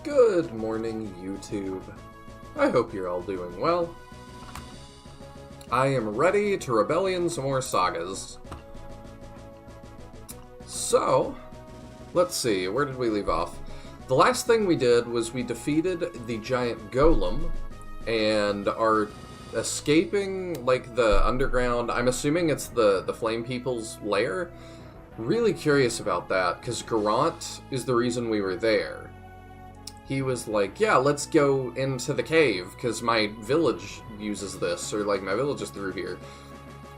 Good morning, YouTube. I hope you're all doing well. I am ready to rebellion some more sagas. So, let's see, where did we leave off? The last thing we did was we defeated the giant golem and are escaping, like, the underground. I'm assuming it's the Flame People's lair. Really curious about that, because Garant is the reason we were there. He was like, yeah, let's go into the cave, because my village uses this, or, like, my village is through here.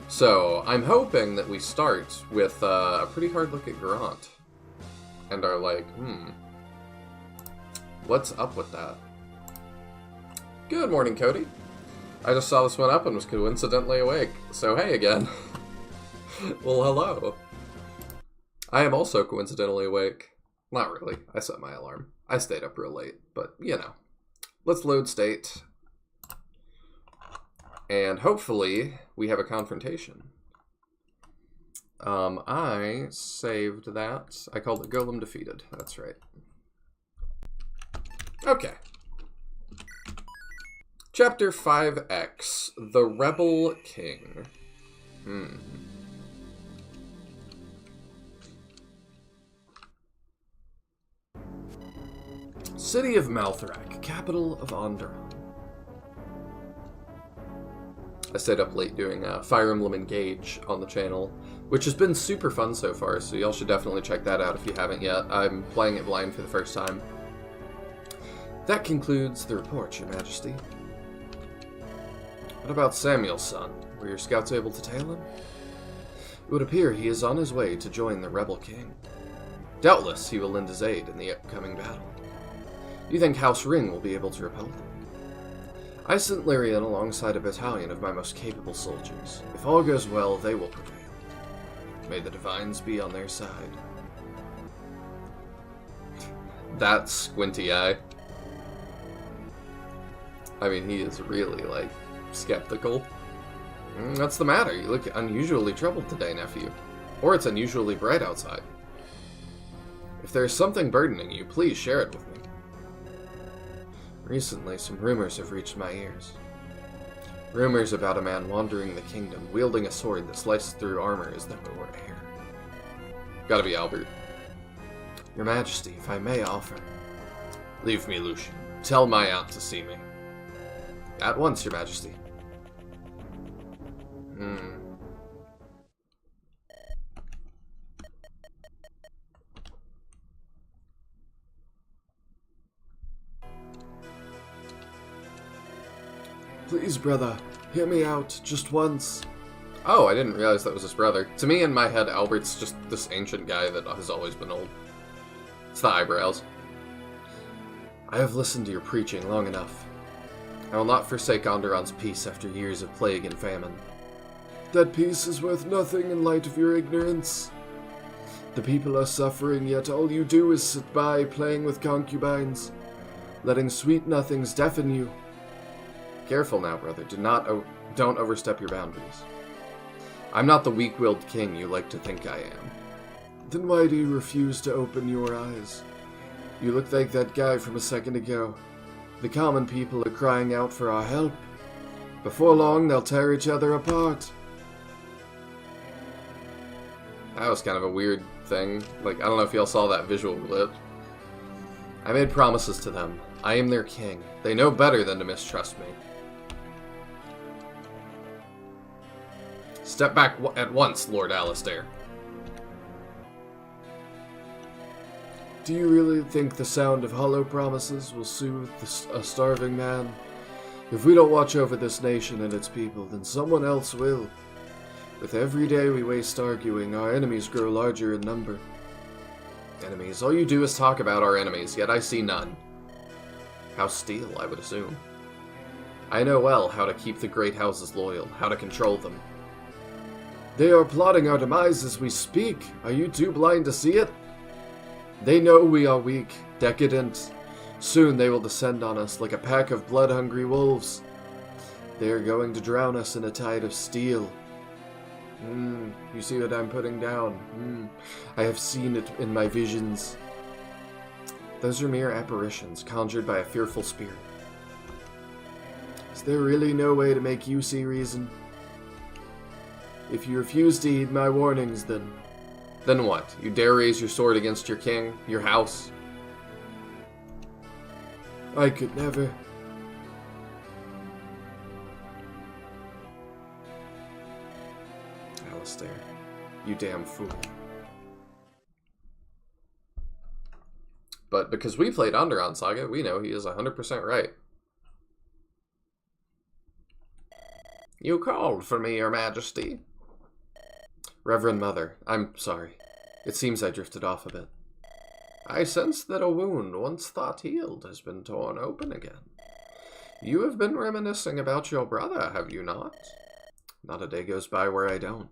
So, I'm hoping that we start with a pretty hard look at Garant. And are like, what's up with that? Good morning, Cody. I just saw this one up and was coincidentally awake. So, hey again. Well, hello. I am also coincidentally awake. Not really. I set my alarm. I stayed up real late, but, you know. Let's load state. And hopefully, we have a confrontation. I saved that. I called it Golem Defeated. That's right. Okay. Chapter 5X. The Rebel King. City of Malthrak, capital of Onderon. I stayed up late doing Fire Emblem Engage on the channel, which has been super fun so far, so y'all should definitely check that out if you haven't yet. I'm playing it blind for the first time. That concludes the report, Your Majesty. What about Samuel's son? Were your scouts able to tail him? It would appear he is on his way to join the Rebel King. Doubtless he will lend his aid in the upcoming battle. Do you think House Ring will be able to repel them? I sent Lyrian alongside a battalion of my most capable soldiers. If all goes well, they will prevail. May the Divines be on their side. That squinty eye. I mean, he is really, like, skeptical. What's the matter? You look unusually troubled today, nephew. Or it's unusually bright outside. If there's something burdening you, please share it with me. Recently, some rumors have reached my ears. Rumors about a man wandering the kingdom, wielding a sword that slices through armor as though it were air. Gotta be Albert. Your Majesty, if I may offer... Leave me, Lucian. Tell my aunt to see me. At once, Your Majesty. Please, brother, hear me out, just once. Oh, I didn't realize that was his brother. To me, in my head, Albert's just this ancient guy that has always been old. It's the eyebrows. I have listened to your preaching long enough. I will not forsake Onderon's peace after years of plague and famine. That peace is worth nothing in light of your ignorance. The people are suffering, yet all you do is sit by playing with concubines, letting sweet nothings deafen you. Careful now, brother. Don't overstep your boundaries. I'm not the weak-willed king you like to think I am. Then why do you refuse to open your eyes? You look like that guy from a second ago. The common people are crying out for our help. Before long, they'll tear each other apart. That was kind of a weird thing. Like, I don't know if y'all saw that visual clip. I made promises to them. I am their king. They know better than to mistrust me. Step back at once, Lord Alistair. Do you really think the sound of hollow promises will soothe a starving man? If we don't watch over this nation and its people, then someone else will. With every day we waste arguing, our enemies grow larger in number. Enemies? All you do is talk about our enemies, yet I see none. House Steel, I would assume. I know well how to keep the great houses loyal, how to control them. They are plotting our demise as we speak. Are you too blind to see it? They know we are weak, decadent. Soon they will descend on us like a pack of blood-hungry wolves. They are going to drown us in a tide of steel. You see what I'm putting down? I have seen it in my visions. Those are mere apparitions, conjured by a fearful spirit. Is there really no way to make you see reason? If you refuse to heed my warnings, then... Then what? You dare raise your sword against your king? Your house? I could never. Alistair, you damn fool. But because we played Onderon Saga, we know he is 100% right. You called for me, Your Majesty. Reverend Mother, I'm sorry. It seems I drifted off a bit. I sense that a wound once thought healed has been torn open again. You have been reminiscing about your brother, have you not? Not a day goes by where I don't.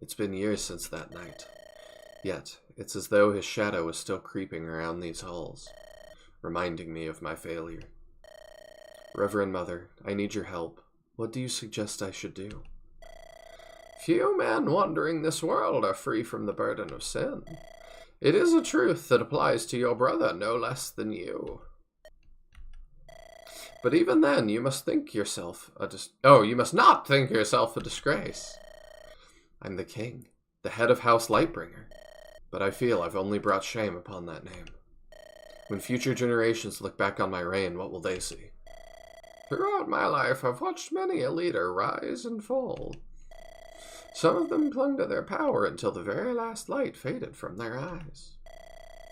It's been years since that night. Yet, it's as though his shadow is still creeping around these halls, reminding me of my failure. Reverend Mother, I need your help. What do you suggest I should do? Few men wandering this world are free from the burden of sin. It is a truth that applies to your brother no less than you. But even then, you must think yourself you must not think yourself a disgrace. I'm the king, the head of House Lightbringer, but I feel I've only brought shame upon that name. When future generations look back on my reign, what will they see? Throughout my life, I've watched many a leader rise and fall. Some of them clung to their power until the very last light faded from their eyes.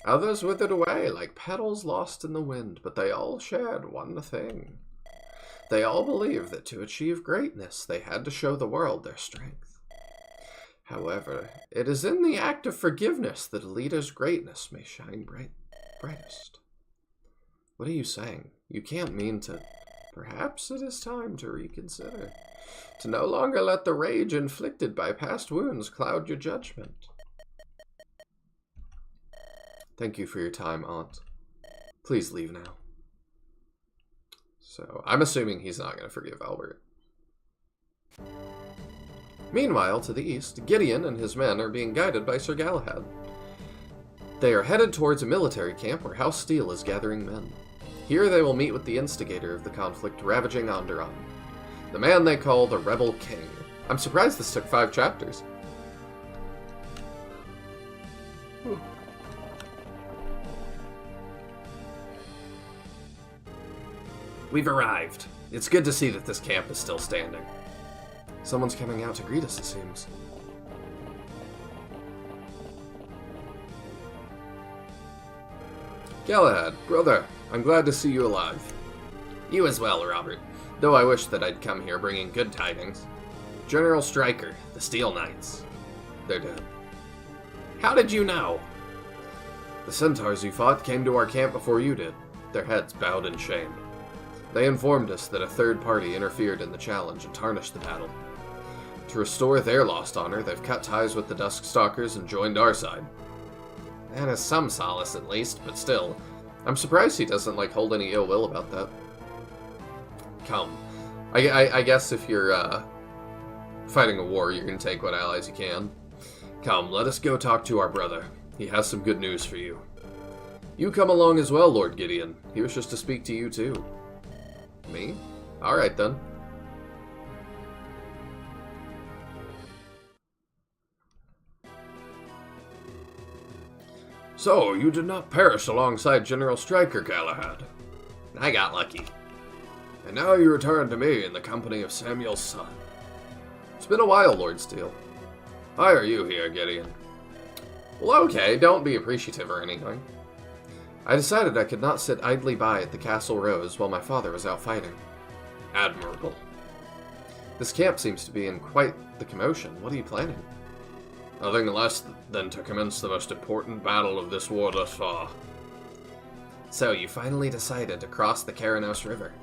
Others withered away like petals lost in the wind, but they all shared one thing. They all believed that to achieve greatness, they had to show the world their strength. However, it is in the act of forgiveness that a leader's greatness may shine brightest. What are you saying? You can't mean to... Perhaps it is time to reconsider. To no longer let the rage inflicted by past wounds cloud your judgment. Thank you for your time, Aunt. Please leave now. So, I'm assuming he's not going to forgive Albert. Meanwhile, to the east, Gideon and his men are being guided by Sir Galahad. They are headed towards a military camp where House Steel is gathering men. Here they will meet with the instigator of the conflict ravaging Onderon, the man they call the Rebel King. I'm surprised this took 5 chapters. We've arrived. It's good to see that this camp is still standing. Someone's coming out to greet us, it seems. Galahad, brother, I'm glad to see you alive. You as well, Robert. Though I wish that I'd come here bringing good tidings. General Stryker, the Steel Knights. They're dead. How did you know? The centaurs you fought came to our camp before you did, their heads bowed in shame. They informed us that a third party interfered in the challenge and tarnished the battle. To restore their lost honor, they've cut ties with the Duskstalkers and joined our side. That is some solace, at least, but still, I'm surprised he doesn't, hold any ill will about that. Come. I guess if you're, fighting a war, you're gonna take what allies you can. Come, let us go talk to our brother. He has some good news for you. You come along as well, Lord Gideon. He wishes to speak to you, too. Me? Alright, then. So, you did not perish alongside General Stryker, Galahad. I got lucky. And now you return to me in the company of Samuel's son. It's been a while, Lord Steele. Why are you here, Gideon? Well, okay, don't be appreciative or anything. I decided I could not sit idly by at the Castle Rose while my father was out fighting. Admirable. This camp seems to be in quite the commotion. What are you planning? Nothing less than to commence the most important battle of this war thus far. So, you finally decided to cross the Karanos River?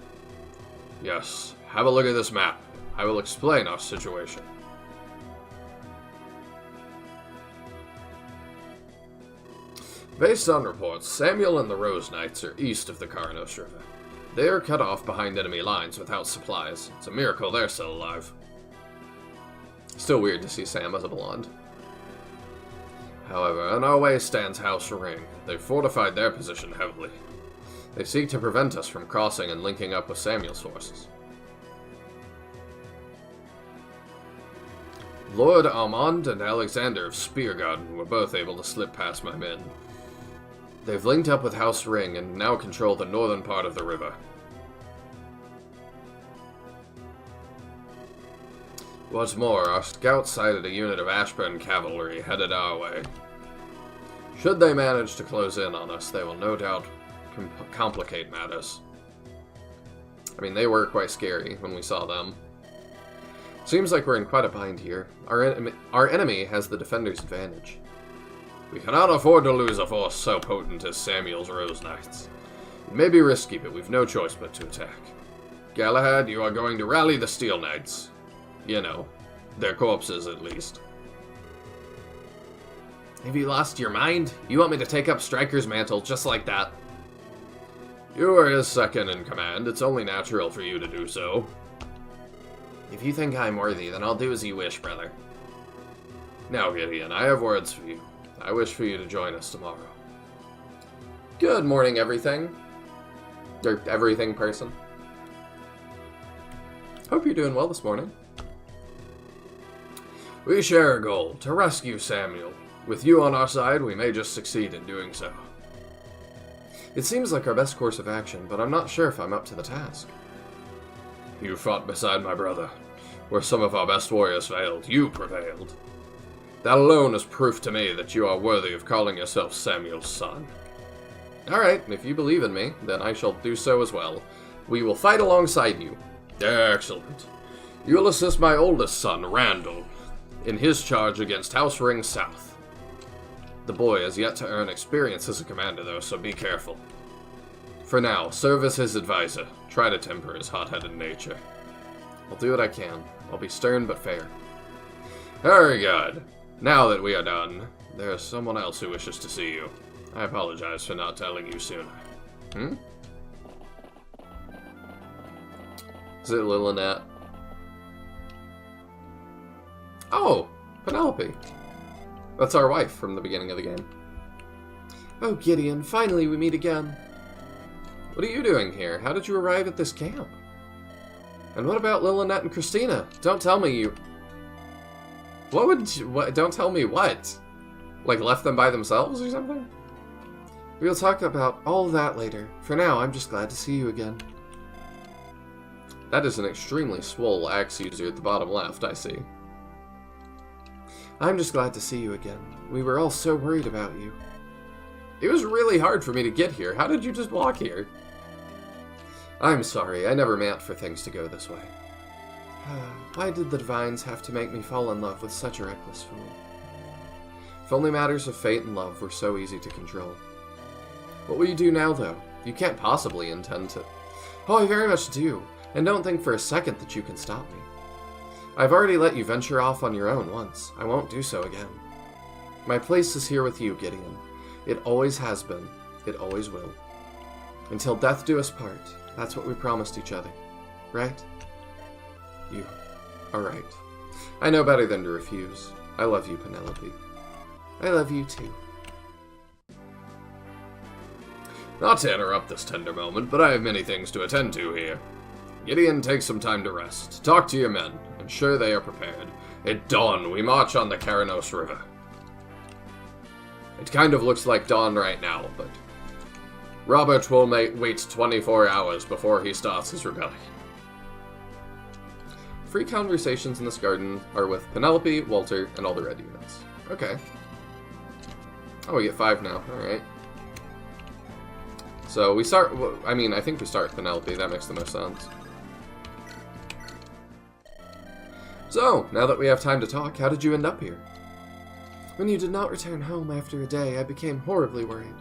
Yes. Have a look at this map. I will explain our situation. Based on reports, Samuel and the Rose Knights are east of the Karanos River. They are cut off behind enemy lines without supplies. It's a miracle they're still alive. Still weird to see Sam as a blonde. However, on our way stands House Ring. They've fortified their position heavily. They seek to prevent us from crossing and linking up with Samuel's forces. Lord Armand and Alexander of Speargarden were both able to slip past my men. They've linked up with House Ring and now control the northern part of the river. What's more, our scouts sighted a unit of Ashburn cavalry headed our way. Should they manage to close in on us, they will no doubt complicate matters. I mean, they were quite scary when we saw them. Seems like we're in quite a bind here. Our enemy has the defender's advantage. We cannot afford to lose a force so potent as Samuel's Rose Knights. It may be risky, but we've no choice but to attack. Galahad, you are going to rally the Steel Knights. You know, their corpses at least. Have you lost your mind? You want me to take up Stryker's mantle just like that? You are his second in command. It's only natural for you to do so. If you think I'm worthy, then I'll do as you wish, brother. Now, Gideon, I have words for you. I wish for you to join us tomorrow. Good morning, everything. Or everything person. Hope you're doing well this morning. We share a goal, to rescue Samuel. With you on our side, we may just succeed in doing so. It seems like our best course of action, but I'm not sure if I'm up to the task. You fought beside my brother. Where some of our best warriors failed, you prevailed. That alone is proof to me that you are worthy of calling yourself Samuel's son. Alright, if you believe in me, then I shall do so as well. We will fight alongside you. Excellent. You will assist my oldest son, Randall, in his charge against House Ring South. The boy has yet to earn experience as a commander, though, so be careful. For now, serve as his advisor. Try to temper his hot-headed nature. I'll do what I can. I'll be stern but fair. Very good. Now that we are done, there is someone else who wishes to see you. I apologize for not telling you sooner. Is it Lilynette? Oh, Penelope. That's our wife from the beginning of the game. Oh, Gideon, finally we meet again. What are you doing here? How did you arrive at this camp? And what about Lilynette and Christina? Don't tell me you... Don't tell me what? Like, left them by themselves or something? We'll talk about all that later. For now, I'm just glad to see you again. That is an extremely swole axe user at the bottom left, I see. I'm just glad to see you again. We were all so worried about you. It was really hard for me to get here. How did you just walk here? I'm sorry. I never meant for things to go this way. Why did the divines have to make me fall in love with such a reckless fool? If only matters of fate and love were so easy to control. What will you do now, though? You can't possibly intend to... Oh, I very much do, and don't think for a second that you can stop me. I've already let you venture off on your own once. I won't do so again. My place is here with you, Gideon. It always has been. It always will. Until death do us part. That's what we promised each other. Right? You are right. I know better than to refuse. I love you, Penelope. I love you, too. Not to interrupt this tender moment, but I have many things to attend to here. Gideon, take some time to rest. Talk to your men. Ensure they are prepared. At dawn, we march on the Karanos River. It kind of looks like dawn right now, but Robert will wait 24 hours before he starts his rebellion. Free conversations in this garden are with Penelope, Walter, and all the red units. Okay. Oh, we get 5 now. Alright. So we start... I mean, I think we start with Penelope. That makes the most sense. So, now that we have time to talk, how did you end up here? When you did not return home after a day, I became horribly worried.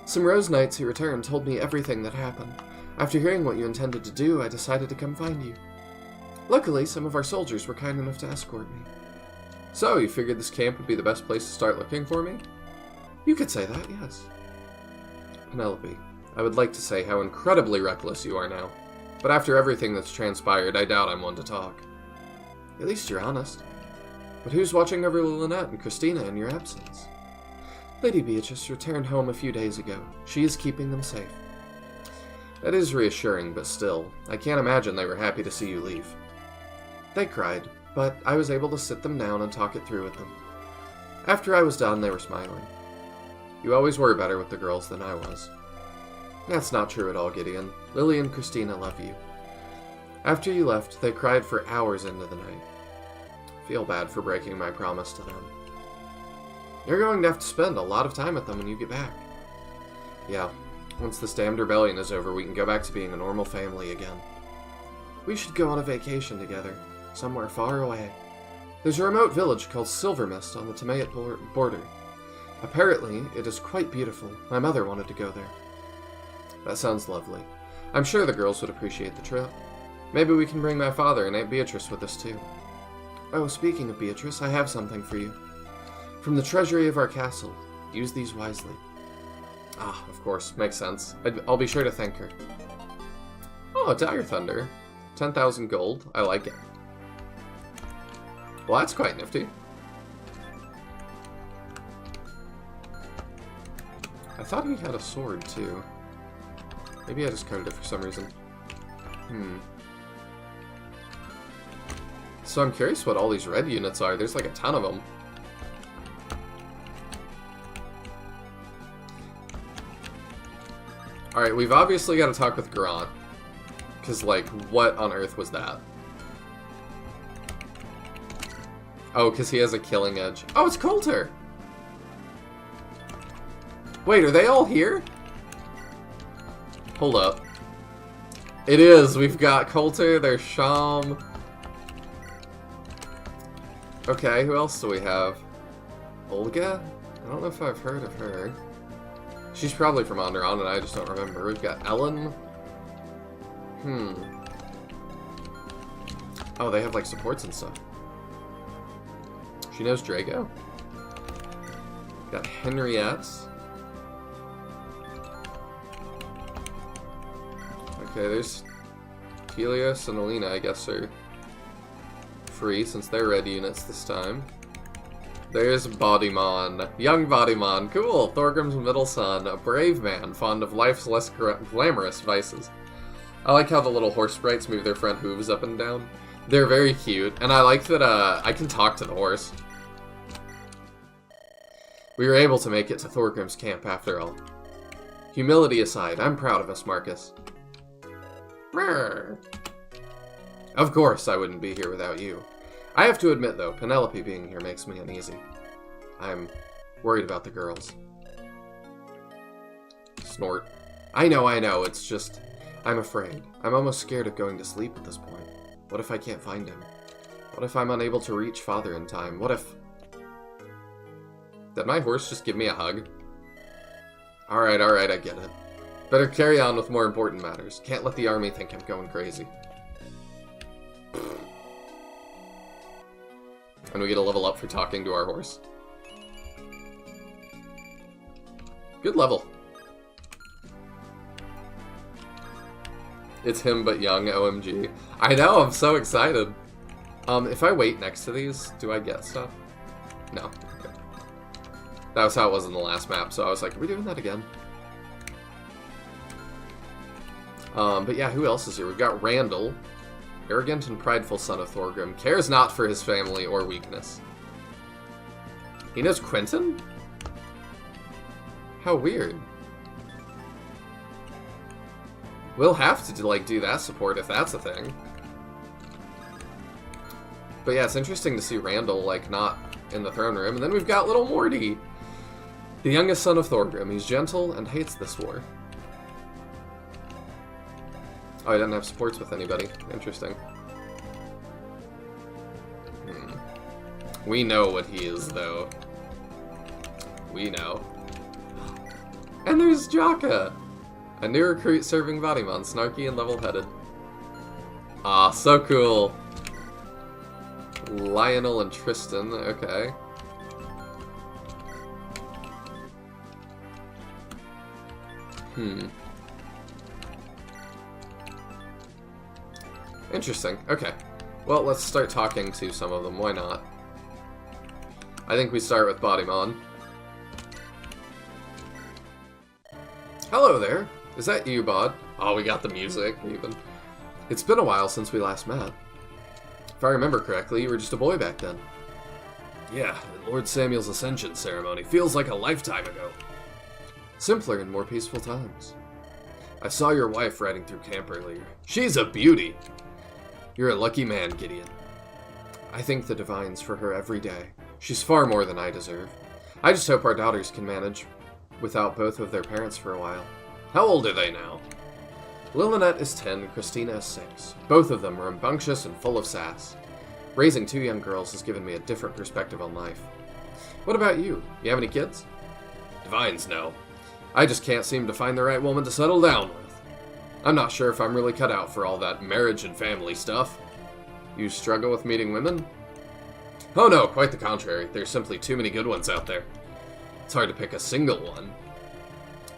Some Rose Knights who returned told me everything that happened. After hearing what you intended to do, I decided to come find you. Luckily, some of our soldiers were kind enough to escort me. So, you figured this camp would be the best place to start looking for me? You could say that, yes. Penelope, I would like to say how incredibly reckless you are now, but after everything that's transpired, I doubt I'm one to talk. At least you're honest. But who's watching over Lynette and Christina in your absence? Lady Beatrice returned home a few days ago. She is keeping them safe. That is reassuring, but still, I can't imagine they were happy to see you leave. They cried, but I was able to sit them down and talk it through with them. After I was done, they were smiling. You always were better with the girls than I was. That's not true at all, Gideon. Lily and Christina love you. After you left, they cried for hours into the night. Feel bad for breaking my promise to them. You're going to have to spend a lot of time with them when you get back. Yeah, once this damned rebellion is over, we can go back to being a normal family again. We should go on a vacation together, somewhere far away. There's a remote village called Silver Mist on the Temayat border. Apparently, it is quite beautiful. My mother wanted to go there. That sounds lovely. I'm sure the girls would appreciate the trip. Maybe we can bring my father and Aunt Beatrice with us too. Oh, speaking of Beatrice, I have something for you. From the treasury of our castle. Use these wisely. Ah, of course. Makes sense. I'll be sure to thank her. Oh, Dire Thunder. 10,000 gold. I like it. Well, that's quite nifty. I thought he had a sword, too. Maybe I just coded it for some reason. So I'm curious what all these red units are. There's like a ton of them. Alright, we've obviously got to talk with Grant. Because, like, what on earth was that? Oh, because he has a killing edge. Oh, it's Coulter! Wait, are they all here? Hold up. It is! We've got Coulter, there's Sham. Okay, who else do we have? Olga? I don't know if I've heard of her. She's probably from Onderon, and I just don't remember. We've got Ellen. Oh, they have, like, supports and stuff. She knows Drago. Got Henriette. Okay, there's Helios and Alina, I guess, are free, since they're red units this time. There's Bodymon. Young Bodymon. Cool. Thorgrim's middle son. A brave man, fond of life's less glamorous vices. I like how the little horse sprites move their front hooves up and down. They're very cute, and I like that I can talk to the horse. We were able to make it to Thorgrim's camp after all. Humility aside, I'm proud of us, Marcus. Brr. Of course I wouldn't be here without you. I have to admit, though, Penelope being here makes me uneasy. I'm worried about the girls. Snort. I know, it's just... I'm afraid. I'm almost scared of going to sleep at this point. What if I can't find him? What if I'm unable to reach Father in time? What if... Did my horse just give me a hug? Alright, I get it. Better carry on with more important matters. Can't let the army think I'm going crazy. And we get a level up for talking to our horse. Good level. It's him but young, OMG. I know, I'm so excited. If I wait next to these, do I get stuff? No. Okay. That was how it was in the last map, so I was like, are we doing that again? But yeah, who else is here? We've got Randall. Arrogant and prideful son of Thorgrim. Cares not for his family or weakness. He knows Quentin? How weird. We'll have to, like, do that support if that's a thing. But yeah, it's interesting to see Randall, like, not in the throne room. And then we've got little Morty. The youngest son of Thorgrim. He's gentle and hates this war. Oh, I didn't have supports with anybody. Interesting. We know what he is, though. We know. And there's Jaka! A new recruit serving Vadimon, snarky and level-headed. Ah, so cool. Lionel and Tristan, okay. Interesting, okay. Well, let's start talking to some of them, why not? I think we start with Bodymon. Hello there! Is that you, Bod? Oh, we got the music, even. It's been a while since we last met. If I remember correctly, you were just a boy back then. Yeah, Lord Samuel's Ascension ceremony feels like a lifetime ago. Simpler and more peaceful times. I saw your wife riding through camp earlier. She's a beauty! You're a lucky man, Gideon. I thank the divines for her every day. She's far more than I deserve. I just hope our daughters can manage without both of their parents for a while. How old are they now? Lillinette is 10, Christina is 6. Both of them are rambunctious and full of sass. Raising two young girls has given me a different perspective on life. What about you? You have any kids? Divines, no. I just can't seem to find the right woman to settle down with. I'm not sure if I'm really cut out for all that marriage and family stuff. You struggle with meeting women? Oh no, quite the contrary. There's simply too many good ones out there. It's hard to pick a single one.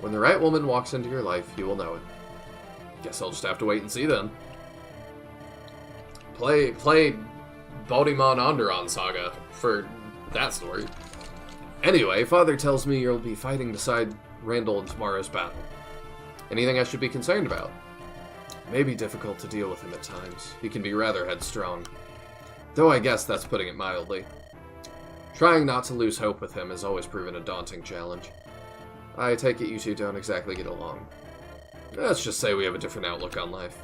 When the right woman walks into your life, you will know it. Guess I'll just have to wait and see then. Play Bodymon Onderon Saga for that story. Anyway, Father tells me you'll be fighting beside Randall in tomorrow's battle. Anything I should be concerned about? It may be difficult to deal with him at times. He can be rather headstrong. Though I guess that's putting it mildly. Trying not to lose hope with him has always proven a daunting challenge. I take it you two don't exactly get along. Let's just say we have a different outlook on life.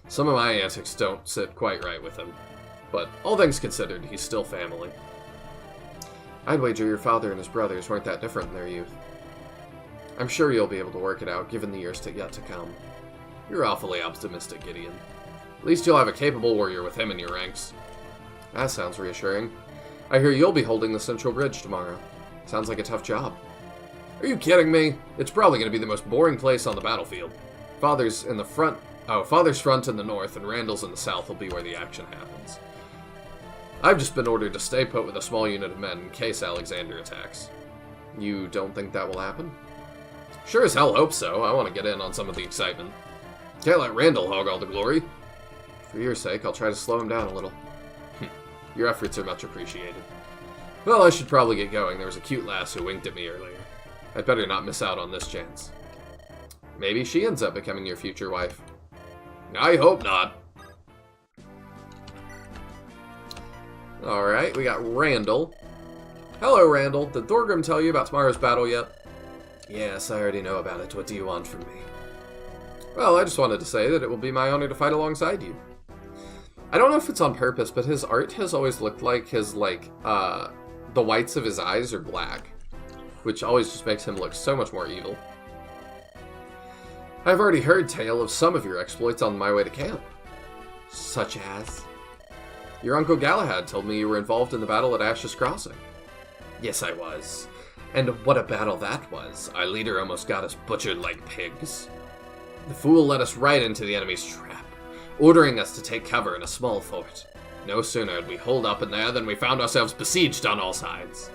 Some of my antics don't sit quite right with him. But all things considered, he's still family. I'd wager your father and his brothers weren't that different in their youth. I'm sure you'll be able to work it out, given the years yet to come. You're awfully optimistic, Gideon. At least you'll have a capable warrior with him in your ranks. That sounds reassuring. I hear you'll be holding the Central Bridge tomorrow. Sounds like a tough job. Are you kidding me? It's probably going to be the most boring place on the battlefield. Father's front in the north, and Randall's in the south will be where the action happens. I've just been ordered to stay put with a small unit of men in case Alexander attacks. You don't think that will happen? Sure as hell hope so. I want to get in on some of the excitement. Can't let Randall hog all the glory. For your sake, I'll try to slow him down a little. Your efforts are much appreciated. Well, I should probably get going. There was a cute lass who winked at me earlier. I'd better not miss out on this chance. Maybe she ends up becoming your future wife. I hope not. Alright, we got Randall. Hello, Randall. Did Thorgrim tell you about tomorrow's battle yet? Yes, I already know about it. What do you want from me? Well, I just wanted to say that it will be my honor to fight alongside you. I don't know if it's on purpose, but his art has always looked like his, the whites of his eyes are black, which always just makes him look so much more evil. I've already heard tale of some of your exploits on my way to camp. Such as? Your Uncle Galahad told me you were involved in the battle at Ash's Crossing. Yes, I was. And what a battle that was. Our leader almost got us butchered like pigs. The fool led us right into the enemy's trap, ordering us to take cover in a small fort. No sooner had we holed up in there than we found ourselves besieged on all sides.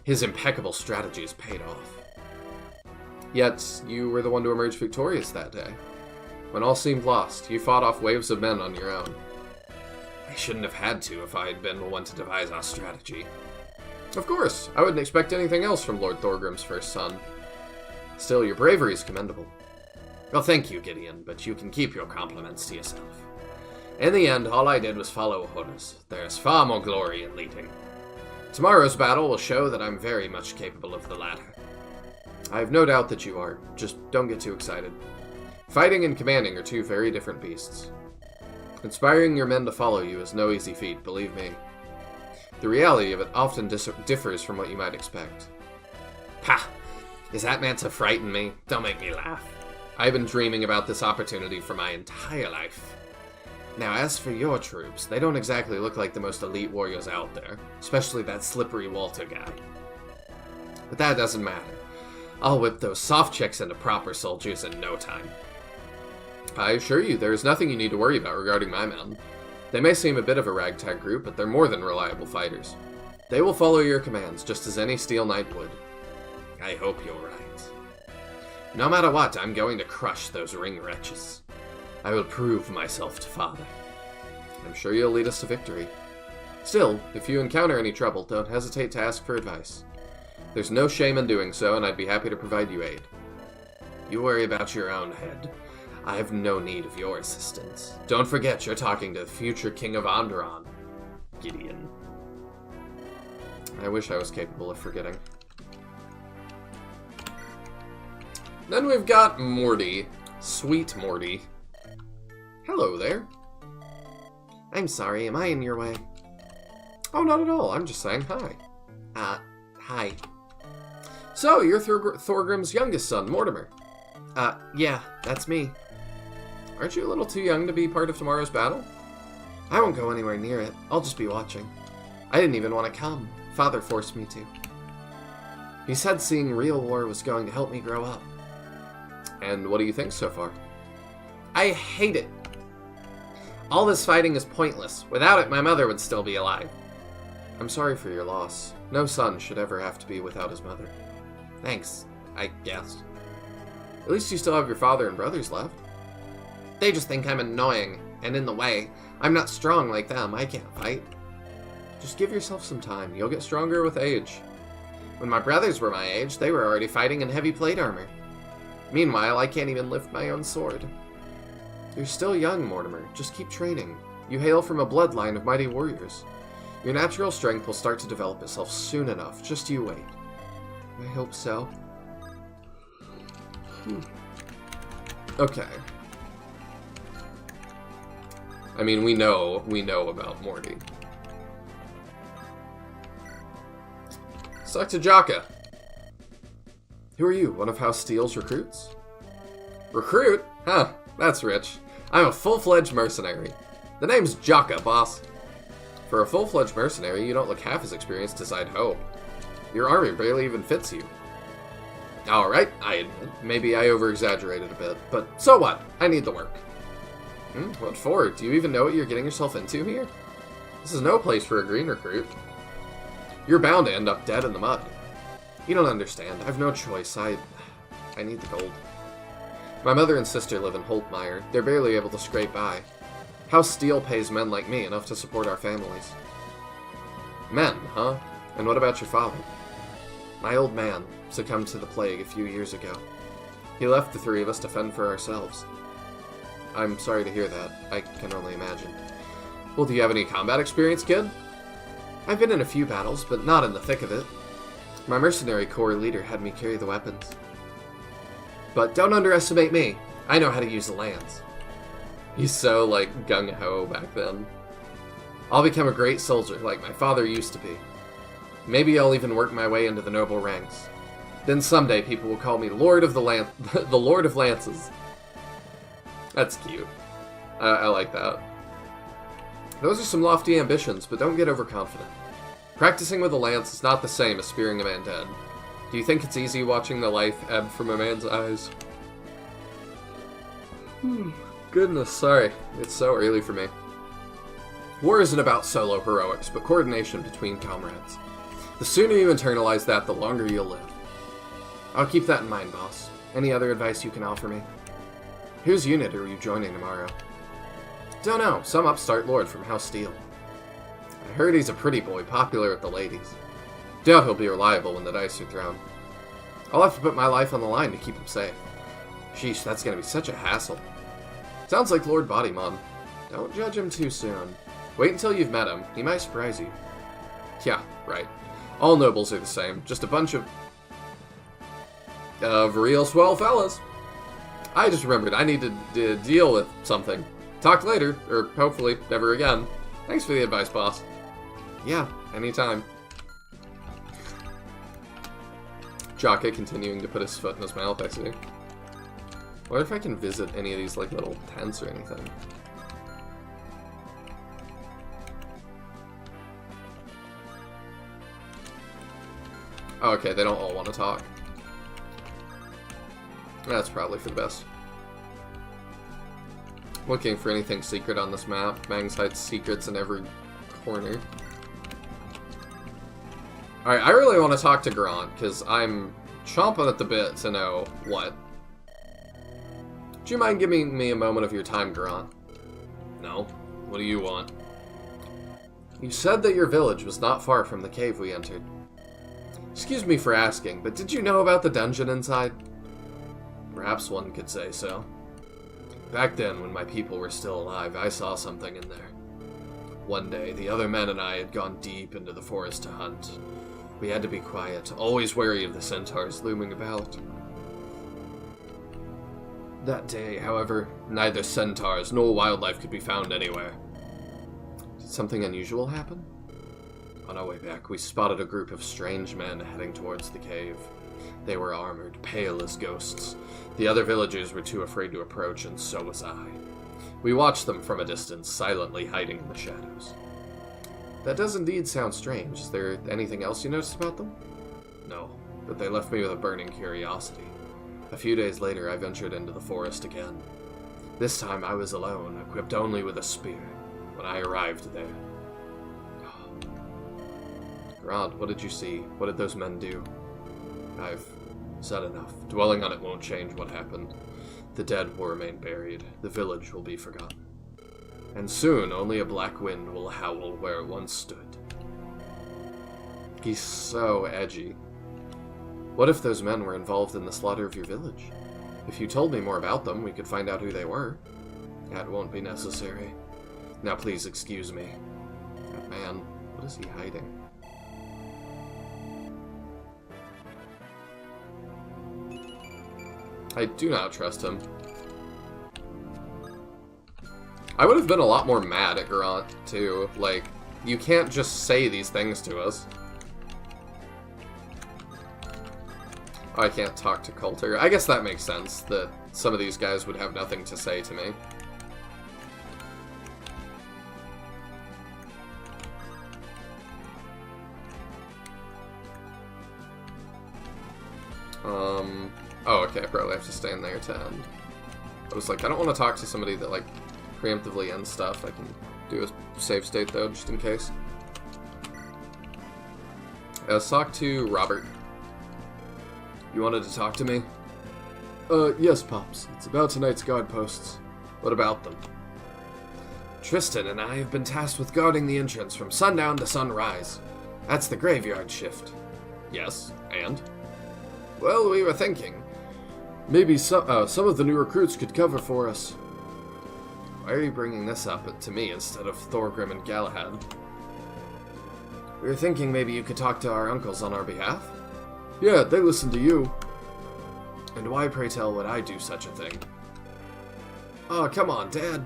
His impeccable strategies paid off. Yet, you were the one to emerge victorious that day. When all seemed lost, you fought off waves of men on your own. I shouldn't have had to if I had been the one to devise our strategy. Of course, I wouldn't expect anything else from Lord Thorgrim's first son. Still, your bravery is commendable. Well, thank you, Gideon, but you can keep your compliments to yourself. In the end, all I did was follow orders. There's far more glory in leading. Tomorrow's battle will show that I'm very much capable of the latter. I have no doubt that you are. Just don't get too excited. Fighting and commanding are two very different beasts. Inspiring your men to follow you is no easy feat, believe me. The reality of it often differs from what you might expect. Pah! Is that meant to frighten me? Don't make me laugh. I've been dreaming about this opportunity for my entire life. Now, as for your troops, they don't exactly look like the most elite warriors out there, especially that slippery Walter guy. But that doesn't matter. I'll whip those soft chicks into proper soldiers in no time. I assure you, there is nothing you need to worry about regarding my men. They may seem a bit of a ragtag group, but they're more than reliable fighters. They will follow your commands, just as any Steel Knight would. I hope you're right. No matter what, I'm going to crush those ring wretches. I will prove myself to father. I'm sure you'll lead us to victory. Still, if you encounter any trouble, don't hesitate to ask for advice. There's no shame in doing so, and I'd be happy to provide you aid. You worry about your own head. I have no need of your assistance. Don't forget you're talking to the future King of Onderon, Gideon. I wish I was capable of forgetting. Then we've got Morty. Sweet Morty. Hello there. I'm sorry, am I in your way? Oh, not at all. I'm just saying hi. Hi. So, you're Thorgrim's youngest son, Mortimer. Yeah, that's me. Aren't you a little too young to be part of tomorrow's battle? I won't go anywhere near it. I'll just be watching. I didn't even want to come. Father forced me to. He said seeing real war was going to help me grow up. And what do you think so far? I hate it. All this fighting is pointless. Without it, my mother would still be alive. I'm sorry for your loss. No son should ever have to be without his mother. Thanks, I guess. At least you still have your father and brothers left. They just think I'm annoying and in the way. I'm not strong like them. I can't fight. Just give yourself some time. You'll get stronger with age. When my brothers were my age, they were already fighting in heavy plate armor. Meanwhile, I can't even lift my own sword. You're still young, Mortimer. Just keep training. You hail from a bloodline of mighty warriors. Your natural strength will start to develop itself soon enough. Just you wait. I hope so. Okay. I mean, we know about Morty. Talk to Jaka. Who are you, one of House Steel's recruits? Recruit? Huh, that's rich. I'm a full-fledged mercenary. The name's Jaka, boss. For a full-fledged mercenary, you don't look half as experienced as I'd hope. Your armor barely even fits you. Alright, I admit, maybe I over-exaggerated a bit, but so what? I need the work. What for? Do you even know what you're getting yourself into here? This is no place for a green recruit. You're bound to end up dead in the mud. You don't understand. I've no choice. I need the gold. My mother and sister live in Holtmeyer. They're barely able to scrape by. House Steel pays men like me enough to support our families. Men, huh? And what about your father? My old man succumbed to the plague a few years ago. He left the three of us to fend for ourselves. I'm sorry to hear that. I can only imagine. Well, do you have any combat experience, kid? I've been in a few battles, but not in the thick of it. My mercenary corps leader had me carry the weapons. But don't underestimate me. I know how to use the lands. He's so, gung-ho back then. I'll become a great soldier, like my father used to be. Maybe I'll even work my way into the noble ranks. Then someday people will call me Lord of the Lord of Lances. That's cute. I like that. Those are some lofty ambitions, but don't get overconfident. Practicing with a lance is not the same as spearing a man dead. Do you think it's easy watching the life ebb from a man's eyes? Goodness, sorry. It's so early for me. War isn't about solo heroics, but coordination between comrades. The sooner you internalize that, the longer you'll live. I'll keep that in mind, boss. Any other advice you can offer me? Whose unit are you joining tomorrow? Don't know, some upstart lord from House Steel. I heard he's a pretty boy, popular with the ladies. Doubt he'll be reliable when the dice are thrown. I'll have to put my life on the line to keep him safe. Sheesh, that's gonna be such a hassle. Sounds like Lord Bodymon. Don't judge him too soon. Wait until you've met him, he might surprise you. Yeah, right. All nobles are the same, just a bunch of real swell fellas. I just remembered I need to deal with something. Talk later, or hopefully never again. Thanks for the advice, boss. Yeah, anytime. Jaka continuing to put his foot in his mouth, I see. What if I can visit any of these, like, little tents or anything? Oh, okay, they don't all want to talk. That's probably for the best. Looking for anything secret on this map. Mangs hides secrets in every corner. Alright, I really want to talk to Grant, because I'm chomping at the bit to know what. Do you mind giving me a moment of your time, Grant? No. What do you want? You said that your village was not far from the cave we entered. Excuse me for asking, but did you know about the dungeon inside? Perhaps one could say so. Back then, when my people were still alive, I saw something in there. One day, the other men and I had gone deep into the forest to hunt. We had to be quiet, always wary of the centaurs looming about. That day, however, neither centaurs nor wildlife could be found anywhere. Did something unusual happen? On our way back, we spotted a group of strange men heading towards the cave. They were armored, pale as ghosts. The other villagers were too afraid to approach, and so was I. We watched them from a distance, silently hiding in the shadows. That does indeed sound strange. Is there anything else you noticed about them? No, but they left me with a burning curiosity. A few days later, I ventured into the forest again. This time I was alone, equipped only with a spear, when I arrived there. Grant, what did you see? What did those men do? I've said enough. Dwelling on it won't change what happened. The dead will remain buried. The village will be forgotten. And soon, only a black wind will howl where it once stood. He's so edgy. What if those men were involved in the slaughter of your village? If you told me more about them, we could find out who they were. That won't be necessary. Now please excuse me. That man, what is he hiding? I do not trust him. I would have been a lot more mad at Grant, too. Like, you can't just say these things to us. Oh, I can't talk to Coulter. I guess that makes sense, that some of these guys would have nothing to say to me. Oh, okay, I probably have to stay in there to end. I was like, I don't want to talk to somebody that, like, preemptively ends stuff. I can do a save state, though, just in case. Let's talk to Robert. You wanted to talk to me? Yes, Pops. It's about tonight's guard posts. What about them? Tristan and I have been tasked with guarding the entrance from sundown to sunrise. That's the graveyard shift. Yes, and? Well, we were thinking, maybe some of the new recruits could cover for us. Why are you bringing this up to me instead of Thorgrim and Galahad? We were thinking maybe you could talk to our uncles on our behalf. Yeah, they listen to you. And why, pray tell, would I do such a thing? Oh, come on, Dad.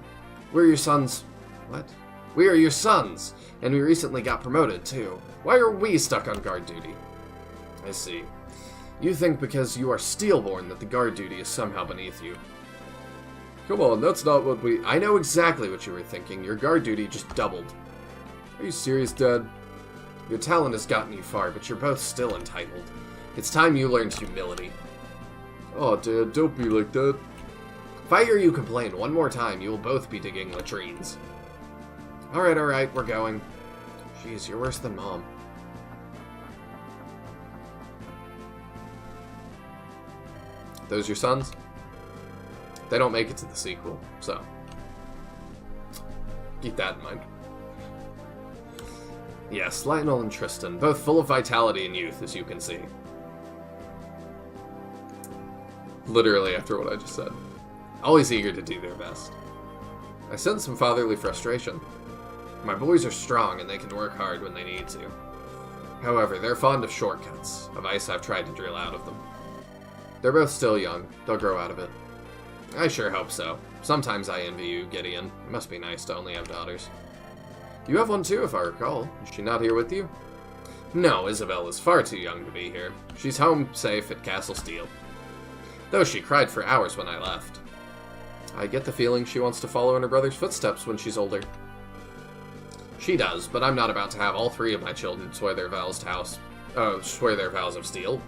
We're your sons. What? We are your sons, and we recently got promoted, too. Why are we stuck on guard duty? I see. You think because you are Steelborn that the guard duty is somehow beneath you. Come on, that's not what we... I know exactly what you were thinking. Your guard duty just doubled. Are you serious, Dad? Your talent has gotten you far, but you're both still entitled. It's time you learned humility. Oh, Dad, don't be like that. If I hear you complain one more time, you will both be digging latrines. Alright, we're going. Jeez, you're worse than Mom. Those your sons? They don't make it to the sequel, so keep that in mind. Yes, Lionel and Tristan, both full of vitality and youth, as you can see. Literally after what I just said. Always eager to do their best. I sense some fatherly frustration. My boys are strong and they can work hard when they need to. However, they're fond of shortcuts, a vice I've tried to drill out of them. They're both still young. They'll grow out of it. I sure hope so. Sometimes I envy you, Gideon. It must be nice to only have daughters. You have one too, if I recall. Is she not here with you? No, Isabel is far too young to be here. She's home safe at Castle Steel. Though she cried for hours when I left. I get the feeling she wants to follow in her brother's footsteps when she's older. She does, but I'm not about to have all three of my children swear their vows of steel.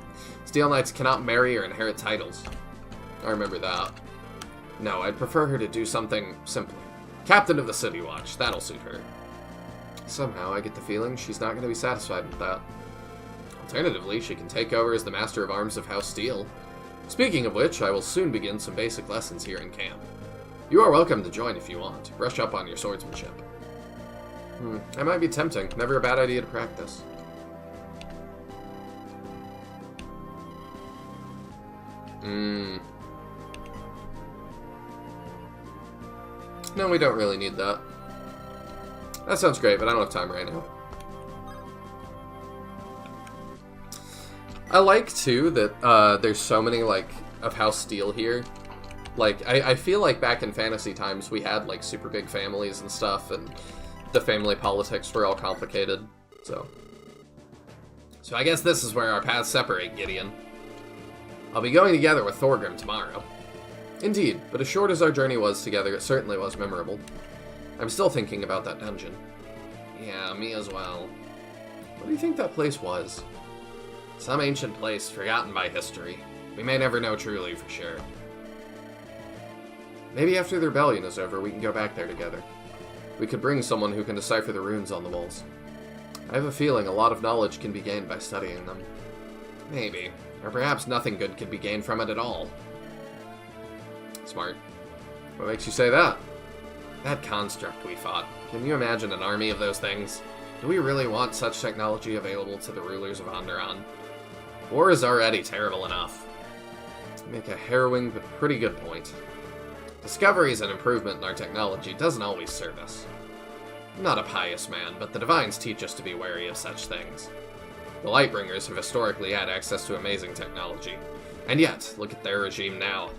Steel Knights cannot marry or inherit titles. I remember that. No, I'd prefer her to do something simpler. Captain of the City Watch, that'll suit her. Somehow, I get the feeling she's not going to be satisfied with that. Alternatively, she can take over as the Master of Arms of House Steel. Speaking of which, I will soon begin some basic lessons here in camp. You are welcome to join if you want. Brush up on your swordsmanship. That might be tempting. Never a bad idea to practice. No, we don't really need that. That sounds great, but I don't have time right now. I like, too, that there's so many, like, of House Steel here. Like, I feel like back in fantasy times we had, like, super big families and stuff, and the family politics were all complicated, so I guess this is where our paths separate, Gideon. I'll be going together with Thorgrim tomorrow. Indeed, but as short as our journey was together, it certainly was memorable. I'm still thinking about that dungeon. Yeah, me as well. What do you think that place was? Some ancient place forgotten by history. We may never know truly for sure. Maybe after the rebellion is over, we can go back there together. We could bring someone who can decipher the runes on the walls. I have a feeling a lot of knowledge can be gained by studying them. Maybe. Or perhaps nothing good can be gained from it at all. Smart. What makes you say that? That construct we fought. Can you imagine an army of those things? Do we really want such technology available to the rulers of Onderon? War is already terrible enough. You make a harrowing but pretty good point. Discoveries and improvement in our technology doesn't always serve us. I'm not a pious man, but the Divines teach us to be wary of such things. The Lightbringers have historically had access to amazing technology. And yet, look at their regime now.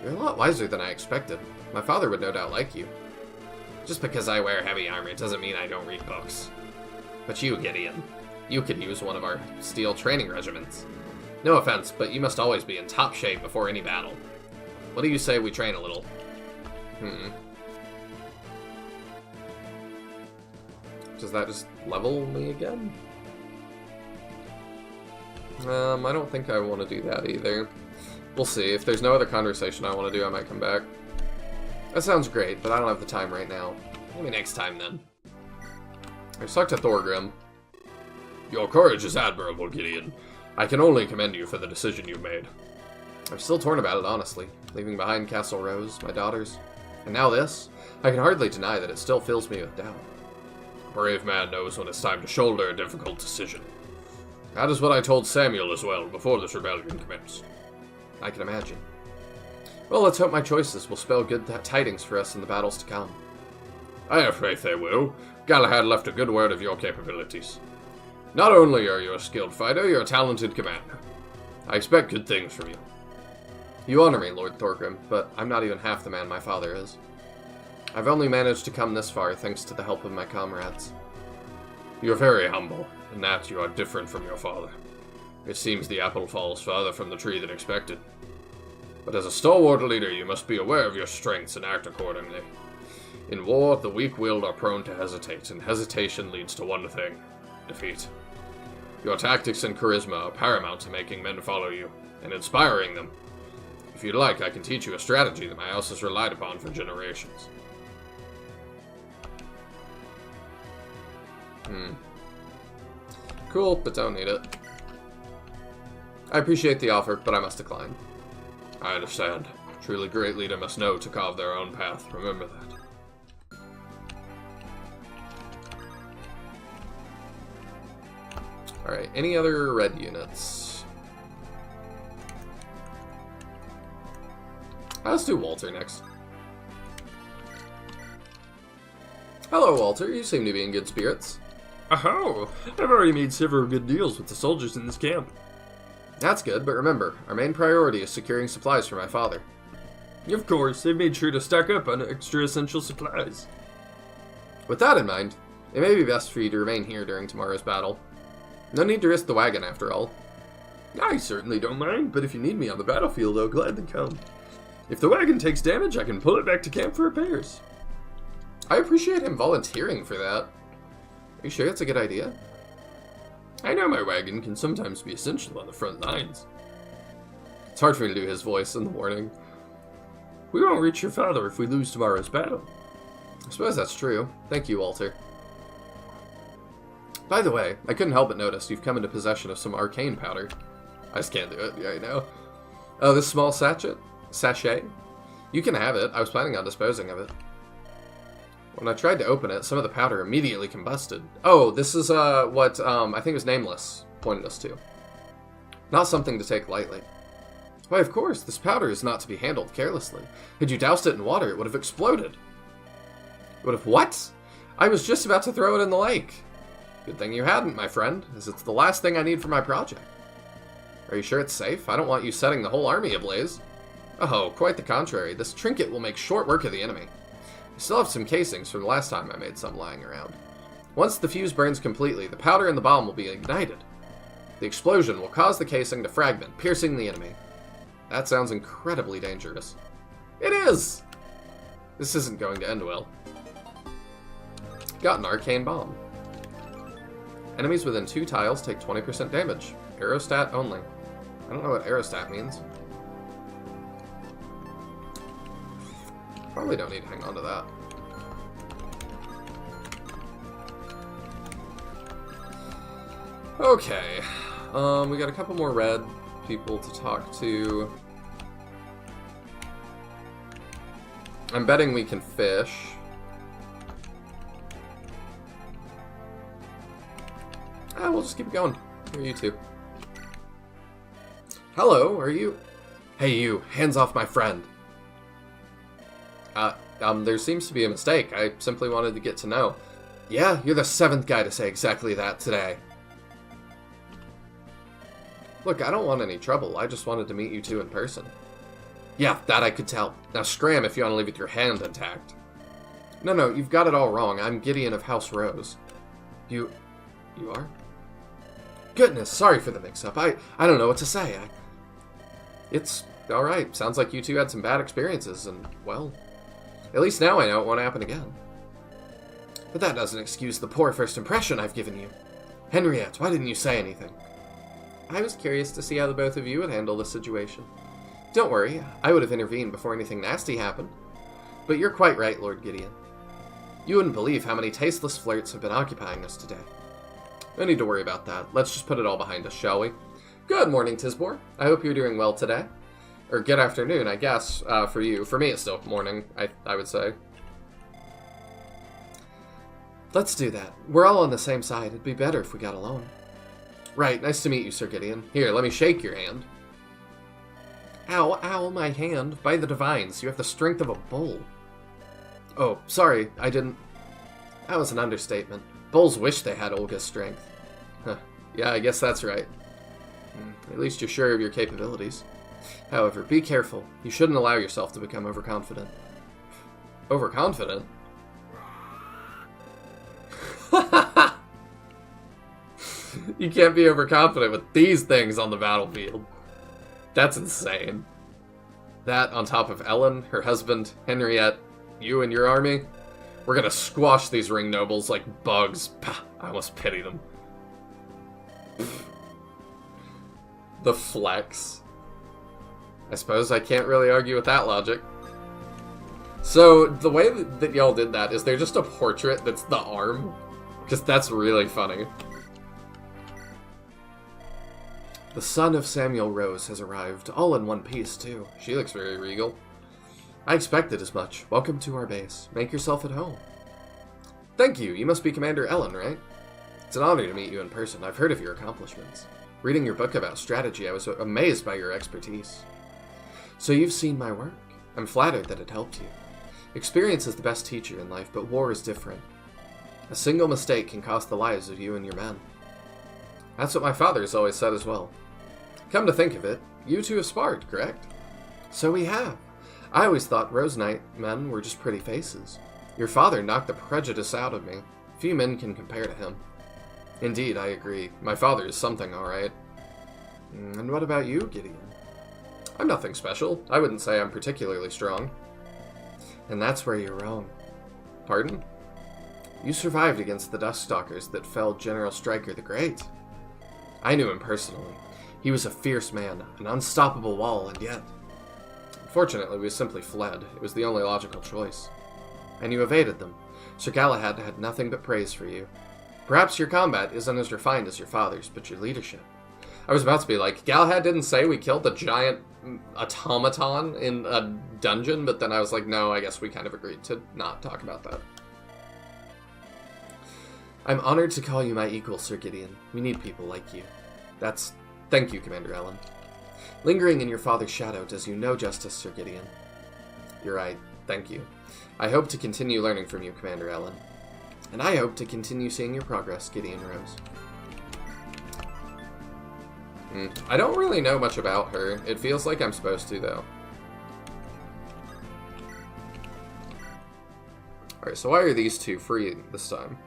You're a lot wiser than I expected. My father would no doubt like you. Just because I wear heavy armor doesn't mean I don't read books. But you, Gideon, you could use one of our steel training regiments. No offense, but you must always be in top shape before any battle. What do you say we train a little? Does that just level me again? I don't think I want to do that either. We'll see. If there's no other conversation I want to do, I might come back. That sounds great, but I don't have the time right now. Maybe next time, then. I talked to Thorgrim. Your courage is admirable, Gideon. I can only commend you for the decision you've made. I'm still torn about it, honestly. Leaving behind Castle Rose, my daughters, and now this. I can hardly deny that it still fills me with doubt. A brave man knows when it's time to shoulder a difficult decision. That is what I told Samuel as well, before this rebellion commenced. I can imagine. Well, let's hope my choices will spell good tidings for us in the battles to come. I have faith they will. Galahad left a good word of your capabilities. Not only are you a skilled fighter, you're a talented commander. I expect good things from you. You honor me, Lord Thorgrim, but I'm not even half the man my father is. I've only managed to come this far thanks to the help of my comrades. You're very humble. In that you are different from your father. It seems the apple falls farther from the tree than expected. But as a stalwart leader, you must be aware of your strengths and act accordingly. In war, the weak-willed are prone to hesitate, and hesitation leads to one thing: defeat. Your tactics and charisma are paramount to making men follow you, and inspiring them. If you'd like, I can teach you a strategy that my house has relied upon for generations. Cool, but don't need it. I appreciate the offer, but I must decline. I understand. A truly great leader must know to carve their own path. Remember that. Alright, any other red units? Let's do Walter next. Hello, Walter. You seem to be in good spirits. Oh, I've already made several good deals with the soldiers in this camp. That's good, but remember, our main priority is securing supplies for my father. Of course, they've made sure to stock up on extra essential supplies. With that in mind, it may be best for you to remain here during tomorrow's battle. No need to risk the wagon, after all. I certainly don't mind, but if you need me on the battlefield, I'll gladly come. If the wagon takes damage, I can pull it back to camp for repairs. I appreciate him volunteering for that. Are you sure that's a good idea? I know my wagon can sometimes be essential on the front lines. It's hard for me to do his voice in the morning. We won't reach your father if we lose tomorrow's battle. I suppose that's true. Thank you, Walter. By the way, I couldn't help but notice you've come into possession of some arcane powder. I just can't do it right now. Oh, this small sachet? You can have it. I was planning on disposing of it. When I tried to open it, some of the powder immediately combusted. Oh, this is what I think it was Nameless pointed us to. Not something to take lightly. Why, of course, this powder is not to be handled carelessly. Had you doused it in water, it would have exploded. Would have what? I was just about to throw it in the lake. Good thing you hadn't, my friend, as it's the last thing I need for my project. Are you sure it's safe? I don't want you setting the whole army ablaze. Oh, quite the contrary. This trinket will make short work of the enemy. I still have some casings from the last time I made some lying around. Once the fuse burns completely, the powder in the bomb will be ignited. The explosion will cause the casing to fragment, piercing the enemy. That sounds incredibly dangerous. It is! This isn't going to end well. Got an arcane bomb. Enemies within 2 tiles take 20% damage. Aerostat only. I don't know what aerostat means. Probably don't need to hang on to that. Okay. We got a couple more red people to talk to. I'm betting we can fish. We'll just keep it going. Who are you two? Hello, are you... Hey you, hands off my friend. There seems to be a mistake. I simply wanted to get to know. Yeah, you're the 7th guy to say exactly that today. Look, I don't want any trouble. I just wanted to meet you two in person. Yeah, that I could tell. Now scram if you want to leave with your hand intact. No, you've got it all wrong. I'm Gideon of House Rose. You are? Goodness, sorry for the mix-up. I don't know what to say. It's alright. Sounds like you two had some bad experiences, and, well, at least now I know it won't happen again. But that doesn't excuse the poor first impression I've given you. Henriette, why didn't you say anything? I was curious to see how the both of you would handle the situation. Don't worry, I would have intervened before anything nasty happened. But you're quite right, Lord Gideon. You wouldn't believe how many tasteless flirts have been occupying us today. No need to worry about that. Let's just put it all behind us, shall we? Good morning, Tisbor. I hope you're doing well today. Or good afternoon, I guess, for you. For me, it's still morning, I would say. Let's do that. We're all on the same side. It'd be better if we got alone. Right, nice to meet you, Sir Gideon. Here, let me shake your hand. Ow, my hand. By the divines, you have the strength of a bull. Oh, sorry, I didn't... That was an understatement. Bulls wish they had Olga's strength. Huh. Yeah, I guess that's right. At least you're sure of your capabilities. However, be careful. You shouldn't allow yourself to become overconfident. Overconfident? You can't be overconfident with these things on the battlefield. That's insane. That on top of Ellen, her husband, Henriette, you and your army. We're gonna squash these ring nobles like bugs. Pah, I almost pity them. The flex. I suppose I can't really argue with that logic. So, the way that y'all did that is they're just a portrait that's the arm. Because that's really funny. The son of Samuel Rose has arrived, all in one piece, too. She looks very regal. I expected as much. Welcome to our base. Make yourself at home. Thank you. You must be Commander Ellen, right? It's an honor to meet you in person. I've heard of your accomplishments. Reading your book about strategy, I was amazed by your expertise. So you've seen my work. I'm flattered that it helped you. Experience is the best teacher in life, but war is different. A single mistake can cost the lives of you and your men. That's what my father has always said as well. Come to think of it, you two have sparred, correct? So we have. I always thought Rose Knight men were just pretty faces. Your father knocked the prejudice out of me. Few men can compare to him. Indeed, I agree. My father is something, alright. And what about you, Gideon? I'm nothing special. I wouldn't say I'm particularly strong. And that's where you're wrong. Pardon? You survived against the Duskstalkers that felled General Stryker the Great. I knew him personally. He was a fierce man, an unstoppable wall, and yet... Fortunately, we simply fled. It was the only logical choice. And you evaded them. Sir Galahad had nothing but praise for you. Perhaps your combat isn't as refined as your father's, but your leadership. I was about to be like, Galahad didn't say we killed the giant automaton in a dungeon, but then I was like, no, I guess we kind of agreed to not talk about that. I'm honored to call you my equal, Sir Gideon. We need people like you. Thank you, Commander Ellen. Lingering in your father's shadow does you no justice, Sir Gideon. You're right. Thank you. I hope to continue learning from you, Commander Ellen. And I hope to continue seeing your progress, Gideon Rose. I don't really know much about her. It feels like I'm supposed to, though. Alright, so why are these two free this time?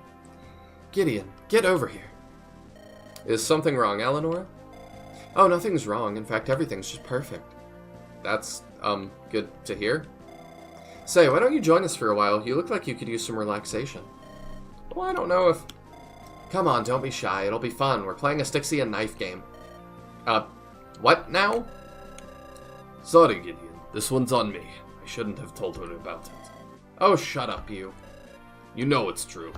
Gideon, get over here. Is something wrong, Eleanor? Oh, nothing's wrong. In fact, everything's just perfect. That's, good to hear. Say, why don't you join us for a while? You look like you could use some relaxation. Well, I don't know if... Come on, don't be shy. It'll be fun. We're playing a Styxian knife game. What now? Sorry, Gideon. This one's on me. I shouldn't have told her about it. Oh, shut up, you. You know it's true.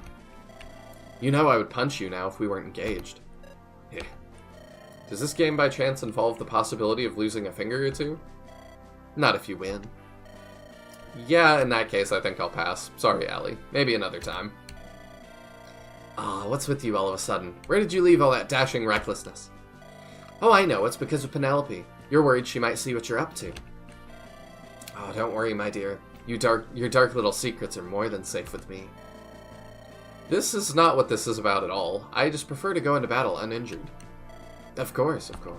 You know I would punch you now if we weren't engaged. Yeah. Does this game by chance involve the possibility of losing a finger or two? Not if you win. Yeah, in that case, I think I'll pass. Sorry, Allie. Maybe another time. Ah, what's with you all of a sudden? Where did you leave all that dashing recklessness? Oh, I know. It's because of Penelope. You're worried she might see what you're up to. Oh, don't worry, my dear. Your dark little secrets are more than safe with me. This is not what this is about at all. I just prefer to go into battle uninjured. Of course, of course.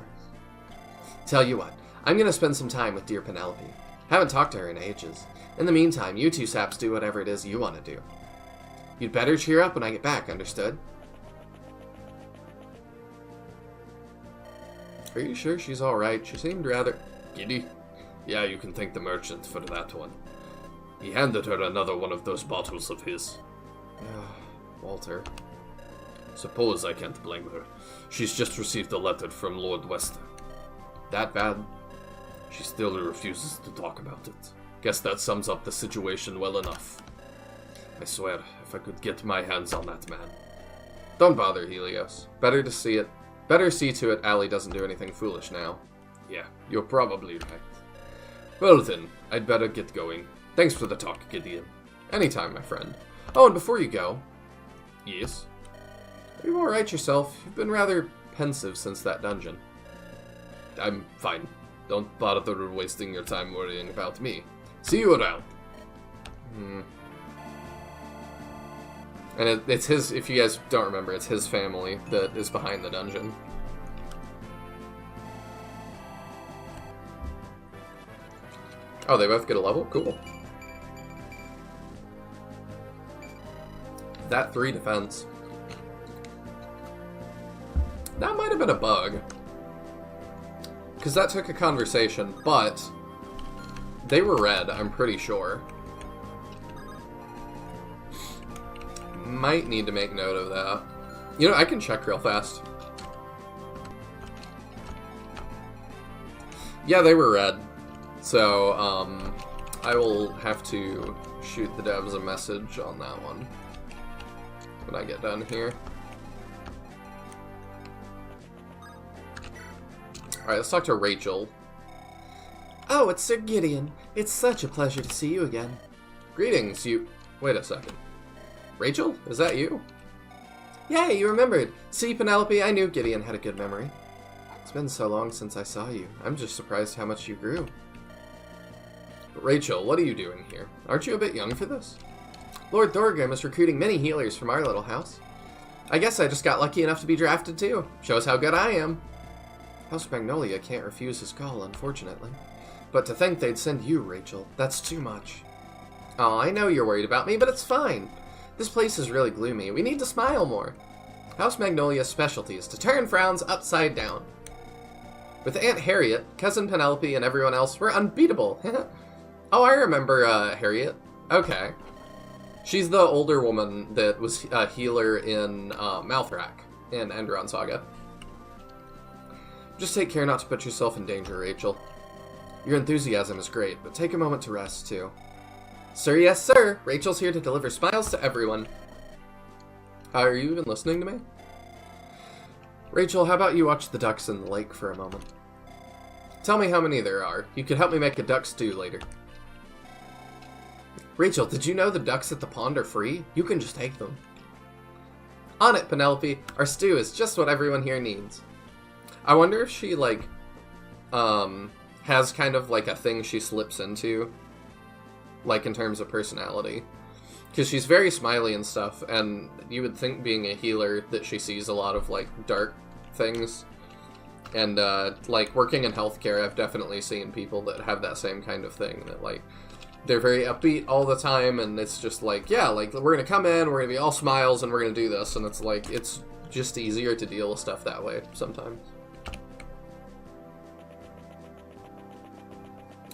Tell you what, I'm gonna spend some time with dear Penelope. Haven't talked to her in ages. In the meantime, you two saps do whatever it is you want to do. You'd better cheer up when I get back, understood? Are you sure she's alright? She seemed rather... Giddy? Yeah, you can thank the merchant for that one. He handed her another one of those bottles of his. Walter. Suppose I can't blame her. She's just received a letter from Lord Wester. That bad? She still refuses to talk about it. Guess that sums up the situation well enough. I swear, if I could get my hands on that man. Don't bother, Helios. Better see to it Allie doesn't do anything foolish now. Yeah, you're probably right. Well then, I'd better get going. Thanks for the talk, Gideon. Anytime, my friend. Oh, and before you go... Yes? Are you alright yourself? You've been rather pensive since that dungeon. I'm fine. Don't bother wasting your time worrying about me. See you around. And it's his, if you guys don't remember, it's his family that is behind the dungeon. Oh, they both get a level? Cool. That 3 defense. That might have been a bug. Because that took a conversation, but They were red, I'm pretty sure. Might need to make note of that. You know, I can check real fast. Yeah, they were red. So, I will have to shoot the devs a message on that one when I get done here. Alright, let's talk to Rachel. Oh, it's Sir Gideon. It's such a pleasure to see you again. Greetings, you... Wait a second. Rachel? Is that you? Yay, you remembered. See, Penelope, I knew Gideon had a good memory. It's been so long since I saw you. I'm just surprised how much you grew. Rachel, what are you doing here? Aren't you a bit young for this? Lord Thorgrim is recruiting many healers from our little house. I guess I just got lucky enough to be drafted too. Shows how good I am. House Magnolia can't refuse his call, unfortunately. But to think they'd send you, Rachel, that's too much. Oh, I know you're worried about me, but it's fine. This place is really gloomy. We need to smile more. House Magnolia's specialty is to turn frowns upside down. With Aunt Harriet, Cousin Penelope, and everyone else, we're unbeatable. Oh, I remember Harriet. Okay. She's the older woman that was a healer in Malthrak in Enderon Saga. Just take care not to put yourself in danger, Rachel. Your enthusiasm is great, but take a moment to rest, too. Sir, yes, sir. Rachel's here to deliver smiles to everyone. Are you even listening to me? Rachel, how about you watch the ducks in the lake for a moment? Tell me how many there are. You could help me make a duck stew later. Rachel, did you know the ducks at the pond are free? You can just take them. On it, Penelope. Our stew is just what everyone here needs. I wonder if she, like, has kind of, like, a thing she slips into, like, in terms of personality. Because she's very smiley and stuff, and you would think, being a healer, that she sees a lot of, like, dark things. And, like, working in healthcare, I've definitely seen people that have that same kind of thing, that, like, they're very upbeat all the time, and it's just like, yeah, like, we're gonna come in, we're gonna be all smiles, and we're gonna do this, and it's like, it's just easier to deal with stuff that way, sometimes.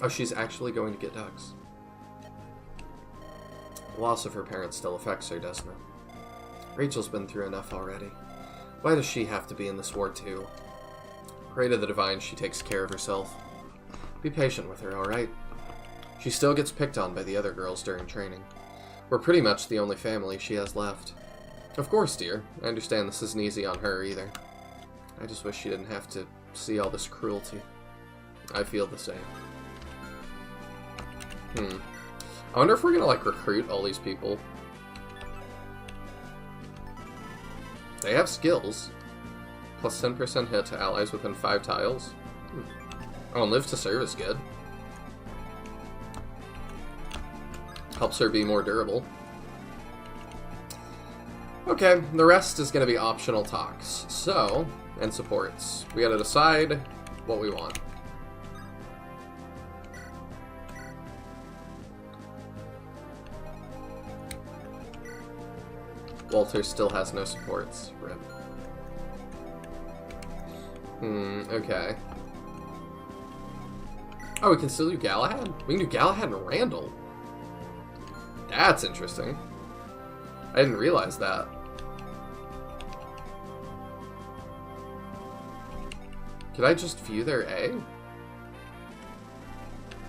Oh, she's actually going to get ducks. The loss of her parents still affects her, doesn't it? Rachel's been through enough already. Why does she have to be in this war too? Pray to the divine she takes care of herself. Be patient with her, alright? She still gets picked on by the other girls during training. We're pretty much the only family she has left. Of course, dear. I understand this isn't easy on her either. I just wish she didn't have to see all this cruelty. I feel the same. I wonder if we're gonna, like, recruit all these people. They have skills. Plus 10% hit to allies within 5 tiles. Oh, and live to serve is good. Helps her be more durable. Okay, the rest is gonna be optional talks. So, and supports. We gotta decide what we want. Walter still has no supports. Rip. Okay. Oh, we can still do Galahad? We can do Galahad and Randall. That's interesting. I didn't realize that. Could I just view their A?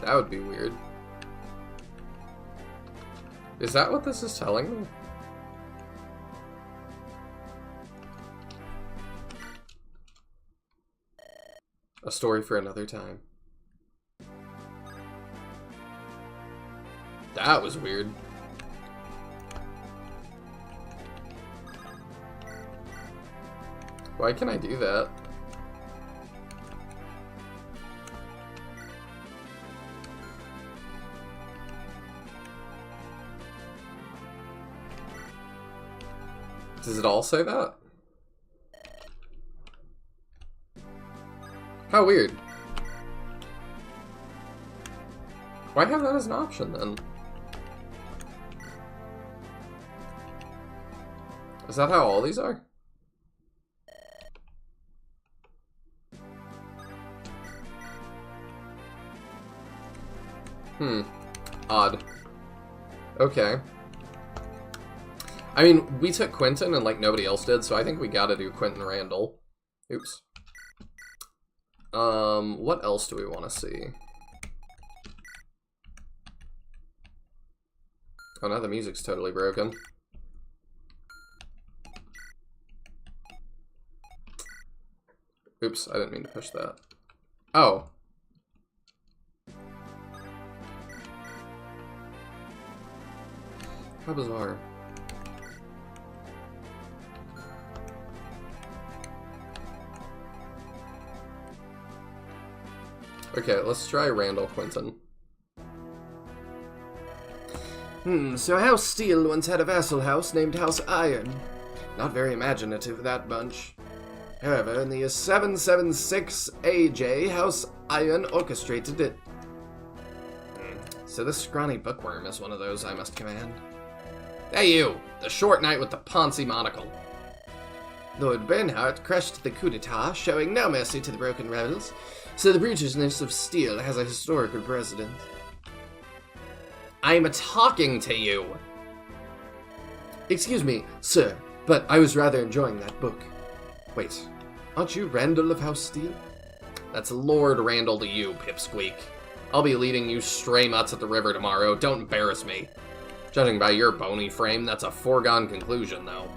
That would be weird. Is that what this is telling me? A story for another time. That was weird. Why can I do that? Does it all say that? How weird. Why have that as an option, then? Is that how all these are? Odd. Okay. I mean, we took Quentin and, like, nobody else did, so I think we gotta do Quentin Randall. Oops. What else do we want to see? Oh, now the music's totally broken. Oops, I didn't mean to push that. Oh. How bizarre. Okay, let's try Randall Quinton. So House Steel once had a vassal house named House Iron. Not very imaginative, that bunch. However, in the year 776 AJ, House Iron orchestrated it. So this scrawny bookworm is one of those I must command. Hey you! The short knight with the Ponzi monocle. Lord Bernhardt crushed the coup d'etat, showing no mercy to the broken rebels, so the brutishness of Steel has a historical precedent. I'm talking to you! Excuse me, sir, but I was rather enjoying that book. Wait, aren't you Randall of House Steel? That's Lord Randall to you, Pipsqueak. I'll be leading you stray mutts at the river tomorrow, don't embarrass me. Judging by your bony frame, that's a foregone conclusion, though.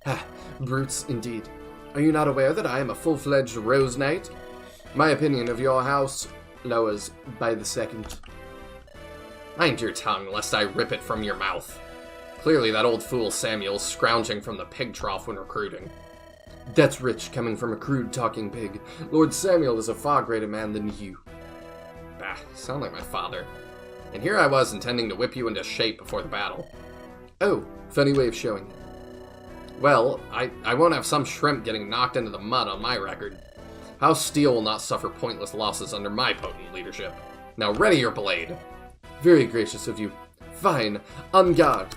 Ha, brutes indeed. Are you not aware that I am a full-fledged Rose Knight? My opinion of your house lowers by the second. Mind your tongue, lest I rip it from your mouth. Clearly that old fool Samuel's scrounging from the pig trough when recruiting. That's rich, coming from a crude talking pig. Lord Samuel is a far greater man than you. Bah, sound like my father. And here I was intending to whip you into shape before the battle. Oh, funny way of showing it. Well, I won't have some shrimp getting knocked into the mud on my record. House Steel will not suffer pointless losses under my potent leadership. Now ready your blade. Very gracious of you. Fine, en garde.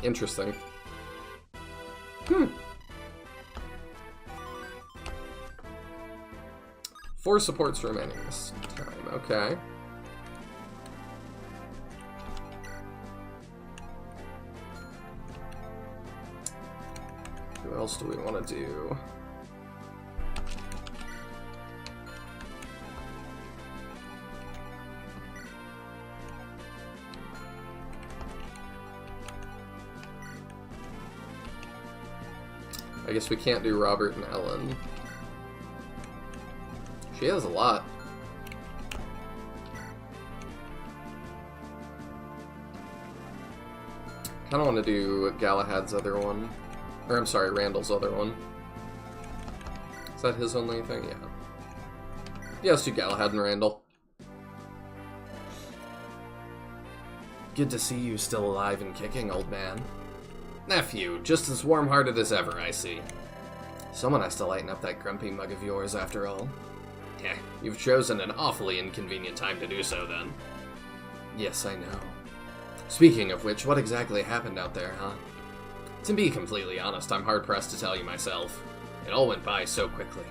Interesting. 4 supports remaining this time, okay. Who else do we want to do? I guess we can't do Robert and Ellen. She has a lot. Kinda want to do Galahad's other one. Or, I'm sorry, Randall's other one. Is that his only thing? Yeah. Yeah, let's do Galahad and Randall. Good to see you still alive and kicking, old man. Nephew, just as warm-hearted as ever, I see. Someone has to lighten up that grumpy mug of yours, after all. Heh, you've chosen an awfully inconvenient time to do so, then. Yes, I know. Speaking of which, what exactly happened out there, huh? To be completely honest, I'm hard-pressed to tell you myself. It all went by so quickly.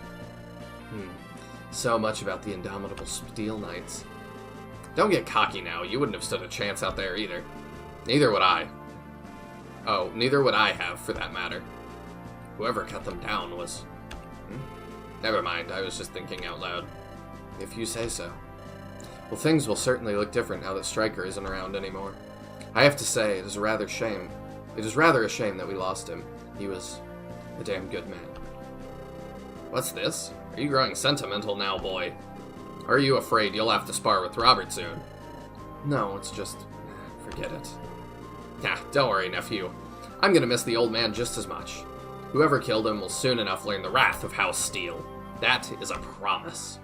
So much about the indomitable Steel Knights. Don't get cocky now, you wouldn't have stood a chance out there either. Neither would I. Oh, neither would I have, for that matter. Whoever cut them down was... Never mind, I was just thinking out loud. If you say so. Well, things will certainly look different now that Stryker isn't around anymore. I have to say, it is rather a shame that we lost him. He was a damn good man. What's this? Are you growing sentimental now, boy? Or are you afraid you'll have to spar with Robert soon? No, it's just... forget it. Nah, don't worry, nephew. I'm gonna miss the old man just as much. Whoever killed him will soon enough learn the wrath of House Steel. That is a promise.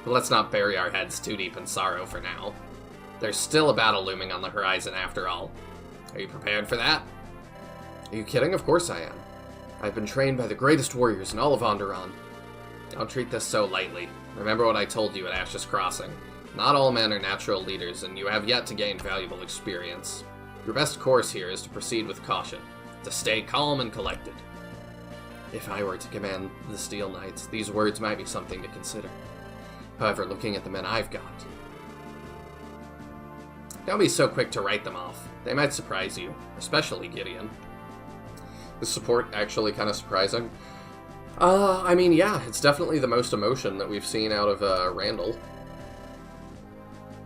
But let's not bury our heads too deep in sorrow for now. There's still a battle looming on the horizon after all. Are you prepared for that? Are you kidding? Of course I am. I've been trained by the greatest warriors in all of Onderon. Don't treat this so lightly. Remember what I told you at Ash's Crossing. Not all men are natural leaders, and you have yet to gain valuable experience. Your best course here is to proceed with caution, to stay calm and collected. If I were to command the Steel Knights, these words might be something to consider. However, looking at the men I've got... Don't be so quick to write them off. They might surprise you, especially Gideon. The support actually kind of surprising. I mean, yeah, it's definitely the most emotion that we've seen out of Randall.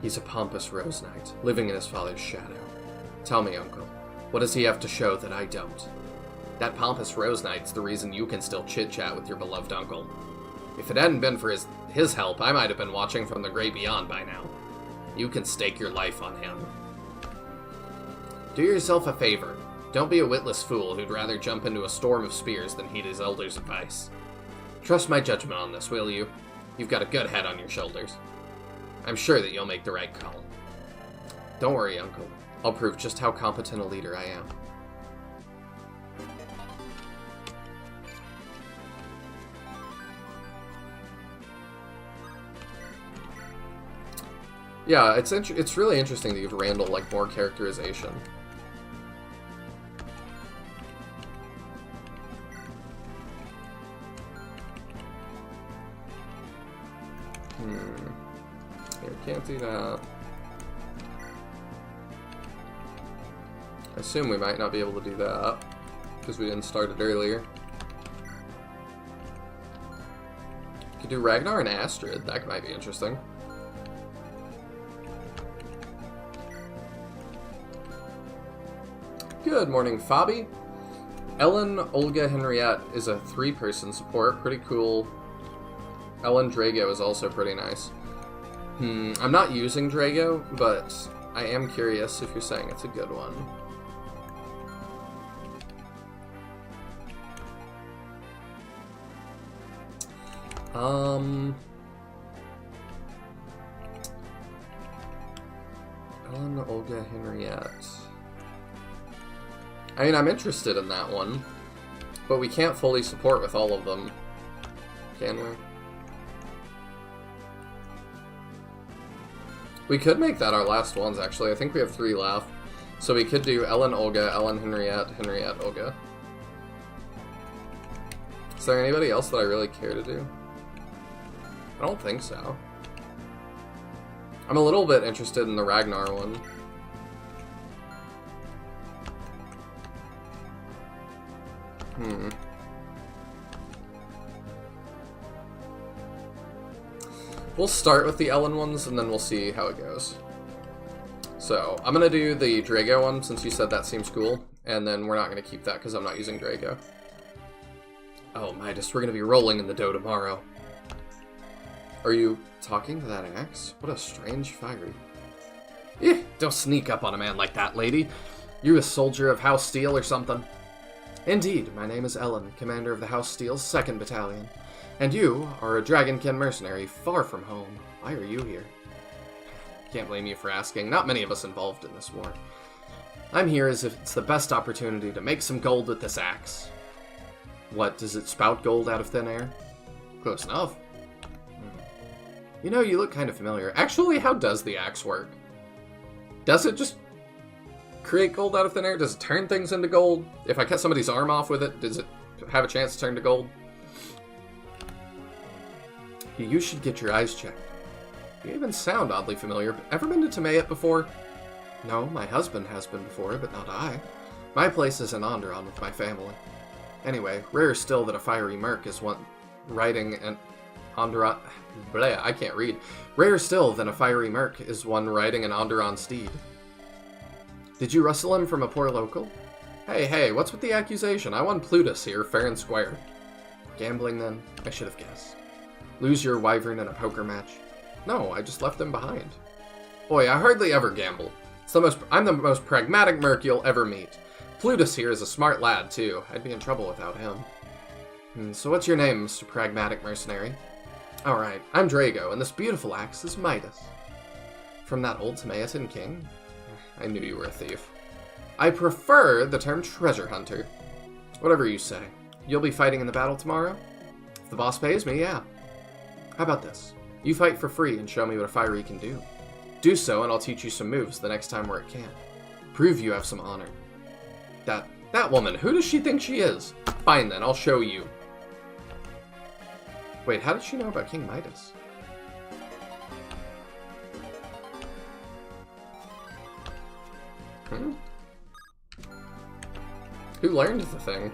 He's a pompous Rose Knight, living in his father's shadow. Tell me, Uncle, what does he have to show that I don't? That pompous Rose Knight's the reason you can still chit-chat with your beloved uncle. If it hadn't been for his help, I might have been watching from the great beyond by now. You can stake your life on him. Do yourself a favor. Don't be a witless fool who'd rather jump into a storm of spears than heed his elder's advice. Trust my judgment on this, will you? You've got a good head on your shoulders. I'm sure that you'll make the right call. Don't worry, Uncle. I'll prove just how competent a leader I am. Yeah, it's really interesting to give Randall, like, more characterization. Here, can't do that. I assume we might not be able to do that, because we didn't start it earlier. Could do Ragnar and Astrid, that might be interesting. Good morning, Fabi. Ellen, Olga, Henriette is a 3-person support. Pretty cool. Ellen Drago is also pretty nice. I'm not using Drago, but I am curious if you're saying it's a good one. Ellen, Olga, Henriette. I mean, I'm interested in that one, but we can't fully support with all of them, can we? We could make that our last ones, actually. I think we have 3 left. So we could do Ellen, Olga, Ellen, Henriette, Henriette, Olga. Is there anybody else that I really care to do? I don't think so. I'm a little bit interested in the Ragnar one. We'll start with the Ellen ones, and then we'll see how it goes. So, I'm gonna do the Drago one, since you said that seems cool, and then we're not gonna keep that, because I'm not using Drago. Oh, Midas, we're gonna be rolling in the dough tomorrow. Are you talking to that axe? What a strange fiery. Eh, don't sneak up on a man like that, lady. You a soldier of House Steel or something? Indeed, my name is Ellen, commander of the House Steel's 2nd Battalion. And you are a Dragonkin mercenary far from home. Why are you here? Can't blame you for asking. Not many of us involved in this war. I'm here as if it's the best opportunity to make some gold with this axe. What, does it spout gold out of thin air? Close enough. You know, you look kind of familiar. Actually, how does the axe work? Does it just create gold out of thin air? Does it turn things into gold? If I cut somebody's arm off with it, does it have a chance to turn to gold? You should get your eyes checked. You even sound oddly familiar. Ever been to Temayet before? No, my husband has been before, but not I. My place is in Onderon with my family. Anyway, rare still that a fiery merc is one riding an Onderon... Bleh, I can't read. Rarer still than a fiery merc is one riding an Onderon steed. Did you rustle him from a poor local? Hey, what's with the accusation? I won Plutus here, fair and square. Gambling, then? I should have guessed. Lose your wyvern in a poker match? No, I just left them behind. Boy, I hardly ever gamble. I'm the most pragmatic merc you'll ever meet. Plutus here is a smart lad, too. I'd be in trouble without him. So what's your name, Mr. Pragmatic Mercenary? Alright, I'm Drago, and this beautiful axe is Midas. From that old Tamayatin king? I knew you were a thief. I prefer the term treasure hunter. Whatever you say. You'll be fighting in the battle tomorrow? If the boss pays me, yeah. How about this? You fight for free and show me what a fiery can do. Do so, and I'll teach you some moves the next time we're at camp. Prove you have some honor. That woman, who does she think she is? Fine then, I'll show you. Wait, how did she know about King Midas? Hmm? Who learned the thing?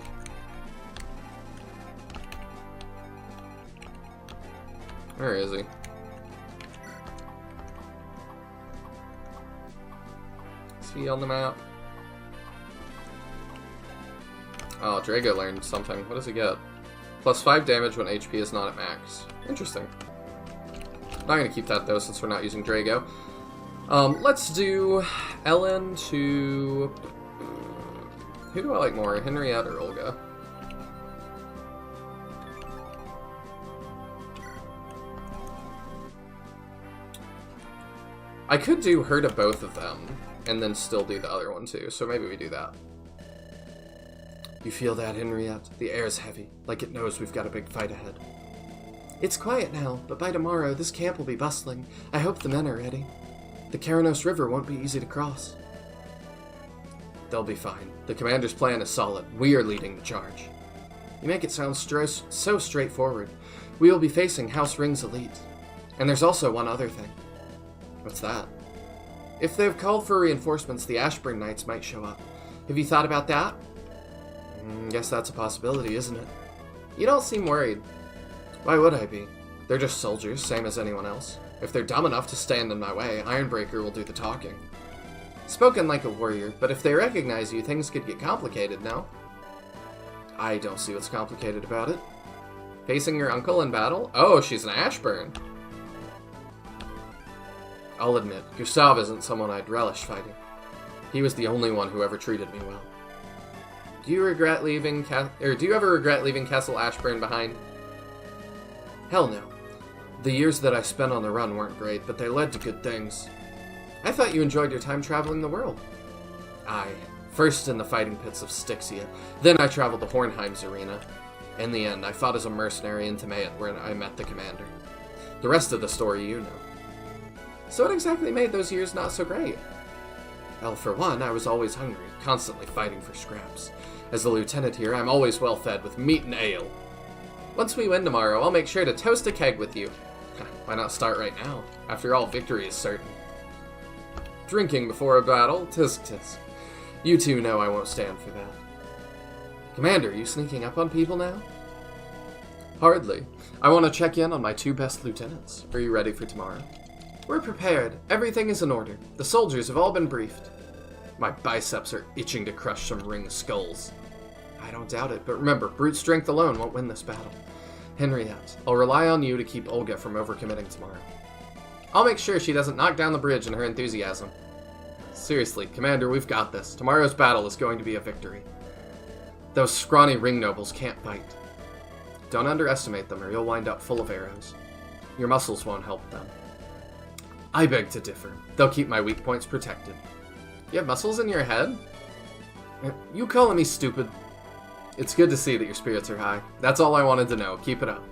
Where is he? Is he on the map? Oh, Drago learned something. What does he get? Plus 5 damage when HP is not at max. Interesting. Not gonna keep that though since we're not using Drago. Let's do Ellen to... Who do I like more, Henriette or Olga? I could do her to both of them, and then still do the other one too, so maybe we do that. You feel that, Henriette? The air's heavy, like it knows we've got a big fight ahead. It's quiet now, but by tomorrow, this camp will be bustling. I hope the men are ready. The Karanos River won't be easy to cross. They'll be fine. The commander's plan is solid. We are leading the charge. You make it sound so straightforward. We will be facing House Ring's elite. And there's also one other thing. What's that? If they've called for reinforcements, the Ashburn Knights might show up. Have you thought about that? Guess that's a possibility, isn't it? You don't seem worried. Why would I be? They're just soldiers, same as anyone else. If they're dumb enough to stand in my way, Ironbreaker will do the talking. Spoken like a warrior, but if they recognize you, things could get complicated, no? I don't see what's complicated about it. Facing your uncle in battle? Oh, she's an Ashburn. I'll admit, Gustav isn't someone I'd relish fighting. He was the only one who ever treated me well. Do you ever regret leaving Castle Ashburn behind? Hell no. The years that I spent on the run weren't great, but they led to good things. I thought you enjoyed your time traveling the world. Aye. First in the fighting pits of Styxia, then I traveled to Hornheim's arena. In the end, I fought as a mercenary in Temaet, where I met the commander. The rest of the story you know. So what exactly made those years not so great? Well, for one, I was always hungry, constantly fighting for scraps. As the lieutenant here, I'm always well fed with meat and ale. Once we win tomorrow, I'll make sure to toast a keg with you. Why not start right now? After all, victory is certain. Drinking before a battle? Tisk tisk. You two know I won't stand for that. Commander, you sneaking up on people now? Hardly. I want to check in on my 2 best lieutenants. Are you ready for tomorrow? We're prepared. Everything is in order. The soldiers have all been briefed. My biceps are itching to crush some ring skulls. I don't doubt it, but remember, brute strength alone won't win this battle. Henriette, I'll rely on you to keep Olga from overcommitting tomorrow. I'll make sure she doesn't knock down the bridge in her enthusiasm. Seriously, Commander, we've got this. Tomorrow's battle is going to be a victory. Those scrawny ring nobles can't fight. Don't underestimate them or you'll wind up full of arrows. Your muscles won't help them. I beg to differ. They'll keep my weak points protected. You have muscles in your head? You calling me stupid? It's good to see that your spirits are high. That's all I wanted to know. Keep it up.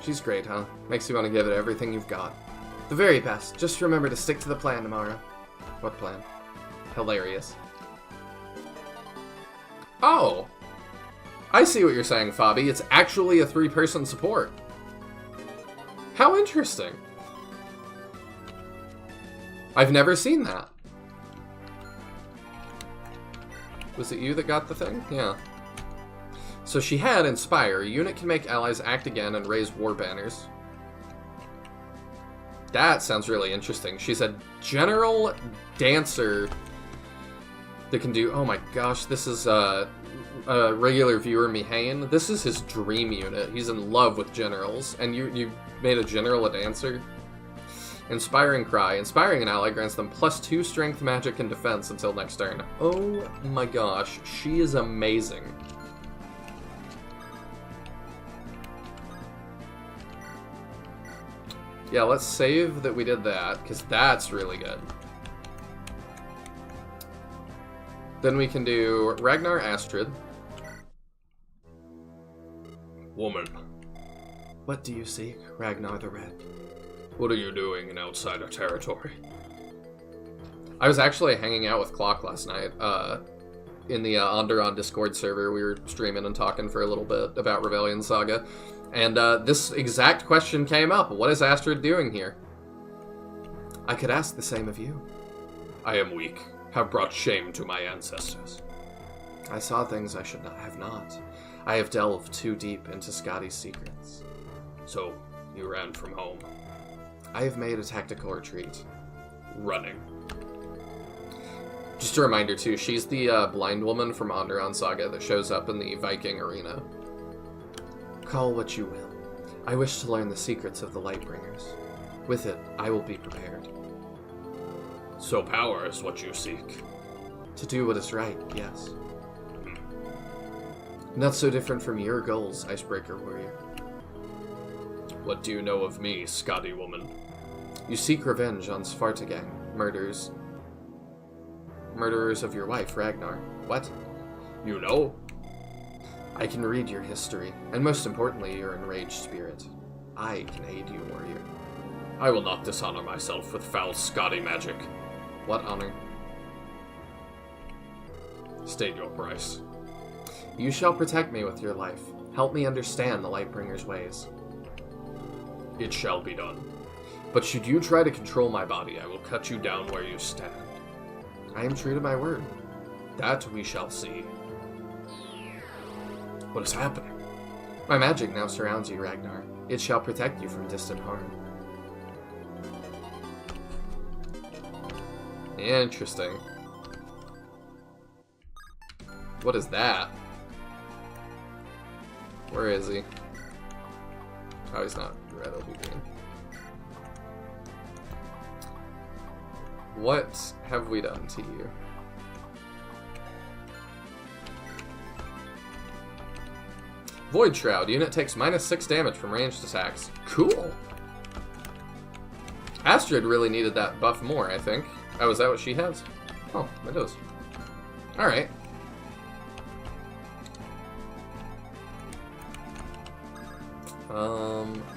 She's great, huh? Makes you want to give it everything you've got. The very best. Just remember to stick to the plan tomorrow. What plan? Hilarious. Oh! I see what you're saying, Fabi. It's actually a 3-person support. How interesting. I've never seen that. Was it you that got the thing? Yeah. So she had Inspire. A unit can make allies act again and raise war banners. That sounds really interesting. She's a general dancer that can do... Oh my gosh, this is a regular viewer, Mihane. This is his dream unit. He's in love with generals. And you made a general a dancer? Inspiring Cry. Inspiring an ally grants them +2 strength, magic, and defense until next turn. Oh my gosh, she is amazing. Yeah, let's save that we did that, because that's really good. Then we can do Ragnar Astrid. Woman. What do you seek, Ragnar the Red? What are you doing in outsider territory? I was actually hanging out with Clock last night, in the Onderon Discord server. We were streaming and talking for a little bit about Rebellion Saga, and this exact question came up. What is Astrid doing here? I could ask the same of you. I am weak. have brought shame to my ancestors. I saw things I should not have not. I have delved too deep into Scotty's secrets. So, you ran from home. I have made a tactical retreat. Running. Just a reminder, too, she's the blind woman from Onderon Saga that shows up in the Viking arena. Call what you will. I wish to learn the secrets of the Lightbringers. With it, I will be prepared. So power is what you seek. To do what is right, yes. Not so different from your goals, Icebreaker Warrior. What do you know of me, Scotty woman? You seek revenge on Svartagang, murderers of your wife, Ragnar. What? You know? I can read your history, and most importantly, your enraged spirit. I can aid you, warrior. I will not dishonor myself with foul Scotty magic. What honor? State your price. You shall protect me with your life. Help me understand the Lightbringer's ways. It shall be done. But should you try to control my body, I will cut you down where you stand. I am true to my word. That we shall see. What is happening? My magic now surrounds you, Ragnar. It shall protect you from distant harm. Interesting. What is that? Where is he? Oh, he's not red, he'll be green. What have we done to you? Void Shroud. Unit takes -6 damage from ranged attacks. Cool. Astrid really needed that buff more, I think. Oh, is that what she has? Oh, it does. Alright.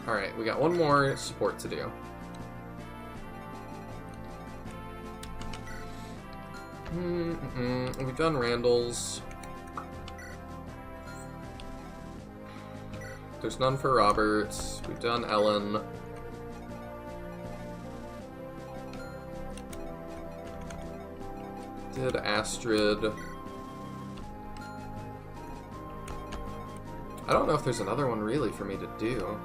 Alright, we got one more support to do. We've done Randall's. There's none for Roberts. We've done Ellen. Did Astrid. I don't know if there's another one really for me to do.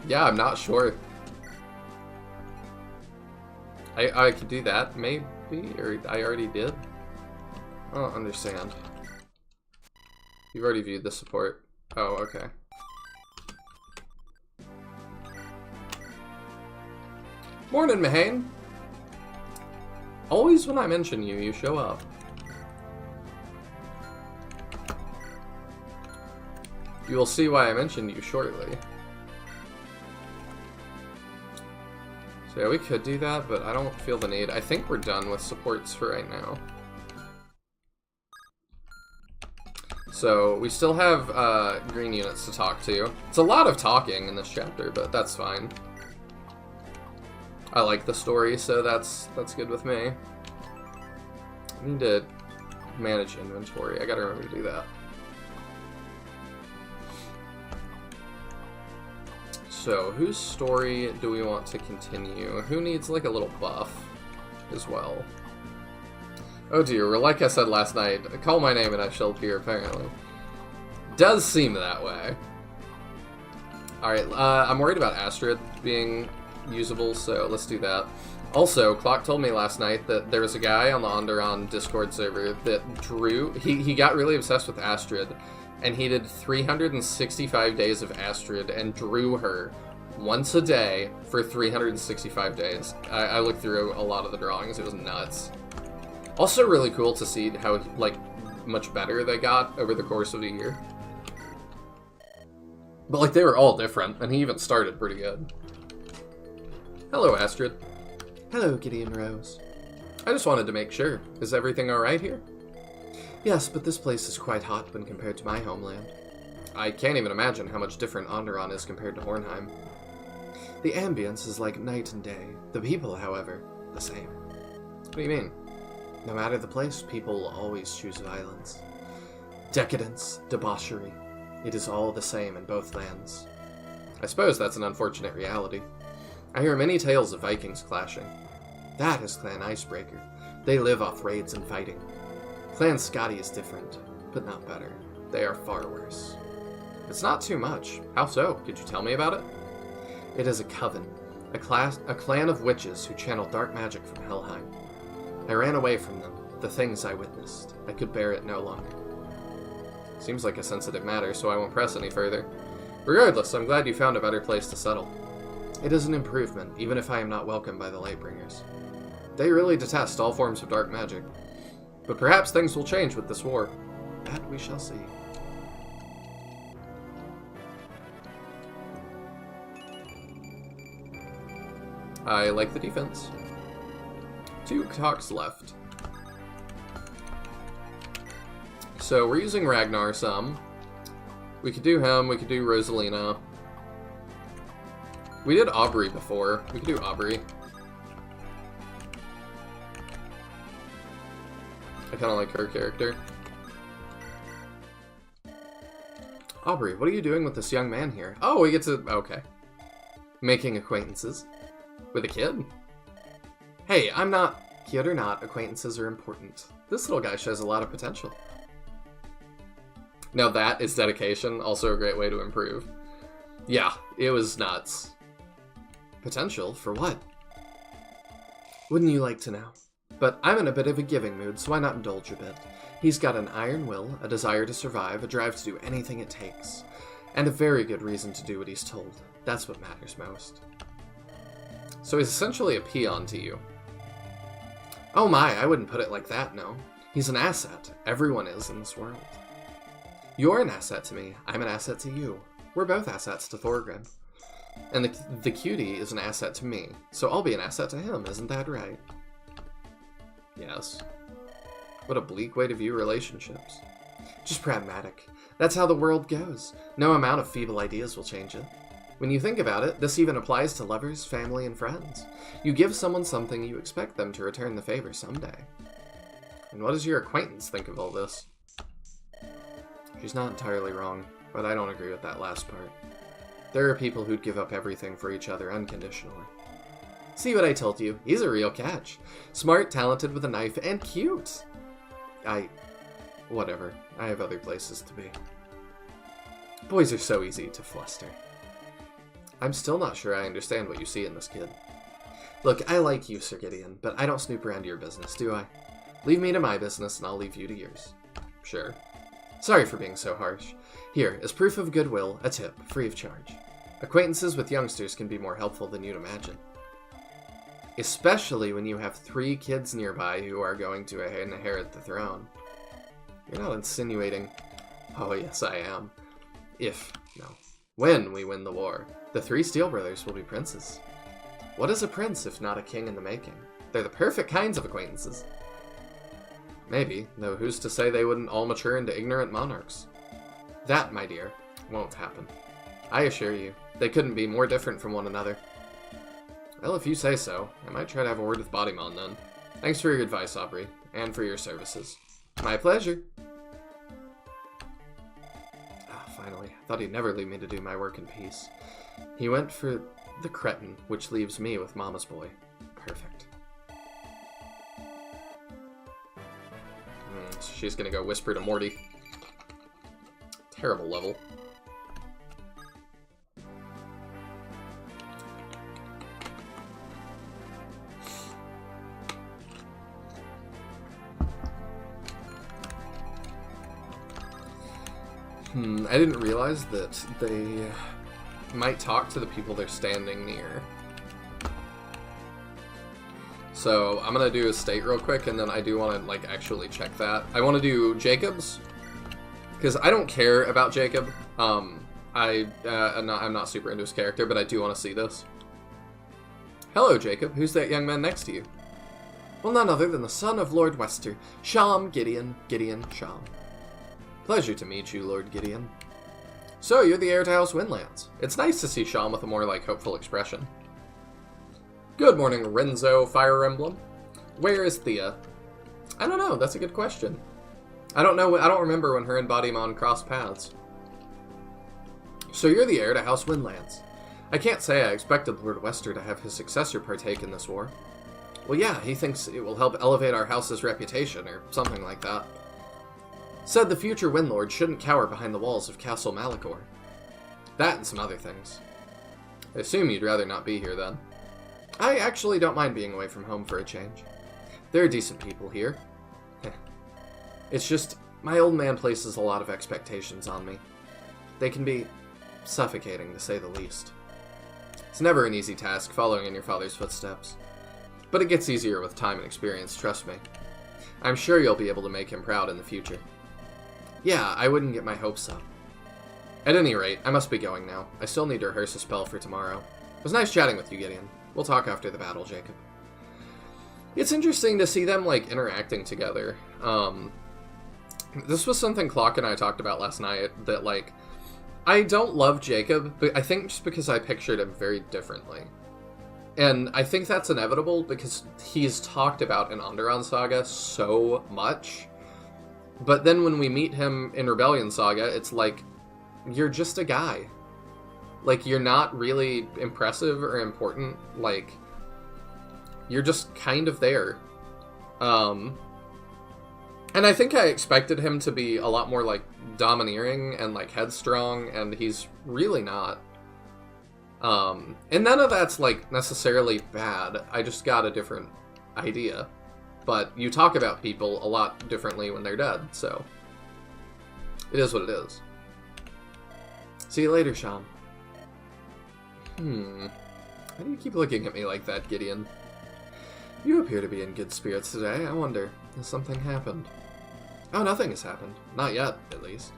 Yeah, I'm not sure. I could do that, maybe, or I already did. I don't understand. You've already viewed the support. Oh, okay. Morning, Mahane. Always when I mention you, you show up. You will see why I mentioned you shortly. So yeah, we could do that, but I don't feel the need. I think we're done with supports for right now. So we still have green units to talk to. It's a lot of talking in this chapter, but that's fine. I like the story, so that's good with me. I need to manage inventory. I gotta remember to do that. So, whose story do we want to continue? Who needs, like, a little buff as well? Oh dear, well, like I said last night, call my name and I shall appear, apparently. Does seem that way. Alright, I'm worried about Astrid being usable, so let's do that. Also, Clock told me last night that there was a guy on the Onderon Discord server that drew... He got really obsessed with Astrid, and he did 365 days of Astrid and drew her once a day for 365 days. I looked through a lot of the drawings. It was nuts. Also really cool to see how, like, much better they got over the course of the year. But, like, they were all different, and he even started pretty good. Hello, Astrid. Hello, Gideon Rose. I just wanted to make sure. Is everything alright here? Yes, but this place is quite hot when compared to my homeland. I can't even imagine how much different Onderon is compared to Hornheim. The ambience is like night and day. The people, however, the same. What do you mean? No matter the place, people will always choose violence. Decadence, debauchery. It is all the same in both lands. I suppose that's an unfortunate reality. I hear many tales of Vikings clashing. That is Clan Icebreaker. They live off raids and fighting. Clan Scotty is different, but not better. They are far worse. It's not too much. How so? Could you tell me about it? It is a coven, a clan of witches who channel dark magic from Helheim. I ran away from them, the things I witnessed. I could bear it no longer. Seems like a sensitive matter, so I won't press any further. Regardless, I'm glad you found a better place to settle. It is an improvement, even if I am not welcomed by the Lightbringers. They really detest all forms of dark magic. But perhaps things will change with this war. That we shall see. I like the defense. 2 talks left. So we're using Ragnar some. We could do him, we could do Rosalina. We did Aubrey before. We could do Aubrey. I kind of like her character. Aubrey, what are you doing with this young man here? Oh, we get to... Okay. Making acquaintances. With a kid? Hey, I'm not... Kid or not, acquaintances are important. This little guy shows a lot of potential. Now that is dedication, also a great way to improve. Yeah, it was nuts. Potential? For what? Wouldn't you like to know? But I'm in a bit of a giving mood, so why not indulge a bit? He's got an iron will, a desire to survive, a drive to do anything it takes, and a very good reason to do what he's told. That's what matters most. So he's essentially a peon to you. Oh my, I wouldn't put it like that, no. He's an asset. Everyone is in this world. You're an asset to me. I'm an asset to you. We're both assets to Thorgrim. And the cutie is an asset to me, so I'll be an asset to him, isn't that right? Yes. What a bleak way to view relationships. Just pragmatic. That's how the world goes. No amount of feeble ideas will change it. When you think about it, this even applies to lovers, family, and friends. You give someone something, you expect them to return the favor someday. And what does your acquaintance think of all this? She's not entirely wrong, but I don't agree with that last part. There are people who'd give up everything for each other unconditionally. See what I told you? He's a real catch. Smart, talented with a knife, and cute! Whatever. I have other places to be. Boys are so easy to fluster. I'm still not sure I understand what you see in this kid. Look, I like you, Sir Gideon, but I don't snoop around your business, do I? Leave me to my business, and I'll leave you to yours. Sure. Sorry for being so harsh. Here, as proof of goodwill, a tip, free of charge. Acquaintances with youngsters can be more helpful than you'd imagine. Especially when you have 3 kids nearby who are going to inherit the throne. You're not insinuating... Oh, yes, I am. When we win the war, the 3 Steel brothers will be princes. What is a prince if not a king in the making? They're the perfect kinds of acquaintances. Maybe, though who's to say they wouldn't all mature into ignorant monarchs? That, my dear, won't happen. I assure you, they couldn't be more different from one another. Well, if you say so, I might try to have a word with Bodymon then. Thanks for your advice, Aubrey, and for your services. My pleasure. Finally, I thought he'd never leave me to do my work in peace. He went for the cretin, which leaves me with Mama's boy. Perfect. So she's gonna go whisper to Morty. Terrible level. I didn't realize that they might talk to the people they're standing near. So I'm gonna do a state real quick, and then I do want to actually check that. I want to do Jacob's because I don't care about Jacob. I'm not super into his character, but I do want to see this. Hello, Jacob. Who's that young man next to you? Well, none other than the son of Lord Wester, Sham Gideon Sham. Pleasure to meet you, Lord Gideon. So, you're the heir to House Windlands. It's nice to see Sham with a more, hopeful expression. Good morning, Renzo Fire Emblem. Where is Thea? I don't know, that's a good question. I don't remember when her and Bodymon crossed paths. So you're the heir to House Windlands. I can't say I expected Lord Wester to have his successor partake in this war. Well, yeah, he thinks it will help elevate our house's reputation, or something like that. Said the future Windlord shouldn't cower behind the walls of Castle Malachor. That and some other things. I assume you'd rather not be here, then. I actually don't mind being away from home for a change. There are decent people here. It's just, my old man places a lot of expectations on me. They can be suffocating, to say the least. It's never an easy task following in your father's footsteps. But it gets easier with time and experience, trust me. I'm sure you'll be able to make him proud in the future. Yeah, I wouldn't get my hopes up. At any rate, I must be going now. I still need to rehearse a spell for tomorrow. It was nice chatting with you, Gideon. We'll talk after the battle, Jacob. It's interesting to see them, like, interacting together. This was something Clock and I talked about last night, that, like, I don't love Jacob, but I think just because I pictured him very differently. And I think that's inevitable because he's talked about in Onderon Saga so much. But then when we meet him in Rebellion Saga, it's like, you're just a guy. Like, you're not really impressive or important. Like, you're just kind of there. And I think I expected him to be a lot more, like, domineering and, like, headstrong, and he's really not. And none of that's, like, necessarily bad. I just got a different idea. But you talk about people a lot differently when they're dead, so it is what it is. See you later, Sean. Why do you keep looking at me like that, Gideon? You appear to be in good spirits today. I wonder, has something happened? Oh, nothing has happened. Not yet, at least.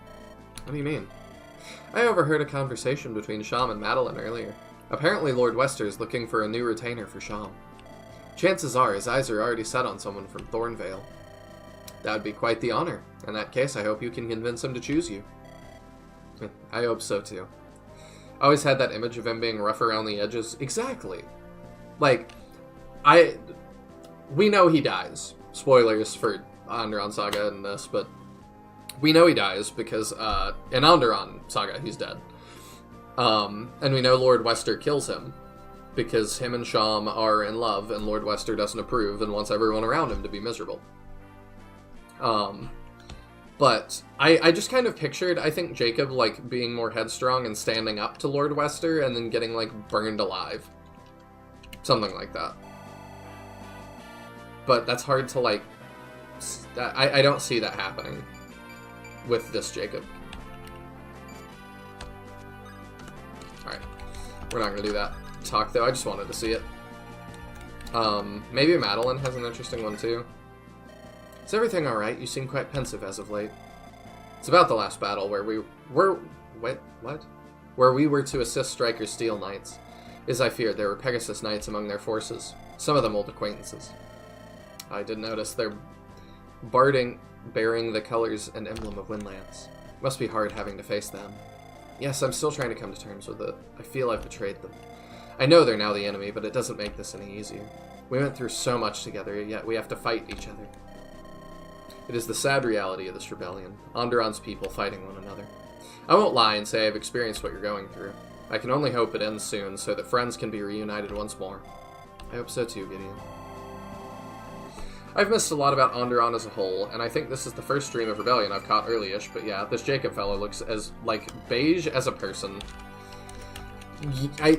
What do you mean? I overheard a conversation between Sham and Madeline earlier. Apparently Lord Wester is looking for a new retainer for Sham. Chances are his eyes are already set on someone from Thornvale. That would be quite the honor. In that case, I hope you can convince him to choose you. I hope so, too. I always had that image of him being rough around the edges. Exactly. Like, we know he dies. Spoilers for Onderon Saga and this, but we know he dies because in Onderon Saga he's dead. And we know Lord Wester kills him because him and Sham are in love and Lord Wester doesn't approve and wants everyone around him to be miserable. But I just kind of pictured, I think, Jacob, like, being more headstrong and standing up to Lord Wester and then getting, like, burned alive. Something like that. But that's hard to, like, I don't see that happening with this Jacob. Alright. We're not going to do that talk, though. I just wanted to see it. Maybe Madeline has an interesting one, too. Is everything alright? You seem quite pensive as of late. It's about the last battle where we were... Wait, what? Where we were to assist Striker's Steel Knights. As I feared, there were Pegasus Knights among their forces. Some of them old acquaintances. I did notice their bearing the colors and emblem of Windlands. Must be hard having to face them. Yes, I'm still trying to come to terms with it. I feel I've betrayed them. I know they're now the enemy, but it doesn't make this any easier. We went through so much together, yet we have to fight each other. It is the sad reality of this rebellion. Onderon's people fighting one another. I won't lie and say I've experienced what you're going through. I can only hope it ends soon so that friends can be reunited once more. I hope so too, Gideon. I've missed a lot about Onderon as a whole, and I think this is the first stream of Rebellion I've caught early-ish, but yeah, this Jacob fellow looks as, like, beige as a person. I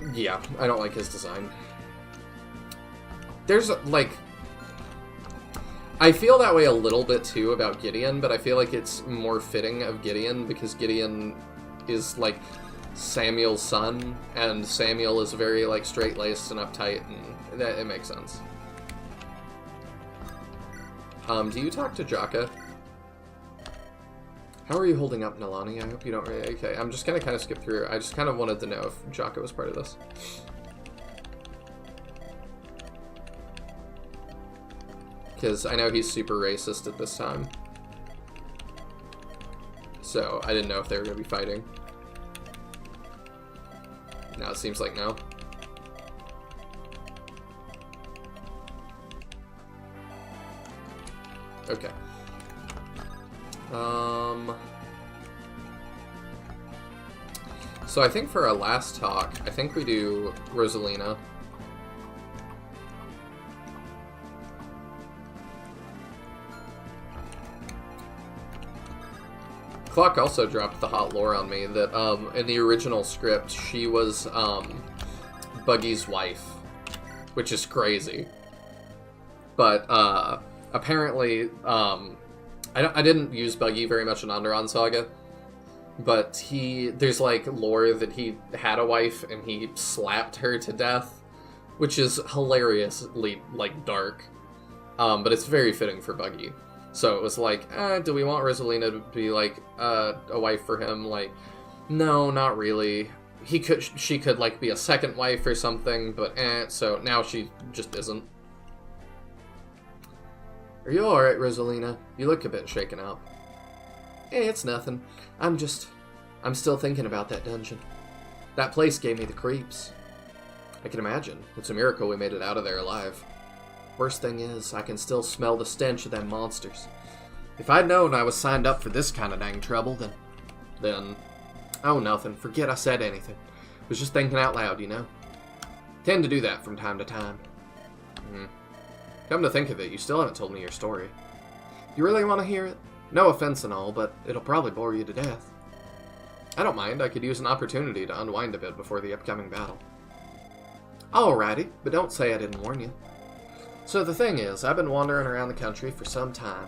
don't like his design. There's, like... I feel that way a little bit, too, about Gideon, but I feel like it's more fitting of Gideon, because Gideon is, like, Samuel's son, and Samuel is very, like, straight-laced and uptight, and it makes sense. Do you talk to Jaka? How are you holding up, Nalani? I hope you don't really... Okay, I'm just gonna kind of skip through. I just kind of wanted to know if Jaka was part of this. Because I know he's super racist at this time. So, I didn't know if they were going to be fighting. Now it seems like no. Okay. So I think for our last talk, I think we do Rosalina. Clock also dropped the hot lore on me that in the original script, she was Buggy's wife, which is crazy. But apparently, I didn't use Buggy very much in Onderon Saga, but there's like lore that he had a wife and he slapped her to death, which is hilariously like dark. But it's very fitting for Buggy. So it was like, do we want Rosalina to be like a wife for him? Like, no, not really. She could like be a second wife or something, but so now she just isn't. Are you alright, Rosalina? You look a bit shaken up. Hey, it's nothing. I'm still thinking about that dungeon. That place gave me the creeps. I can imagine. It's a miracle we made it out of there alive. Worst thing is, I can still smell the stench of them monsters. If I'd known I was signed up for this kind of dang trouble, then... Oh, nothing. Forget I said anything. Was just thinking out loud, you know? Tend to do that from time to time. Come to think of it, you still haven't told me your story. You really want to hear it? No offense and all, but it'll probably bore you to death. I don't mind. I could use an opportunity to unwind a bit before the upcoming battle. Alrighty, but don't say I didn't warn you. So the thing is, I've been wandering around the country for some time,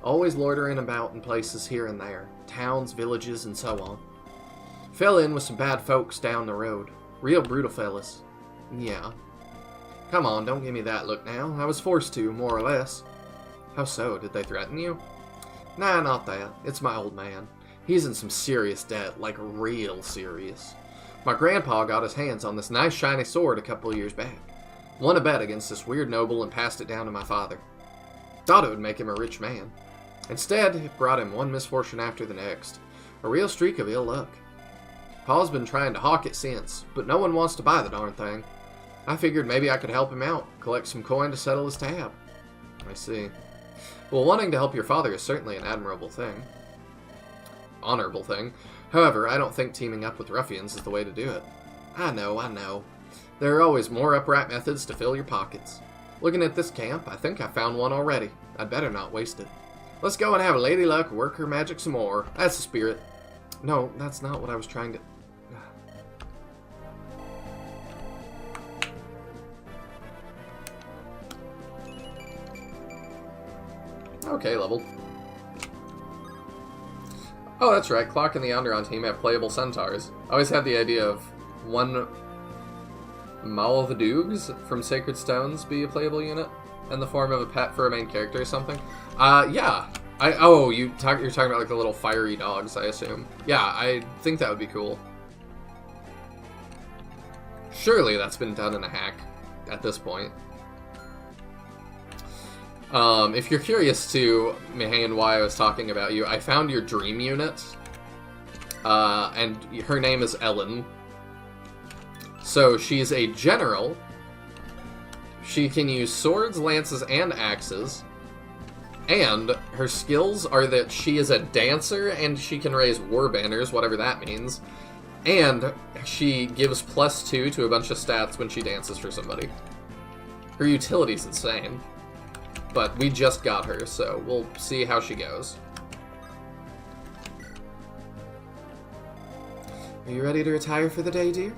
always loitering about in places here and there, towns, villages, and so on. Fell in with some bad folks down the road, real brutal fellas. Yeah. Come on, don't give me that look now. I was forced to, more or less. How so? Did they threaten you? Nah, not that. It's my old man. He's in some serious debt, like real serious. My grandpa got his hands on this nice shiny sword a couple of years back. Won a bet against this weird noble and passed it down to my father. Thought it would make him a rich man. Instead, it brought him one misfortune after the next. A real streak of ill luck. Pa's been trying to hawk it since, but no one wants to buy the darn thing. I figured maybe I could help him out, collect some coin to settle his tab. I see. Well, wanting to help your father is certainly an admirable thing. Honorable thing. However, I don't think teaming up with ruffians is the way to do it. I know. There are always more upright methods to fill your pockets. Looking at this camp, I think I found one already. I'd better not waste it. Let's go and have Lady Luck work her magic some more. That's the spirit. No, that's not what I was trying to... Okay, leveled. Oh, that's right. Clock and the Onderon team have playable centaurs. I always had the idea of one Maul of the Doogs from Sacred Stones be a playable unit in the form of a pet for a main character or something. Yeah. You're talking about like the little fiery dogs, I assume. Yeah, I think that would be cool. Surely that's been done in a hack at this point. If you're curious to me and why I was talking about you, I found your dream unit, and her name is Ellen. So she's a general. She can use swords, lances, and axes, and her skills are that she is a dancer and she can raise war banners, whatever that means, and she gives +2 to a bunch of stats when she dances for somebody. Her utility's insane. But we just got her, so we'll see how she goes. Are you ready to retire for the day, dear?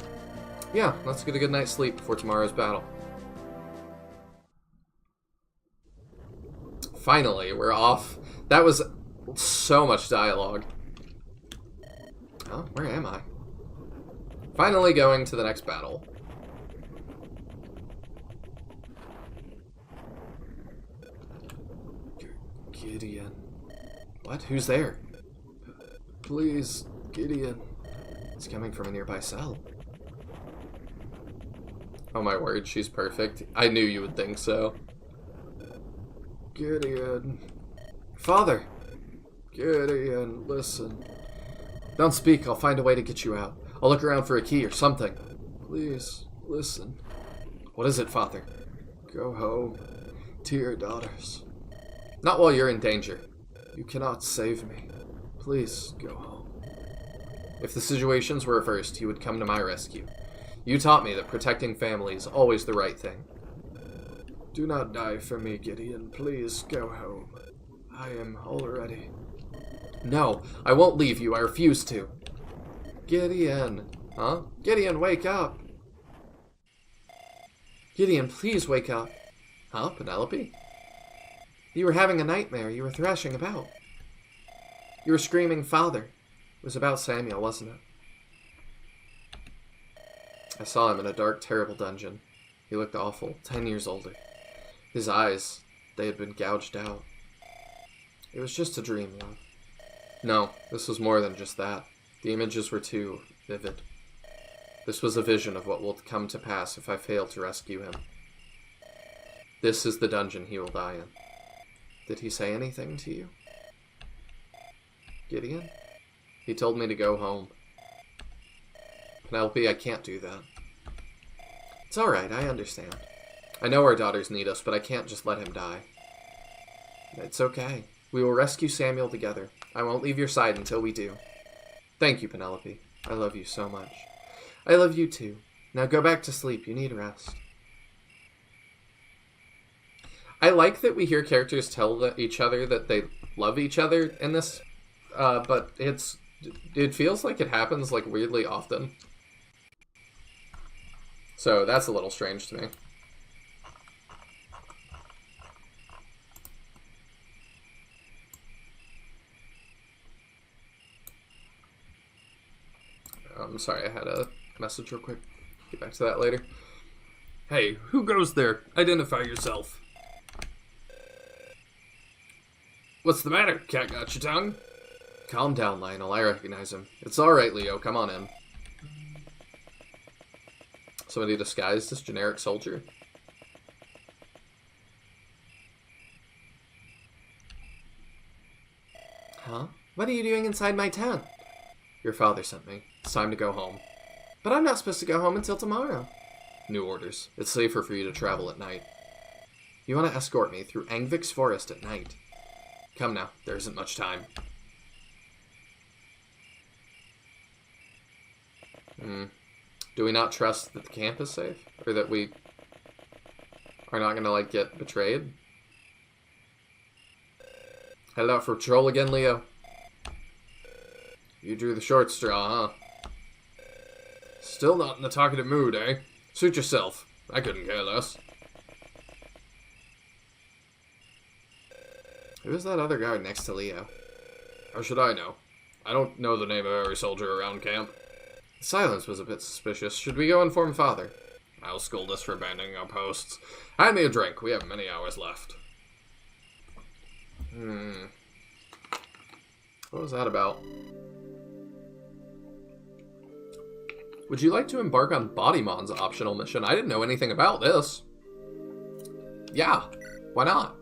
Yeah, let's get a good night's sleep before tomorrow's battle. Finally, we're off. That was so much dialogue. Oh, where am I? Finally going to the next battle. Gideon. What? Who's there? Please, Gideon. It's coming from a nearby cell. Oh my word, she's perfect. I knew you would think so. Gideon. Father! Gideon, listen. Don't speak, I'll find a way to get you out. I'll look around for a key or something. Please, listen. What is it, Father? Go home to your daughters. Not while you're in danger. You cannot save me. Please, go home. If the situations were reversed, you would come to my rescue. You taught me that protecting family is always the right thing. Do not die for me, Gideon. Please go home. I am all ready. No, I won't leave you. I refuse to. Gideon. Huh? Gideon, wake up. Gideon, please wake up. Huh, Penelope? You were having a nightmare. You were thrashing about. You were screaming, Father. It was about Samuel, wasn't it? I saw him in a dark, terrible dungeon. He looked awful, 10 years older. His eyes, they had been gouged out. It was just a dream, love. No, this was more than just that. The images were too vivid. This was a vision of what will come to pass if I fail to rescue him. This is the dungeon he will die in. Did he say anything to you? Gideon? He told me to go home. Penelope, I can't do that. It's alright, I understand. I know our daughters need us, but I can't just let him die. It's okay. We will rescue Samuel together. I won't leave your side until we do. Thank you, Penelope. I love you so much. I love you too. Now go back to sleep. You need rest. I like that we hear characters tell each other that they love each other in this, but it feels like it happens like weirdly often. So that's a little strange to me. I'm sorry, I had a message real quick. Get back to that later. Hey, who goes there? Identify yourself. What's the matter? Cat got your tongue? Calm down, Lionel. I recognize him. It's alright, Leo. Come on in. Somebody disguised as generic soldier? Huh? What are you doing inside my tent? Your father sent me. It's time to go home. But I'm not supposed to go home until tomorrow. New orders. It's safer for you to travel at night. You want to escort me through Angvik's forest at night? Come now. There isn't much time. Do we not trust that the camp is safe? Or that we are not gonna, like, get betrayed? Headed out for patrol again, Leo? You drew the short straw, huh? Still not in the talkative mood, eh? Suit yourself. I couldn't care less. Who's that other guard next to Leo? How should I know? I don't know the name of every soldier around camp. The silence was a bit suspicious. Should we go inform Father? I'll scold us for abandoning our posts. Hand me a drink. We have many hours left. What was that about? Would you like to embark on Bodymon's optional mission? I didn't know anything about this. Yeah, why not?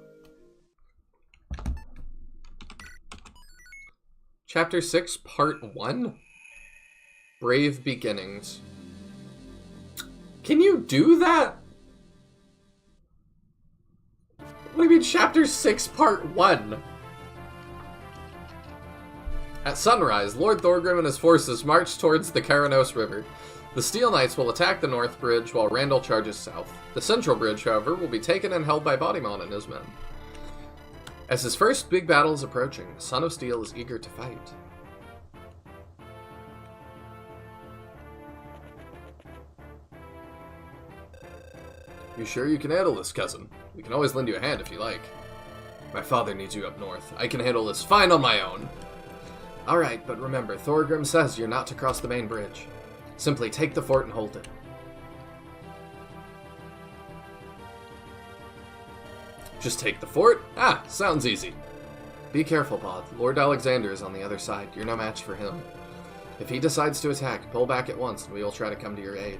Chapter 6, Part 1? Brave Beginnings. Can you do that? What do you mean, Chapter 6, Part 1? At sunrise, Lord Thorgrim and his forces march towards the Karanos River. The Steel Knights will attack the North Bridge while Randall charges south. The Central Bridge, however, will be taken and held by Bodymon and his men. As his first big battle is approaching, the Son of Steel is eager to fight. You sure you can handle this, cousin? We can always lend you a hand if you like. My father needs you up north. I can handle this fine on my own. Alright, but remember, Thorgrim says you're not to cross the main bridge. Simply take the fort and hold it. Just take the fort? Ah, sounds easy. Be careful, Bod. Lord Alexander is on the other side. You're no match for him. If he decides to attack, pull back at once and we will try to come to your aid.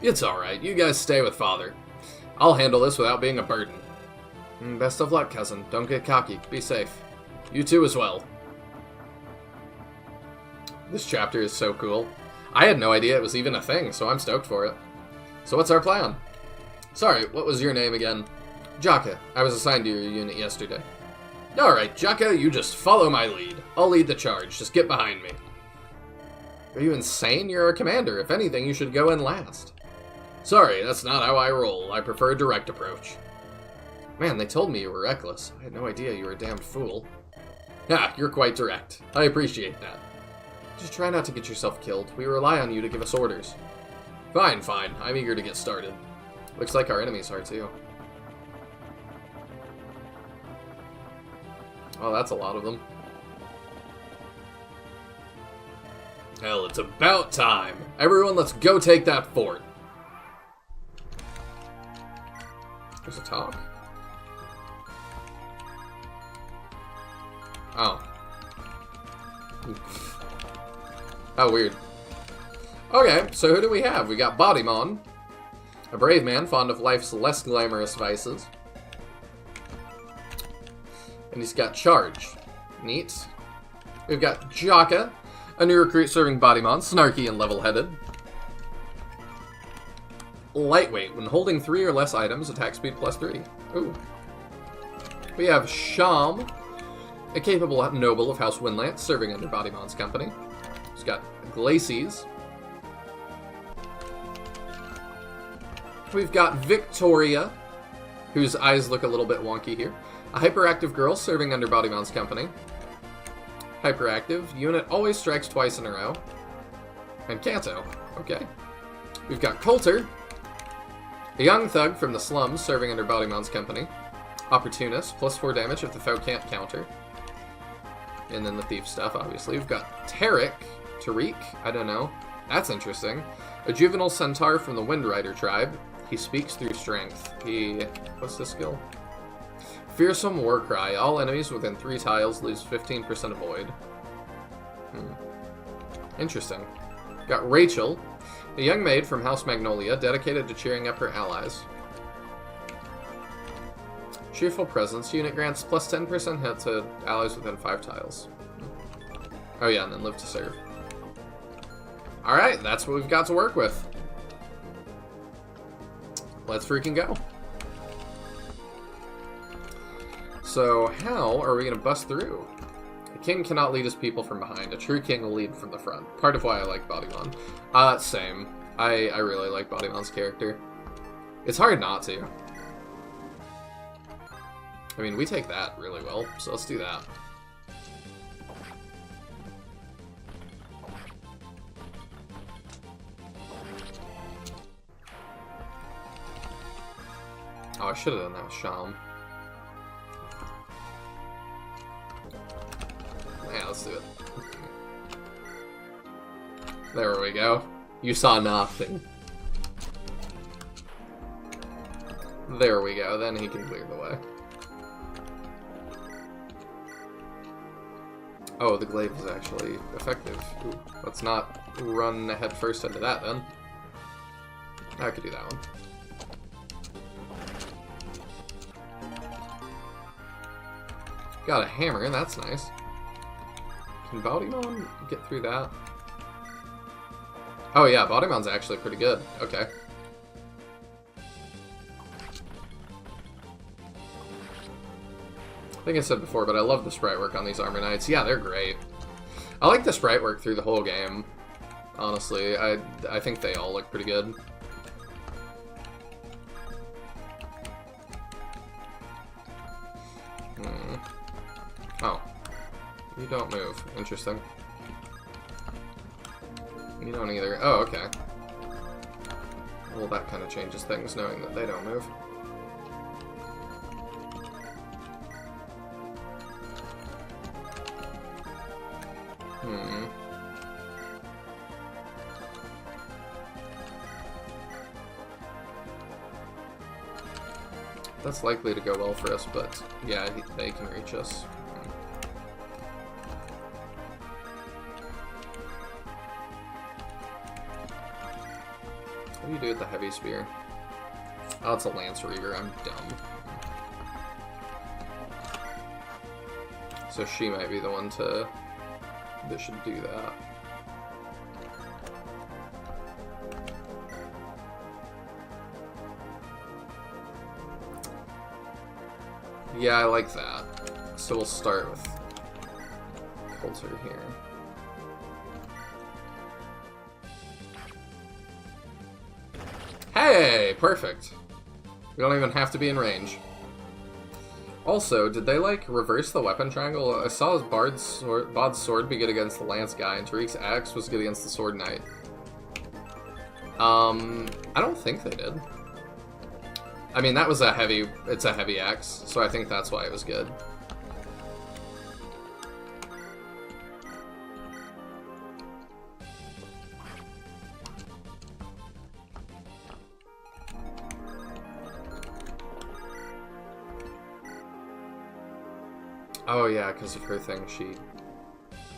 It's alright. You guys stay with Father. I'll handle this without being a burden. Best of luck, cousin. Don't get cocky. Be safe. You too as well. This chapter is so cool. I had no idea it was even a thing, so I'm stoked for it. So what's our plan? Sorry, what was your name again? Jaka. I was assigned to your unit yesterday. Alright, Jaka, you just follow my lead. I'll lead the charge. Just get behind me. Are you insane? You're our commander. If anything, you should go in last. Sorry, that's not how I roll. I prefer a direct approach. Man, they told me you were reckless. I had no idea you were a damned fool. Ah, you're quite direct. I appreciate that. Just try not to get yourself killed. We rely on you to give us orders. Fine, fine. I'm eager to get started. Looks like our enemies are too. Oh, that's a lot of them. Hell, it's about time. Everyone, let's go take that fort. There's a talk. Oh. Oh, weird. Okay, so who do we have? We got Bodymon, a brave man fond of life's less glamorous vices. And he's got Charge. Neat. We've got Jaka, a new recruit serving Bodymon, snarky and level-headed. Lightweight. When holding 3 or less items, attack speed +3. Ooh. We have Sham, a capable noble of House Windlance, serving under Bodymon's company. He's got Glacies. We've got Victoria, whose eyes look a little bit wonky here. A hyperactive girl serving under Bodymon's company. Hyperactive. Unit always strikes twice in a row. And Kanto. Okay. We've got Coulter, a young thug from the slums serving under Bodymon's company. Opportunist, +4 damage if the foe can't counter. And then the thief stuff, obviously. We've got Tariq, I don't know. That's interesting. A juvenile centaur from the Windrider tribe. He speaks through strength. What's this skill? Fearsome Warcry. All enemies within 3 tiles lose 15% avoid. Interesting. Got Rachel, a young maid from House Magnolia, dedicated to cheering up her allies. Cheerful Presence. Unit grants +10% hit to allies within 5 tiles. Oh yeah, and then live to serve. Alright, that's what we've got to work with. Let's freaking go. So, how are we going to bust through? A king cannot lead his people from behind. A true king will lead from the front. Part of why I like Bodymon. Same. I really like Bodymon's character. It's hard not to. I mean, we take that really well, so let's do that. Oh, I should have done that with Sham. Yeah, let's do it. There we go. You saw nothing. There we go, then he can clear the way. Oh, the glaive is actually effective. Ooh, let's not run head first into that then. I could do that one. Got a hammer, that's nice. Can Bodymon get through that? Oh yeah, Bodymon's actually pretty good. Okay. I think I said before, but I love the sprite work on these Armor Knights. Yeah, they're great. I like the sprite work through the whole game. Honestly, I think they all look pretty good. Oh. You don't move. Interesting. You don't either. Oh, okay. Well, that kind of changes things, knowing that they don't move. That's likely to go well for us, but yeah, they can reach us. What do you do with the heavy spear? Oh, it's a Lance Reaver. I'm dumb. So she might be the one that should do that. Yeah, I like that. So we'll start with Coulter here. Hey, perfect. We don't even have to be in range. Also, did they, like, reverse the weapon triangle? I saw Bod's sword be good against the lance guy, and Tariq's axe was good against the sword knight. I don't think they did. I mean, that was it's a heavy axe, so I think that's why it was good. Oh yeah, because of her thing, she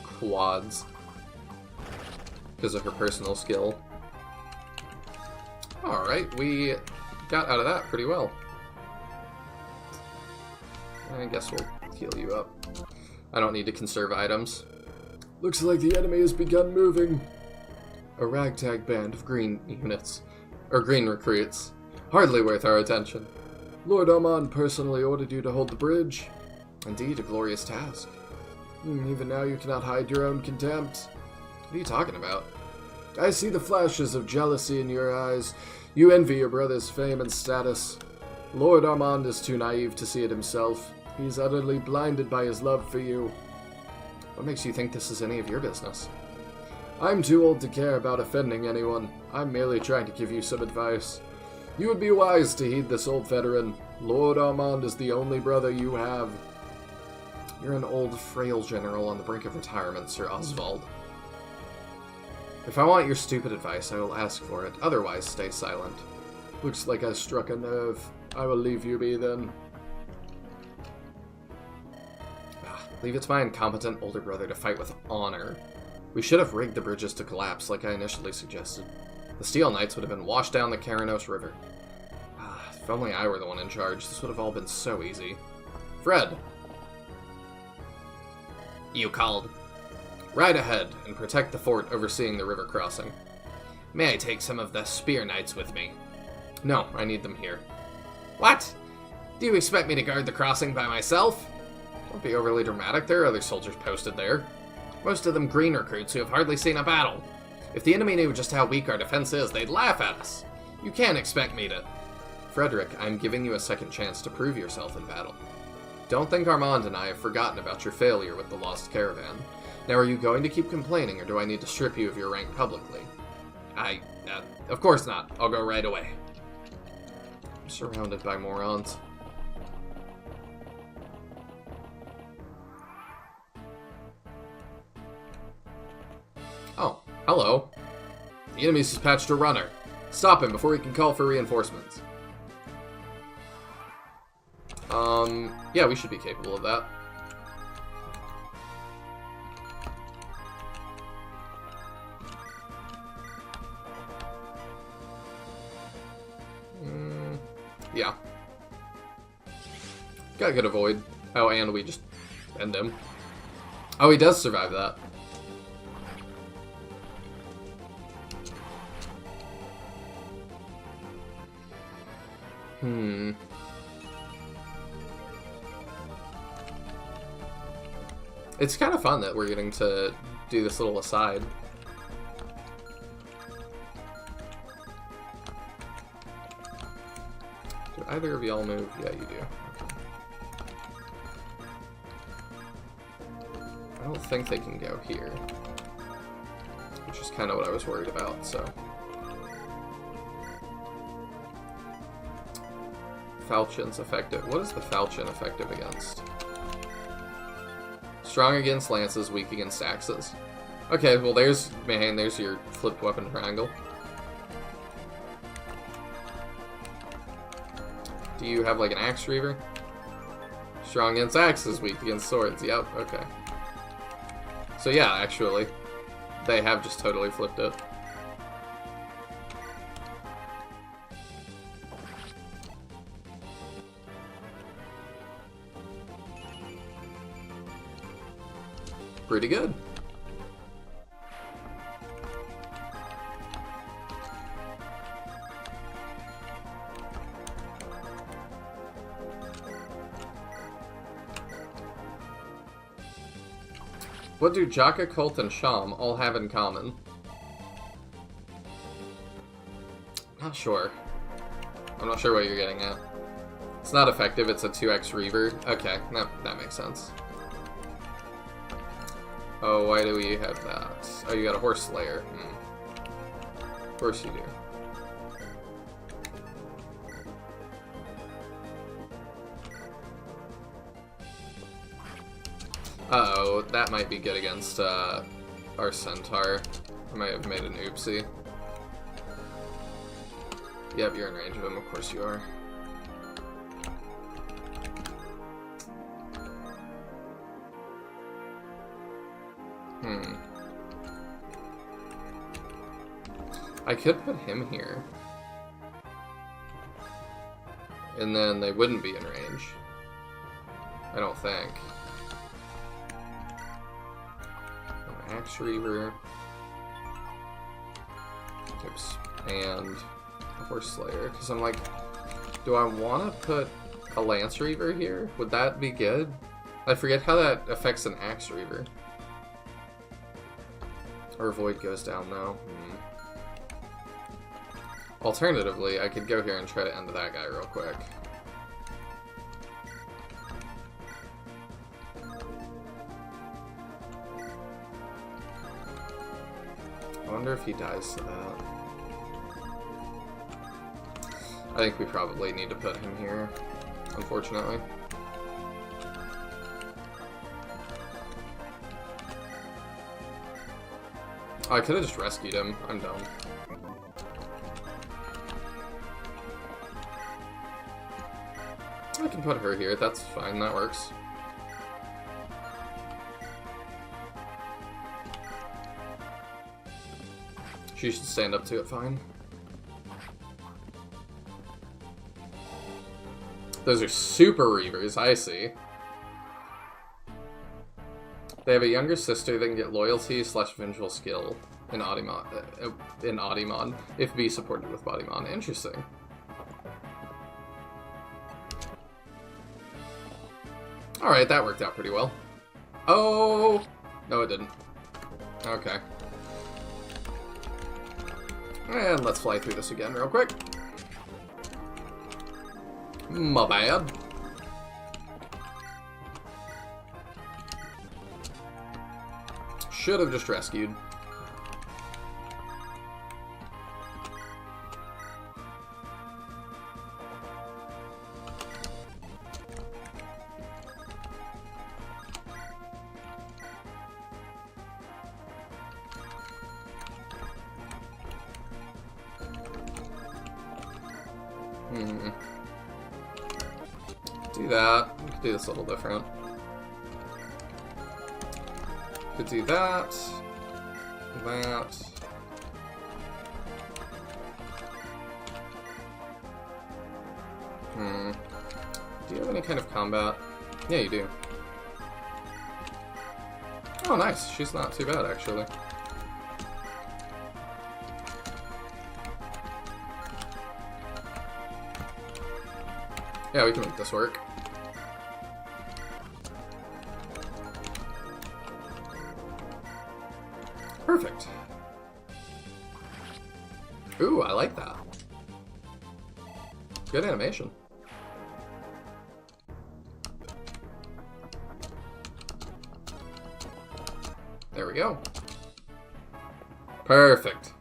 quads. Because of her personal skill. Alright, we got out of that pretty well. I guess we'll heal you up. I don't need to conserve items. Looks like the enemy has begun moving. A ragtag band of green units. Or green recruits. Hardly worth our attention. Lord Armand personally ordered you to hold the bridge. Indeed, a glorious task. Even now you cannot hide your own contempt. What are you talking about? I see the flashes of jealousy in your eyes. You envy your brother's fame and status. Lord Armand is too naive to see it himself. He's utterly blinded by his love for you. What makes you think this is any of your business? I'm too old to care about offending anyone. I'm merely trying to give you some advice. You would be wise to heed this old veteran. Lord Armand is the only brother you have. You're an old, frail general on the brink of retirement, Sir Oswald. If I want your stupid advice, I will ask for it. Otherwise, stay silent. Looks like I struck a nerve. I will leave you be then. Leave it to my incompetent older brother to fight with honor. We should have rigged the bridges to collapse like I initially suggested. The Steel Knights would have been washed down the Karanos River. If only I were the one in charge, this would have all been so easy. Fred! You called. Ride ahead and protect the fort overseeing the river crossing. May I take some of the Spear Knights with me? No, I need them here. What? Do you expect me to guard the crossing by myself? Don't be overly dramatic, there are other soldiers posted there. Most of them green recruits who have hardly seen a battle. If the enemy knew just how weak our defense is, they'd laugh at us. You can't expect me to... Frederick, I'm giving you a second chance to prove yourself in battle. Don't think Armand and I have forgotten about your failure with the Lost Caravan. Now, are you going to keep complaining, or do I need to strip you of your rank publicly? Of course not. I'll go right away. I'm surrounded by morons. Oh, hello. The enemy's dispatched a runner. Stop him before he can call for reinforcements. Yeah, we should be capable of that. Yeah. Got a good avoid. Oh, and we just end him. Oh, he does survive that. It's kind of fun that we're getting to do this little aside. Do either of y'all move? Yeah, you do. Okay. I don't think they can go here. Which is kind of what I was worried about, so... Falchion's effective. What is the Falchion effective against? Strong against lances, weak against axes. Okay, well there's your flipped weapon triangle. Do you have like an axe reaver? Strong against axes, weak against swords. Yep, okay. So yeah, actually, they have just totally flipped it. Pretty good. What do Jaka, Colt, and Sham all have in common? Not sure. I'm not sure what you're getting at. It's not effective, it's a 2x Reaver. Okay, that makes sense. Oh, why do we have that? Oh, you got a Horse Slayer. Of course you do. Uh-oh, that might be good against our Centaur. I might have made an oopsie. Yep, you're in range of him, of course you are. I could put him here. And then they wouldn't be in range. I don't think. Axe Reaver. Oops. And a Horse Slayer. Because I'm like, do I want to put a Lance Reaver here? Would that be good? I forget how that affects an Axe Reaver. Or Void goes down now. Alternatively, I could go here and try to end that guy real quick. I wonder if he dies to that. I think we probably need to put him here, unfortunately. Oh, I could have just rescued him. I'm dumb. I can put her here. That's fine. That works. She should stand up to it fine. Those are super Reavers, I see. They have a younger sister that can get loyalty / vengeful skill in Audimon, if B supported with Bodymon. Interesting. Alright, that worked out pretty well. Oh! No, it didn't. Okay. And let's fly through this again real quick. My bad. Should have just rescued. Do that. We could do this a little different. Could do that. That. Do you have any kind of combat? Yeah, you do. Oh, nice. She's not too bad, actually. Yeah, we can make this work. Perfect. Ooh, I like that. Good animation. There we go. Perfect.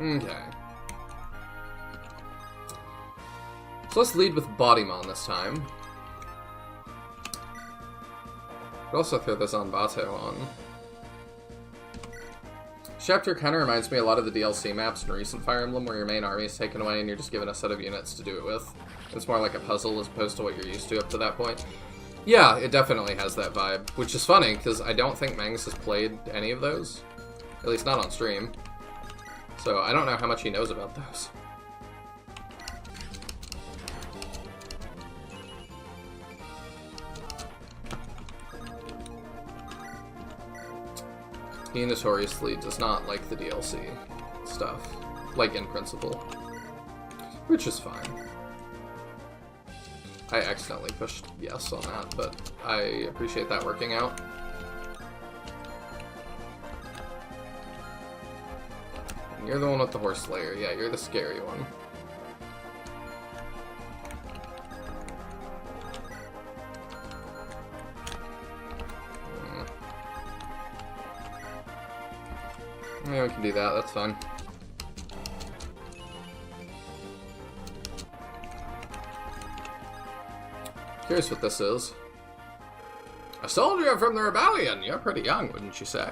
Okay. So let's lead with Bodymon this time. But also throw this on Bato on. This chapter kind of reminds me a lot of the DLC maps in recent Fire Emblem, where your main army is taken away and you're just given a set of units to do it with. It's more like a puzzle as opposed to what you're used to up to that point. Yeah, it definitely has that vibe, which is funny, because I don't think Mangus has played any of those. At least not on stream. So I don't know how much he knows about those. He notoriously does not like the DLC stuff, like in principle, which is fine. I accidentally pushed yes on that, but I appreciate that working out. And you're the one with the horse layer. Yeah, you're the scary one. Yeah, we can do that. That's fine. Curious what this is. A soldier from the rebellion. You're pretty young, wouldn't you say?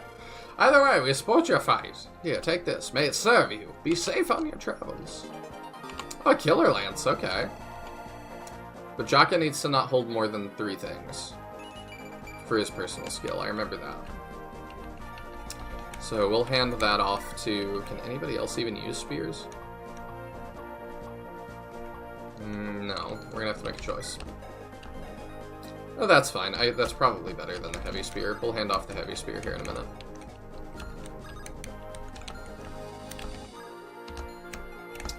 Either way, we support your fight. Here, take this. May it serve you. Be safe on your travels. Oh, a killer lance. Okay. But Jaka needs to not hold more than 3 things for his personal skill. I remember that. So we'll hand that off to... Can anybody else even use spears? No. We're gonna have to make a choice. Oh, that's fine. That's probably better than the heavy spear. We'll hand off the heavy spear here in a minute.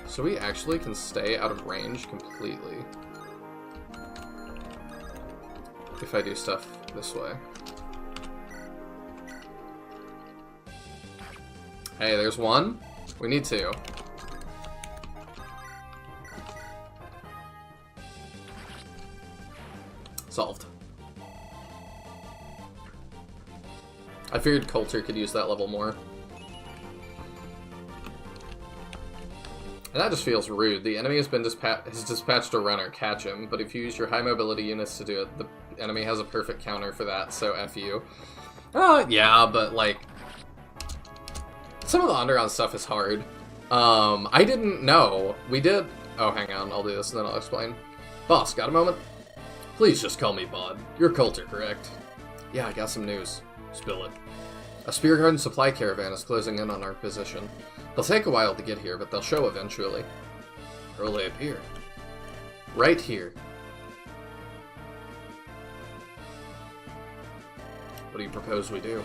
So we actually can stay out of range completely if I do stuff this way. Hey, there's one. We need 2. Solved. I figured Coulter could use that level more. And that just feels rude. The enemy has dispatched a runner. Catch him. But if you use your high mobility units to do it, the enemy has a perfect counter for that, so F you. Yeah, but like... Some of the underground stuff is hard. I didn't know. We did... Oh, hang on. I'll do this and then I'll explain. Boss, got a moment? Please just call me Bod. You're Coulter, correct? Yeah, I got some news. Spill it. A Spear Garden supply caravan is closing in on our position. They'll take a while to get here, but they'll show eventually. Where will they appear? Right here. What do you propose we do?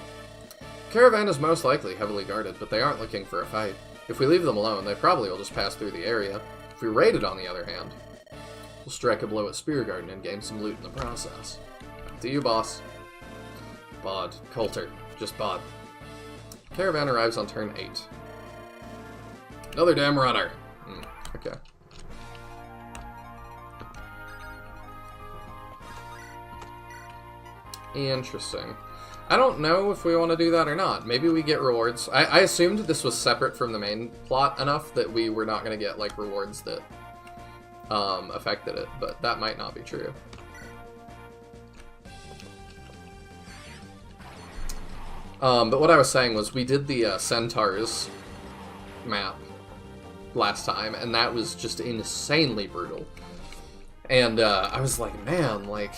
Caravan is most likely heavily guarded, but they aren't looking for a fight. If we leave them alone, they probably will just pass through the area. If we raid it, on the other hand, we'll strike a blow at Spear Garden and gain some loot in the process. Up to you, boss. Bod. Coulter. Just Bod. Caravan arrives on turn 8. Another damn runner. Okay. Interesting. I don't know if we want to do that or not. Maybe we get rewards. I assumed this was separate from the main plot enough that we were not going to get, like, rewards that affected it, but that might not be true. But what I was saying was we did the Centaurs map last time, and that was just insanely brutal. And I was like, man, like,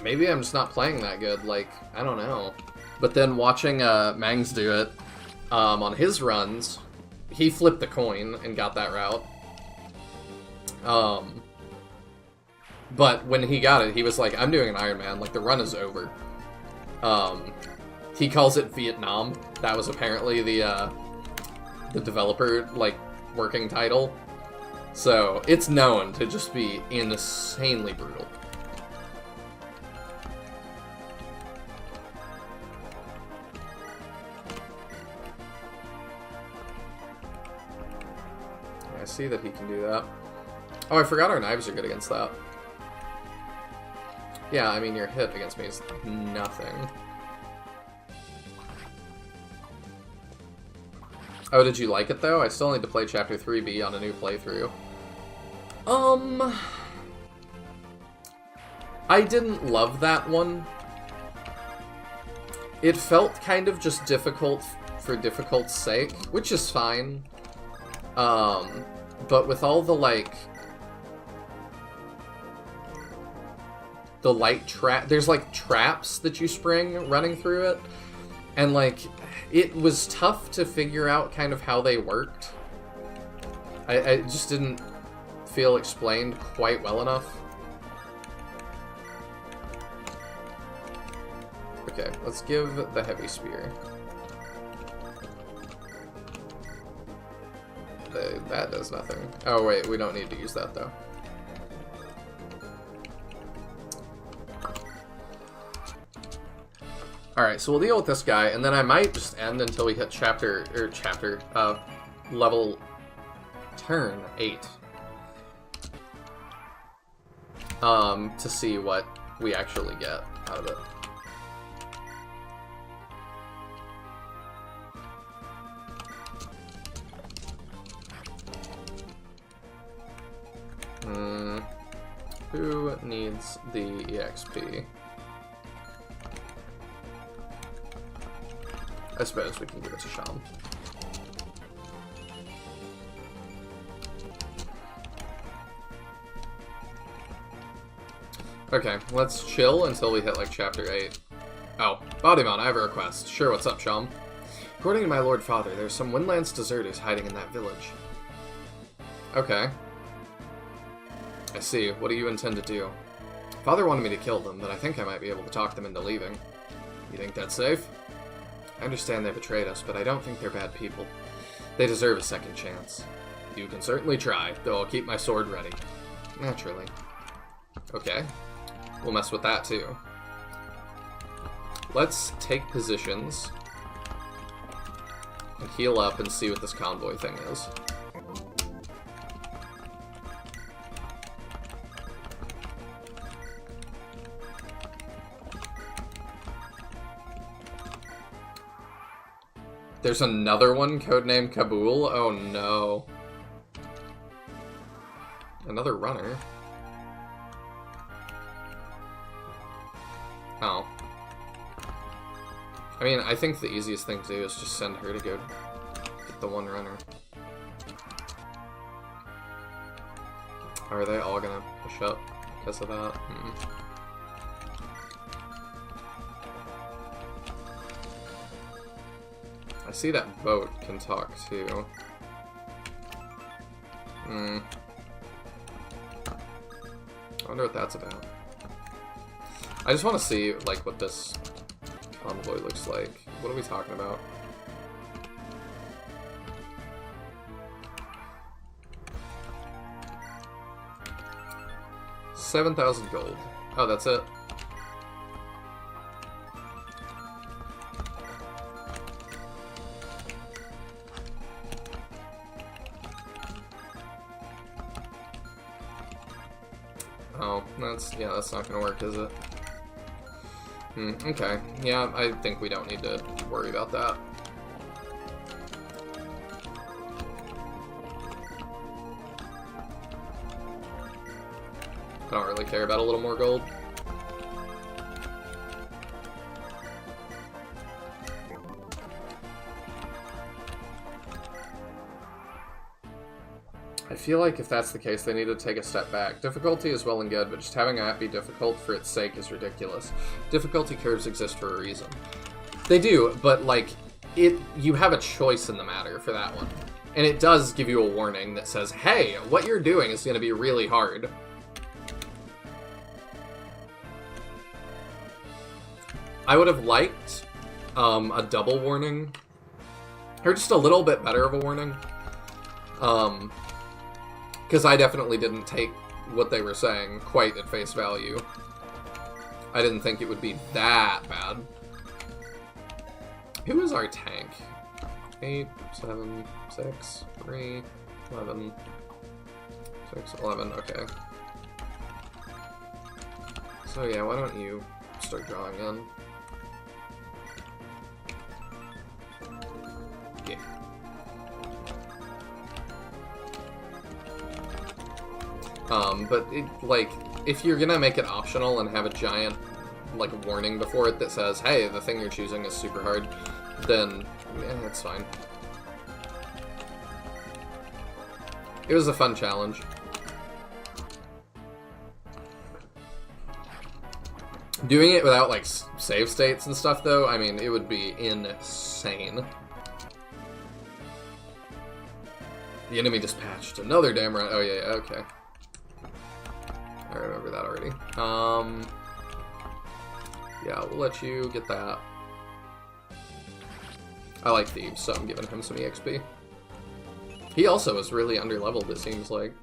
maybe I'm just not playing that good. Like, I don't know. But then watching Mangs do it on his runs, he flipped the coin and got that route. But when he got it, he was like, I'm doing an Iron Man. Like, the run is over. He calls it Vietnam. That was apparently the developer, like, working title. So, it's known to just be insanely brutal. I see that he can do that. Oh, I forgot our knives are good against that. Yeah, I mean, your hit against me is nothing. Oh, did you like it, though? I still need to play Chapter 3B on a new playthrough. I didn't love that one. It felt kind of just difficult for difficult's sake, which is fine. But with all the, like... the light trap... There's, like, traps that you spring running through it. And, like, it was tough to figure out kind of how they worked. I just didn't feel explained quite well enough. Okay, let's give the heavy spear. That does nothing. Oh, wait, we don't need to use that, though. Alright, so we'll deal with this guy, and then I might just end until we hit level turn 8. To see what we actually get out of it. Who needs the EXP? I suppose we can give it to Sham. Okay, let's chill until we hit, like, Chapter 8. Oh, Bodymon, I have a request. Sure, what's up, Sham? According to my Lord Father, there's some Windlands deserters hiding in that village. Okay. I see. What do you intend to do? Father wanted me to kill them, but I think I might be able to talk them into leaving. You think that's safe? I understand they betrayed us, but I don't think they're bad people. They deserve a second chance. You can certainly try, though I'll keep my sword ready. Naturally. Okay. We'll mess with that, too. Let's take positions and heal up and see what this convoy thing is. There's another one, codenamed Kabul? Oh no. Another runner. Oh. I mean, I think the easiest thing to do is just send her to go get the one runner. Are they all gonna push up because of that? I see that boat can talk too. I wonder what that's about. I just want to see, like, what this convoy looks like. What are we talking about? $7,000 gold. Oh, that's it. Oh, that's not gonna work, is it? Okay. Yeah, I think we don't need to worry about that. I don't really care about a little more gold. I feel like if that's the case, they need to take a step back. Difficulty is well and good, but just having that be difficult for its sake is ridiculous. Difficulty curves exist for a reason. They do, but, like, you have a choice in the matter for that one. And it does give you a warning that says, hey, what you're doing is going to be really hard. I would have liked a double warning. Or just a little bit better of a warning. Because I definitely didn't take what they were saying quite at face value. I didn't think it would be that bad. Who is our tank? 8, 7, 6, 3, 11, 6, 11, okay. So yeah, why don't you start drawing in? Yeah. But, like, if you're gonna make it optional and have a giant, like, warning before it that says, hey, the thing you're choosing is super hard, then, yeah, that's fine. It was a fun challenge. Doing it without, like, save states and stuff, though, I mean, it would be insane. The enemy dispatched another damn run. Oh, yeah, okay. I remember that already. Yeah, we'll let you get that. I like Thebes, so I'm giving him some EXP. He also is really underleveled, it seems like.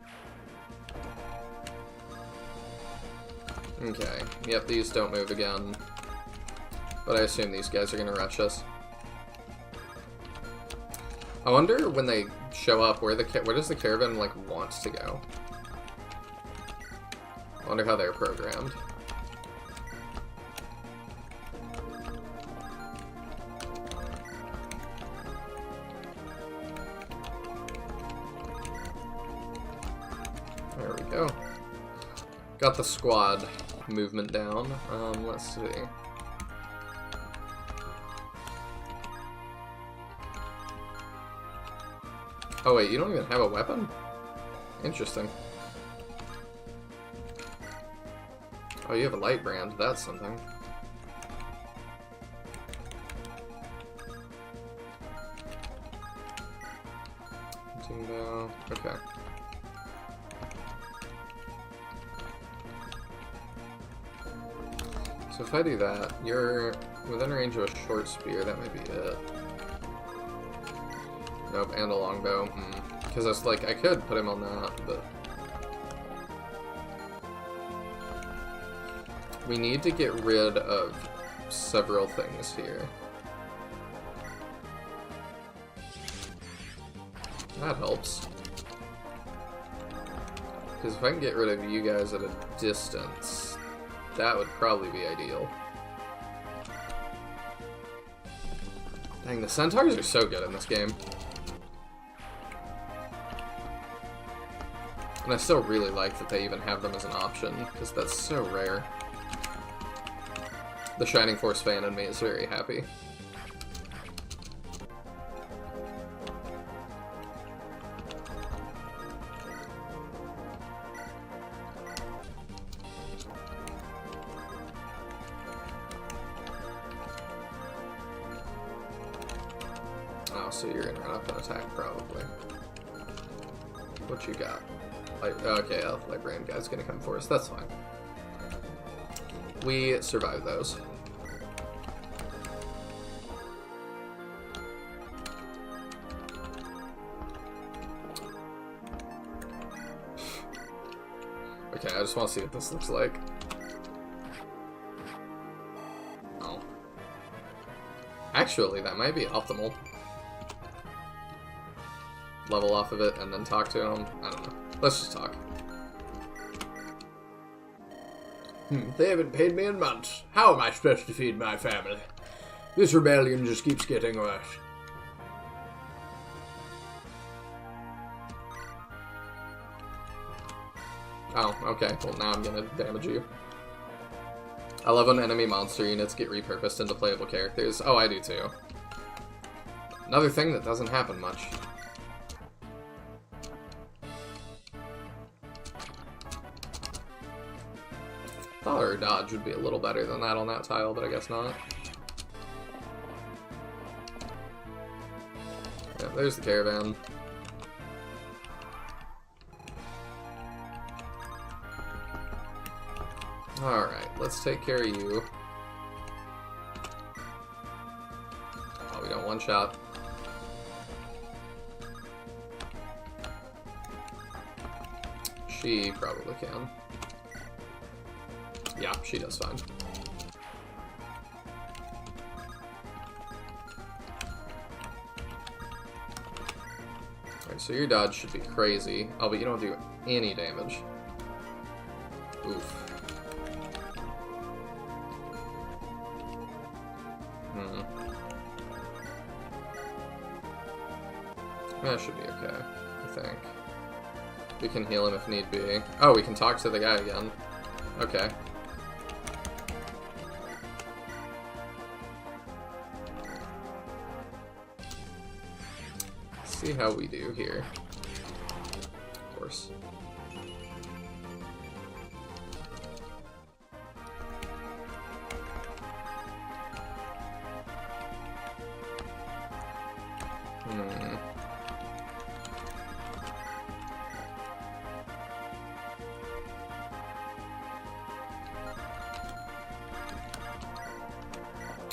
Okay, yep, these don't move again. But I assume these guys are gonna rush us. I wonder when they show up where does the caravan like want to go? I wonder how they're programmed. There we go. Got the squad movement down. Let's see. Oh wait, you don't even have a weapon? Interesting. Oh, you have a light brand. That's something. Timbo. Okay. So if I do that, you're within range of a short spear. That might be it. Nope, and a longbow. Because it's like, I could put him on that, but... We need to get rid of several things here. That helps. Because if I can get rid of you guys at a distance, that would probably be ideal. Dang, the centaurs are so good in this game. And I still really like that they even have them as an option, because that's so rare. The Shining Force fan in me is very happy. Oh, so you're gonna run up and attack, probably. What you got? Okay, light brand guy's gonna come for us. That's fine. We survived those. Okay, I just want to see what this looks like. Oh. Actually, that might be optimal. Level off of it and then talk to him. I don't know. Let's just talk. They haven't paid me in months. How am I supposed to feed my family? This rebellion just keeps getting worse. Oh, okay. Well, now I'm gonna damage you. I love when enemy monster units get repurposed into playable characters. Oh, I do too. Another thing that doesn't happen much. Thought our dodge would be a little better than that on that tile, but I guess not. Yeah, there's the caravan. Alright, let's take care of you. Oh, we got one shot. She probably can. Yeah, she does fine. Alright, so your dodge should be crazy. Oh, but you don't do any damage. Oof. That should be okay, I think. We can heal him if need be. Oh, we can talk to the guy again. Okay. Let's see how we do here. Of course.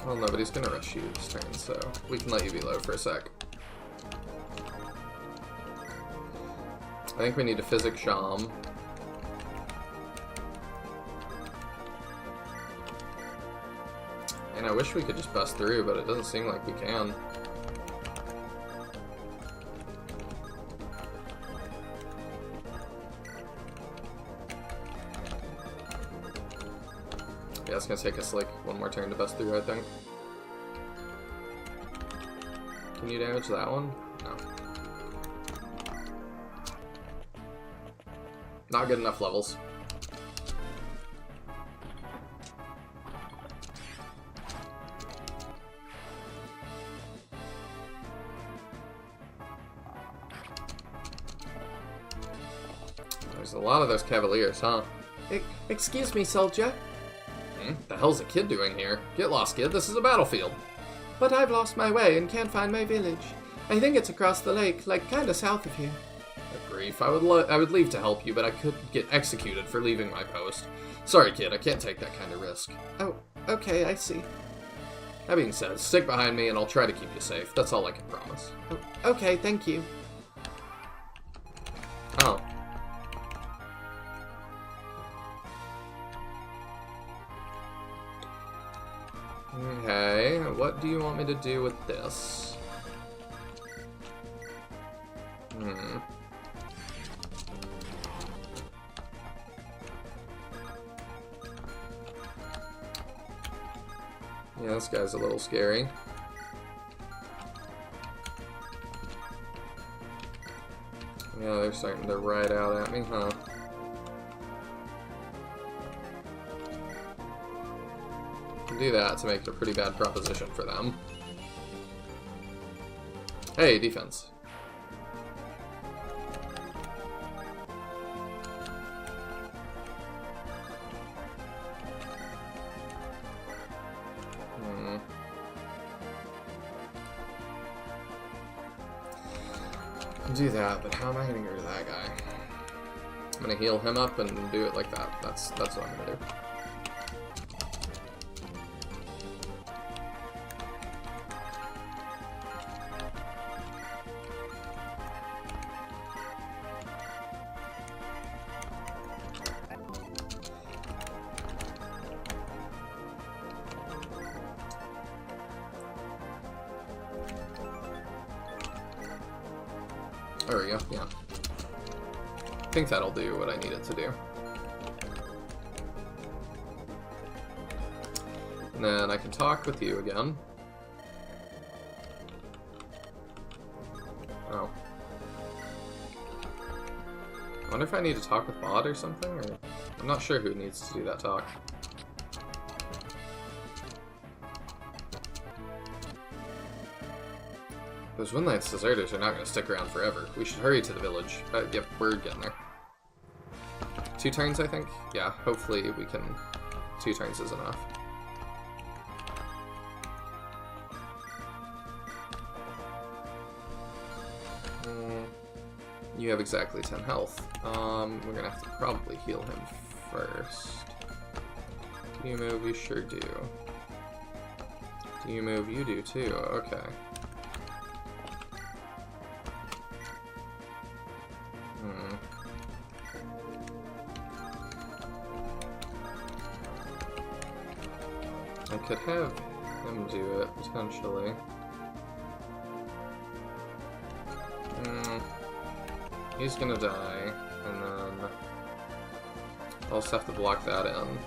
Well, nobody's gonna rush you this turn, so we can let you be low for a sec. I think we need a Physic Sham. And I wish we could just bust through, but it doesn't seem like we can. Yeah, it's gonna take us like one more turn to bust through, I think. Can you damage that one? No. Not good enough levels. There's a lot of those Cavaliers, huh? Excuse me, soldier. The hell's a kid doing here? Get lost, kid. This is a battlefield. But I've lost my way and can't find my village. I think it's across the lake, like kinda south of here. Good grief. I would leave to help you, but I could get executed for leaving my post. Sorry, kid. I can't take that kind of risk. Oh, okay, I see. That being said, stick behind me and I'll try to keep you safe. That's all I can promise. Oh, okay, thank you. Oh. Okay, what do you want me to do with this? Yeah, this guy's a little scary. Yeah, they're starting to ride out at me, huh? Do that to make it a pretty bad proposition for them. Hey, defense. Do that, but how am I gonna get rid of that guy? I'm gonna heal him up and do it like that. That's what I'm gonna do. There we go, yeah. I think that'll do what I need it to do. And then I can talk with you again. Oh. I wonder if I need to talk with Bod or something, or... I'm not sure who needs to do that talk. Those Windlands deserters are not going to stick around forever. We should hurry to the village. Yep, we're getting there. 2 turns, I think? Yeah, hopefully we can... 2 turns is enough. You have exactly 10 health. We're going to have to probably heal him first. Do you move? You sure do. Do you move? You do too. Okay. I could have him do it, potentially. He's gonna die, and then I'll just have to block that in.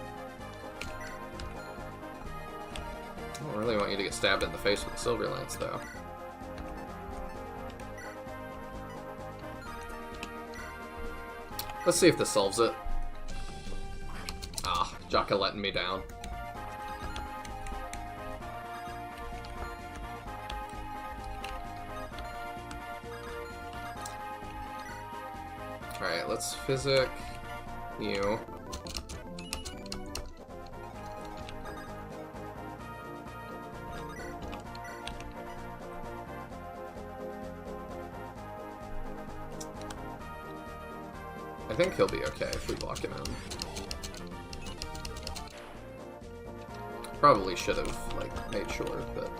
I don't really want you to get stabbed in the face with a silver lance, though. Let's see if this solves it. Ah, Jaka letting me down. Alright, let's physic you. I think he'll be okay if we block him in. Probably should have, like, made sure, but...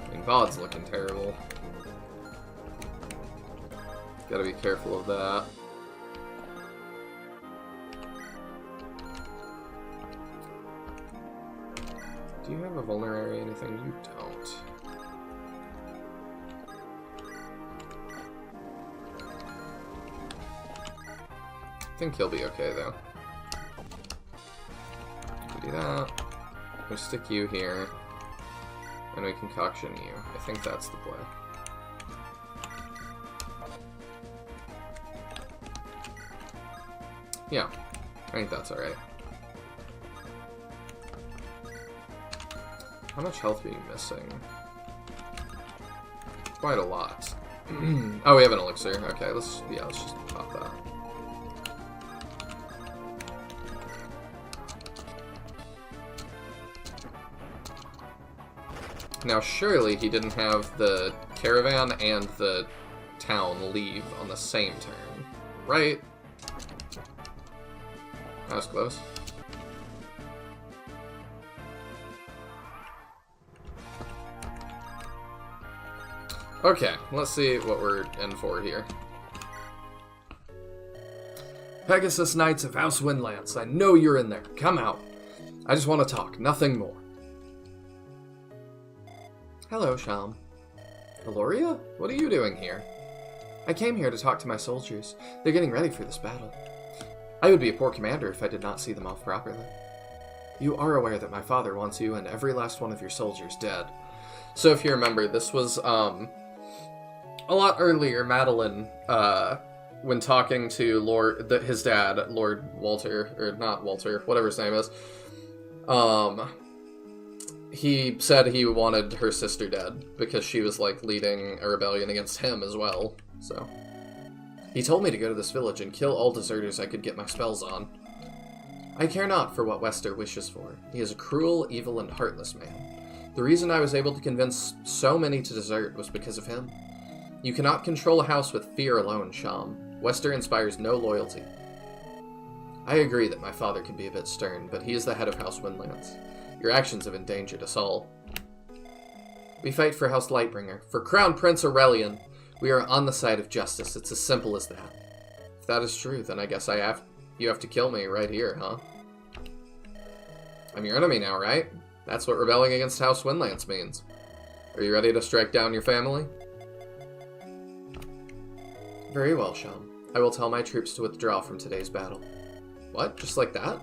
I mean, Bod's looking terrible. Gotta be careful of that. Do you have a vulnerary anything? You don't. I think he'll be okay, though. We do that. We stick you here. And we concoction you. I think that's the play. Yeah. I think that's alright. How much health are you missing? Quite a lot. Oh, we have an elixir. Okay, let's just pop that. Now, surely he didn't have the caravan and the town leave on the same turn, right? That was close. Okay, let's see what we're in for here. Pegasus Knights of House Windlance, I know you're in there. Come out. I just want to talk, nothing more. Hello, Sham. Eloria? What are you doing here? I came here to talk to my soldiers. They're getting ready for this battle. I would be a poor commander if I did not see them off properly. You are aware that my father wants you and every last one of your soldiers dead. So if you remember, this was, a lot earlier, Madeline, when talking to his dad, Lord Walter, or not Walter, whatever his name is, he said he wanted her sister dead because she was, like, leading a rebellion against him as well, so. He told me to go to this village and kill all deserters I could get my spells on. I care not for what Wester wishes for. He is a cruel, evil, and heartless man. The reason I was able to convince so many to desert was because of him. You cannot control a house with fear alone, Sham. Wester inspires no loyalty. I agree that my father can be a bit stern, but he is the head of House Windlance. Your actions have endangered us all. We fight for House Lightbringer, for Crown Prince Aurelian. We are on the side of justice. It's as simple as that. If that is true, then I guess you have to kill me right here, huh? I'm your enemy now, right? That's what rebelling against House Windlance means. Are you ready to strike down your family? Very well, Sham. I will tell my troops to withdraw from today's battle. What? Just like that?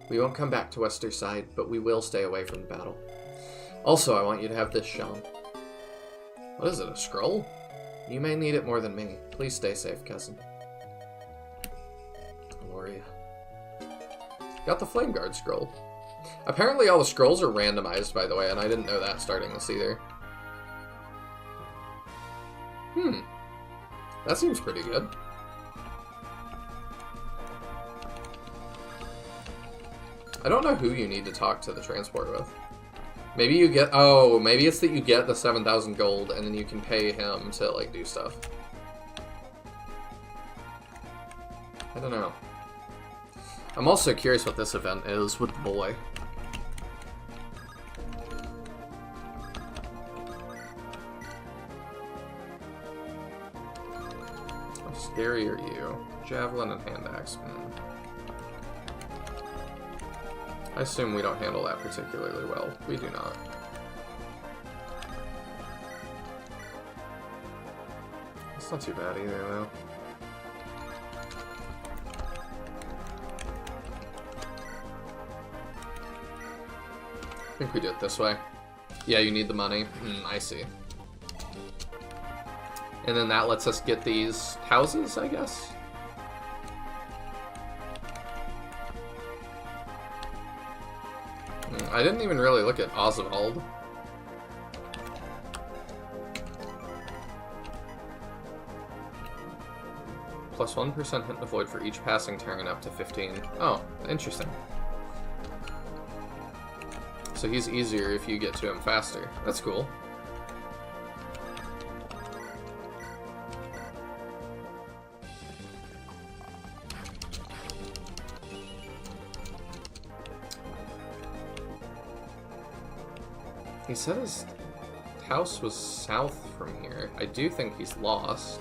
We won't come back to Wester's side, but we will stay away from the battle. Also, I want you to have this, Sham. What is it, a scroll? You may need it more than me. Please stay safe, cousin. Eloria. Got the Flame Guard scroll. Apparently all the scrolls are randomized, by the way, and I didn't know that starting this either. That seems pretty good. I don't know who you need to talk to the transport with. Maybe you get... Oh, maybe it's that you get the 7,000 gold, and then you can pay him to, like, do stuff. I don't know. I'm also curious what this event is with the boy. How scary are you? Javelin and hand axe. I assume we don't handle that particularly well. We do not. It's not too bad either, though. I think we do it this way. Yeah, you need the money. I see. And then that lets us get these houses, I guess? I didn't even really look at Oswald. Plus 1% hit the void for each passing turn up to 15. Oh, interesting. So he's easier if you get to him faster. That's cool. He said his house was south from here. I do think he's lost.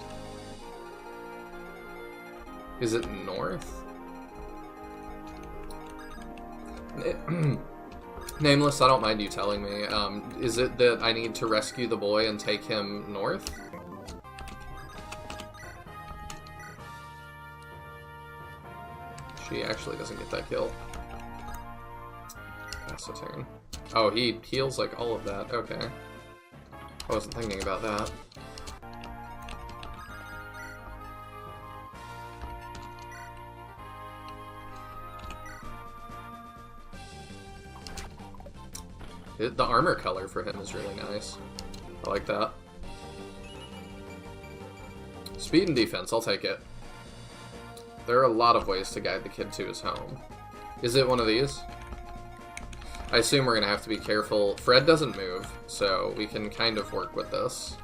Is it north? Nameless, I don't mind you telling me. Is it that I need to rescue the boy and take him north? She actually doesn't get that kill. That's a turn. Oh, he heals like all of that. Okay. I wasn't thinking about that. The armor color for him is really nice. I like that. Speed and defense, I'll take it. There are a lot of ways to guide the kid to his home. Is it one of these? I assume we're going to have to be careful. Fred doesn't move, so we can kind of work with this.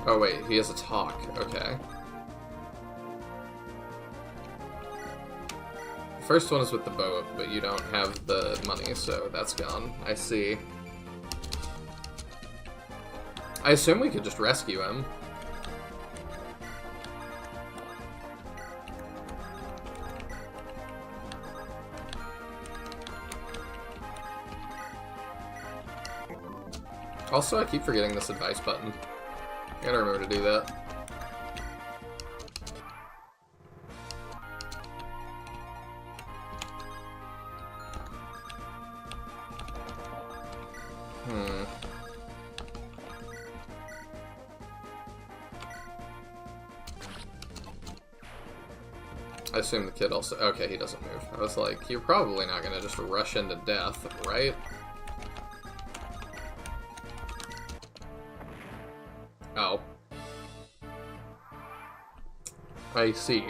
Oh wait, he has a talk. Okay. The first one is with the boat, but you don't have the money, so that's gone. I see. I assume we could just rescue him. Also, I keep forgetting this advice button. I gotta remember to do that. I assume the kid also... Okay, he doesn't move. I was like, you're probably not gonna just rush into death, right? Oh. I see.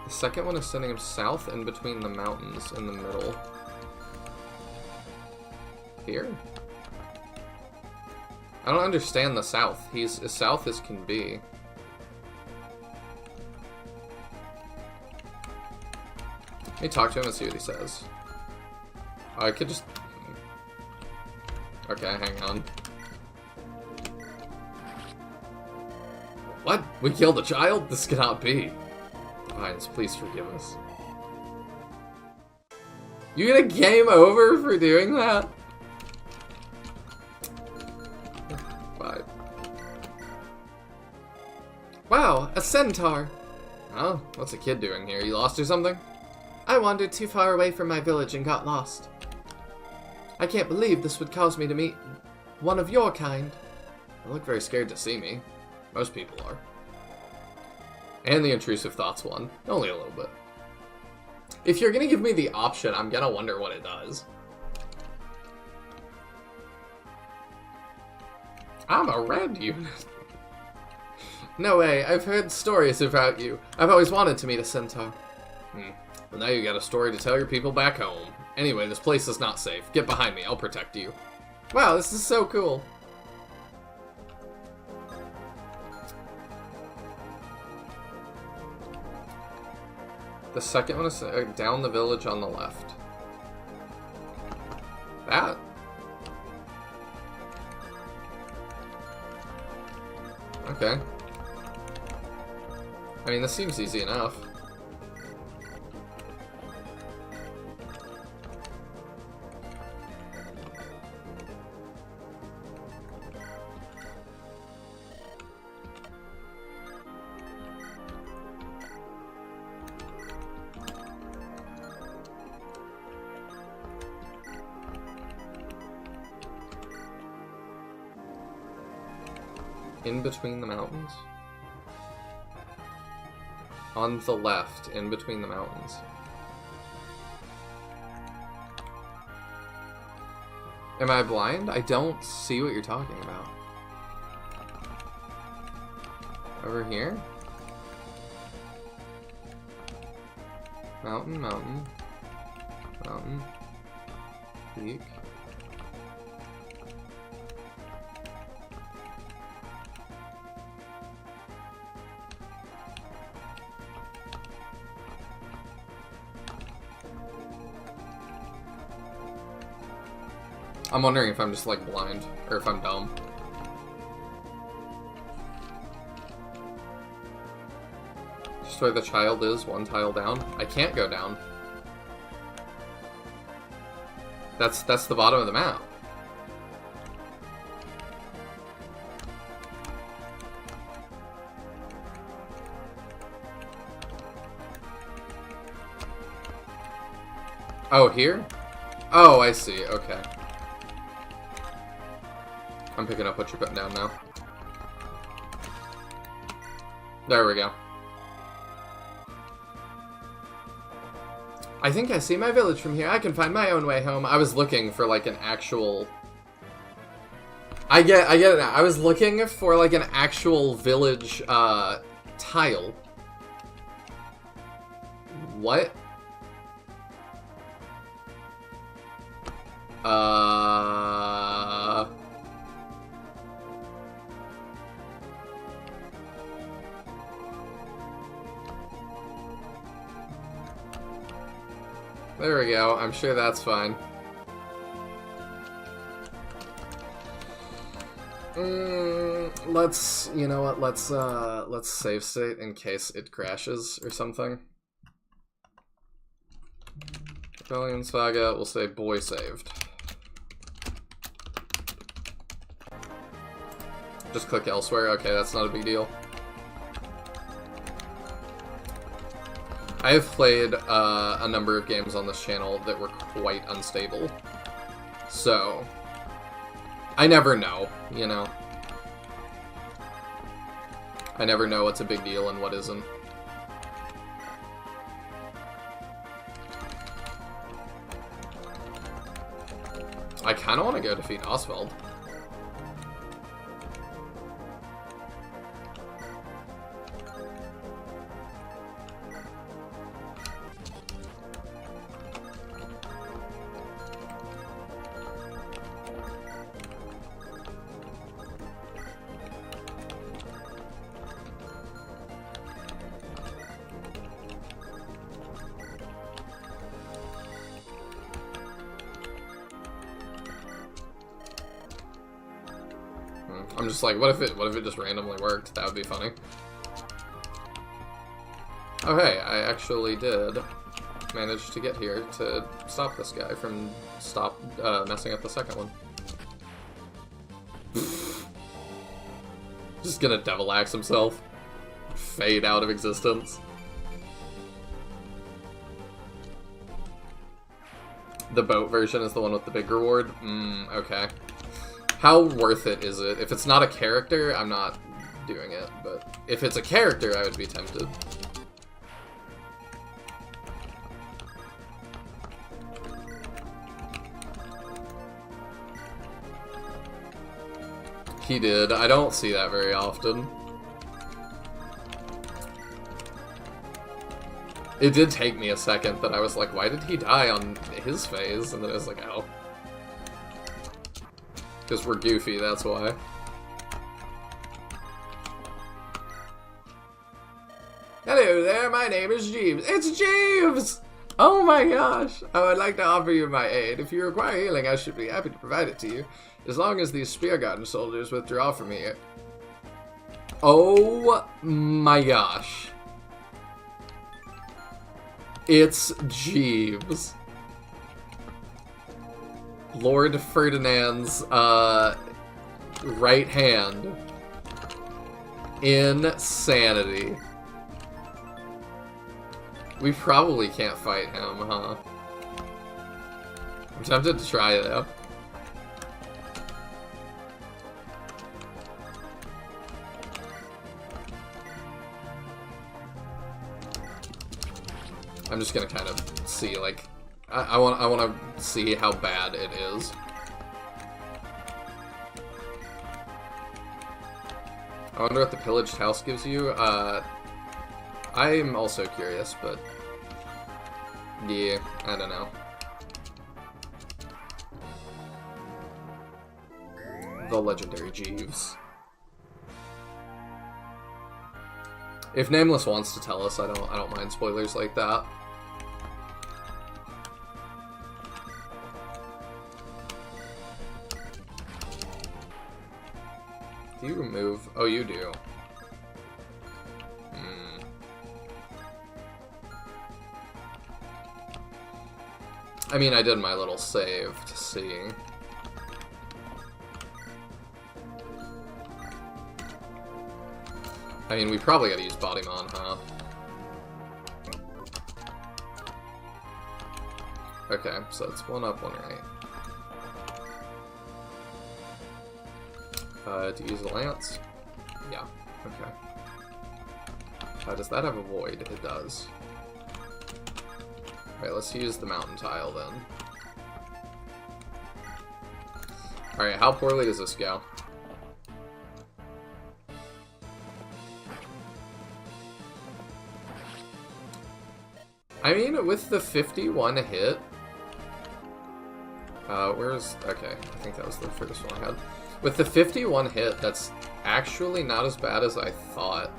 The second one is sending him south in between the mountains in the middle. Here? I don't understand the south. He's as south as can be. Let me talk to him and see what he says. Oh, I could just... Okay, hang on. What? We killed a child? This cannot be. Divines, please forgive us. You get a game over for doing that? Bye. Wow, a centaur! Oh, what's a kid doing here? You lost or something? I wandered too far away from my village and got lost. I can't believe this would cause me to meet one of your kind. You look very scared to see me. Most people are. And the intrusive thoughts one. Only a little bit. If you're gonna give me the option, I'm gonna wonder what it does. I'm a red unit. No way, I've heard stories about you. I've always wanted to meet a centaur. Well, now you got a story to tell your people back home. Anyway, this place is not safe. Get behind me, I'll protect you. Wow, this is so cool. The second one is down the village on the left. That? Okay. I mean, this seems easy enough. In between the mountains? On the left, in between the mountains. Am I blind? I don't see what you're talking about. Over here? Mountain, mountain. Mountain. Peak. I'm wondering if I'm just, like, blind, or if I'm dumb. Just where the child is, one tile down. I can't go down. That's the bottom of the map. Oh, here? Oh, I see. Okay. I'm picking up what you're putting down now. There we go. I think I see my village from here. I can find my own way home. I was looking for, like, an actual... I get it now. I was looking for, like, an actual village, tile. What? There we go. I'm sure that's fine. Let's, you know what, let's save state in case it crashes or something. Rebellion Saga, we'll say boy saved. Just click elsewhere. Okay, that's not a big deal. I have played a number of games on this channel that were quite unstable. So, I never know, you know? I never know what's a big deal and what isn't. I kind of want to go defeat Oswald. I'm just like, what if it just randomly worked? That would be funny. Oh hey, I actually did manage to get here to stop this guy from messing up the second one. Just gonna devil axe himself. Fade out of existence. The boat version is the one with the big reward? Okay. How worth it is it? If it's not a character, I'm not doing it, but if it's a character, I would be tempted. He did. I don't see that very often. It did take me a second, but I was like, why did he die on his phase? And then I was like, oh. Because we're goofy, that's why. Hello there, my name is Jeeves. It's Jeeves! Oh my gosh! I would like to offer you my aid. If you require healing, I should be happy to provide it to you. As long as these Spear Garden soldiers withdraw from here. Oh my gosh. It's Jeeves. Lord Ferdinand's, right hand. Insanity. We probably can't fight him, huh? I'm tempted to try, though. I'm just gonna kind of see, like... I want to see how bad it is. I wonder what the pillaged house gives you. I'm also curious, but yeah, I don't know. The legendary Jeeves. If Nameless wants to tell us, I don't mind spoilers like that. Do you move? Oh, you do. I mean, I did my little save to see. I mean, we probably gotta use Bodymon, huh? Okay, so it's one up, one right. To use the lance? Yeah, okay. Does that have a void? It does. Alright, let's use the mountain tile then. Alright, how poorly does this go? I mean, with the 51 hit... where's... Okay, I think that was the first one I had. With the 51 hit, that's actually not as bad as I thought.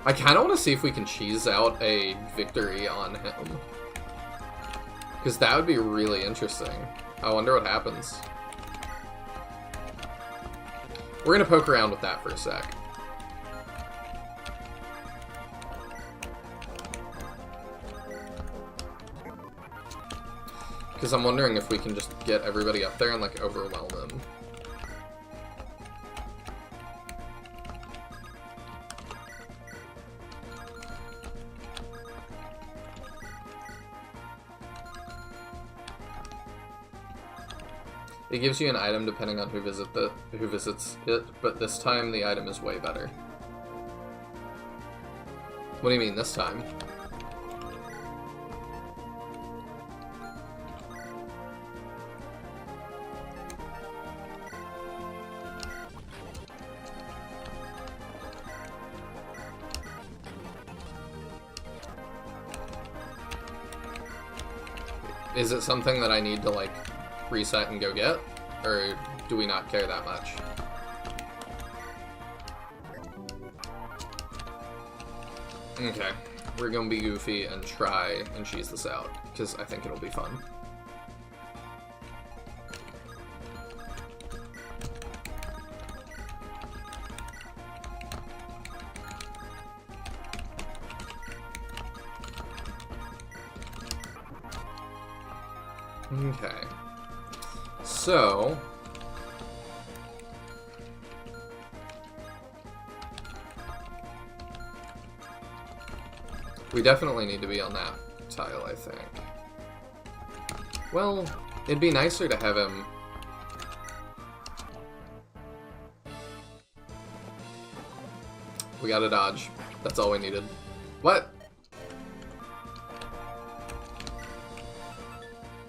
I kind of want to see if we can cheese out a victory on him. Because that would be really interesting. I wonder what happens. We're going to poke around with that for a sec. Because I'm wondering if we can just get everybody up there and, like, overwhelm him. It gives you an item depending on who visits it, but this time the item is way better. What do you mean, this time? Is it something that I need to, like, reset and go get? Or do we not care that much? Okay. We're gonna be goofy and try and cheese this out, because I think it'll be fun. Okay. So... we definitely need to be on that tile, I think. Well, it'd be nicer to have him... We gotta dodge. That's all we needed. What?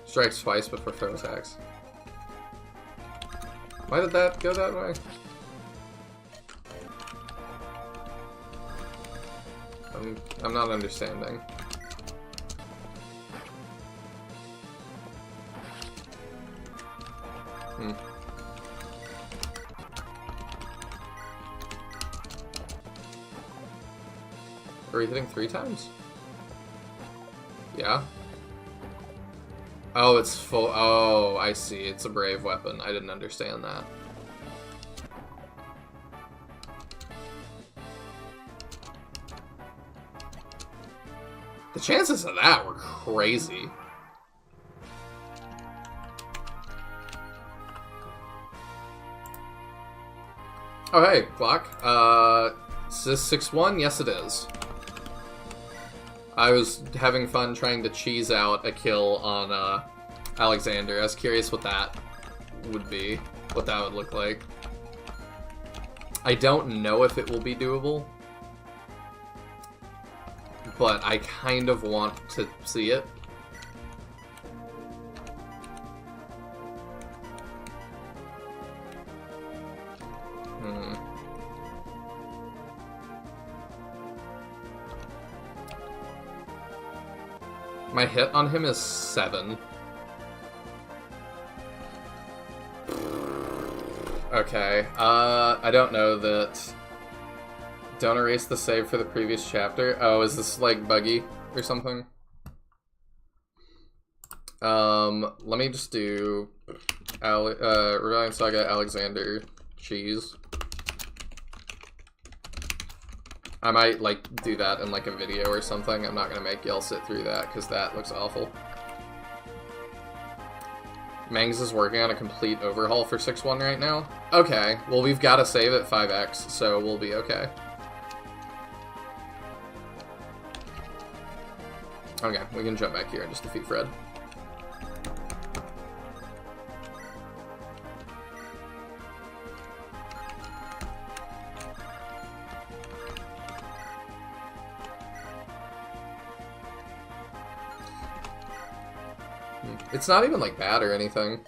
Strikes twice, but for throw attacks. Why did that go that way? I'm not understanding. Are we hitting 3 times? Yeah. Oh, it's full. Oh, I see. It's a brave weapon. I didn't understand that. The chances of that were crazy. Oh, hey, clock. Is this 6-1? Yes, it is. I was having fun trying to cheese out a kill on Alexander. I was curious what that would be, what that would look like. I don't know if it will be doable, but I kind of want to see it. My hit on him is 7. Okay, I don't know that... Don't erase the save for the previous chapter. Oh, is this, like, buggy or something? Let me just do Rebellion Saga, Alexander, cheese. I might, like, do that in, like, a video or something. I'm not gonna make y'all sit through that, because that looks awful. Mangs is working on a complete overhaul for 6-1 right now. Okay, well, we've got to save at 5x, so we'll be okay. Okay, we can jump back here and just defeat Fred. It's not even, like, bad or anything.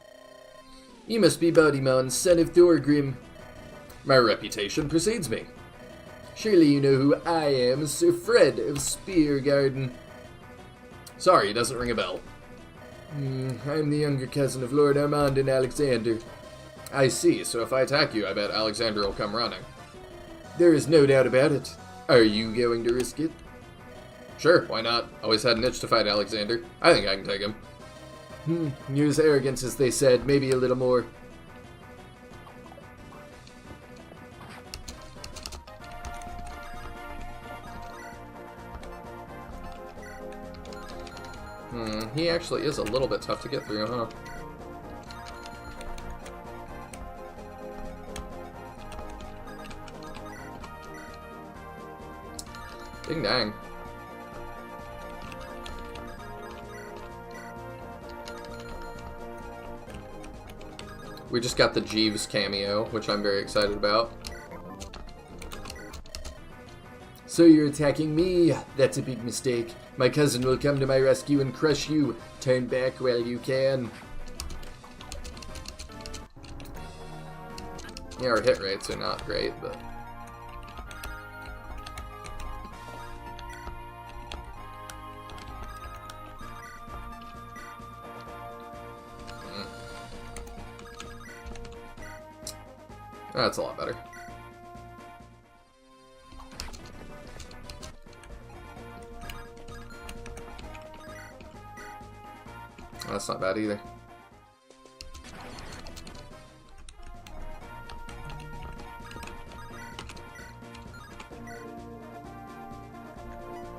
You must be Bodymon, son of Thorgrim. My reputation precedes me. Surely you know who I am, Sir Fred of Speargarden. Sorry, it doesn't ring a bell. I'm the younger cousin of Lord Armand and Alexander. I see, so if I attack you, I bet Alexander will come running. There is no doubt about it. Are you going to risk it? Sure, why not? Always had an itch to fight Alexander. I think I can take him. You're as arrogant as they said, maybe a little more. He actually is a little bit tough to get through, huh? Ding dang. We just got the Jeeves cameo, which I'm very excited about. So you're attacking me? That's a big mistake. My cousin will come to my rescue and crush you. Turn back while you can. Yeah, our hit rates are not great, but... That's a lot better. That's not bad either.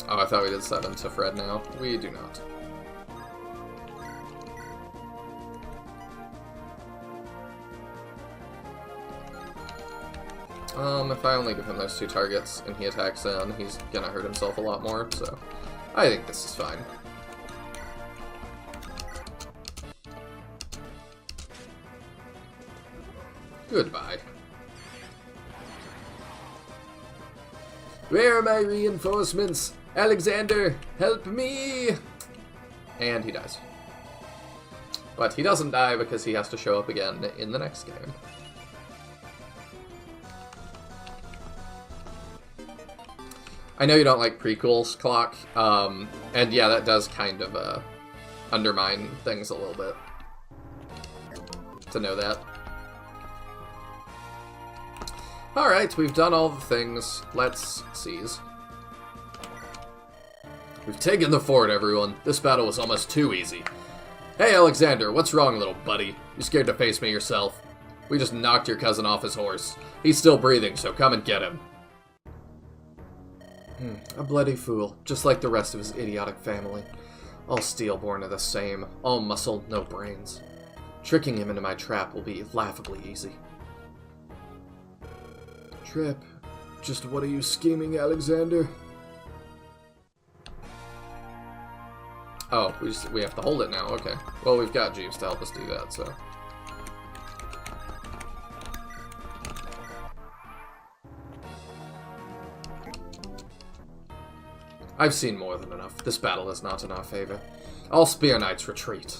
Oh, I thought we did 7 to Fred now. We do not. If I only give him those 2 targets and he attacks in, he's gonna hurt himself a lot more, so I think this is fine. Goodbye. Where are my reinforcements? Alexander, help me! And he dies. But he doesn't die because he has to show up again in the next game. I know you don't like prequels, Clock, and yeah, that does kind of undermine things a little bit. To know that. Alright, we've done all the things. Let's seize. We've taken the fort, everyone. This battle was almost too easy. Hey, Alexander, what's wrong, little buddy? You scared to face me yourself? We just knocked your cousin off his horse. He's still breathing, so come and get him. A bloody fool, just like the rest of his idiotic family. All steel-born are the same, all muscle, no brains. Tricking him into my trap will be laughably easy. Trap? Just what are you scheming, Alexander? Oh, we have to hold it now, okay. Well, we've got Jeeves to help us do that, so... I've seen more than enough. This battle is not in our favor. All Spear Knights retreat.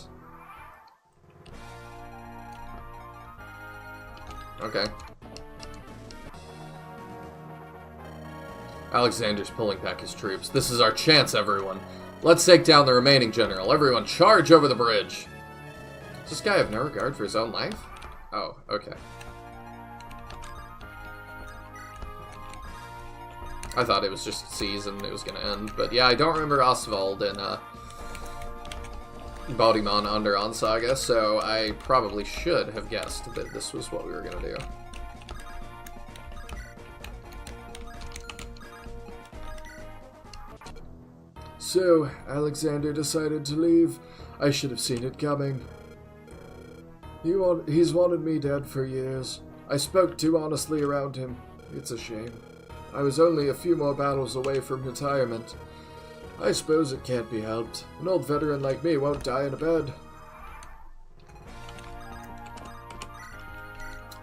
Okay. Alexander's pulling back his troops. This is our chance, everyone. Let's take down the remaining general. Everyone charge over the bridge. Does this guy have no regard for his own life? Oh, okay. I thought it was just season, it was gonna end. But yeah, I don't remember Oswald in Bodymon under on Saga, so I probably should have guessed that this was what we were going to do. So, Alexander decided to leave. I should have seen it coming. He's wanted me dead for years. I spoke too honestly around him. It's a shame. I was only a few more battles away from retirement. I suppose it can't be helped. An old veteran like me won't die in a bed.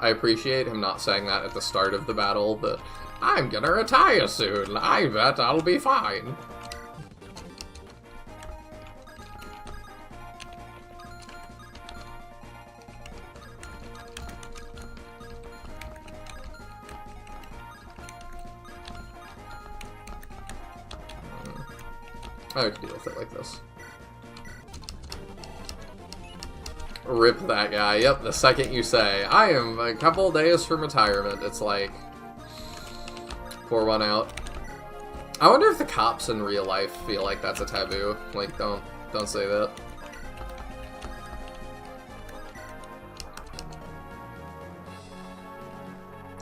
I appreciate him not saying that at the start of the battle, but I'm gonna retire soon. I bet I'll be fine. I can deal with it like this. Rip that guy. Yep, the second you say, I am a couple days from retirement, it's like, pour one out. I wonder if the cops in real life feel like that's a taboo. Like, don't say that.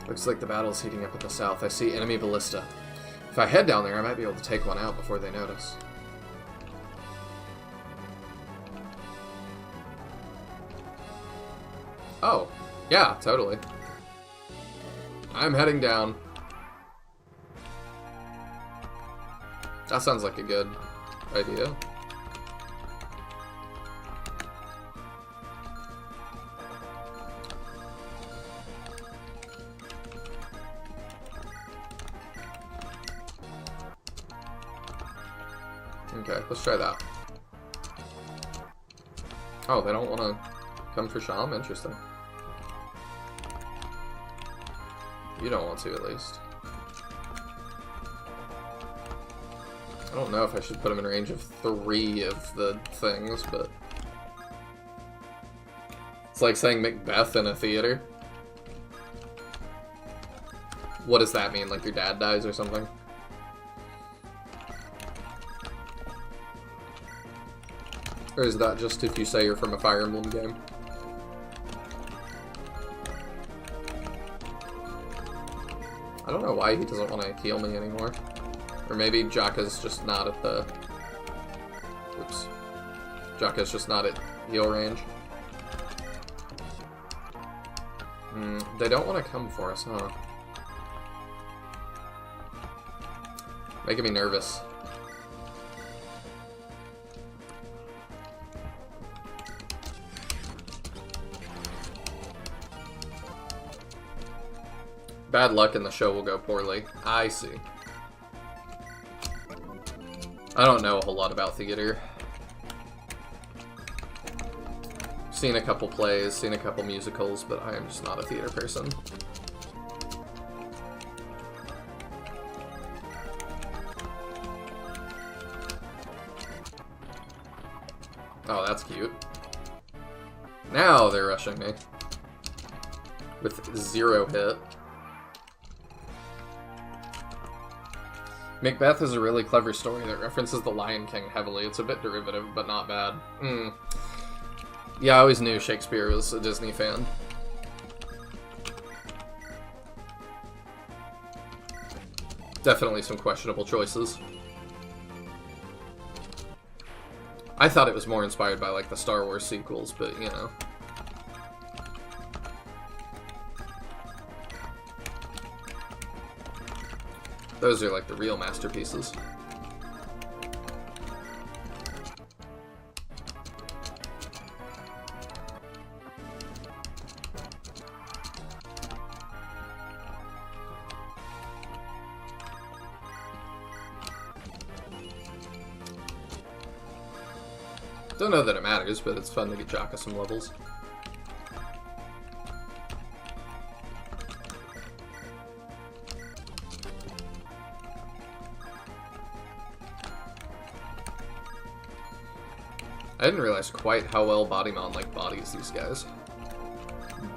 Looks like the battle's heating up at the south. I see enemy ballista. If I head down there, I might be able to take one out before they notice. Oh, yeah, totally. I'm heading down. That sounds like a good idea. Okay, let's try that. Oh, they don't want to come for Sham? Interesting. You don't want to, at least. I don't know if I should put him in range of 3 of the things, but... It's like saying Macbeth in a theater. What does that mean? Like your dad dies or something? Or is that just if you say you're from a Fire Emblem game? I don't know why he doesn't want to heal me anymore. Or maybe Jaka's just not at the... Oops. Jaka's just not at heal range. They don't want to come for us, huh? Making me nervous. Bad luck and the show will go poorly. I see. I don't know a whole lot about theater. Seen a couple plays, seen a couple musicals, but I am just not a theater person. Oh, that's cute. Now they're rushing me. With 0 hit. Macbeth is a really clever story that references the Lion King heavily. It's a bit derivative, but not bad. Yeah, I always knew Shakespeare was a Disney fan. Definitely some questionable choices. I thought it was more inspired by, like, the Star Wars sequels, but, you know. Those are, like, the real masterpieces. Don't know that it matters, but it's fun to get Jaka some levels. I didn't realize quite how well Bodymon like bodies these guys.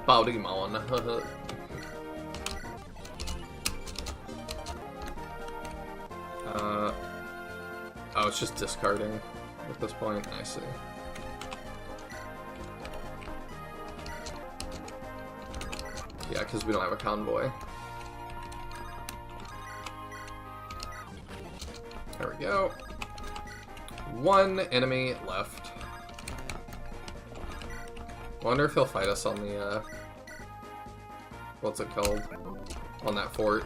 Bodymon. Oh, it's just discarding at this point. I see. Yeah, because we don't have a convoy. There we go. One enemy left. Wonder if he'll fight us on the, what's it called? On that fort.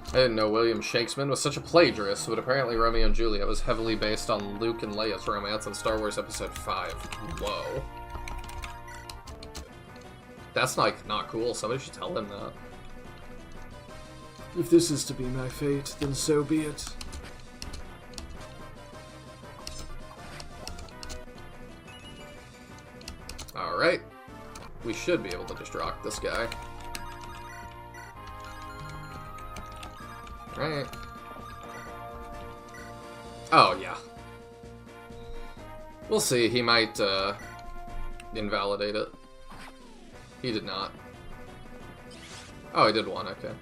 I didn't know William Shakespeare was such a plagiarist, but apparently Romeo and Juliet was heavily based on Luke and Leia's romance in Star Wars Episode 5. Whoa. That's, like, not cool. Somebody should tell him that. If this is to be my fate, then so be it. Alright. We should be able to just rock this guy. Right. Oh, yeah. We'll see. He might, invalidate it. He did not. Oh, he did one. Okay.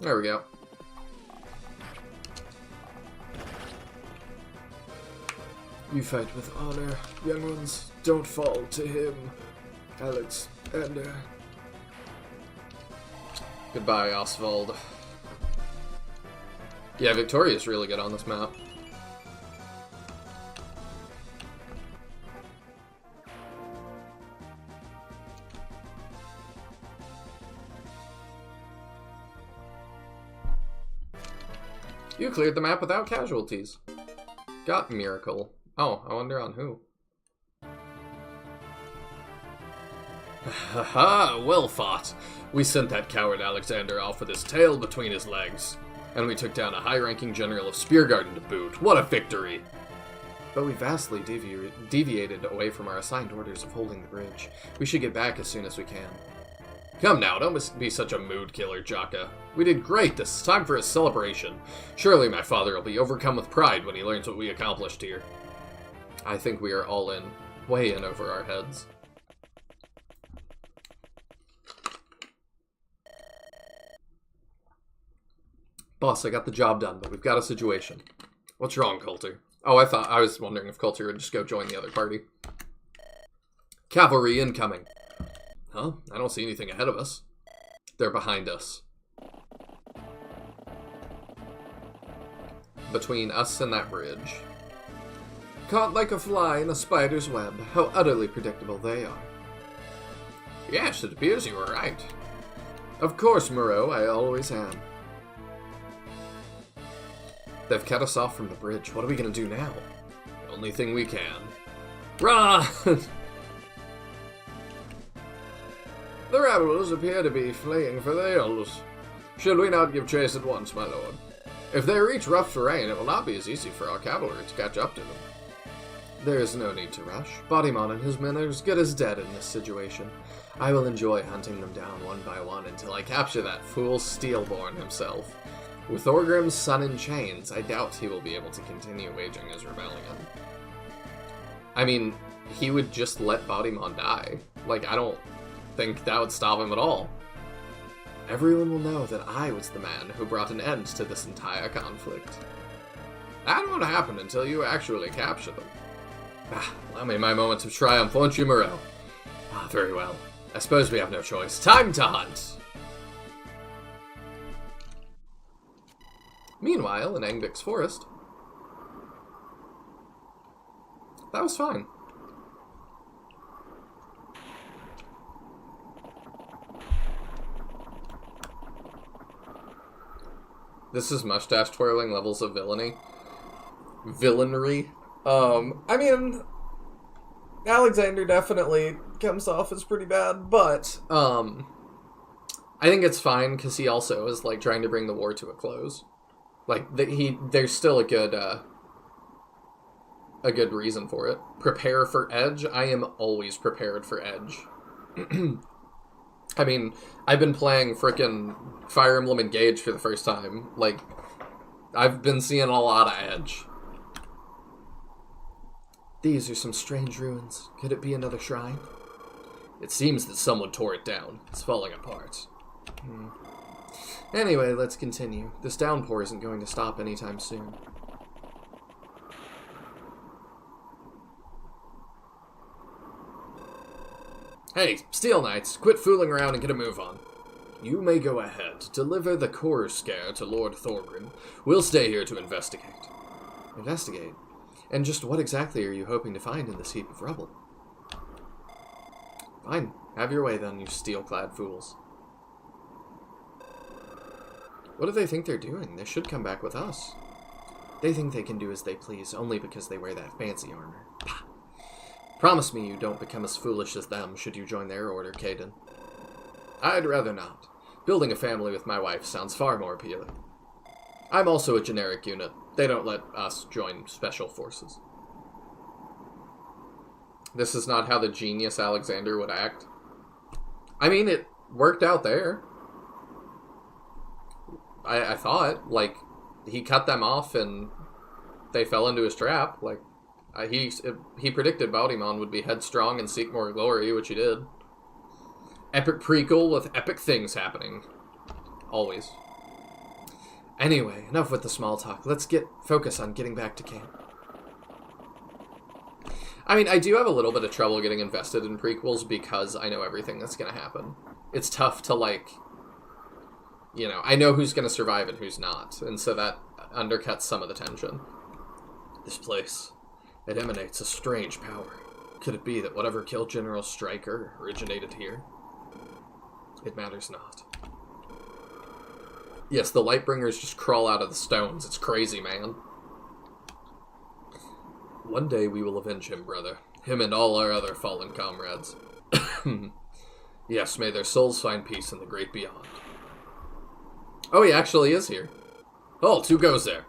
There we go. You fight with honor, young ones. Don't fall to him, Alexander. Goodbye, Oswald. Yeah, Victoria's really good on this map. You cleared the map without casualties. Got miracle. Oh, I wonder on who. Haha, well fought. We sent that coward Alexander off with his tail between his legs. And we took down a high-ranking general of Speargarden to boot. What a victory! But we vastly deviated away from our assigned orders of holding the bridge. We should get back as soon as we can. Come now, don't be such a mood killer, Jaka. We did great. This is time for a celebration. Surely my father will be overcome with pride when he learns what we accomplished here. I think we are all in. Way in over our heads. Boss, I got the job done, but we've got a situation. What's wrong, Coulter? Oh, I was wondering if Coulter would just go join the other party. Cavalry incoming. Huh? I don't see anything ahead of us. They're behind us. Between us and that bridge. Caught like a fly in a spider's web. How utterly predictable they are. Yes, it appears you were right. Of course, Moreau, I always am. They've cut us off from the bridge. What are we gonna do now? The only thing we can. Run! The rebels appear to be fleeing for the hills. Should we not give chase at once, my lord? If they reach rough terrain, it will not be as easy for our cavalry to catch up to them. There is no need to rush. Bodymon and his men are as good as dead in this situation. I will enjoy hunting them down one by one until I capture that fool Steelborn himself. With Orgrim's son in chains, I doubt he will be able to continue waging his rebellion. I mean, he would just let Bodymon die. Like, I don't think that would stop him at all. Everyone will know that I was the man who brought an end to this entire conflict. That won't happen until you actually capture them. Allow me my moments of triumph, won't you, Moreau? Very well. I suppose we have no choice. Time to hunt! Meanwhile, in Angbik's forest, that was fine. This is mustache twirling levels of villainy. Villainry. I mean, Alexander definitely comes off as pretty bad, but, I think it's fine, because he also is, like, trying to bring the war to a close. Like, there's still a good reason for it. Prepare for Edge? I am always prepared for Edge. I mean, I've been playing frickin' Fire Emblem Engage for the first time. Like, I've been seeing a lot of Edge. These are some strange ruins. Could it be another shrine? It seems that someone tore it down. It's falling apart. Anyway, let's continue. This downpour isn't going to stop anytime soon. Hey, Steel Knights, quit fooling around and get a move on. You may go ahead. Deliver the core scare to Lord Thorgrim. We'll stay here to investigate. Investigate? And just what exactly are you hoping to find in this heap of rubble? Fine. Have your way then, you steel-clad fools. What do they think they're doing? They should come back with us. They think they can do as they please, only because they wear that fancy armor. Pah. Promise me you don't become as foolish as them should you join their order, Caden. I'd rather not. Building a family with my wife sounds far more appealing. I'm also a generic unit. They don't let us join special forces. This is not how the genius Alexander would act. I mean, it worked out there. I thought, like, he cut them off and they fell into his trap. Like, he predicted Baudimon would be headstrong and seek more glory, which he did. Epic prequel with epic things happening. Always. Anyway, enough with the small talk. Let's focus on getting back to camp. I mean, I do have a little bit of trouble getting invested in prequels because I know everything that's going to happen. It's tough to, like, you know, I know who's going to survive and who's not, and so that undercuts some of the tension. This place, it emanates a strange power. Could it be that whatever killed General Stryker originated here? It matters not. Yes, the Lightbringers just crawl out of the stones. It's crazy, man. One day we will avenge him, brother. Him and all our other fallen comrades. Yes, may their souls find peace in the great beyond. Oh, he actually is here. Oh, who goes there?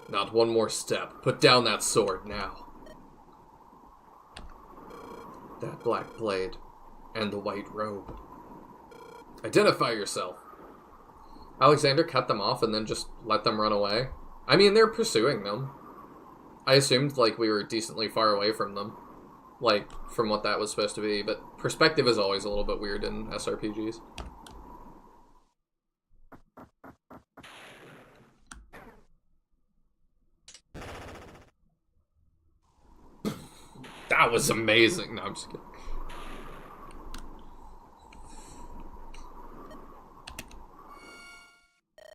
Not one more step. Put down that sword now. That black blade. And the white robe. Identify yourself. Alexander cut them off and then just let them run away. I mean, they're pursuing them. I assumed, like, we were decently far away from them. Like, from what that was supposed to be. But perspective is always a little bit weird in SRPGs. That was amazing. No, I'm just kidding.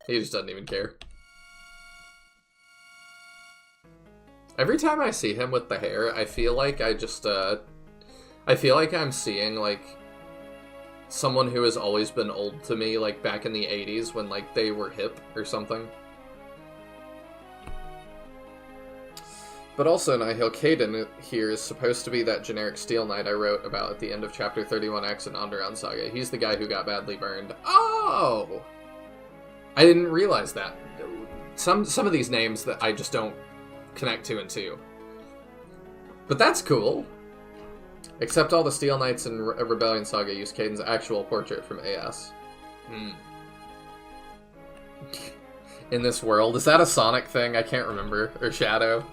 He just doesn't even care. Every time I see him with the hair, I feel like I feel like I'm seeing, like, someone who has always been old to me, like, back in the 80s when, like, they were hip or something. But also, Nihil Caden here is supposed to be that generic Steel Knight I wrote about at the end of Chapter 31X in Onderon Saga. He's the guy who got badly burned. Oh! I didn't realize that. Some of these names that I just don't connect to and to. But that's cool. Except all the Steel Knights in Rebellion Saga use Caden's actual portrait from AS. In this world. Is that a Sonic thing? I can't remember. Or Shadow.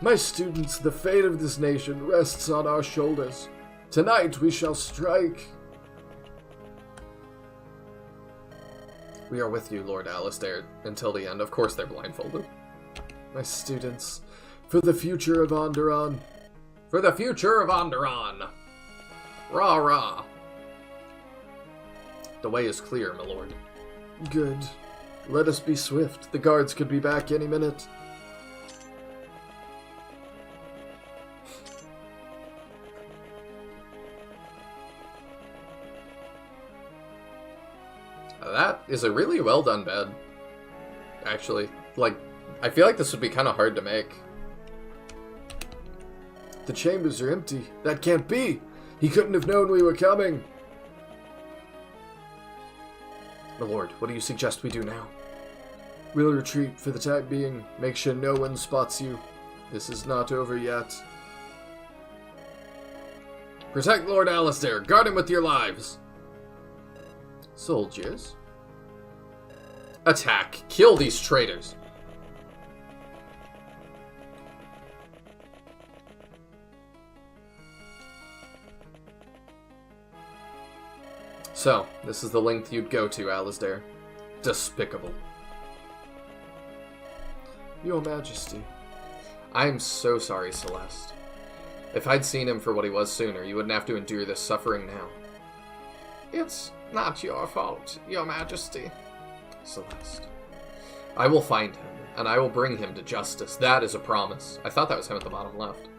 My students, the fate of this nation rests on our shoulders. Tonight we shall strike. We are with you, Lord Alistair, until the end. Of course they're blindfolded. My students, for the future of Onderon. For the future of Onderon. Rah, rah. The way is clear, my lord. Good. Let us be swift. The guards could be back any minute. That is a really well done bed. Actually, like, I feel like this would be kind of hard to make. The chambers are empty. That can't be. He couldn't have known we were coming. My lord, what do you suggest we do now? We'll retreat for the time being. Make sure no one spots you. This is not over yet. Protect Lord Alistair. Guard him with your lives. Soldiers. Attack. Kill these traitors. So, this is the length you'd go to, Alasdair. Despicable. Your Majesty. I'm so sorry, Celeste. If I'd seen him for what he was sooner, you wouldn't have to endure this suffering now. It's not your fault, Your Majesty. Celeste. I will find him, and I will bring him to justice. That is a promise. I thought that was him at the bottom left.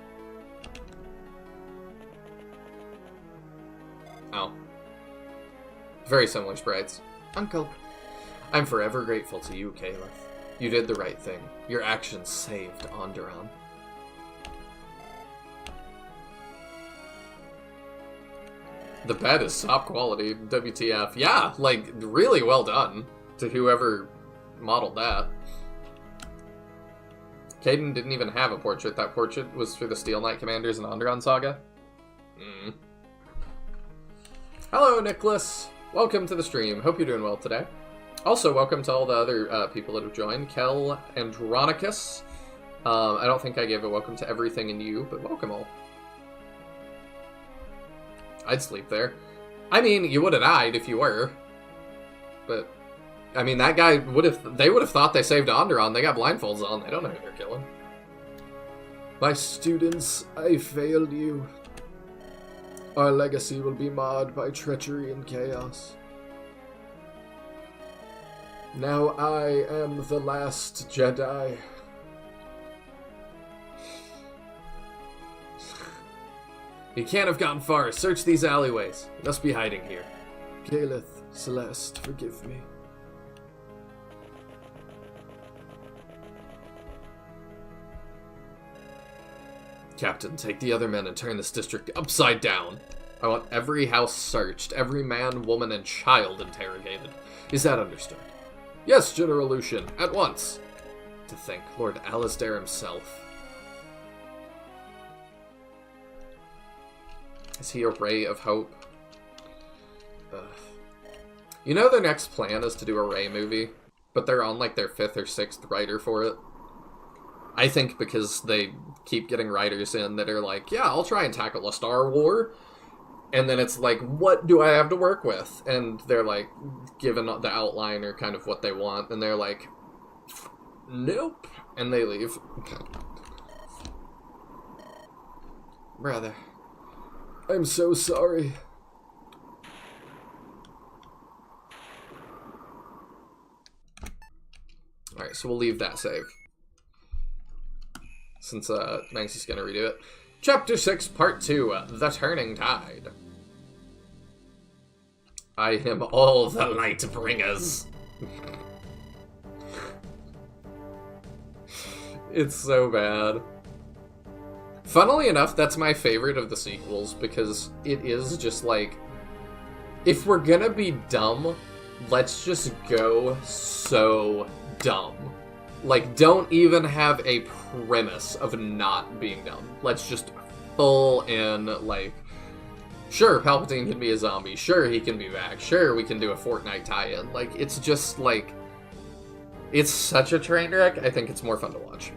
Oh. Very similar sprites. Uncle. I'm forever grateful to you, Caliph. You did the right thing. Your actions saved Onderon. The bed is top quality. WTF. Yeah, like, really well done to whoever modeled that. Caden didn't even have a portrait. That portrait was for the Steel Knight Commanders and Onderon Saga. Hello, Nicholas. Welcome to the stream. Hope you're doing well today. Also, welcome to all the other people that have joined. Kel Andronicus. I don't think I gave a welcome to everything in you, but welcome all. I'd sleep there. I mean, you would have died if you were. But, I mean, that guy would have... They would have thought they saved Onderon. They got blindfolds on. They don't know who they're killing. My students, I failed you. Our legacy will be marred by treachery and chaos. Now I am the last Jedi. He can't have gotten far. Search these alleyways. He must be hiding here. Galeth, Celeste, forgive me. Captain, take the other men and turn this district upside down. I want every house searched, every man, woman, and child interrogated. Is that understood? Yes, General Lucian, at once. To think, Lord Alasdair himself. Is he a ray of hope? You know their next plan is to do a Rey movie, but they're on like their 5th or 6th writer for it. I think because they keep getting writers in that are like, yeah, I'll try and tackle a Star War. And then it's like, what do I have to work with? And they're like, given the outline or kind of what they want, and they're like, nope. And they leave. Brother, I'm so sorry. Alright, so we'll leave that save. Since Manksy's gonna redo it. Chapter 6, Part 2, The Turning Tide. I am all the light bringers. It's so bad. Funnily enough, that's my favorite of the sequels, because it is just like, if we're gonna be dumb, let's just go so dumb. Like, don't even have a premise of not being dumb. Let's just full in, like, sure, Palpatine can be a zombie. Sure, he can be back. Sure, we can do a Fortnite tie-in. Like, it's just, like, it's such a train wreck. I think it's more fun to watch.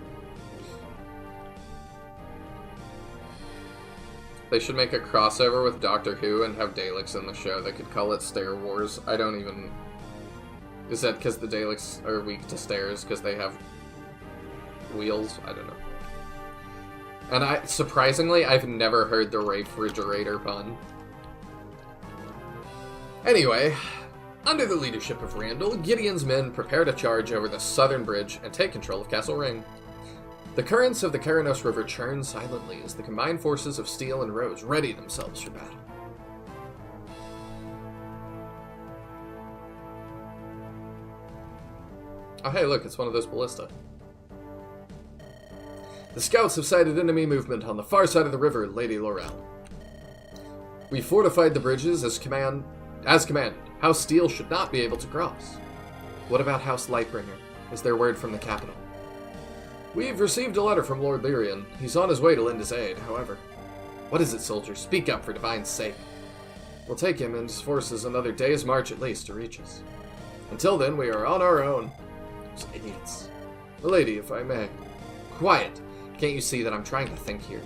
They should make a crossover with Doctor Who and have Daleks in the show. They could call it Stair Wars. I don't even... Is that because the Daleks are weak to stairs because they have wheels? I don't know. And surprisingly, I've never heard the refrigerator pun. Anyway, under the leadership of Randall, Gideon's men prepare to charge over the southern bridge and take control of Castle Ring. The currents of the Karanos River churn silently as the combined forces of Steel and Rose ready themselves for battle. Oh hey, look, it's one of those ballista. The scouts have sighted enemy movement on the far side of the river, Lady Laurel. We fortified the bridges as commanded. House Steel should not be able to cross. What about House Lightbringer? Is there word from the capital? We've received a letter from Lord Lyrian. He's on his way to lend his aid, however. What is it, soldiers? Speak up for Divine's sake. We'll take him and his forces another day's march at least to reach us. Until then, we are on our own. Those idiots. Milady, if I may. Quiet! Can't you see that I'm trying to think here?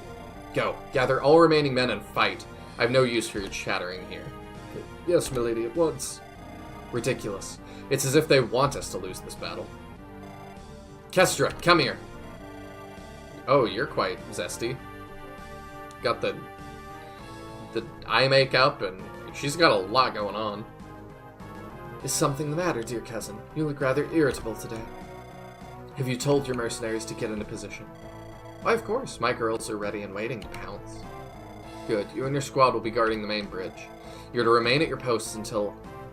Go, gather all remaining men and fight. I have no use for your chattering here. Yes, milady, at once. Ridiculous. It's as if they want us to lose this battle. Kestra, come here. Oh, you're quite zesty. Got the eye makeup, and she's got a lot going on. Is something the matter, dear cousin? You look rather irritable today. Have you told your mercenaries to get into position? Why, of course. My girls are ready and waiting to pounce. Good. You and your squad will be guarding the main bridge. You're to remain at your posts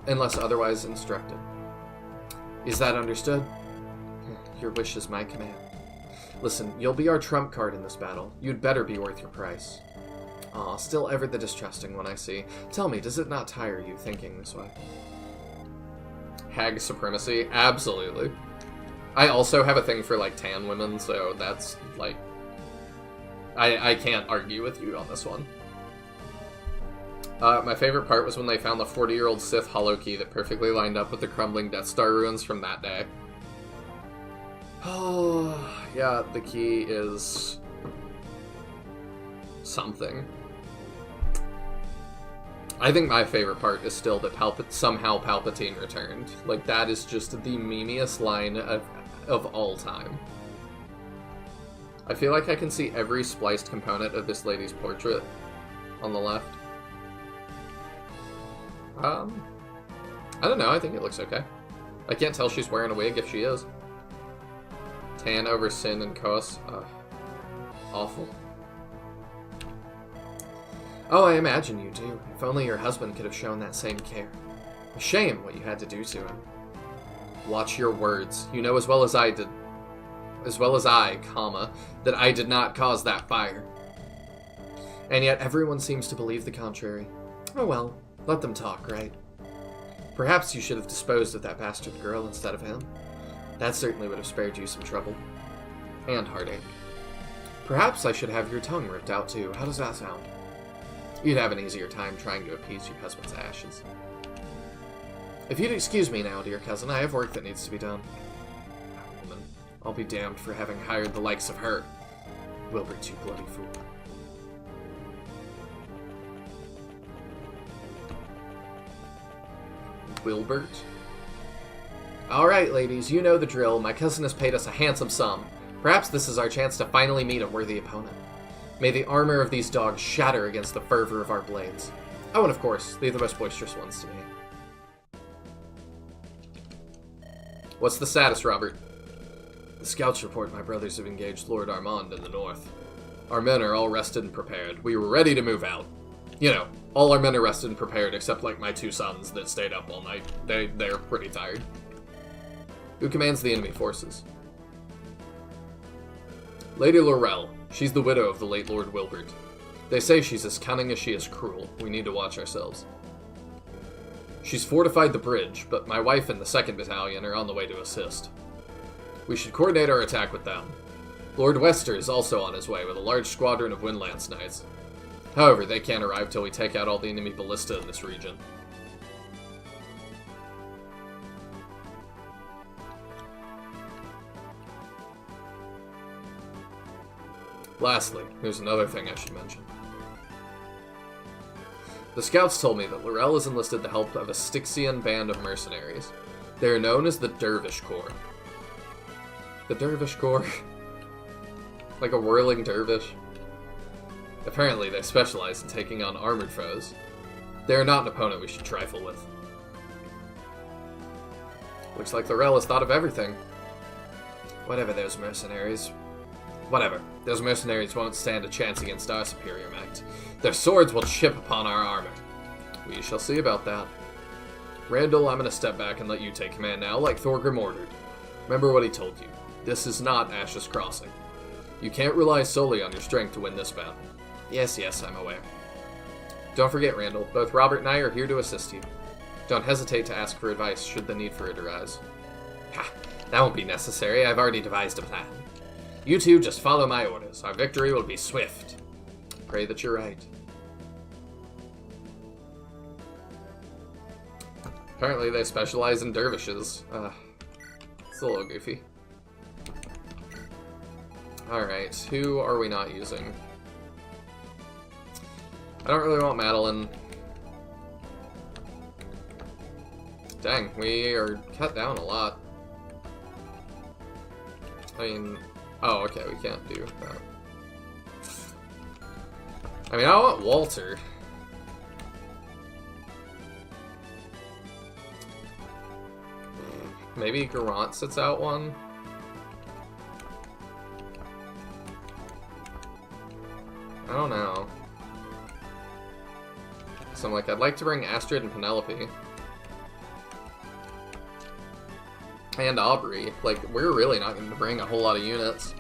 unless otherwise instructed. Is that understood? Your wish is my command. Listen, you'll be our trump card in this battle. You'd better be worth your price. Aw, still ever the distrusting one, I see. Tell me, does it not tire you thinking this way? Hag supremacy? Absolutely. I also have a thing for, like, tan women, so that's, like... I can't argue with you on this one. My favorite part was when they found the 40-year-old Sith hollow key that perfectly lined up with the crumbling Death Star ruins from that day. Oh, yeah, the key is... something. I think my favorite part is still that somehow Palpatine returned. Like, that is just the memeiest line of all time. I feel like I can see every spliced component of this lady's portrait on the left. I don't know, I think it looks okay. I can't tell she's wearing a wig if she is. Tan over Sin and Kos. Awful. Oh, I imagine you do. If only your husband could have shown that same care. A shame what you had to do to him. Watch your words. You know as well as I, comma, that I did not cause that fire. And yet everyone seems to believe the contrary. Oh well, let them talk, right? Perhaps you should have disposed of that bastard girl instead of him. That certainly would have spared you some trouble. And heartache. Perhaps I should have your tongue ripped out too. How does that sound? You'd have an easier time trying to appease your husband's ashes. If you'd excuse me now, dear cousin, I have work that needs to be done. That woman. I'll be damned for having hired the likes of her. Wilbert, you bloody fool. Wilbert? Alright, ladies, you know the drill. My cousin has paid us a handsome sum. Perhaps this is our chance to finally meet a worthy opponent. May the armor of these dogs shatter against the fervor of our blades. Oh, and of course, they're the most boisterous ones to me. What's the status, Robert? The scouts report my brothers have engaged Lord Armand in the north. Our men are all rested and prepared. We were ready to move out. You know, all our men are rested and prepared, except like my two sons that stayed up all night. They're pretty tired. Who commands the enemy forces? Lady Laurel. She's the widow of the late Lord Wilbert. They say she's as cunning as she is cruel. We need to watch ourselves. She's fortified the bridge, but my wife and the 2nd Battalion are on the way to assist. We should coordinate our attack with them. Lord Wester is also on his way with a large squadron of Windlance Knights. However, they can't arrive till we take out all the enemy ballista in this region. Lastly, there's another thing I should mention. The scouts told me that Laurel has enlisted the help of a Styxian band of mercenaries. They are known as the Dervish Corps. The Dervish Corps? Like a whirling dervish? Apparently, they specialize in taking on armored foes. They are not an opponent we should trifle with. Looks like Laurel has thought of everything. Whatever those mercenaries won't stand a chance against our superior might. Their swords will chip upon our armor. We shall see about that. Randall, I'm gonna step back and let you take command now, like Thorgrim ordered. Remember what he told you. This is not Ash's Crossing. You can't rely solely on your strength to win this battle. Yes, I'm aware. Don't forget, Randall, both Robert and I are here to assist you. Don't hesitate to ask for advice should the need for it arise. Ha! That won't be necessary. I've already devised a plan. You two just follow my orders. Our victory will be swift. Pray that you're right. Apparently they specialize in dervishes. It's a little goofy. Alright, who are we not using? I don't really want Madeline. Dang, we are cut down a lot. I mean... Oh, okay, we can't do that. I mean, I want Walter. Maybe Garant sits out one? I don't know. So I'm like, I'd like to bring Astrid and Penelope. And Aubrey. Like, we're really not going to bring a whole lot of units.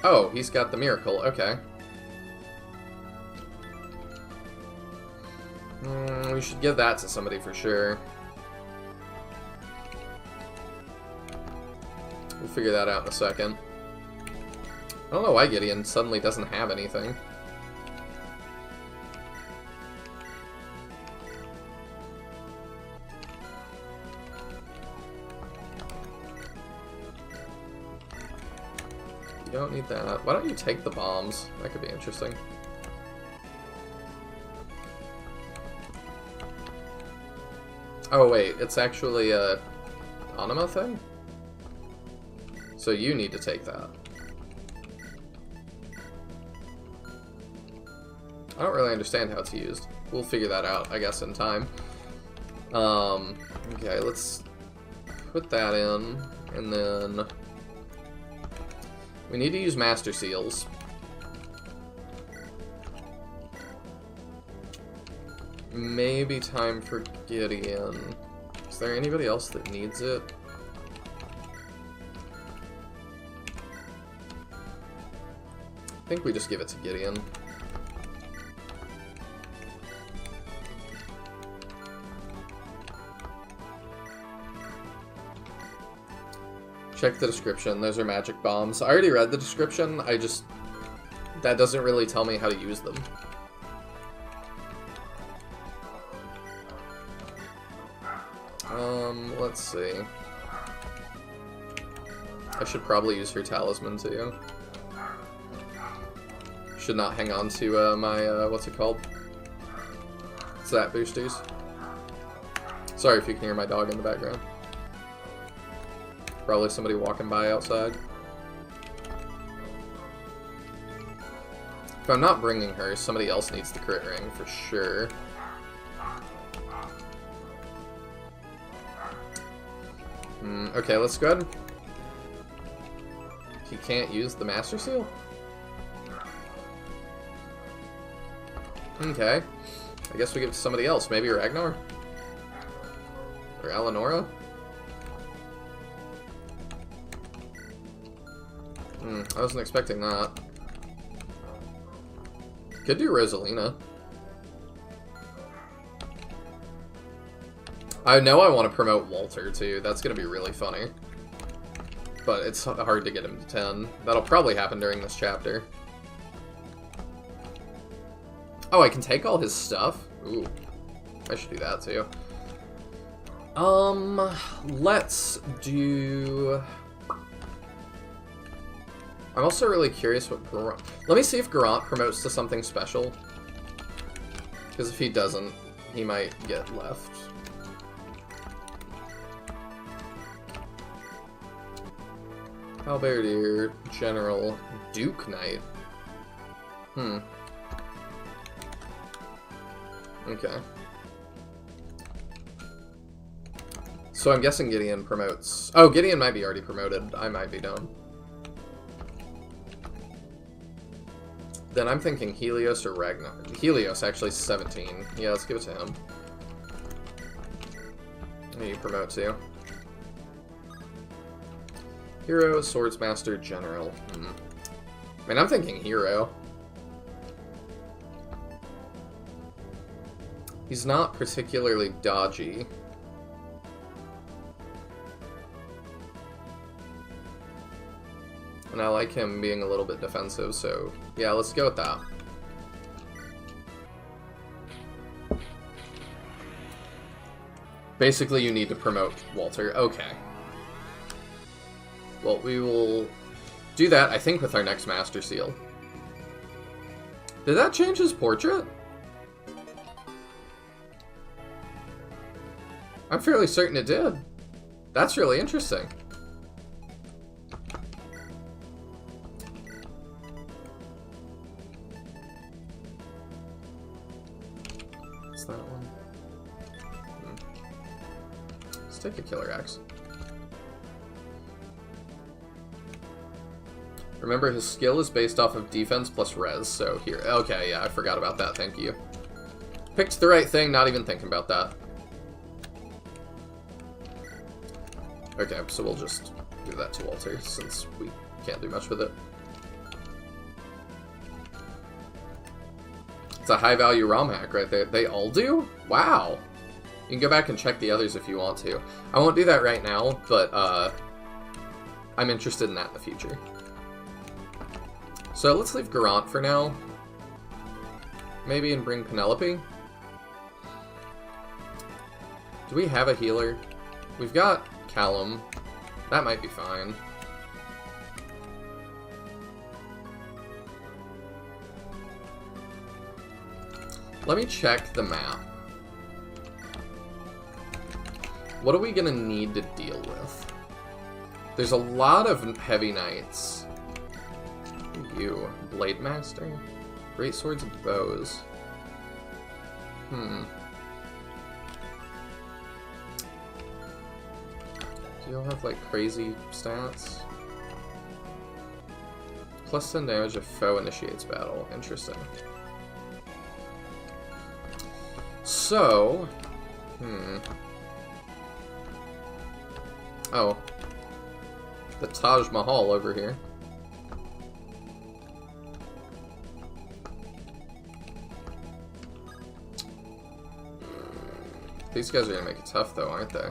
Oh, he's got the Miracle. Okay. We should give that to somebody for sure. We'll figure that out in a second. I don't know why Gideon suddenly doesn't have anything. You don't need that. Why don't you take the bombs? That could be interesting. Oh wait, it's actually a Anima thing? So you need to take that. I don't really understand how it's used. We'll figure that out, I guess, in time. Okay, let's put that in, and then we need to use Master Seals. Maybe time for Gideon. Is there anybody else that needs it? I think we just give it to Gideon. Check the description. Those are magic bombs. I already read the description. That doesn't really tell me how to use them. Let's see. I should probably use her talisman too. Should not hang on to my, what's it called? Zap boosters. Sorry if you can hear my dog in the background. Probably somebody walking by outside. If I'm not bringing her, somebody else needs the crit ring for sure. Okay, let's go ahead. He can't use the Master Seal? Okay. I guess we give it to somebody else. Maybe Ragnar? Or Eleonora? I wasn't expecting that. Could do Rosalina. I know I want to promote Walter, too. That's going to be really funny. But it's hard to get him to 10. That'll probably happen during this chapter. Oh, I can take all his stuff? Ooh. I should do that, too. Let's do... I'm also really curious what Garant... Let me see if Garant promotes to something special. Because if he doesn't, he might get left. Halberdier, General, Duke Knight. Okay. So I'm guessing Gideon promotes... Oh, Gideon might be already promoted. I might be dumb. Then I'm thinking Helios or Ragnar. Helios, actually, 17. Yeah, let's give it to him. Who you promote to? Hero, Swordsmaster, General. I mean, I'm thinking Hero. He's not particularly dodgy. And I like him being a little bit defensive, so yeah, let's go with that. Basically, you need to promote Walter. Okay. Well, we will do that, I think, with our next Master Seal. Did that change his portrait? I'm fairly certain it did. That's really interesting. What's that one? Let's take a killer axe. Remember, his skill is based off of defense plus res, so here. Okay, yeah, I forgot about that, thank you. Picked the right thing, not even thinking about that. Okay, so we'll just give that to Walter, since we can't do much with it. It's a high-value ROM hack right there. They all do? Wow! You can go back and check the others if you want to. I won't do that right now, but I'm interested in that in the future. So let's leave Garant for now. Maybe and bring Penelope. Do we have a healer? We've got Callum. That might be fine. Let me check the map. What are we gonna need to deal with? There's a lot of heavy knights. You, Blade Master? Great swords and bows. Do you all have, like, crazy stats? Plus 10 damage if foe initiates battle. Interesting. So... Oh. The Taj Mahal over here. These guys are gonna make it tough, though, aren't they?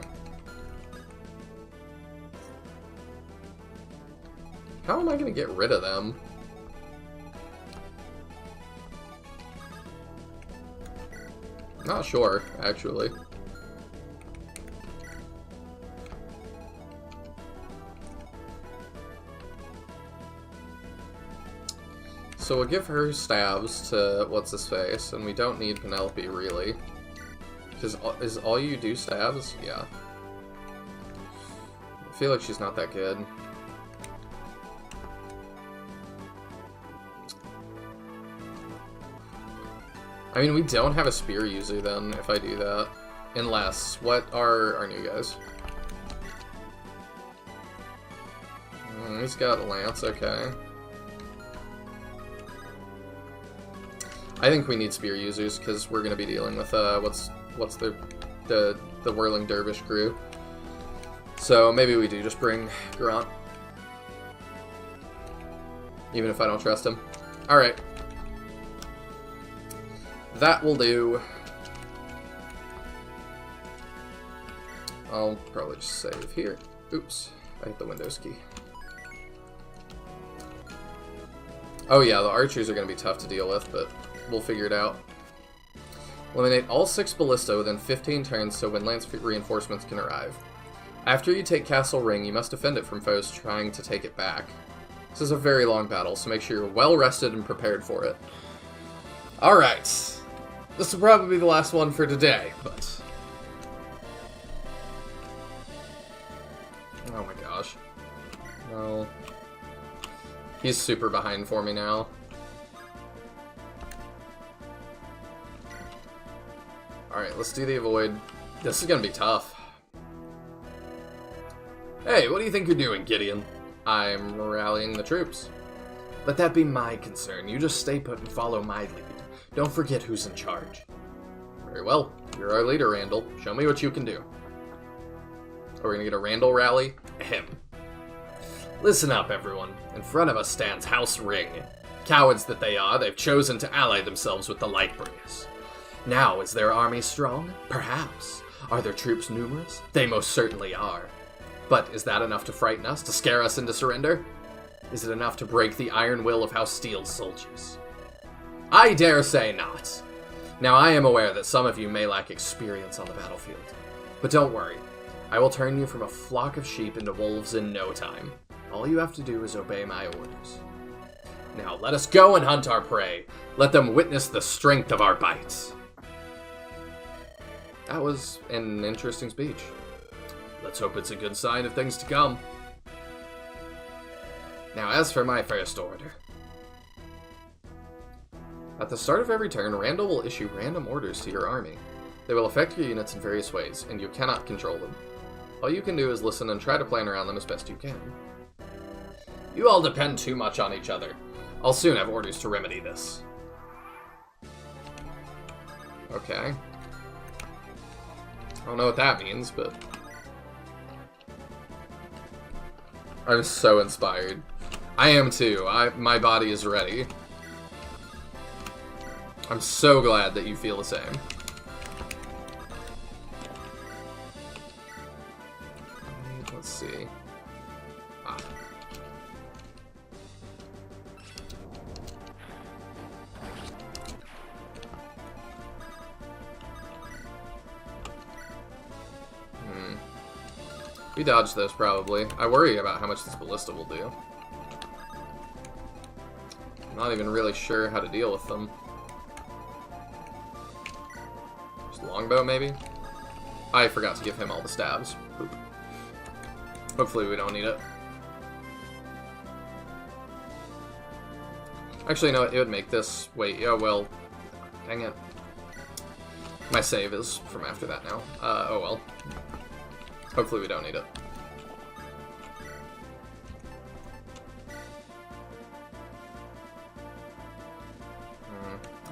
How am I gonna get rid of them? Not sure, actually. So we'll give her stabs to what's-his-face, and we don't need Penelope, really. Because is all you do stabs? Yeah. I feel like she's not that good. I mean, we don't have a spear user then, if I do that. Unless, what are our new guys? He's got a lance, okay. I think we need spear users, because we're going to be dealing with, what's the Whirling Dervish crew. So maybe we do just bring Garant. Even if I don't trust him. Alright. That will do. I'll probably just save here. Oops, I hit the Windows key. Oh yeah, the archers are going to be tough to deal with, but we'll figure it out. Eliminate all 6 ballista within 15 turns so when lance reinforcements can arrive. After you take Castle Ring, you must defend it from foes trying to take it back. This is a very long battle, so make sure you're well rested and prepared for it. Alright. This will probably be the last one for today, but... Oh my gosh. No. He's super behind for me now. Alright, let's do the avoid. This is gonna be tough. Hey, what do you think you're doing, Gideon? I'm rallying the troops. Let that be my concern. You just stay put and follow my lead. Don't forget who's in charge. Very well. You're our leader, Randall. Show me what you can do. Are we gonna get a Randall rally? Ahem. Listen up, everyone. In front of us stands House Ring. Cowards that they are, they've chosen to ally themselves with the Lightbringers. Now, is their army strong? Perhaps. Are their troops numerous? They most certainly are. But is that enough to frighten us, to scare us into surrender? Is it enough to break the iron will of House Steel's soldiers? I dare say not. Now, I am aware that some of you may lack experience on the battlefield. But don't worry. I will turn you from a flock of sheep into wolves in no time. All you have to do is obey my orders. Now, let us go and hunt our prey. Let them witness the strength of our bites. That was an interesting speech. Let's hope it's a good sign of things to come. Now, as for my first order. At the start of every turn, Randall will issue random orders to your army. They will affect your units in various ways, and you cannot control them. All you can do is listen and try to plan around them as best you can. You all depend too much on each other. I'll soon have orders to remedy this. Okay. I don't know what that means, but... I'm so inspired. I am too. My body is ready. I'm so glad that you feel the same. Let's see. Ah. We dodged those, probably. I worry about how much this ballista will do. I'm not even really sure how to deal with them. Just longbow, maybe? I forgot to give him all the stabs. Poop. Hopefully we don't need it. Actually, no, it would make this... Wait, yeah, well... Dang it. My save is from after that now. Oh well. Hopefully we don't need it.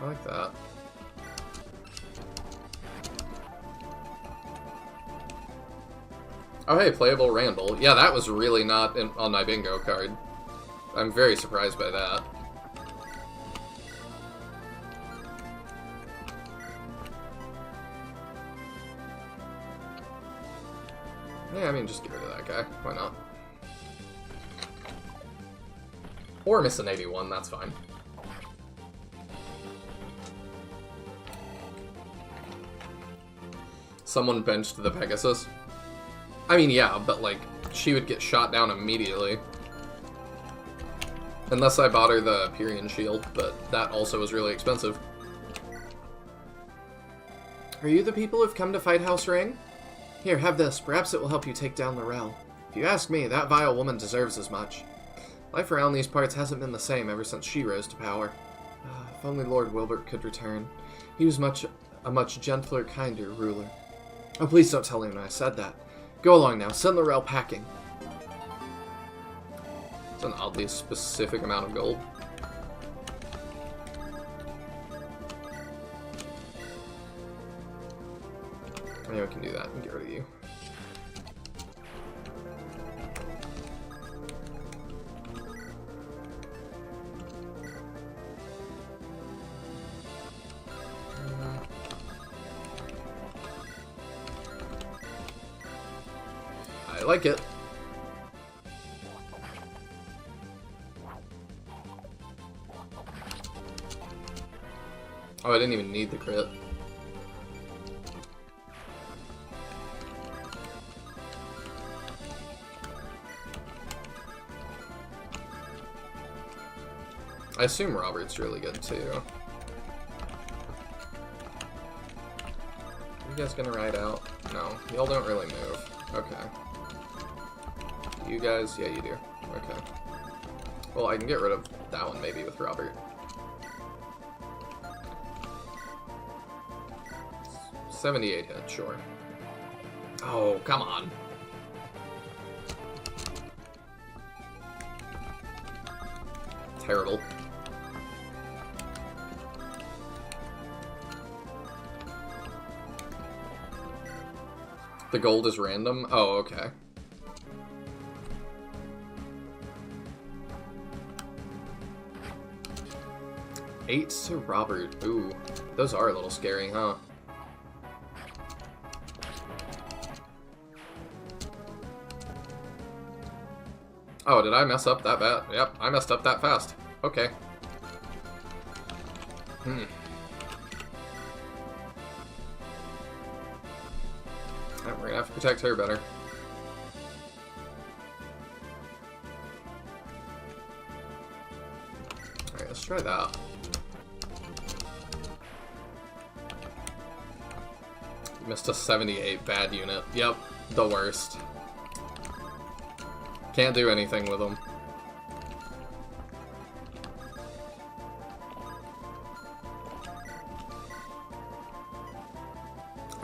I like that. Oh hey, playable Randall. Yeah, that was really not on my bingo card. I'm very surprised by that. Yeah, I mean, just get rid of that guy. Why not? Or miss an 81, that's fine. Someone benched the Pegasus. I mean, yeah, but, like, she would get shot down immediately. Unless I bought her the Pyrian shield, but that also was really expensive. Are you the people who've come to fight House Ring? Here, have this. Perhaps it will help you take down the Rel. If you ask me, that vile woman deserves as much. Life around these parts hasn't been the same ever since she rose to power. If only Lord Wilbert could return. He was a much gentler, kinder ruler. Oh, please don't tell him I said that. Go along now. Send the Rel packing. It's an oddly specific amount of gold. Yeah, we can do that and get rid of you. I like it. Oh, I didn't even need the crit. I assume Robert's really good too. You guys gonna ride out? No, y'all don't really move. Okay. You guys, yeah, you do. Okay. Well, I can get rid of that one maybe with Robert. 78 hit, sure. Oh, come on. Terrible. The gold is random? Oh, okay. Eight to Robert. Ooh, those are a little scary, huh? Oh, did I mess up that bad? Yep, I messed up that fast. Okay. We're gonna have to protect her better. Alright, let's try that. Missed a 78 bad unit. Yep, the worst. Can't do anything with them.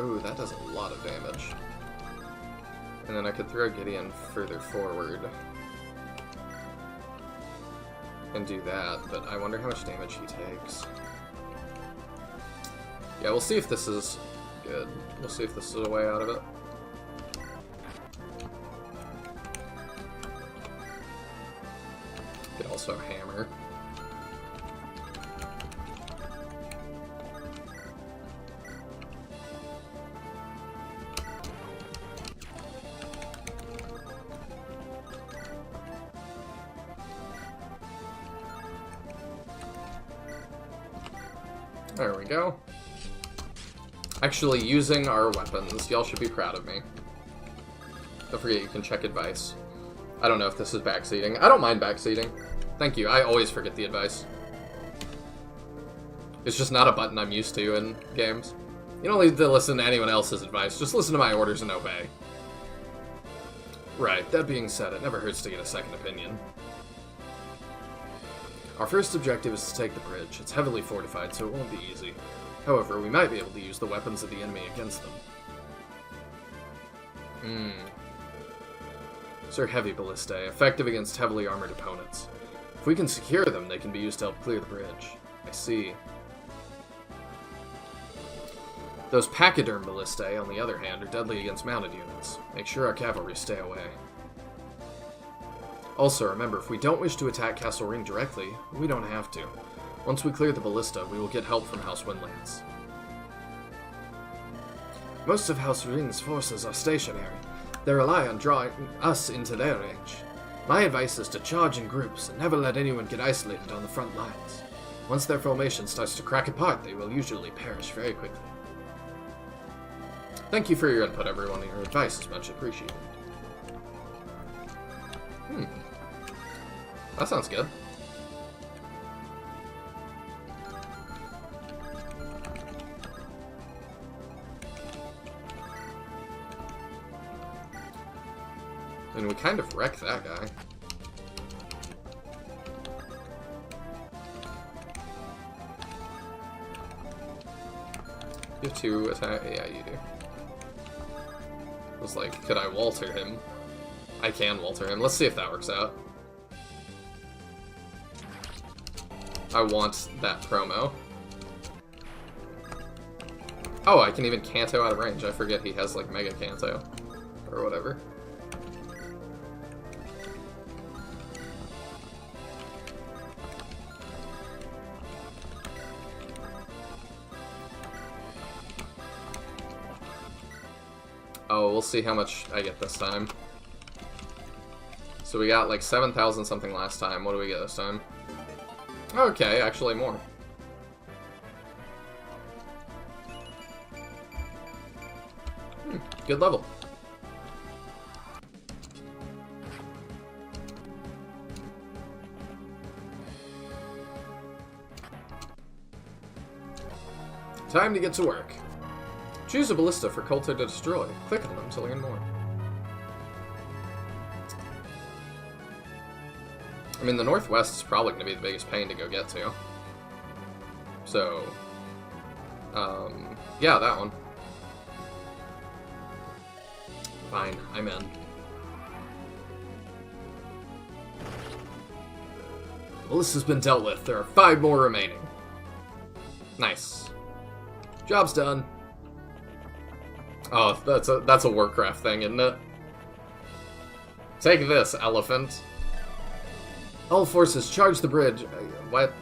Ooh, that does a lot of damage. And then I could throw Gideon further forward. And do that, but I wonder how much damage he takes. Yeah, we'll see if this is good. We'll see if this is a way out of it. Could also hammer. There we go. Actually using our weapons. Y'all should be proud of me. Don't forget you can check advice. I don't know if this is backseating. I don't mind backseating. Thank you. I always forget the advice. It's just not a button I'm used to in games. You don't need to listen to anyone else's advice. Just listen to my orders and obey. Right. That being said, it never hurts to get a second opinion. Our first objective is to take the bridge. It's heavily fortified, so it won't be easy. However, we might be able to use the weapons of the enemy against them. These are heavy ballistae, effective against heavily armored opponents. If we can secure them, they can be used to help clear the bridge. I see. Those pachyderm ballistae, on the other hand, are deadly against mounted units. Make sure our cavalry stay away. Also, remember, if we don't wish to attack Castle Ring directly, we don't have to. Once we clear the ballista, we will get help from House Windlands. Most of House Ring's forces are stationary. They rely on drawing us into their range. My advice is to charge in groups and never let anyone get isolated on the front lines. Once their formation starts to crack apart, they will usually perish very quickly. Thank you for your input, everyone. Your advice is much appreciated. That sounds good. And we kind of wrecked that guy. You have two attack? Yeah, you do. I was like, could I Walter him? I can Walter him. Let's see if that works out. I want that promo. Oh, I can even Canto out of range. I forget he has, like, Mega Canto. Or whatever. Oh, we'll see how much I get this time. So we got, like, 7,000 something last time. What do we get this time? Okay, actually more. Good level. Time to get to work. Choose a ballista for Coulter to destroy. Click on them to learn more. I mean, the Northwest is probably going to be the biggest pain to go get to. So, yeah, that one. Fine, I'm in. The list has been dealt with. There are 5 more remaining. Nice. Job's done. Oh, that's a Warcraft thing, isn't it? Take this, elephant. All forces, charge the bridge. What?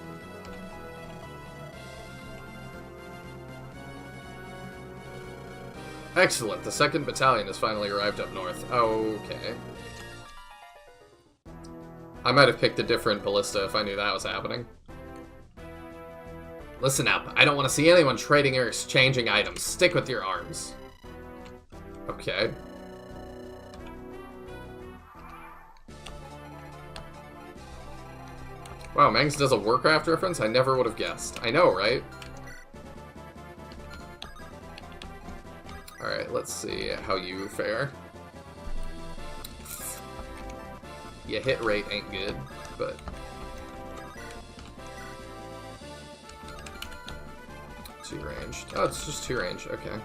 Excellent. The 2nd Battalion has finally arrived up north. Okay. I might have picked a different ballista if I knew that was happening. Listen up. I don't want to see anyone trading or exchanging items. Stick with your arms. Okay. Wow, Mangs does a Warcraft reference? I never would have guessed. I know, right? Alright, let's see how you fare. Your hit rate ain't good, but... Two ranged. Oh, it's just two range, okay.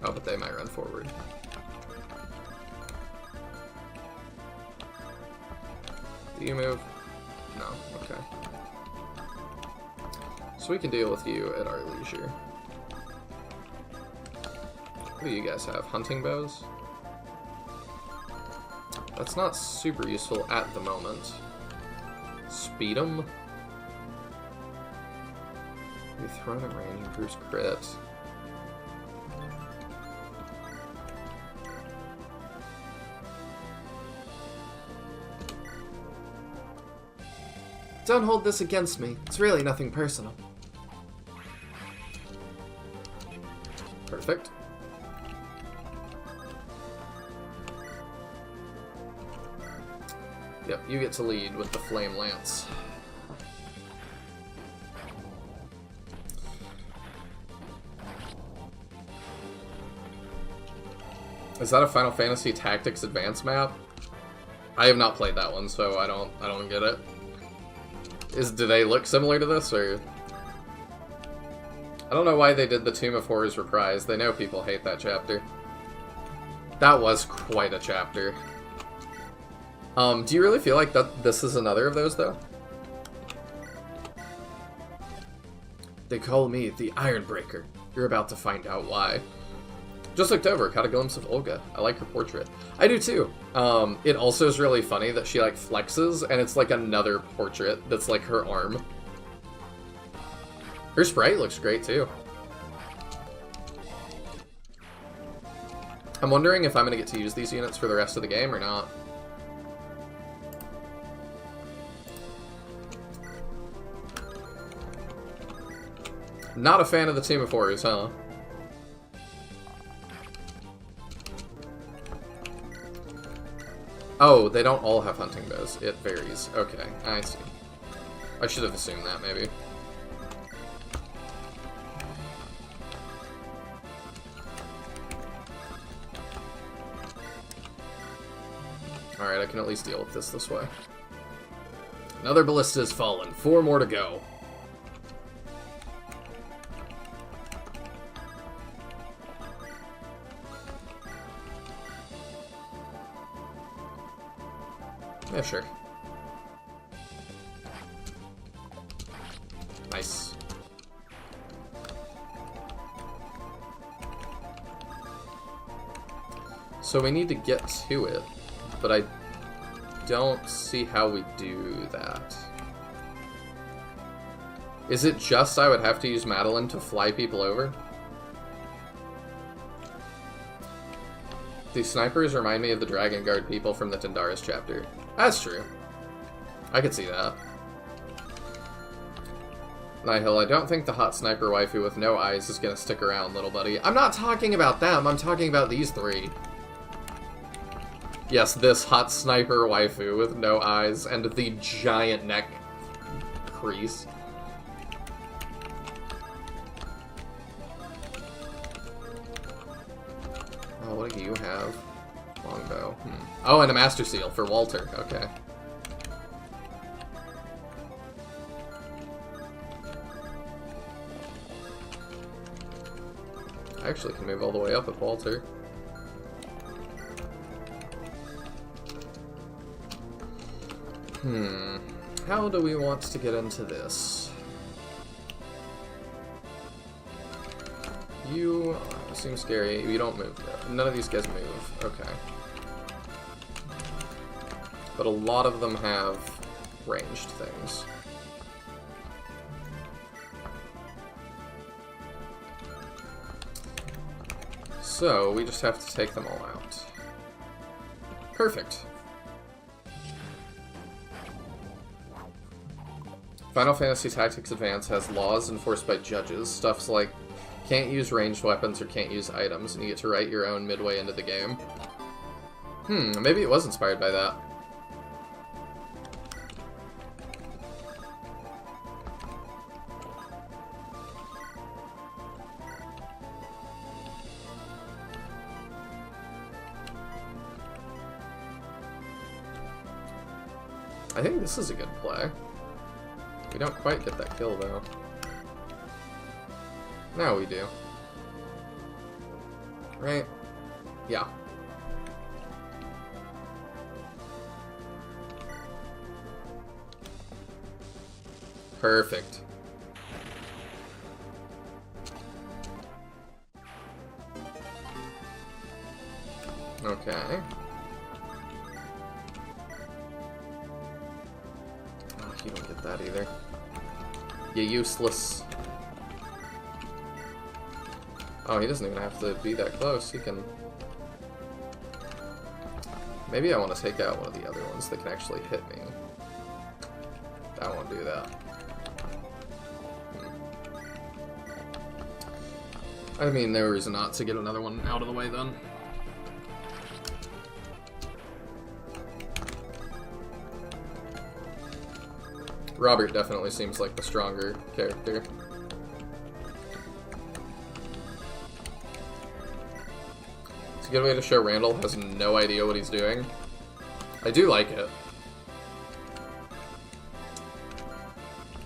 Oh, but they might run forward. Do you move? No, okay. So we can deal with you at our leisure. What do you guys have? Hunting bows? That's not super useful at the moment. Speed 'em? Be thrown at range, improves crit. Don't hold this against me. It's really nothing personal. Perfect. Yep, you get to lead with the Flame Lance. Is that a Final Fantasy Tactics Advance map? I have not played that one, so I don't get it. Do they look similar to this, or... I don't know why they did the Tomb of Horrors reprise. They know people hate that chapter. That was quite a chapter. Do you really feel like that this is another of those, though? They call me the Ironbreaker. You're about to find out why. Just looked over, caught a glimpse of Olga. I like her portrait. I do too. It also is really funny that she like flexes, and it's like another portrait that's like her arm. Her sprite looks great too. I'm wondering if I'm gonna get to use these units for the rest of the game or not. Not a fan of the Team of Horrors, huh? Oh, they don't all have hunting bows. It varies. Okay, I see. I should have assumed that, maybe. Alright, I can at least deal with this way. Another ballista has fallen. 4 more to go. Yeah, sure. Nice. So we need to get to it, but I don't see how we do that. Is it just I would have to use Madeline to fly people over? The snipers remind me of the Dragon Guard people from the Tyndaris chapter. That's true. I could see that. Nihil, I don't think the hot sniper waifu with no eyes is gonna stick around, little buddy. I'm not talking about them, I'm talking about these three. Yes, this hot sniper waifu with no eyes and the giant neck crease. Oh, what do you have? Longbow. Oh, and a Master Seal for Walter. Okay. I actually can move all the way up with Walter. How do we want to get into this? You seem scary. You don't move. None of these guys move. Okay. But a lot of them have ranged things. So, we just have to take them all out. Perfect. Final Fantasy Tactics Advance has laws enforced by judges. Stuff's like, can't use ranged weapons or can't use items, and you get to write your own midway into the game. Maybe it was inspired by that. I think this is a good play. We don't quite get that kill, though. Now we do. Right? Yeah. Perfect. Okay. Oh, you don't get that either. You useless. Oh, he doesn't even have to be that close. He can... Maybe I want to take out one of the other ones that can actually hit me. I won't do that. I mean, no reason not to get another one out of the way then. Robert definitely seems like the stronger character. It's a good way to show Randall has no idea what he's doing. I do like it.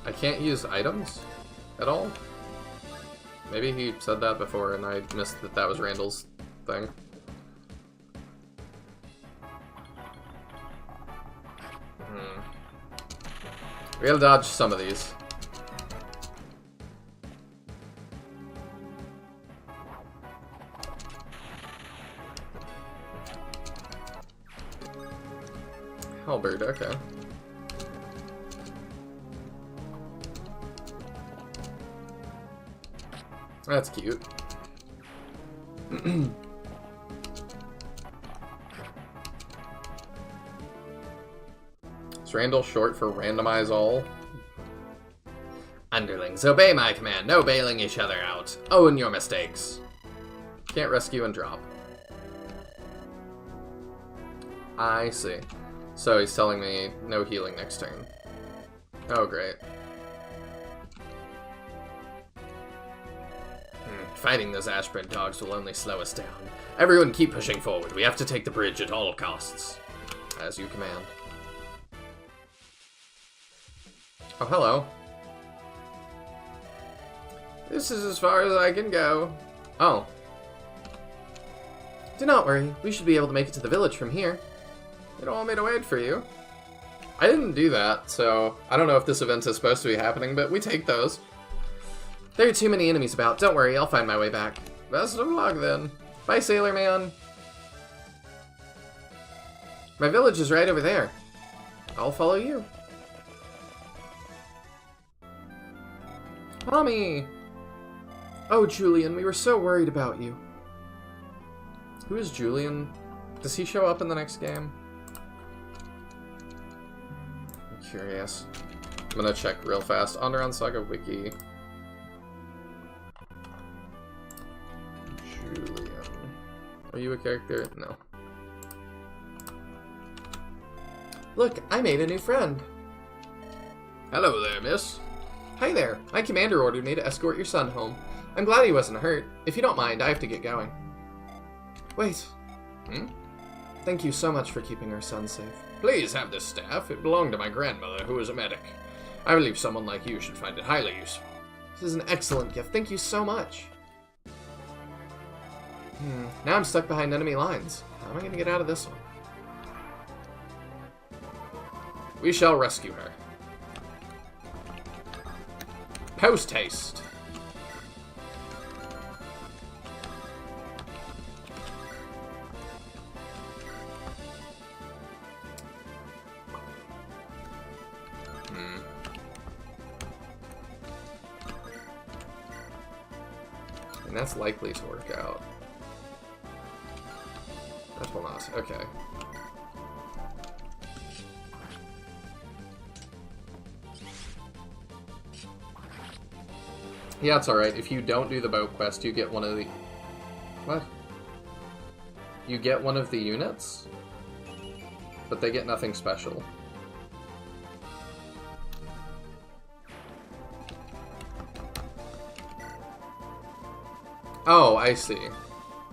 I can't use items at all. Maybe he said that before and I missed that that was Randall's thing. We gotta dodge some of these. Halberd, okay. That's cute. Is Randall short for randomize all? Underlings, obey my command. No bailing each other out. Own your mistakes. Can't rescue and drop. I see. So he's telling me no healing next turn. Oh, great. Fighting those Ashburn dogs will only slow us down. Everyone keep pushing forward. We have to take the bridge at all costs. As you command. Oh, hello. This is as far as I can go. Oh. Do not worry. We should be able to make it to the village from here. You don't want me to wait for you? I didn't do that, so I don't know if this event is supposed to be happening, but we take those. There are too many enemies about. Don't worry, I'll find my way back. Best of luck, then. Bye, Sailor Man. My village is right over there. I'll follow you. Mommy! Oh, Julian, we were so worried about you. Who is Julian? Does he show up in the next game? I'm curious. I'm gonna check real fast. On Saga Wiki. Julian. Are you a character? No. Look, I made a new friend. Hello there, miss. Hi there. My commander ordered me to escort your son home. I'm glad he wasn't hurt. If you don't mind, I have to get going. Wait. Thank you so much for keeping our son safe. Please have this staff. It belonged to my grandmother, who was a medic. I believe someone like you should find it highly useful. This is an excellent gift. Thank you so much. Now I'm stuck behind enemy lines. How am I going to get out of this one? We shall rescue her. Post haste. And that's likely to work out. That will not. Okay. Yeah, it's alright. If you don't do the boat quest, you get one of the... What? You get one of the units? But they get nothing special. Oh, I see.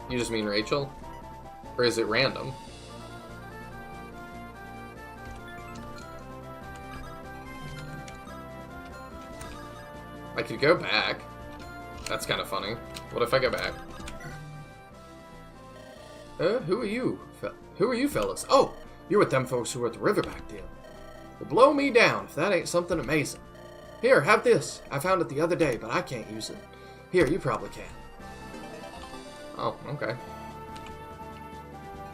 You just mean Rachel? Or is it random? I could go back. That's kind of funny. What if I go back? Who are you? Who are you fellas? Oh, you're with them folks who were at the Riverback deal. Well, blow me down if that ain't something amazing. Here, have this. I found it the other day, but I can't use it. Here, you probably can. Oh, okay.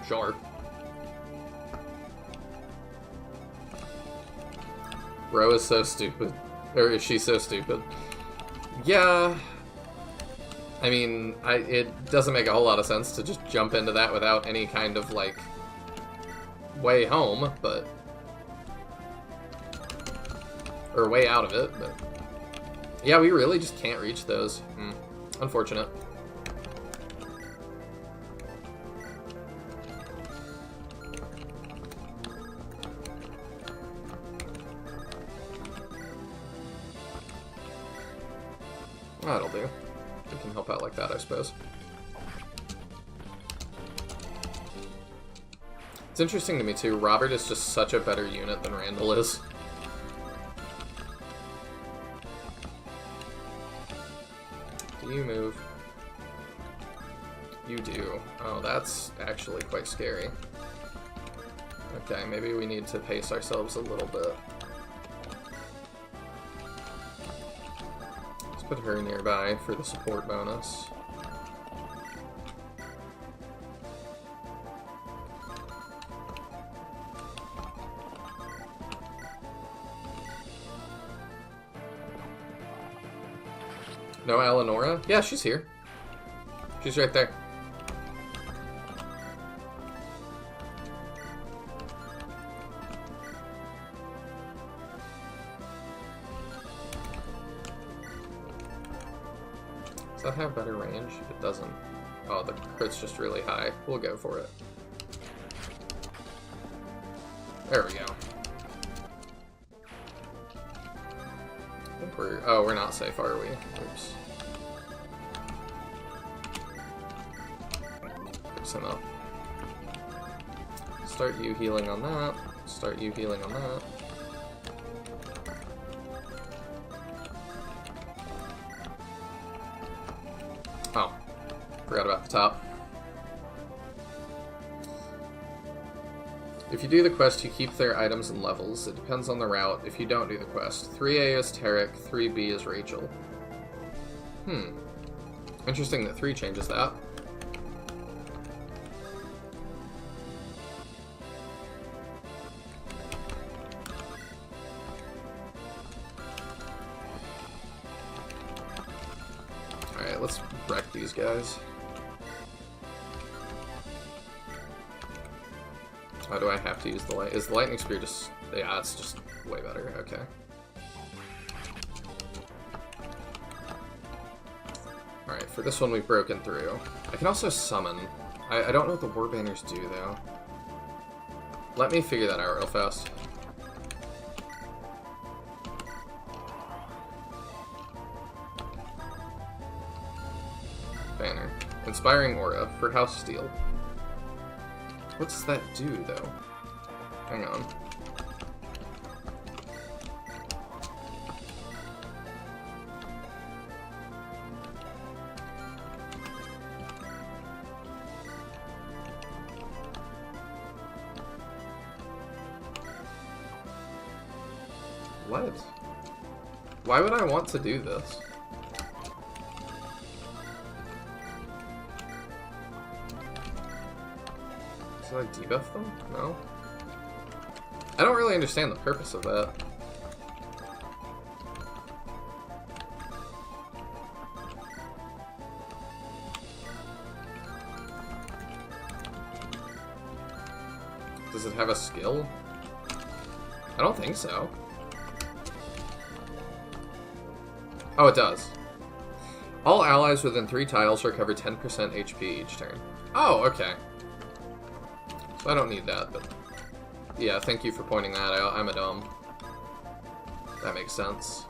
Sure. Ro is so stupid. Or is she so stupid? Yeah. I mean, it doesn't make a whole lot of sense to just jump into that without any kind of, like, way home, but... Or way out of it, but... Yeah, we really just can't reach those. Unfortunate. That'll do. We can help out like that, I suppose. It's interesting to me, too. Robert is just such a better unit than Randall is. Do you move? You do. Oh, that's actually quite scary. Okay, maybe we need to pace ourselves a little bit. Let's put her nearby for the support bonus. No Eleonora? Yeah, she's here. She's right there. Does that have better range? It doesn't. Oh, the crit's just really high. We'll go for it. There we go. I think we're... Oh, we're not safe, are we? Oops. Fix him up. Start you healing on that. Start you healing on that. Oh, forgot about the top. If you do the quest, you keep their items and levels. It depends on the route. If you don't do the quest, 3A is Tarek, 3B is Rachel. Interesting that 3 changes that. Alright, let's wreck these guys. Why do I have to use the light? Is the lightning spear just... Yeah, it's just way better. Okay. Alright, for this one we've broken through. I can also summon. I don't know what the war banners do, though. Let me figure that out real fast. Banner. Inspiring Aura for House Steel. What does that do, though? Hang on. What? Why would I want to do this? Did I debuff them? No? I don't really understand the purpose of that. Does it have a skill? I don't think so. Oh, it does. All allies within 3 tiles recover 10% HP each turn. Oh, okay. So I don't need that, but... Yeah, thank you for pointing that out. I'm a dumb. That makes sense.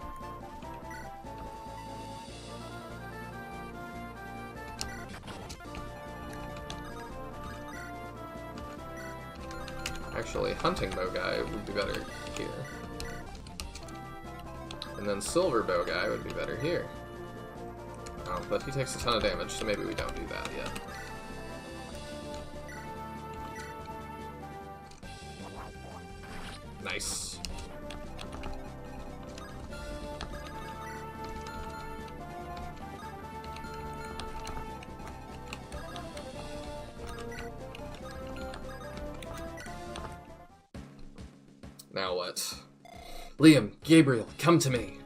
Actually, hunting bow guy would be better here. And then Silver Bow guy would be better here. Oh, but he takes a ton of damage, so maybe we don't do that yet. Nice. Now what? Liam, Gabriel, come to me.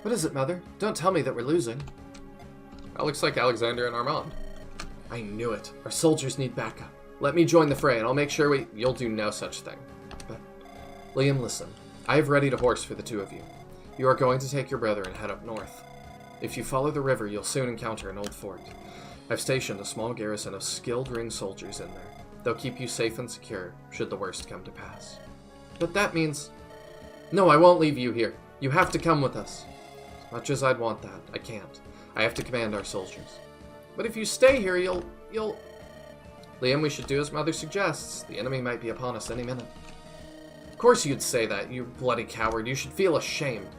What is it, Mother? Don't tell me that we're losing. That looks like Alexander and Armand. I knew it. Our soldiers need backup. Let me join the fray, and I'll make sure we... You'll do no such thing. But, Liam, listen. I have readied a horse for the two of you. You are going to take your brother and head up north. If you follow the river, you'll soon encounter an old fort. I've stationed a small garrison of skilled ring soldiers in there. They'll keep you safe and secure, should the worst come to pass. But that means... No, I won't leave you here. You have to come with us. As much as I'd want that, I can't. I have to command our soldiers. But if you stay here, you'll... Liam, we should do as Mother suggests. The enemy might be upon us any minute. Of course you'd say that, you bloody coward. You should feel ashamed.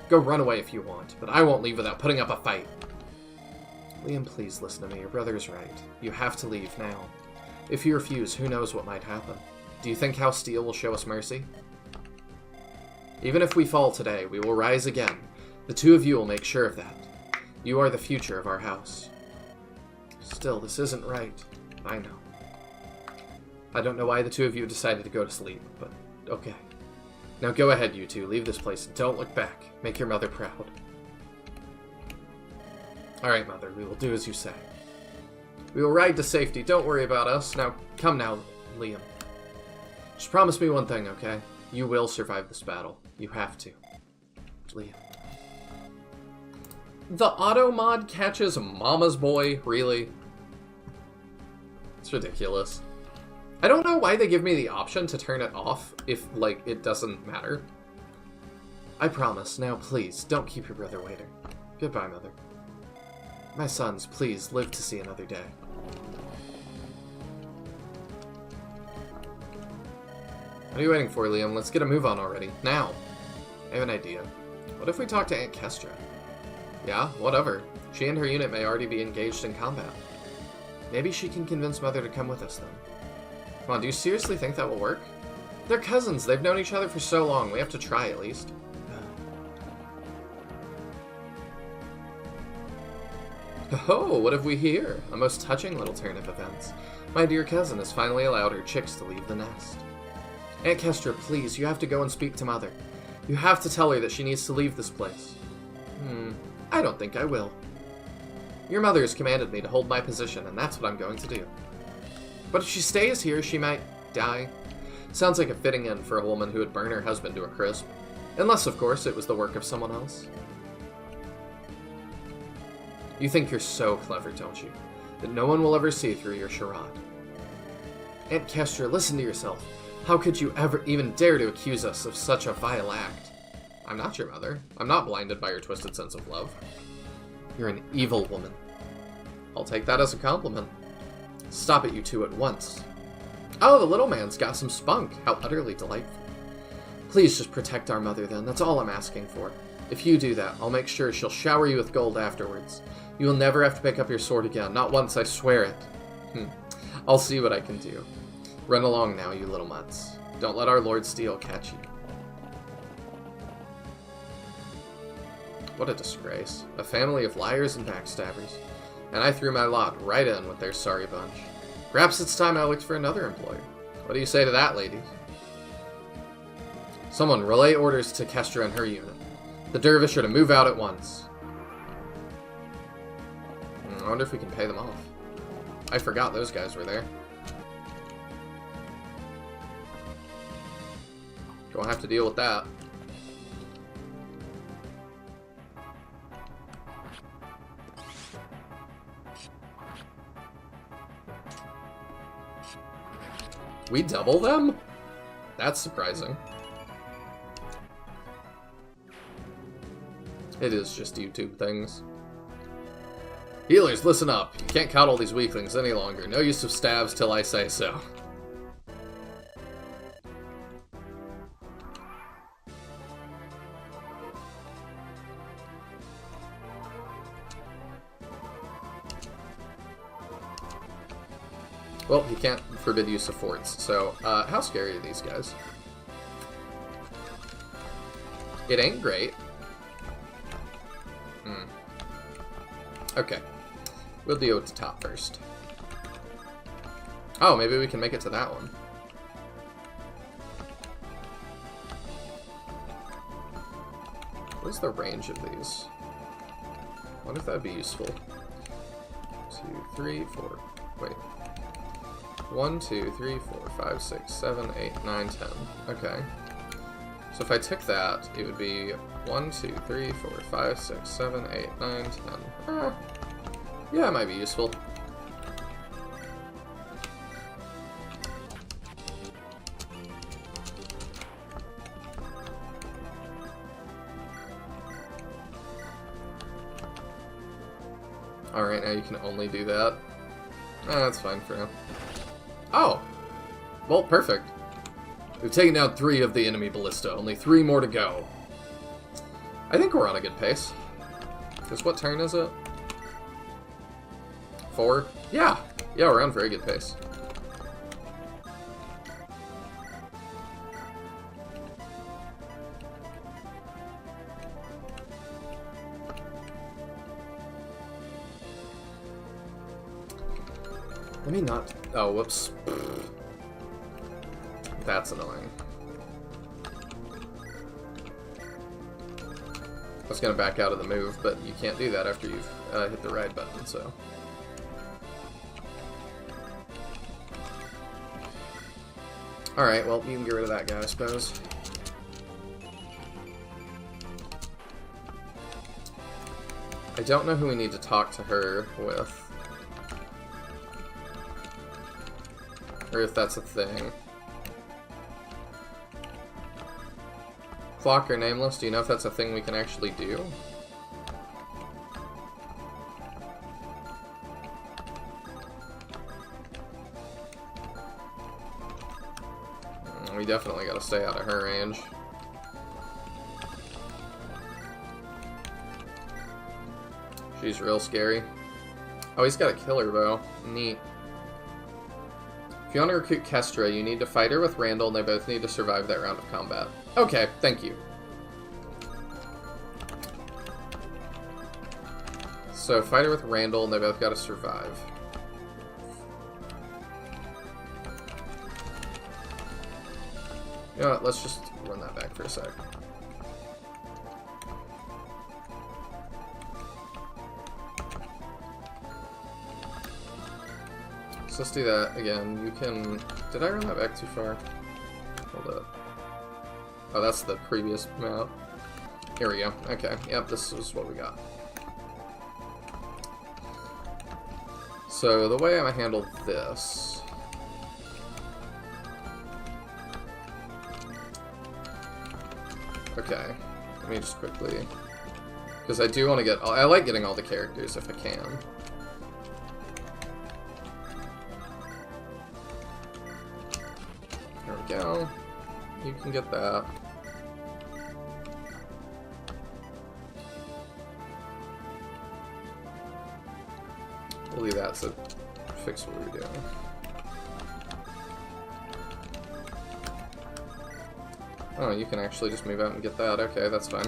Go run away if you want, but I won't leave without putting up a fight. Liam, please listen to me. Your brother's right. You have to leave now. If you refuse, who knows what might happen. Do you think House Steel will show us mercy? Even if we fall today, we will rise again. The two of you will make sure of that. You are the future of our house. Still, this isn't right. I know. I don't know why the two of you decided to go to sleep, but okay. Now go ahead, you two. Leave this place and don't look back. Make your mother proud. Alright, Mother. We will do as you say. We will ride to safety. Don't worry about us. Now, come now, Liam. Just promise me one thing, okay? You will survive this battle. You have to. Liam. The auto mod catches Mama's Boy? Really? It's ridiculous. I don't know why they give me the option to turn it off if, like, it doesn't matter. I promise. Now, please, don't keep your brother waiting. Goodbye, Mother. My sons, please, live to see another day. What are you waiting for, Liam? Let's get a move on already. Now. I have an idea. What if we talk to Aunt Kestra? Yeah, whatever. She and her unit may already be engaged in combat. Maybe she can convince Mother to come with us then. Come on, do you seriously think that will work? They're cousins. They've known each other for so long. We have to try at least. Oh, what have we here? A most touching little turn of events. My dear cousin has finally allowed her chicks to leave the nest. Aunt Kestra, please, you have to go and speak to Mother. You have to tell her that she needs to leave this place. I don't think I will. Your mother has commanded me to hold my position, and that's what I'm going to do. But if she stays here, she might die. Sounds like a fitting end for a woman who would burn her husband to a crisp. Unless, of course, it was the work of someone else. You think you're so clever, don't you? That no one will ever see through your charade. Aunt Kestra, listen to yourself. How could you ever even dare to accuse us of such a vile act? I'm not your mother. I'm not blinded by your twisted sense of love. You're an evil woman. I'll take that as a compliment. Stop it, you two, at once. Oh, the little man's got some spunk. How utterly delightful. Please just protect our mother, then. That's all I'm asking for. If you do that, I'll make sure she'll shower you with gold afterwards. You will never have to pick up your sword again. Not once, I swear it. I'll see what I can do. Run along now, you little mutts. Don't let our Lord Steel catch you. What a disgrace. A family of liars and backstabbers. And I threw my lot right in with their sorry bunch. Perhaps it's time I looked for another employer. What do you say to that, ladies? Someone relay orders to Kestra and her unit. The dervish are to move out at once. I wonder if we can pay them off. I forgot those guys were there. Don't have to deal with that. We double them? That's surprising. It is just YouTube things. Healers, listen up. You can't coddle these weaklings any longer. No use of stabs till I say so. Well, he can't forbid use of forts, so, how scary are these guys? It ain't great. Okay. We'll deal with the top first. Oh, maybe we can make it to that one. What is the range of these? I wonder if that'd be useful. 2, 3, 4. Wait. 1, 2, 3, 4, 5, 6, 7, 8, 9, 10. Okay. So if I took that, it would be 1, 2, 3, 4, 5, 6, 7, 8, 9, 10. Yeah, it might be useful. Alright, now you can only do that. That's fine for now. Oh! Well, perfect. We've taken down 3 of the enemy ballista. Only 3 more to go. I think we're on a good pace. Because what turn is it? 4? Yeah! Yeah, we're on very good pace. Let me not... Oh, whoops. That's annoying. I was gonna back out of the move, but you can't do that after you've hit the right button, so... Alright, well, you can get rid of that guy, I suppose. I don't know who we need to talk to her with. Or if that's a thing. Flock or Nameless, do you know if that's a thing we can actually do? We definitely gotta stay out of her range. She's real scary. Oh, he's got a killer bow. Neat. If you want to recruit Kestra, you need to fight her with Randall, and they both need to survive that round of combat. Okay, thank you. So, fight her with Randall, and they both gotta survive. You know what, let's just run that back for a sec. So let's do that again. You can... Did I run that back too far? Hold up. Oh, that's the previous map. Here we go. Okay. Yep, this is what we got. So the way I'm gonna handle this... Okay. Let me just quickly... Because I do want to get... I like getting all the characters if I can. There we go. You can get that. We'll leave that to fix what we're doing. Oh, you can actually just move out and get that. Okay, that's fine.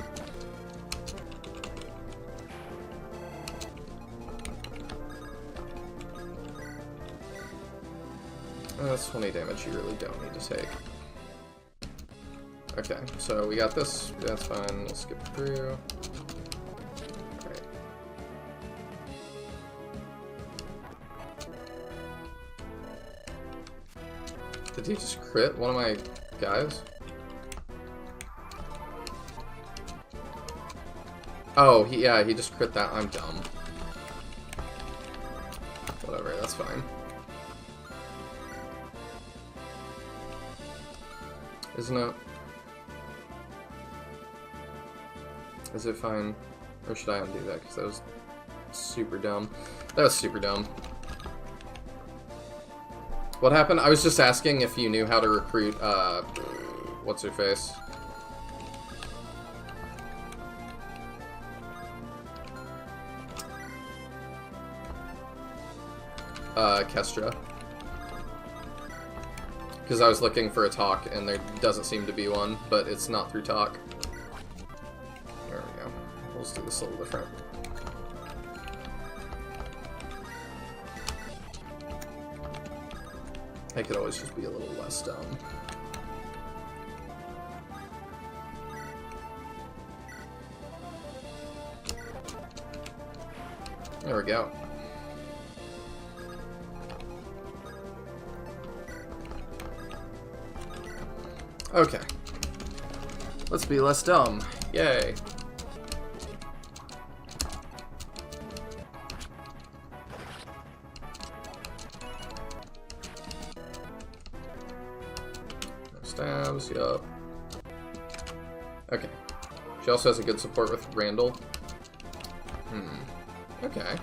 That's 20 damage you really don't need to take. Okay, so we got this. That's fine. We'll skip through. Alright. Did he just crit one of my guys? Oh, he just crit that. I'm dumb. Whatever, that's fine. Isn't it? Is it fine? Or should I undo that? Because that was super dumb. That was super dumb. What happened? I was just asking if you knew how to recruit, what's her face? Kestra. Because I was looking for a talk, and there doesn't seem to be one, but it's not through talk. There we go. We'll just do this a little different. I could always just be a little less dumb. There we go. Okay. Let's be less dumb. Yay. No stabs, yup. Okay. She also has a good support with Randall. Okay.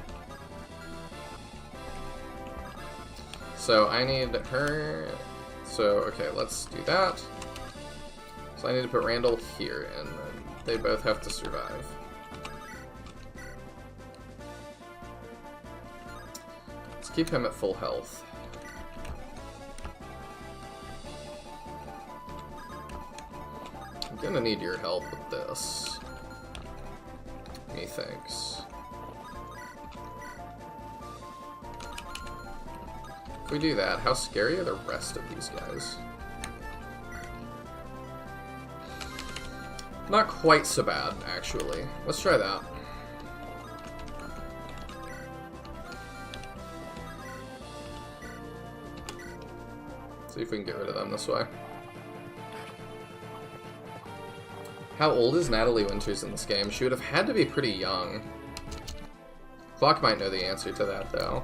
So I need her... So, okay, let's do that. So I need to put Randall here, and then they both have to survive. Let's keep him at full health. I'm gonna need your help with this. Methinks. If we do that, how scary are the rest of these guys? Not quite so bad, actually. Let's try that. See if we can get rid of them this way. How old is Natalie Winters in this game? She would have had to be pretty young. Clock might know the answer to that, though.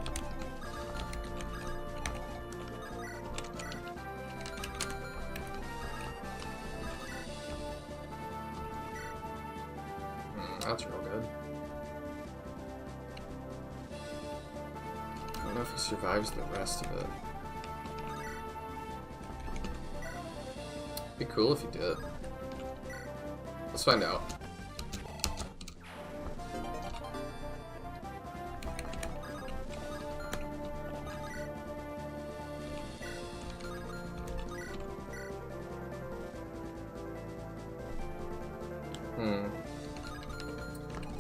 That's real good. I don't know if he survives the rest of it. Be cool if he did. Let's find out.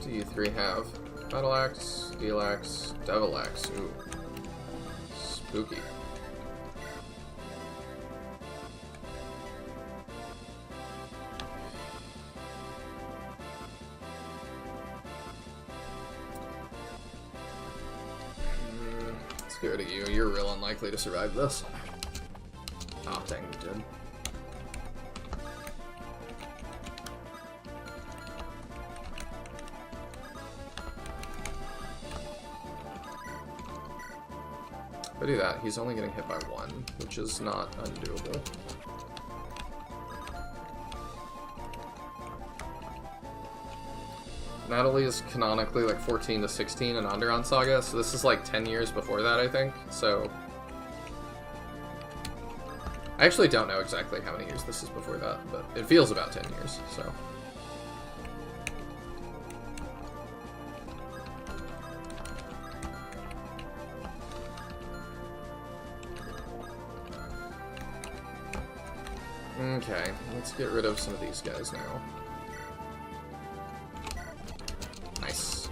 Do you three have? Battle Axe, Steel Axe, Devil Axe. Ooh. Spooky. Let's get rid of you. You're real unlikely to survive this. Oh, dang, you did. If I do that, he's only getting hit by one, which is not undoable. Natalie is canonically like 14 to 16 and under on Saga, so this is like 10 years before that, I think. So I actually don't know exactly how many years this is before that, but it feels about 10 years, so. Okay, let's get rid of some of these guys now. Nice.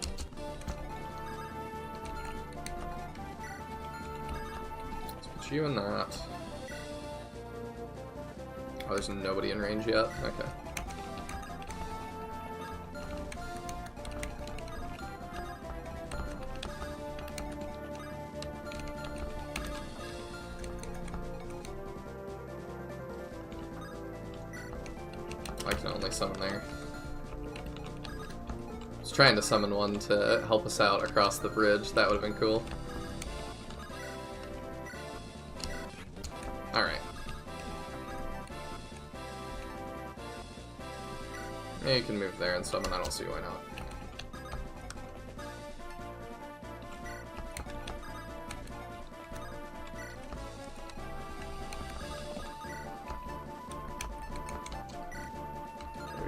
Let's put you in that. Oh, there's nobody in range yet? Okay. I can only summon there. I was trying to summon one to help us out across the bridge. That would have been cool. Alright. Yeah, you can move there and summon. I don't see why not.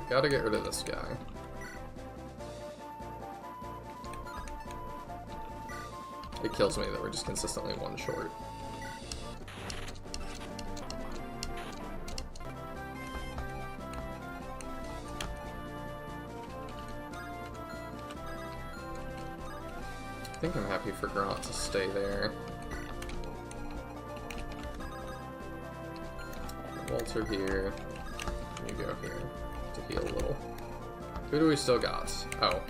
Gotta get rid of this guy. It kills me that we're just consistently one short. I think I'm happy for Grant to stay there. Walter here. You go here to heal a little. Who do we still got? Oh.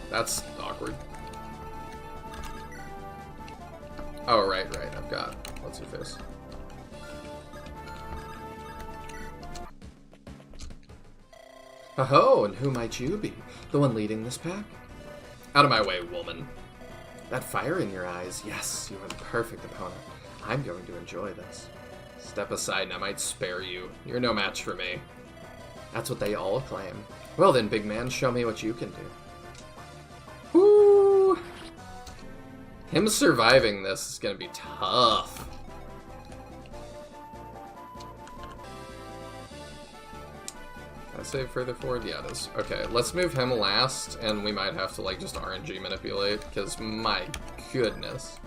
That's awkward. Oh, right. I've got... What's your face? Oh, and who might you be? The one leading this pack? Out of my way, woman. That fire in your eyes. Yes, you are the perfect opponent. I'm going to enjoy this. Step aside and I might spare you. You're no match for me. That's what they all claim. Well then, big man, show me what you can do. Woo! Him surviving this is gonna be tough. I save further forward? Yeah, it is. Okay, let's move him last, and we might have to, like, just RNG manipulate, because my goodness.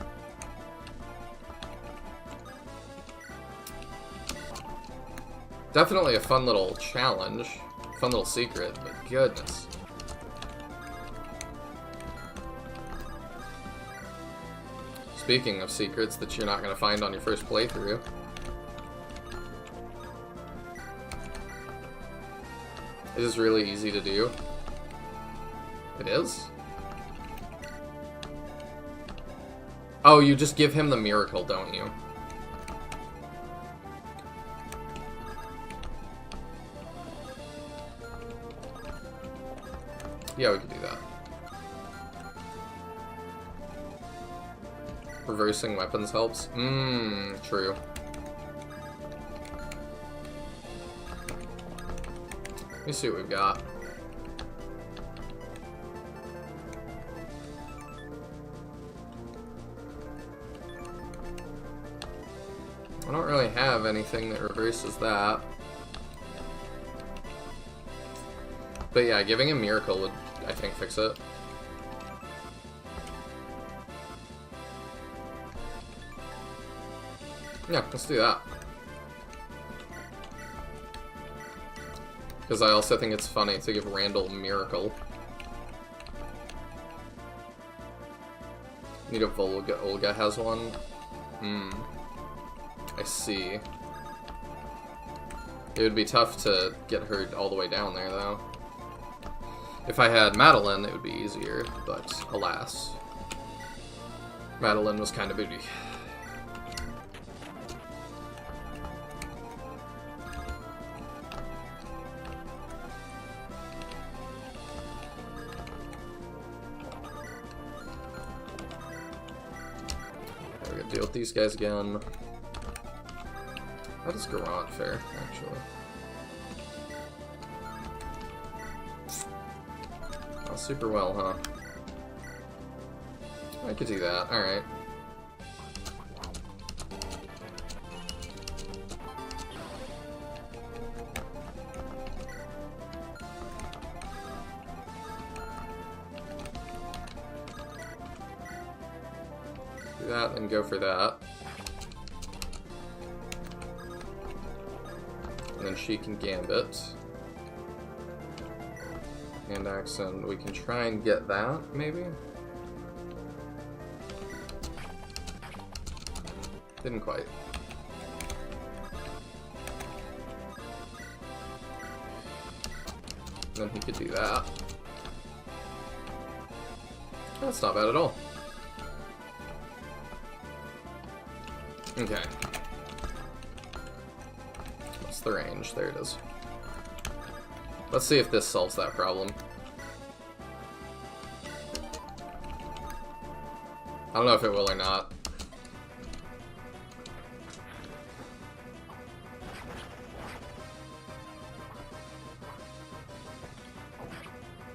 Definitely a fun little challenge, fun little secret, but goodness. Speaking of secrets that you're not going to find on your first playthrough. It is really easy to do. It is? Oh, you just give him the miracle, don't you? Yeah, we could do that. Reversing weapons helps? True. Let me see what we've got. I don't really have anything that reverses that. But yeah, giving a miracle would, I think, fix it. Yeah, let's do that. Because I also think it's funny to give Randall Miracle. Need a Volga. Olga has one. I see. It would be tough to get her all the way down there, though. If I had Madeline, it would be easier, but alas. Madeline was kind of booty. We're gonna deal with these guys again. How does Garant fare, actually? Not super well, huh? I could do that, alright. Do that, and go for that. And then she can gambit. And accent, we can try and get that, maybe? Didn't quite. Then he could do that. That's not bad at all. Okay. What's the range? There it is. Let's see if this solves that problem. I don't know if it will or not.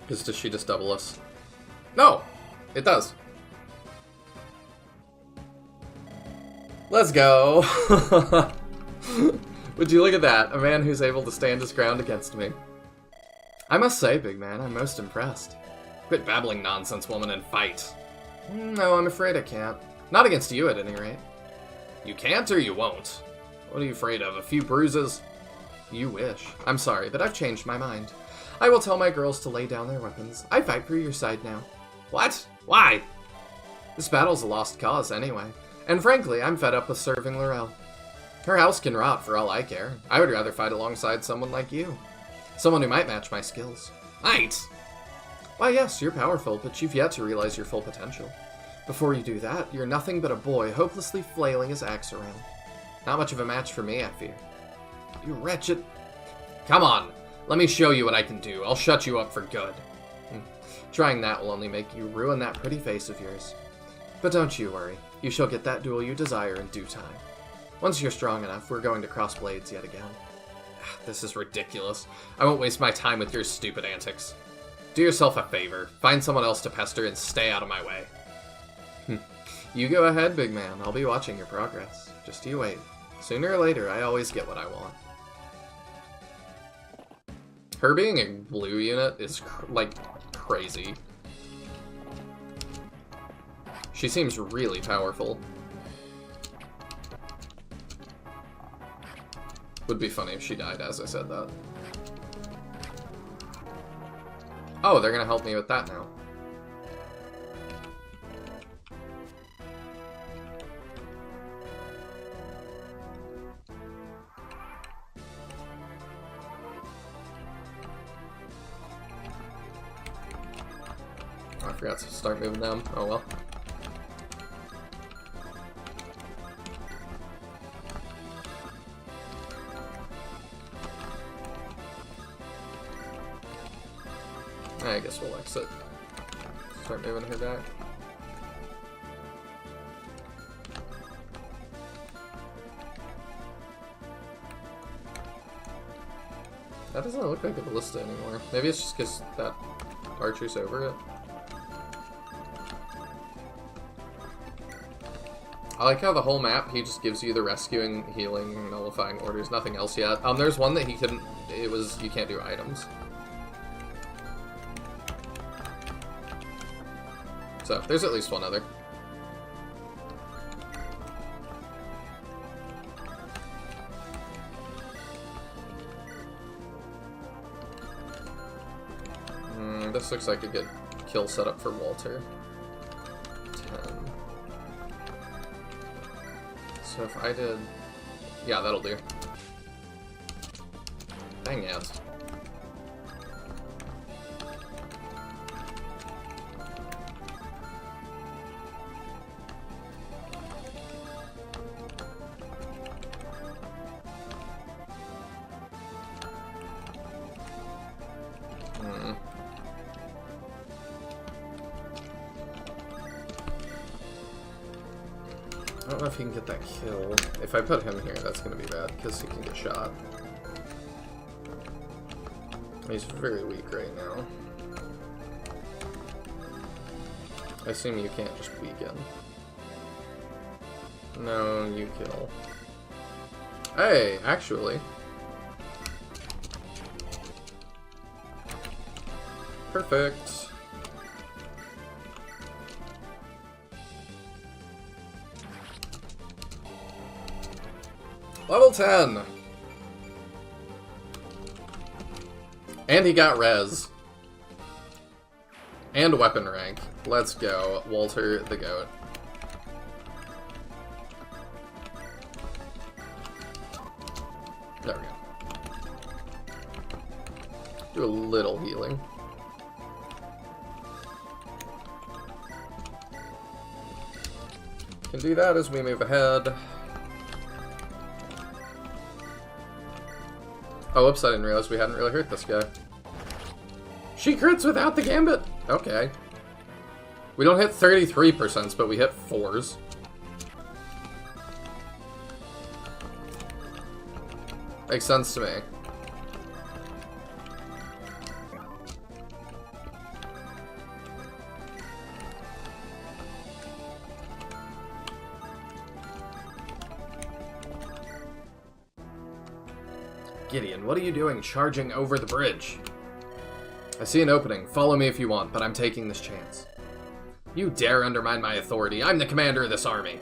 Does she just double us? No! It does. Let's go! Would you look at that? A man who's able to stand his ground against me. I must say, big man, I'm most impressed. Quit babbling nonsense, woman, and fight. No, I'm afraid I can't. Not against you, at any rate. You can't or you won't? What are you afraid of? A few bruises? You wish. I'm sorry, but I've changed my mind. I will tell my girls to lay down their weapons. I fight for your side now. What? Why? This battle's a lost cause anyway. And frankly, I'm fed up with serving Laurel. Her house can rot for all I care. I would rather fight alongside someone like you. Someone who might match my skills. Might! Why yes, you're powerful, but you've yet to realize your full potential. Before you do that, you're nothing but a boy hopelessly flailing his axe around. Not much of a match for me, I fear. You wretched... Come on! Let me show you what I can do. I'll shut you up for good. Trying that will only make you ruin that pretty face of yours. But don't you worry. You shall get that duel you desire in due time. Once you're strong enough, we're going to cross blades yet again. This is ridiculous. I won't waste my time with your stupid antics. Do yourself a favor. Find someone else to pester and stay out of my way. You go ahead, big man. I'll be watching your progress. Just you wait. Sooner or later, I always get what I want. Her being a blue unit is, like, crazy. She seems really powerful. Would be funny if she died as I said that. Oh, they're gonna help me with that now. Oh, I forgot to start moving them. Oh well. I guess we'll exit. Start moving her back. That doesn't look like a ballista anymore. Maybe it's just because that archer's over it. I like how the whole map, he just gives you the rescuing, healing, nullifying orders, nothing else yet. There's one that he couldn't, it was, you can't do items. So, there's at least one other. This looks like a good kill setup for Walter. 10. So if I did... Yeah, that'll do. Dang it. I don't know if he can get that kill. If I put him here, that's going to be bad, because he can get shot. He's very weak right now. I assume you can't just weaken. No, you kill. Hey, actually. Perfect. Level 10! And he got res. And weapon rank. Let's go, Walter the Goat. There we go. Do a little healing. Can do that as we move ahead. Oh, whoops, I didn't realize we hadn't really hurt this guy. She crits without the gambit! Okay. We don't hit 33%, but we hit 4s. Makes sense to me. Gideon, what are you doing charging over the bridge? I see an opening. Follow me if you want, but I'm taking this chance. You dare undermine my authority. I'm the commander of this army.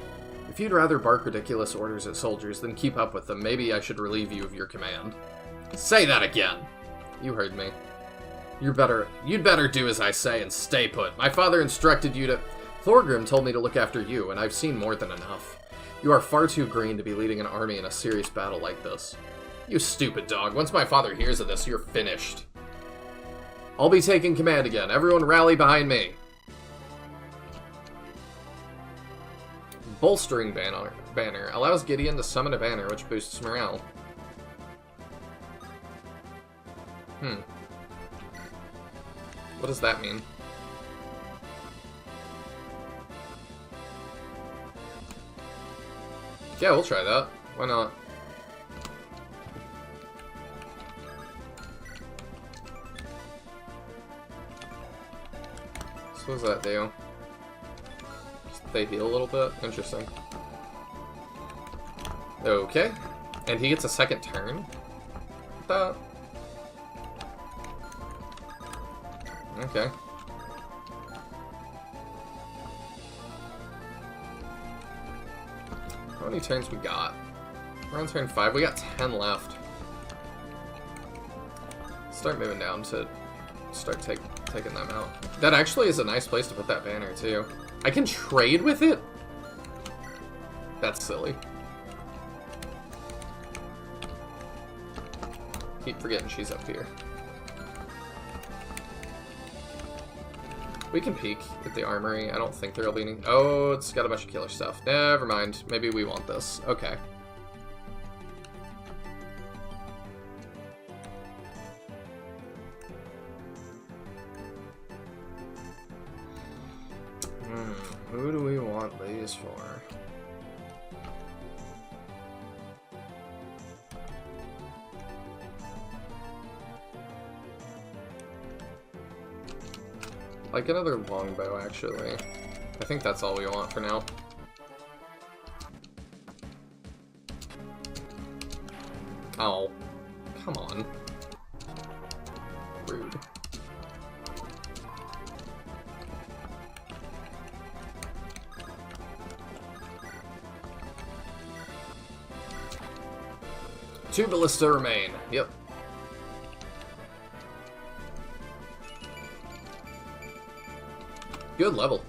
If you'd rather bark ridiculous orders at soldiers than keep up with them, maybe I should relieve you of your command. Say that again! You heard me. You'd better do as I say and stay put. My father instructed you to... Thorgrim told me to look after you, and I've seen more than enough. You are far too green to be leading an army in a serious battle like this. You stupid dog. Once my father hears of this, you're finished. I'll be taking command again. Everyone rally behind me. Bolstering banner allows Gideon to summon a banner, which boosts morale. What does that mean? Yeah, we'll try that. Why not? So what does that do? They heal a little bit? Interesting. Okay. And he gets a second turn? That. Okay. How many turns we got? We're on turn 5. We got 10 left. Start moving down to start taking them out. That actually is a nice place to put that banner, too. I can trade with it? That's silly. Keep forgetting she's up here. We can peek at the armory. I don't think there'll be any... Oh, it's got a bunch of killer stuff. Never mind. Maybe we want this. Okay. Who do we want these for? Like another longbow, actually. I think that's all we want for now. Oh, come on. Rude. Two ballista remain. Yep. Good level.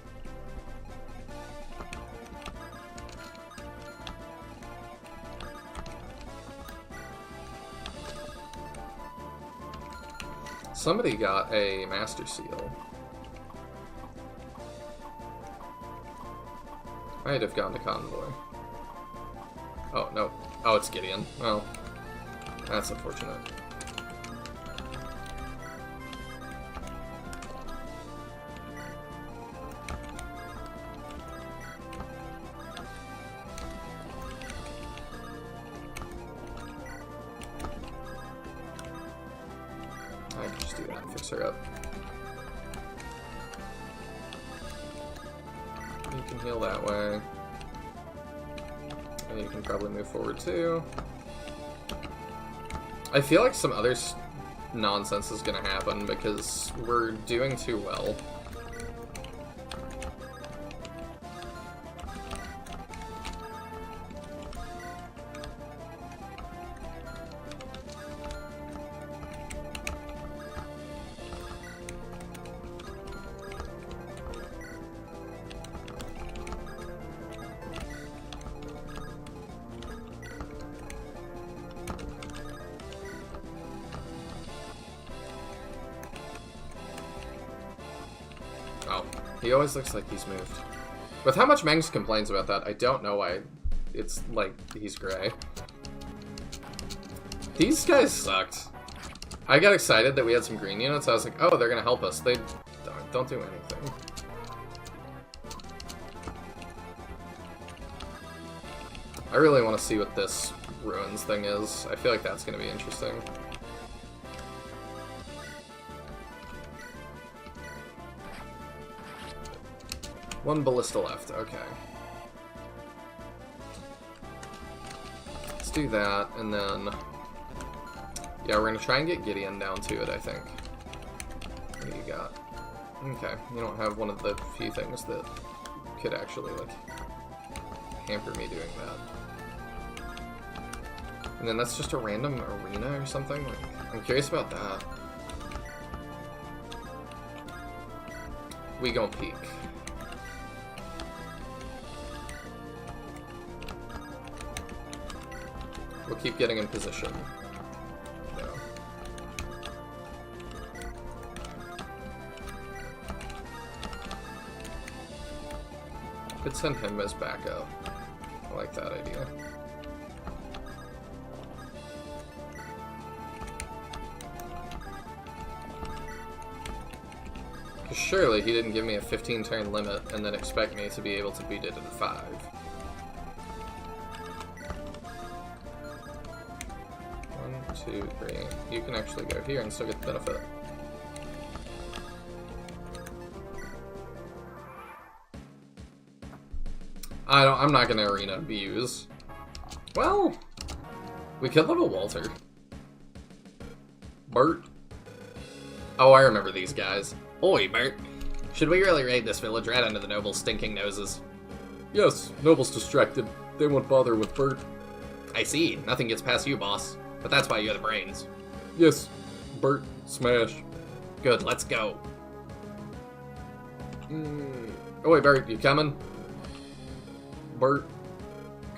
Somebody got a Master Seal. Might have gone to Convoy. Oh, no. Oh, it's Gideon. Well, that's unfortunate. I can just do that and fix her up. You can heal that way. And you can probably move forward too. I feel like some other nonsense is gonna happen because we're doing too well. He always looks like he's moved. With how much Mengs complains about that, I don't know why it's like he's gray. These guys sucked. I got excited that we had some green units. I was like, oh, they're gonna help us. They don't do anything. I really want to see what this ruins thing is. I feel like that's gonna be interesting. One ballista left, okay. Let's do that, and then... Yeah, we're gonna try and get Gideon down to it, I think. What do you got? Okay, you don't have one of the few things that could actually, like, hamper me doing that. And then that's just a random arena or something? Like, I'm curious about that. we gon' peek. We'll keep getting in position. No. Could send him as backup. I like that idea. Because surely he didn't give me a 15-turn limit and then expect me to be able to beat it in 5. 1, 2, 3. You can actually go here and still get the benefit. I'm not gonna arena abuse. Well, we could level Walter. Bert. Oh, I remember these guys. Oi, Bert. Should we really raid this village right under the nobles' stinking noses? Yes, nobles distracted. They won't bother with Bert. I see. Nothing gets past you, boss. But that's why you're the brains. Yes, Bert, smash. Good, let's go. Oh wait, Bert, you coming? Bert,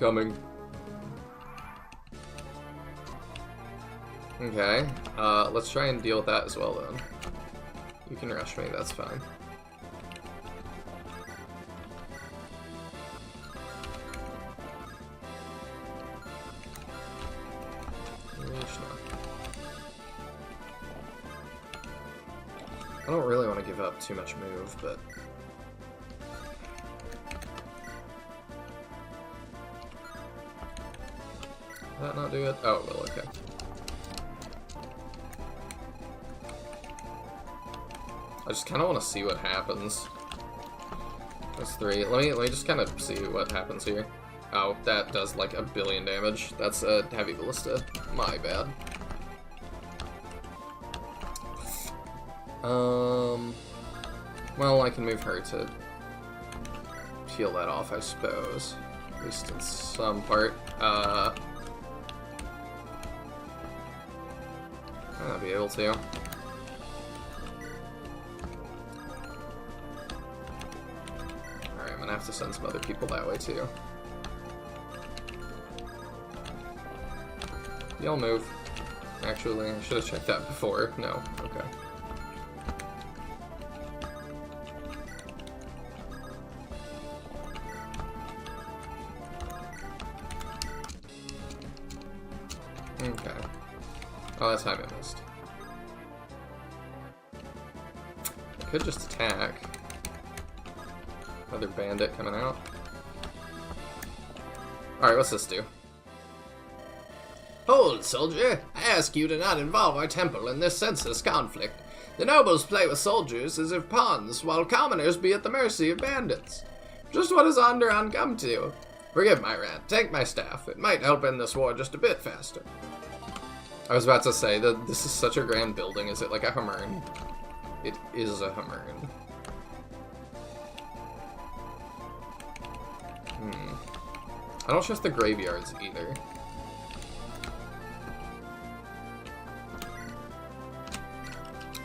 coming. Okay, let's try and deal with that as well, then. You can rush me, that's fine. I don't really want to give up too much move, but... Will that not do it? Oh, it will, okay. I just kind of want to see what happens. That's 3. Let me just kind of see what happens here. Oh, that does like 1 billion damage. That's a heavy ballista. My bad. Well, I can move her to peel that off, I suppose. At least in some part. I'll be able to. Alright, I'm gonna have to send some other people that way too. Y'all move. Actually, I should have checked that before. No, okay. Okay. Oh, that's how I missed. I could just attack. Another bandit coming out. Alright, what's this do? Hold, soldier! I ask you to not involve our temple in this senseless conflict. The nobles play with soldiers as if pawns, while commoners be at the mercy of bandits. Just what has Onderon come to? Forgive my rant. Take my staff. It might help end this war just a bit faster. I was about to say that this is such a grand building. Is it like a Hummern? It is a Hummern. I don't trust the graveyards either.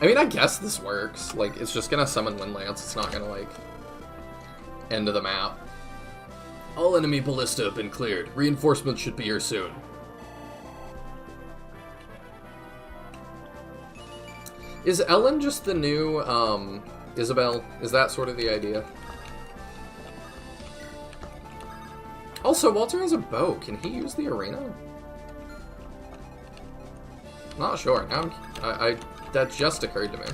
I mean, I guess this works. Like, it's just gonna summon Windlance. It's not gonna, like, end of the map. All enemy ballista have been cleared. Reinforcements should be here soon. Is Ellen just the new, Isabel? Is that sort of the idea? Also, Walter has a bow. Can he use the arena? Not sure. Now that just occurred to me.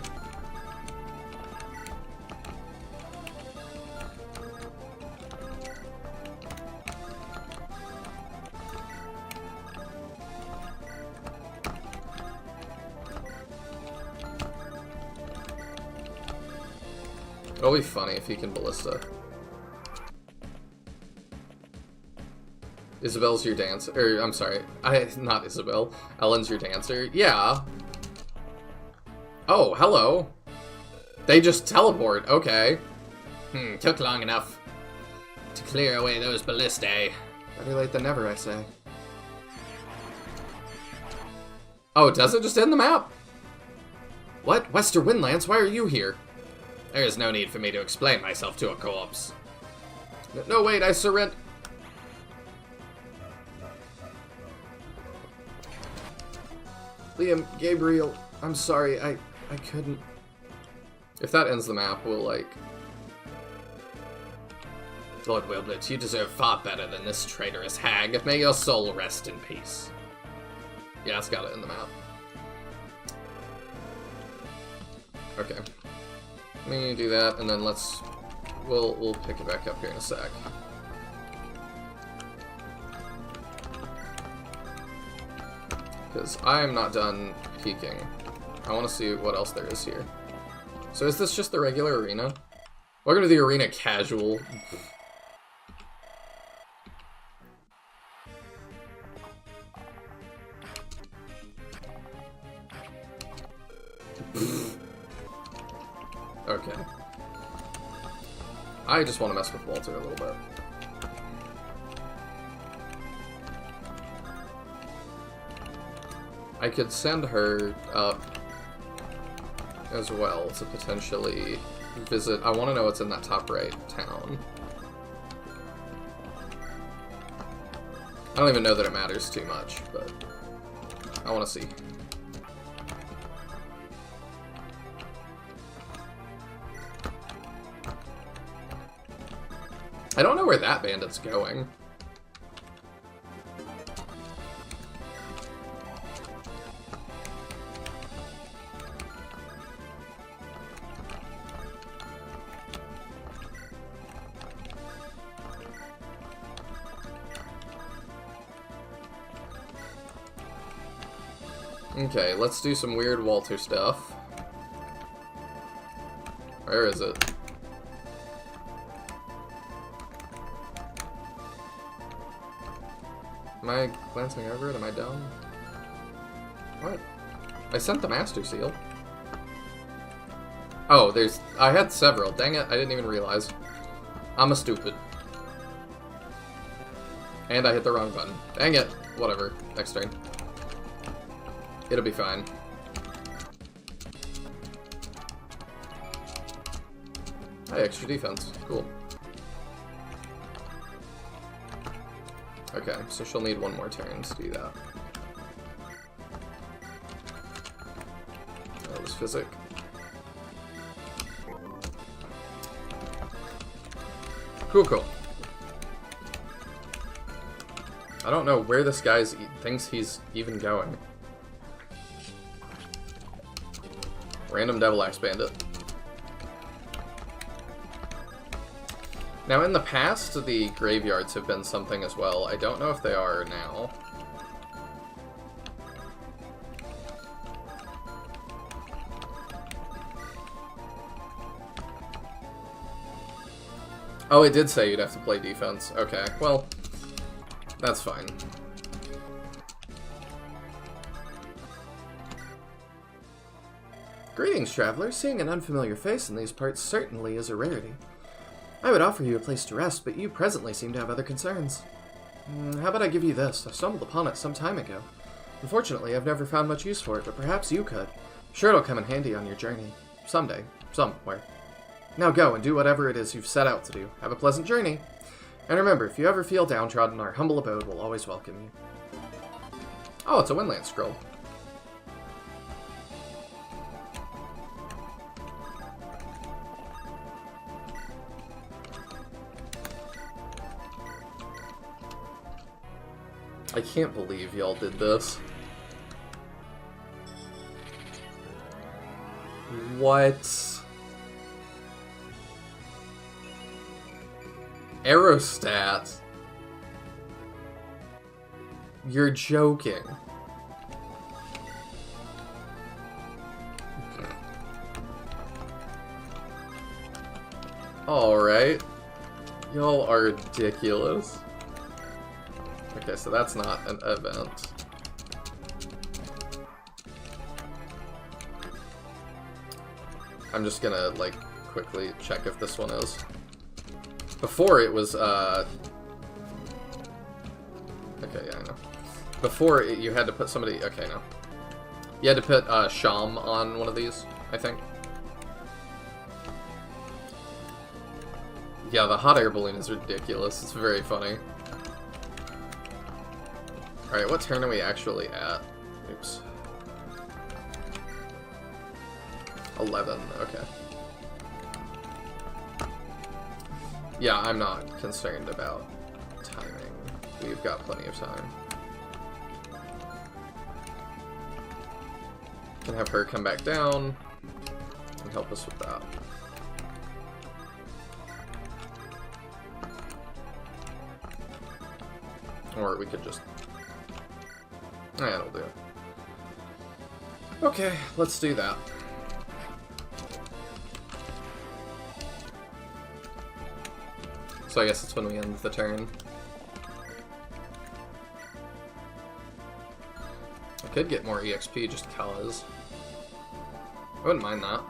It'll be funny if he can ballista. Isabel's your dancer. Or, I'm sorry. Not Isabel. Ellen's your dancer. Yeah. Oh, hello. They just teleport. Okay. Took long enough to clear away those ballistae. Better late than never, I say. Oh, does it just end the map? What? Wester Windlance, why are you here? There is no need for me to explain myself to a corpse. No, wait, I surrender. Liam, Gabriel, I'm sorry, I couldn't. If that ends the map, we'll, like... Lord Wilbert, you deserve far better than this traitorous hag. May your soul rest in peace. Yeah, it's got it in the map. Okay. Let me do that, and then we'll pick it back up here in a sec. Because I am not done peeking. I want to see what else there is here. So is this just the regular arena? Welcome to the arena casual. Okay. I just want to mess with Walter a little bit. I could send her up as well to potentially visit. I want to know what's in that top right town. I don't even know that it matters too much, but I want to see. I don't know where that bandit's going. Okay, let's do some weird Walter stuff. Where is it? Am I glancing over it? Am I dumb? What? I sent the Master Seal. Oh, I had several. Dang it, I didn't even realize. I'm a stupid. And I hit the wrong button. Dang it. Whatever. Next turn. It'll be fine. Hey, extra defense. Cool. Okay, so she'll need one more turn to do that. That was physic. Cool, cool. I don't know where this guy thinks he's even going. Random Devil Axe Bandit. Now, in the past, the graveyards have been something as well. I don't know if they are now. Oh, it did say you'd have to play defense. Okay, well, that's fine. Greetings, traveler. Seeing an unfamiliar face in these parts certainly is a rarity. I would offer you a place to rest, but you presently seem to have other concerns. How about I give you this? I stumbled upon it some time ago. Unfortunately, I've never found much use for it, but perhaps you could. Sure, it'll come in handy on your journey. Someday. Somewhere. Now go and do whatever it is you've set out to do. Have a pleasant journey. And remember, if you ever feel downtrodden, our humble abode will always welcome you. Oh, it's a Windland scroll. I can't believe y'all did this. What? Aerostat? You're joking. Alright. Y'all are ridiculous. Okay, so that's not an event. I'm just gonna, like, quickly check if this one is. Before it was, okay, yeah, I know. Before, you had to put somebody, okay, no. You had to put, Sham on one of these, I think. Yeah, the hot air balloon is ridiculous. It's very funny. Alright, what turn are we actually at? Oops. 11, okay. Yeah, I'm not concerned about timing. We've got plenty of time. Can have her come back down and help us with that. Or we could just... that'll do. Okay, let's do that. So I guess that's when we end the turn. I could get more EXP just cause. I wouldn't mind that.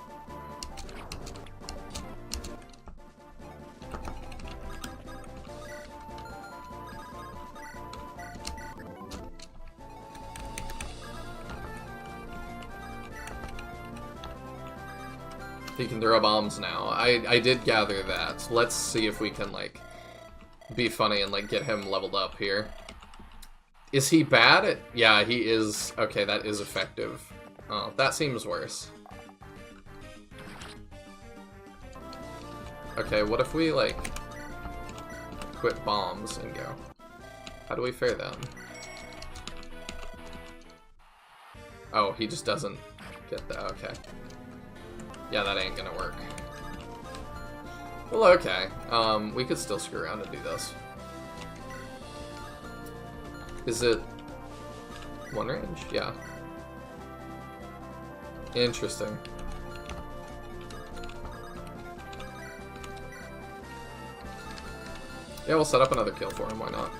He can throw bombs now. I did gather that. Let's see if we can, like, be funny and, like, get him leveled up here. Is he bad at... Yeah, he is... Okay, that is effective. Oh, that seems worse. Okay, what if we, like, quit bombs and go? How do we fare then? Oh, he just doesn't get that. Okay. Yeah, that ain't gonna work. Well, okay. We could still screw around and do this. Is it one range? Yeah. Interesting. Yeah, we'll set up another kill for him, why not?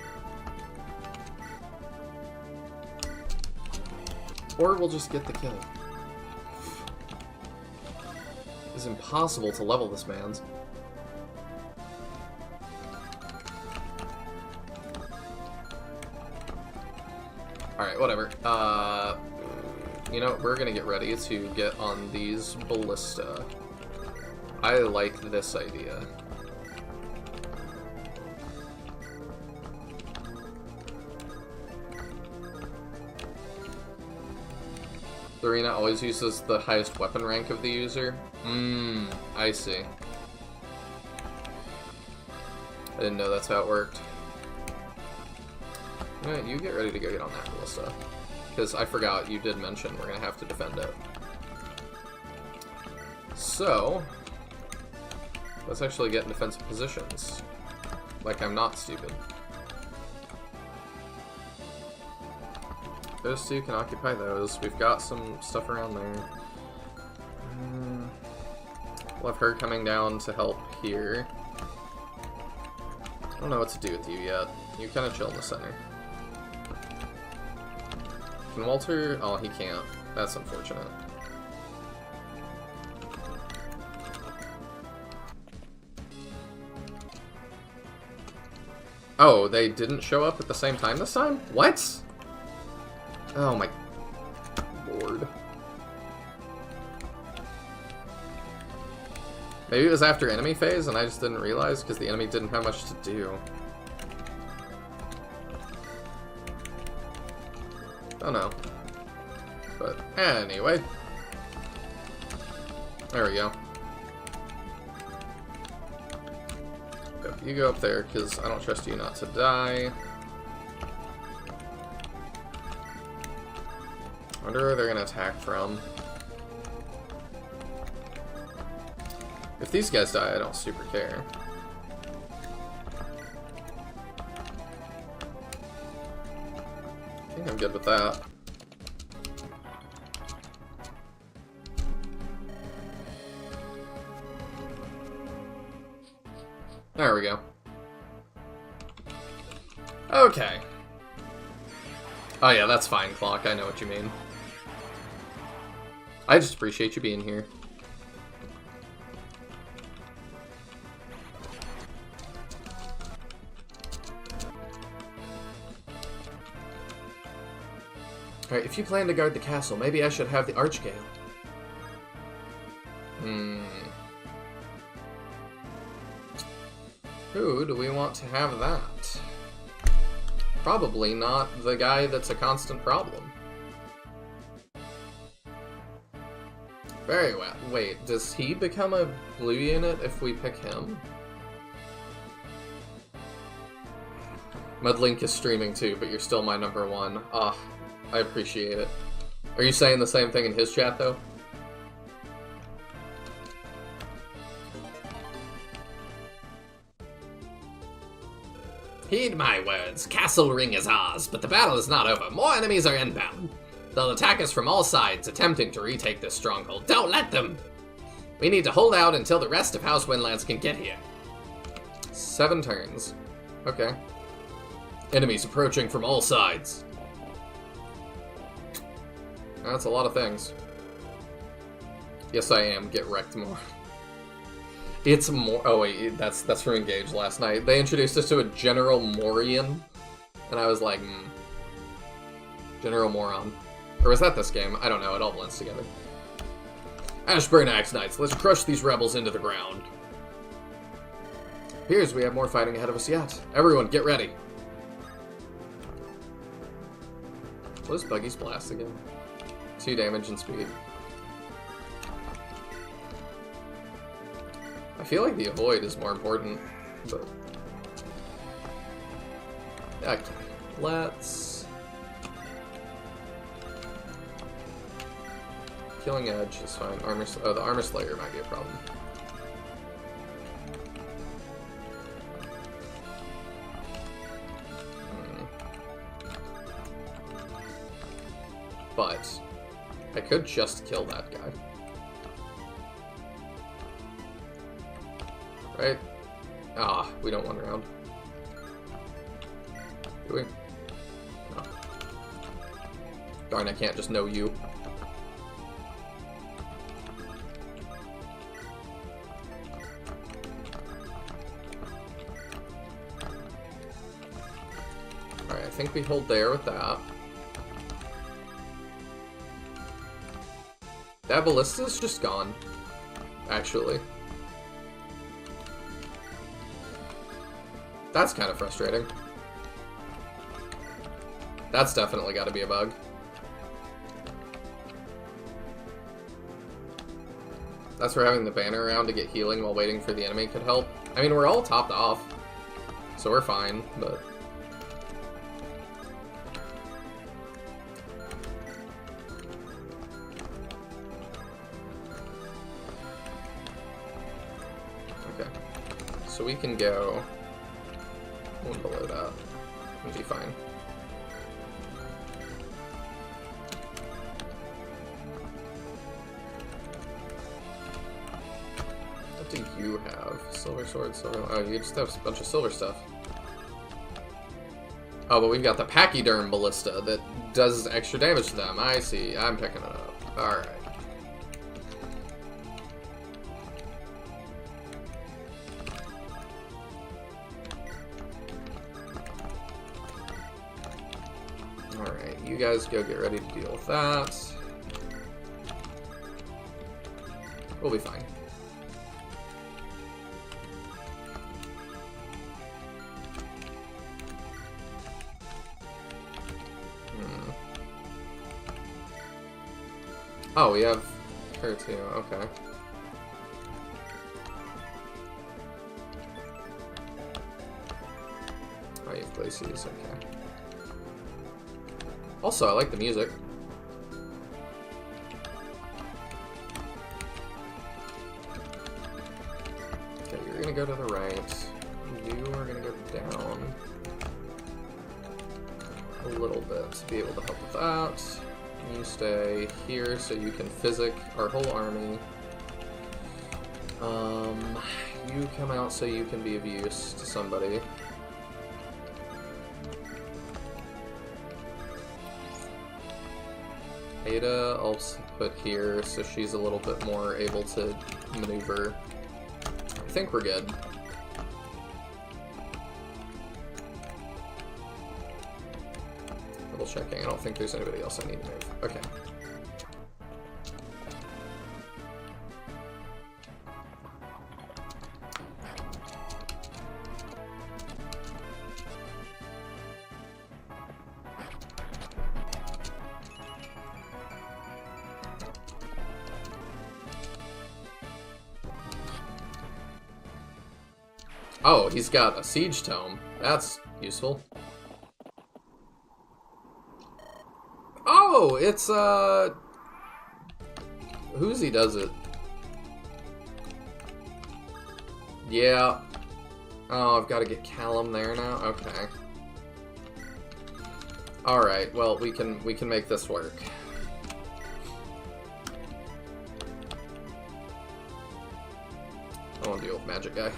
Or we'll just get the kill. It's impossible to level this man's. Alright, whatever. You know, we're gonna get ready to get on these ballista. I like this idea. The arena always uses the highest weapon rank of the user. I see. I didn't know that's how it worked. Alright, you get ready to go get on that ballista. Because I forgot, you did mention we're going to have to defend it. So, let's actually get in defensive positions. Like I'm not stupid. Those two can occupy those. We've got some stuff around there. We'll have her coming down to help here. I don't know what to do with you yet. You kind of chill in the center. Can Walter... Oh, he can't. That's unfortunate. Oh, they didn't show up at the same time this time? What? Oh my lord. Maybe it was after enemy phase and I just didn't realize because the enemy didn't have much to do. Oh no. But anyway. There we go. You go up there because I don't trust you not to die. I wonder where they're going to attack from. If these guys die, I don't super care. I think I'm good with that. There we go. Okay. Oh yeah, that's fine, Clock. I know what you mean. I just appreciate you being here. Alright, if you plan to guard the castle, maybe I should have the Archgale. Who do we want to have that? Probably not the guy that's a constant problem. Very well. Wait, does he become a blue unit if we pick him? Mudlink is streaming too, but you're still my number one. Ah, I appreciate it. Are you saying the same thing in his chat, though? Heed my words. Castle Ring is ours, but the battle is not over. More enemies are inbound. They'll attack us from all sides, attempting to retake this stronghold. Don't let them! We need to hold out until the rest of House Windlands can get here. 7 turns. Okay. Enemies approaching from all sides. That's a lot of things. Yes, I am. Get wrecked more. It's more... Oh, wait. That's from Engage last night. They introduced us to a General Morian, and I was like, General Moron. Or was that this game? I don't know. It all blends together. Ashburn Axe Knights. Let's crush these rebels into the ground. Appears we have more fighting ahead of us yet. Everyone, get ready. What is Buggy's Blast again? 2 damage and speed. I feel like the avoid is more important, but... Okay, let's... Killing Edge is fine. The Armor Slayer might be a problem. But I could just kill that guy. Right? Ah, we don't want round. Do we? No. Darn, I can't just know you. Alright, I think we hold there with that. That Ballista's just gone, actually. That's kind of frustrating. That's definitely got to be a bug. That's where having the banner around to get healing while waiting for the enemy could help. I mean, we're all topped off, so we're fine, but... Okay. So we can go one below that and be fine. What do you have? Silver sword, silver... Oh, you just have a bunch of silver stuff. Oh, but we've got the Pachyderm Ballista that does extra damage to them. I see. I'm picking it up. Alright. Alright, you guys go get ready to deal with that. We'll be fine. Oh, we have her too, okay. Oh, you have Glacies, okay. Also, I like the music. Okay, you're gonna go to the right. You are gonna go down a little bit to be able to help with that. You stay here so you can physic our whole army. You come out so you can be of use to somebody. Ada, I'll put here so she's a little bit more able to maneuver. I think we're good. Double checking. I don't think there's anybody else I need to move. Okay. Oh, he's got a siege tome. That's useful. Oh, it's, Whoozy does it. Yeah. Oh, I've got to get Callum there now? Okay. Alright, well, we can make this work. I won't deal with Magic Guy.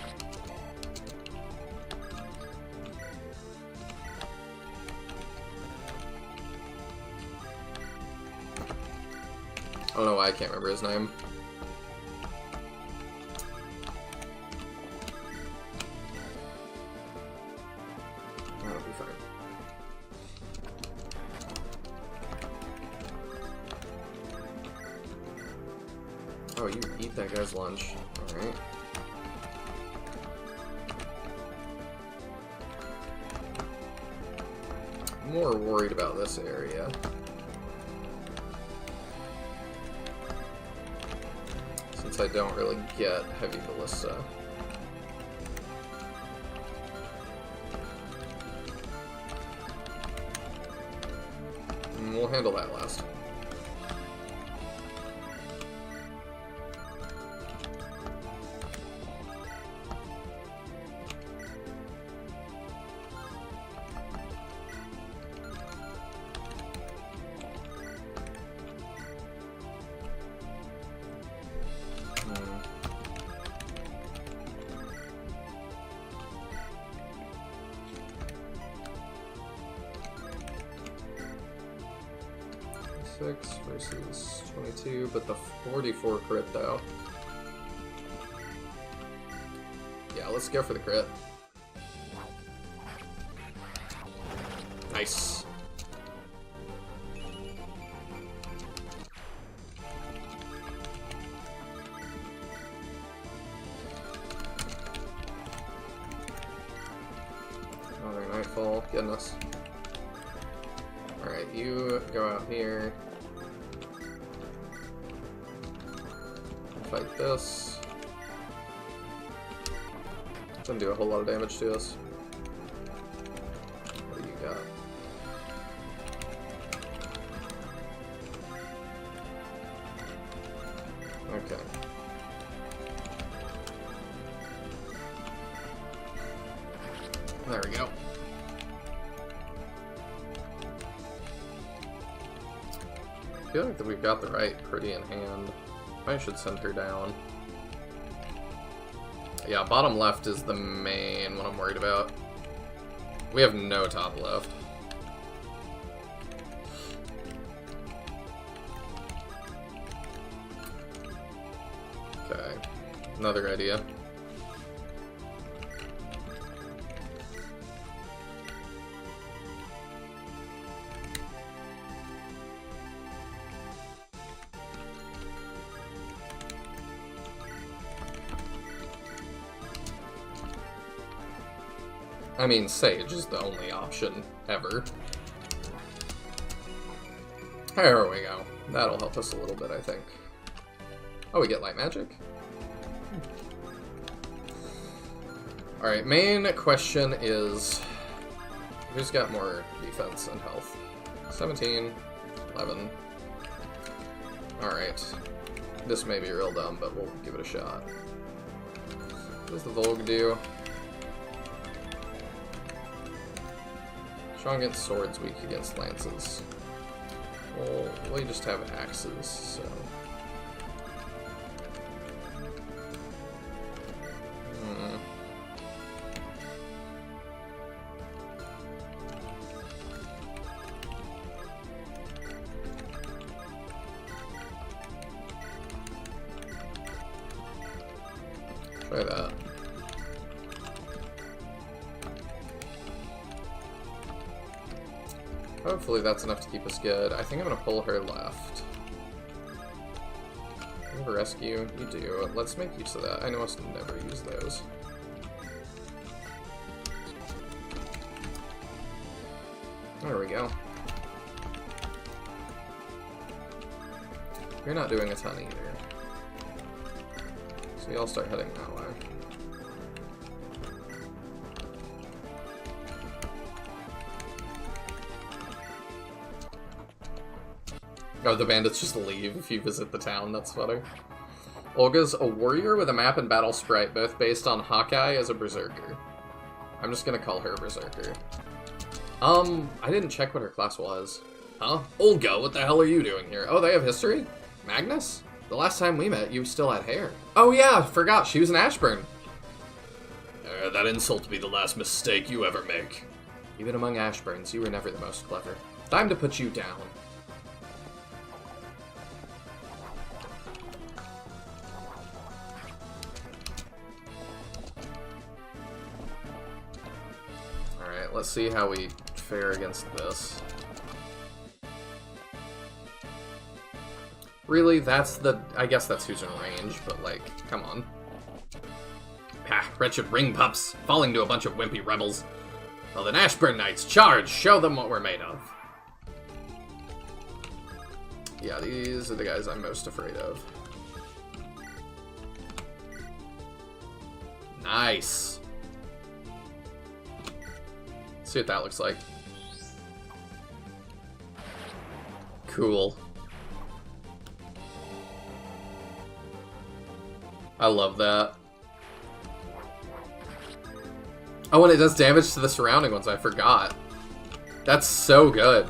I don't know why I can't remember his name. That'll be fine. Oh, you eat that guy's lunch. Alright. I'm more worried about this area. Since I don't really get heavy ballista. We'll handle that last. Versus 22, but the 44 crit though. Yeah, let's go for the crit. Nice. Another nightfall, goodness. Alright, you go out here. Fight this. Doesn't do a whole lot of damage to us. What do you got? Okay. There we go. I feel like that we've got the right pretty in hand. I should send her down. Yeah, bottom left is the main one I'm worried about. We have no top left. Okay, another idea. I mean, Sage is the only option ever. There we go. That'll help us a little bit, I think. Oh, we get light magic? Alright, main question is... who's got more defense and health? 17, 11. Alright. This may be real dumb, but we'll give it a shot. What does the Volg do? Strong against swords, weak against lances. Well, we just have axes, so... Try that. Hopefully that's enough to keep us good. I think I'm gonna pull her left. You have a rescue? You do. Let's make use of that. I know us never use those. There we go. You're not doing a ton either. So we all start heading that way. Oh, the bandits just leave if you visit the town. That's funny. Olga's a warrior with a map and battle sprite, both based on Hawkeye as a berserker. I'm just gonna call her a berserker. I didn't check what her class was. Huh? Olga, what the hell are you doing here? Oh, they have history? Magnus? The last time we met, you still had hair. Oh yeah, forgot, she was an Ashburn. That insult be the last mistake you ever make. Even among Ashburns, you were never the most clever. Time to put you down. Alright, let's see how we fare against this. Really, that's the... I guess that's who's in range, but like, come on. Pah, wretched ring pups, falling to a bunch of wimpy rebels. Well then, Ashburn Knights, charge! Show them what we're made of. Yeah, these are the guys I'm most afraid of. Nice. Let's see what that looks like. Cool. I love that. Oh, and it does damage to the surrounding ones, I forgot. That's so good.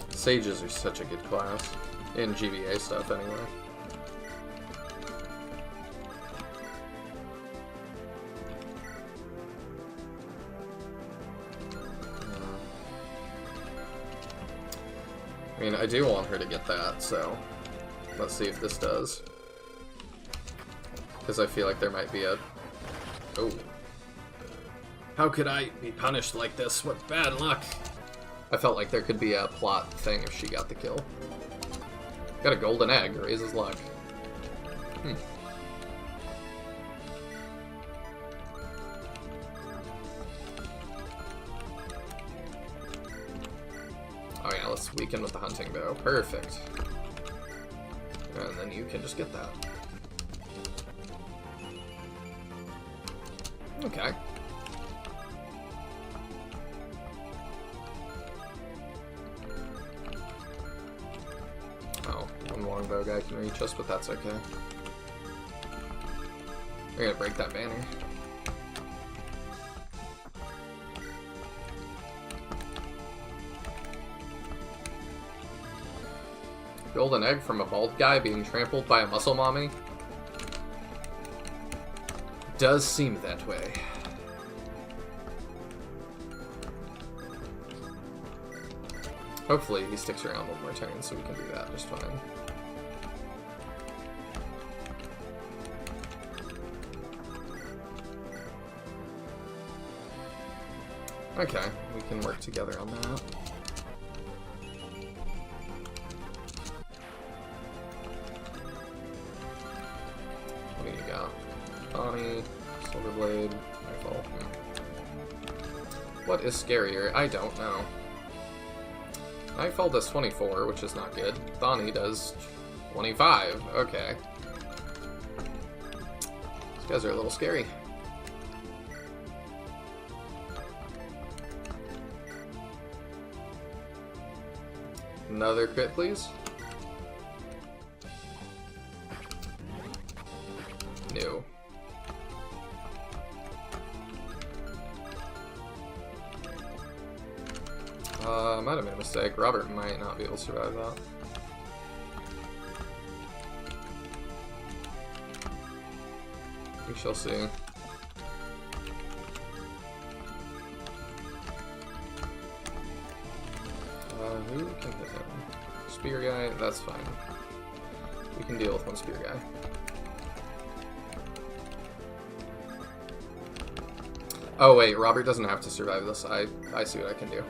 Sages are such a good class. In GBA stuff, anyway. I mean, I do want her to get that, so let's see if this does. Because I feel like there might be a... Oh. How could I be punished like this? What bad luck. I felt like there could be a plot thing if she got the kill. Got a golden egg, raises luck. Oh yeah, let's weaken with the hunting bow. Perfect. And then you can just get that. Okay. Oh, one longbow guy can reach us, but that's okay. We're gonna break that banner. Golden egg from a bald guy being trampled by a muscle mommy? Does seem that way. Hopefully he sticks around one more turn so we can do that just fine. Okay, we can work together on that. What do you got? Bonnie, Silverblade, Rifle. What is scarier? I don't know. Nightfall does 24, which is not good. Thani does 25. Okay. These guys are a little scary. Another crit, please. No. Might have made a mistake. Robert might not be able to survive that. We shall see. Who can hit him? Spear guy? That's fine. We can deal with one spear guy. Oh wait, Robert doesn't have to survive this. I see what I can do.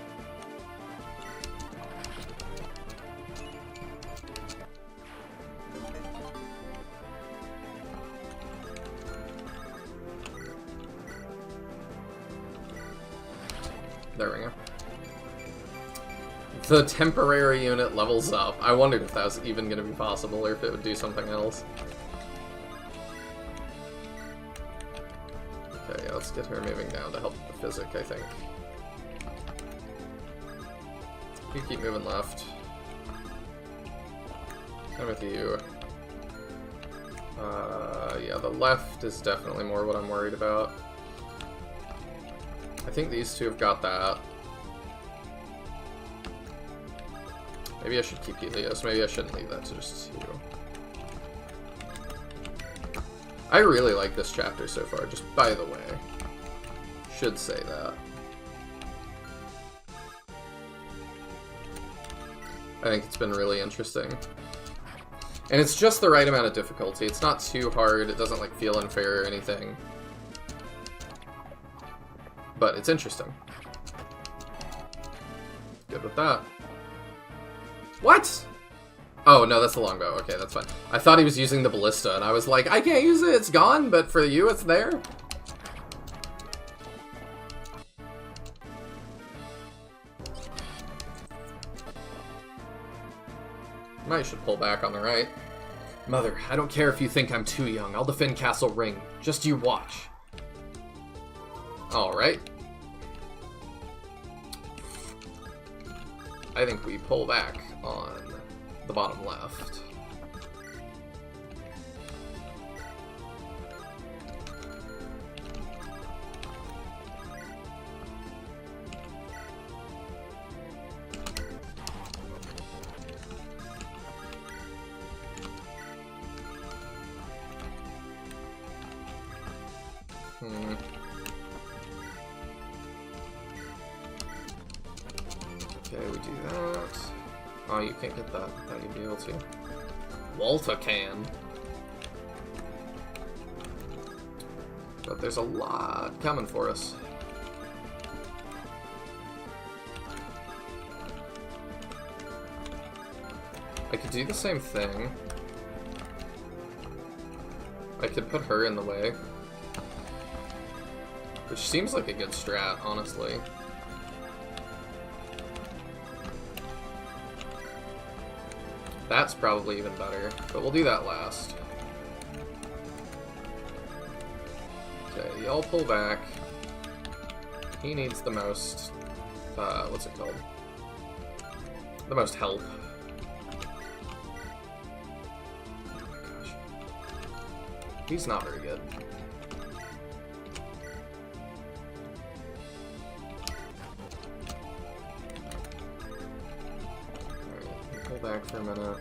The temporary unit levels up. I wondered if that was even going to be possible or if it would do something else. Okay, let's get her moving down to help with the physic, I think. You keep moving left. I'm with you. Yeah, the left is definitely more what I'm worried about. I think these two have got that. Maybe I should keep Helios. Maybe I shouldn't leave that to just you. I really like this chapter so far, just by the way. Should say that. I think it's been really interesting. And it's just the right amount of difficulty. It's not too hard, it doesn't like feel unfair or anything. But it's interesting. Good with that. What? Oh, no, that's the longbow. Okay, that's fine. I thought he was using the ballista, and I was like, I can't use it, it's gone, but for you, it's there. Might should pull back on the right. Mother, I don't care if you think I'm too young. I'll defend Castle Ring. Just you watch. Alright. I think we pull back on the bottom left. Okay, we do that. Oh, you can't get that. I thought you'd be able to. Walter can. But there's a lot coming for us. I could do the same thing. I could put her in the way. Which seems like a good strat, honestly. That's probably even better, but we'll do that last. Okay, y'all pull back. He needs the most, what's it called? The most help. Oh my gosh. He's not very good. Back for a minute.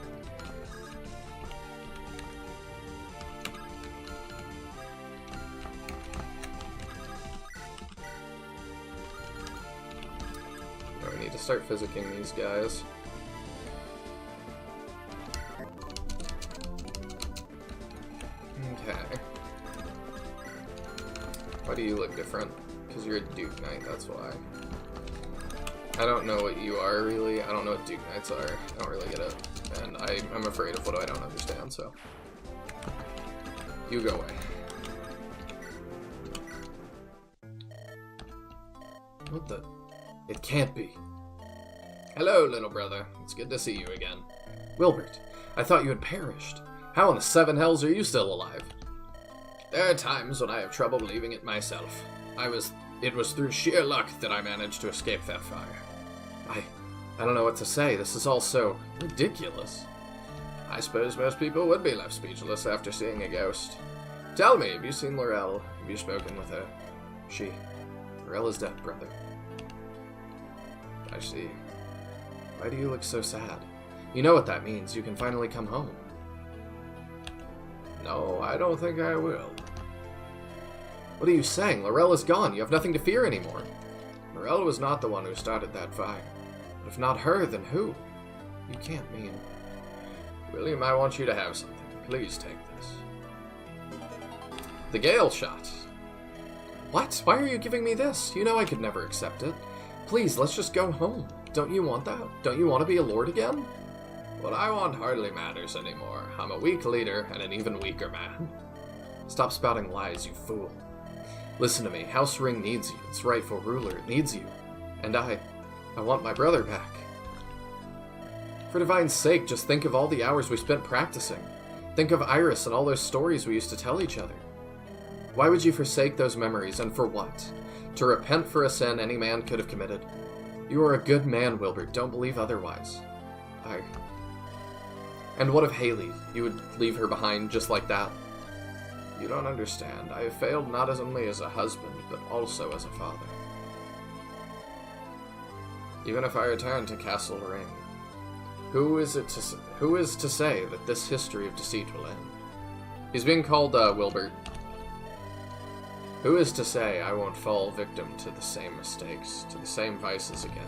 Oh, we need to start physicking these guys. Okay. Why do you look different? Because you're a Duke Knight, that's why. I don't know what you are, really. I don't know what Duke Knights are. I don't really get it. And I'm afraid of what I don't understand, so... You go away. What the... It can't be. Hello, little brother. It's good to see you again. Wilbert, I thought you had perished. How in the seven hells are you still alive? There are times when I have trouble believing it myself. It was through sheer luck that I managed to escape that fire. I don't know what to say. This is all so ridiculous. I suppose most people would be left speechless after seeing a ghost. Tell me, have you seen Laurel? Have you spoken with her? Laurel is dead, brother. I see. Why do you look so sad? You know what that means. You can finally come home. No, I don't think I will. What are you saying? Laurel is gone. You have nothing to fear anymore. Laurel was not the one who started that fire. But if not her, then who? You can't mean... William, I want you to have something. Please take this. The Gale shot. What? Why are you giving me this? You know I could never accept it. Please, let's just go home. Don't you want that? Don't you want to be a lord again? What I want hardly matters anymore. I'm a weak leader and an even weaker man. Stop spouting lies, you fool. Listen to me. House Ring needs you. Its rightful ruler needs you. And I want my brother back. For divine's sake, just think of all the hours we spent practicing. Think of Iris and all those stories we used to tell each other. Why would you forsake those memories, and for what? To repent for a sin any man could have committed? You are a good man, Wilbert. Don't believe otherwise. And what of Haley? You would leave her behind just like that? You don't understand. I have failed not as only as a husband, but also as a father. Even if I return to Castle Ring, who is to say that this history of deceit will end? He's being called, Wilbert. Who is to say I won't fall victim to the same mistakes, to the same vices again?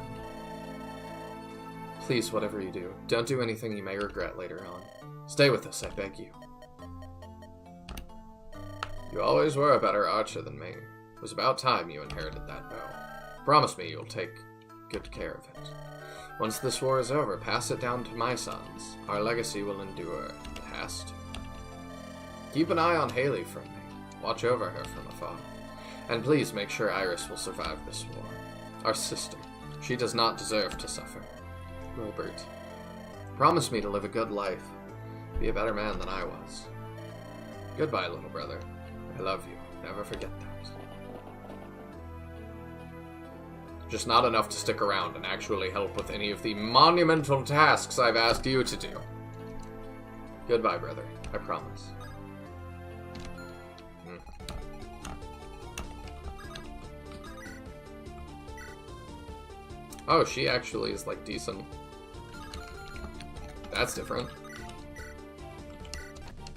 Please, whatever you do, don't do anything you may regret later on. Stay with us, I beg you. You always were a better archer than me. It was about time you inherited that bow. Promise me you'll take good care of it. Once this war is over, pass it down to my sons. Our legacy will endure. It has to. Keep an eye on Haley from me. Watch over her from afar. And please make sure Iris will survive this war. Our sister. She does not deserve to suffer. Wilbert. Promise me to live a good life. Be a better man than I was. Goodbye, little brother. I love you. Never forget that. Just not enough to stick around and actually help with any of the monumental tasks I've asked you to do. Goodbye, brother. I promise. Oh, she actually is, like, decent. That's different.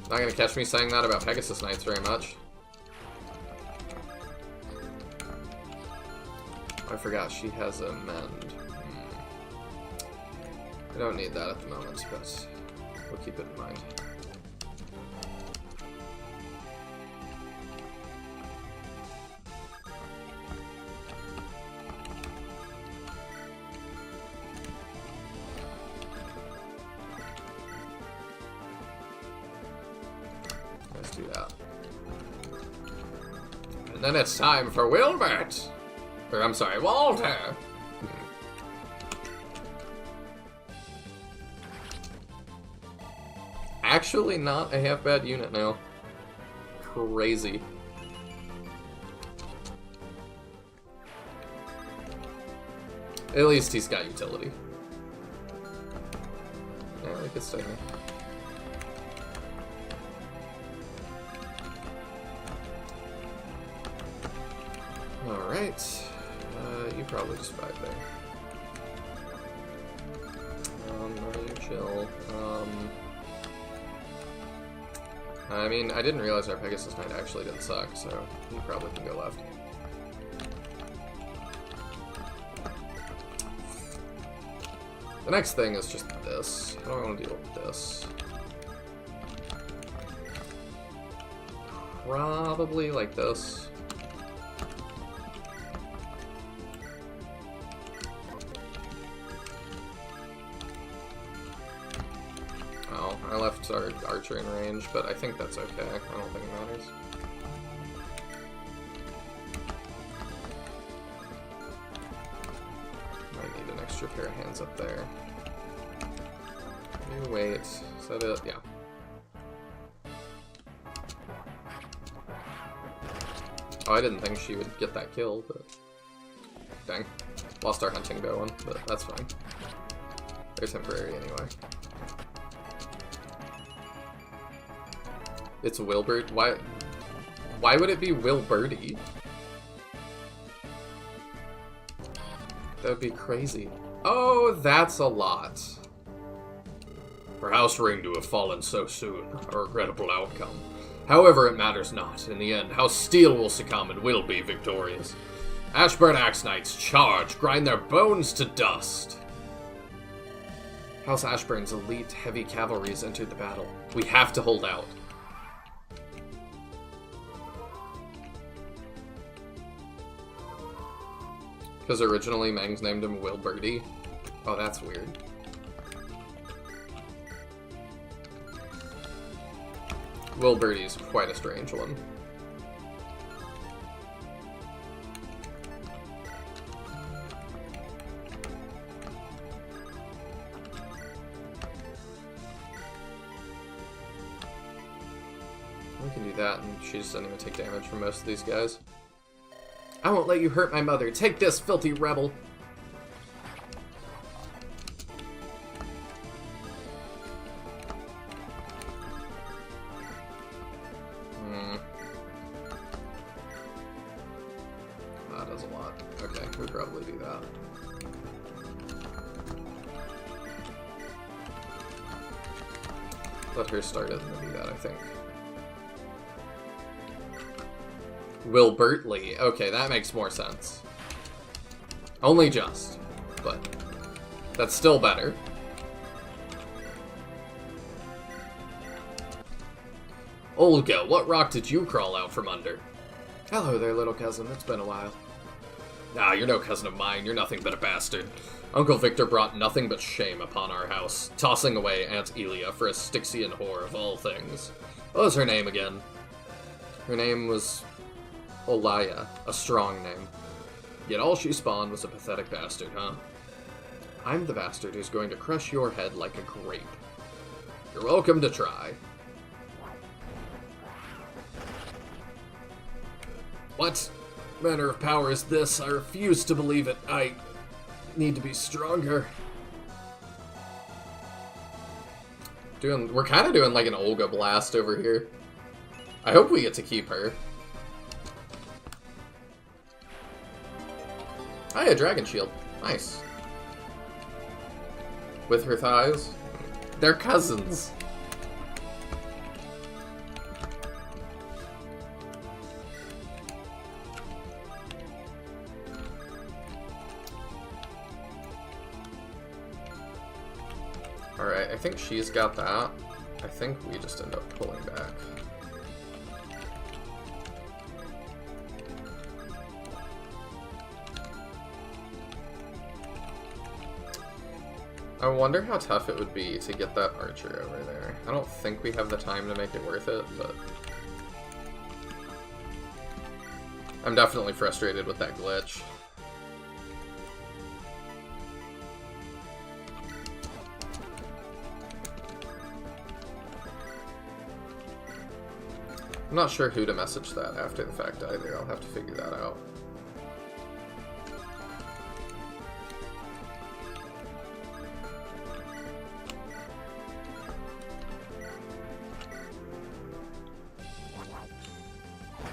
Not gonna catch me saying that about Pegasus Knights very much. I forgot she has a mend. I don't need that at the moment, but we'll keep it in mind. Let's do that. And then it's time for Wilbert! Or, I'm sorry, Walter! Actually not a half-bad unit now. Crazy. At least he's got utility. Yeah, we could stay here. Alright. You probably just survived there. Really chill. I mean, I didn't realize our Pegasus Knight actually didn't suck, so you probably can go left. The next thing is just this. I don't want to deal with this. Probably like this. I left our archer in range, but I think that's okay. I don't think it matters. Might need an extra pair of hands up there. Can you wait? Is that it? Yeah. Oh, I didn't think she would get that kill, but... Dang. Lost our hunting bow one, but that's fine. They're temporary anyway. It's Wilbert. Why would it be Wilberty? That would be crazy. Oh, that's a lot. For House Ring to have fallen so soon, a regrettable outcome. However, it matters not. In the end, House Steel will succumb and will be victorious. Ashburn Axe Knights charge, grind their bones to dust. House Ashburn's elite heavy cavalry has entered the battle. We have to hold out. Because originally Meng's named him Wilberty. Oh, that's weird. Wilberty's quite a strange one. We can do that, and she just doesn't even take damage from most of these guys. I won't let you hurt my mother. Take this, filthy rebel. That does a lot. Okay, we'll probably do that. Let her start it and then do that, I think. Wilbertly. Okay, that makes more sense. Only just, but that's still better. Olga, what rock did you crawl out from under? Hello there, little cousin. It's been a while. Ah, you're no cousin of mine. You're nothing but a bastard. Uncle Victor brought nothing but shame upon our house, tossing away Aunt Elia for a Styxian whore of all things. What was her name again? Her name was Olaya, a strong name. Yet all she spawned was a pathetic bastard, huh? I'm the bastard who's going to crush your head like a grape. You're welcome to try. What manner of power is this? I refuse to believe it. I need to be stronger. We're kind of doing like an Olga blast over here. I hope we get to keep her. Hi, a dragon shield. Nice. With her thighs. They're cousins. Alright, I think she's got that. I think we just end up pulling back. I wonder how tough it would be to get that archer over there. I don't think we have the time to make it worth it, but I'm definitely frustrated with that glitch. I'm not sure who to message that after the fact either. I'll have to figure that out.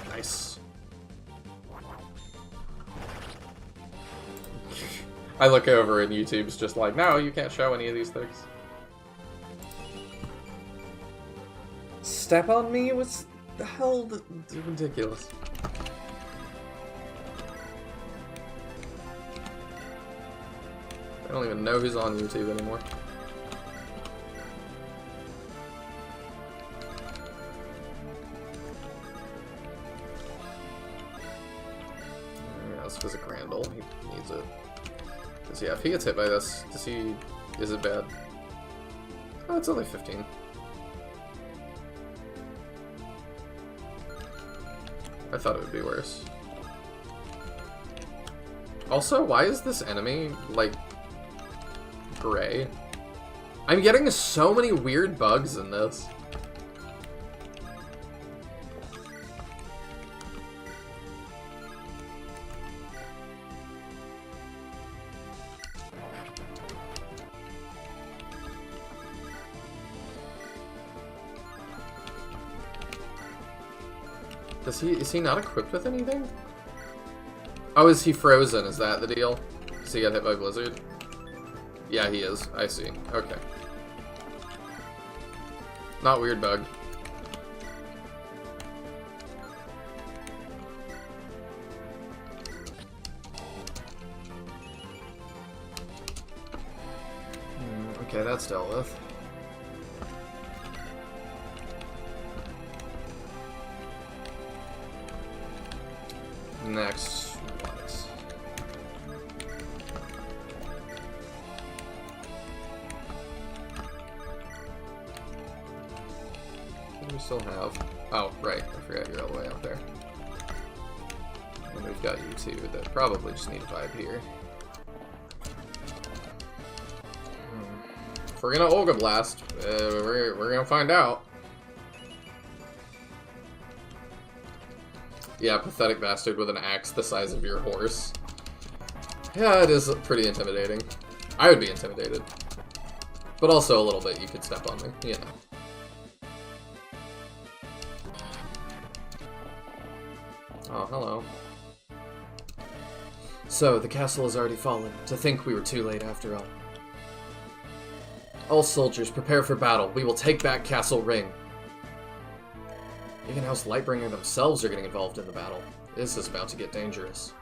Nice. I look over and YouTube's just like, no, you can't show any of these things. Step on me was the hell ridiculous. I don't even know who's on YouTube anymore. Yeah, this was a Grandel. He needs it. Cause yeah, if he gets hit by this, is it bad? Oh, it's only 15. I thought it would be worse. Also, why is this enemy, like, gray? I'm getting so many weird bugs in this. Is he not equipped with anything? Oh, is he frozen? Is that the deal? Does he get hit by Blizzard? Yeah, he is. I see. Okay. Not weird bug. Okay, that's dealt with. Next, what? What do we still have? Oh, right. I forgot you're all the way out there. And we've got you two that probably just need a vibe here. If we're gonna Olga Blast, we're gonna find out. Yeah, pathetic bastard with an axe the size of your horse. Yeah, it is pretty intimidating. I would be intimidated. But also a little bit, you could step on me, you know. Oh, hello. So, the castle has already fallen. To think we were too late after all. All soldiers, prepare for battle. We will take back Castle Ring. Even House Lightbringer themselves are getting involved in the battle. This is about to get dangerous.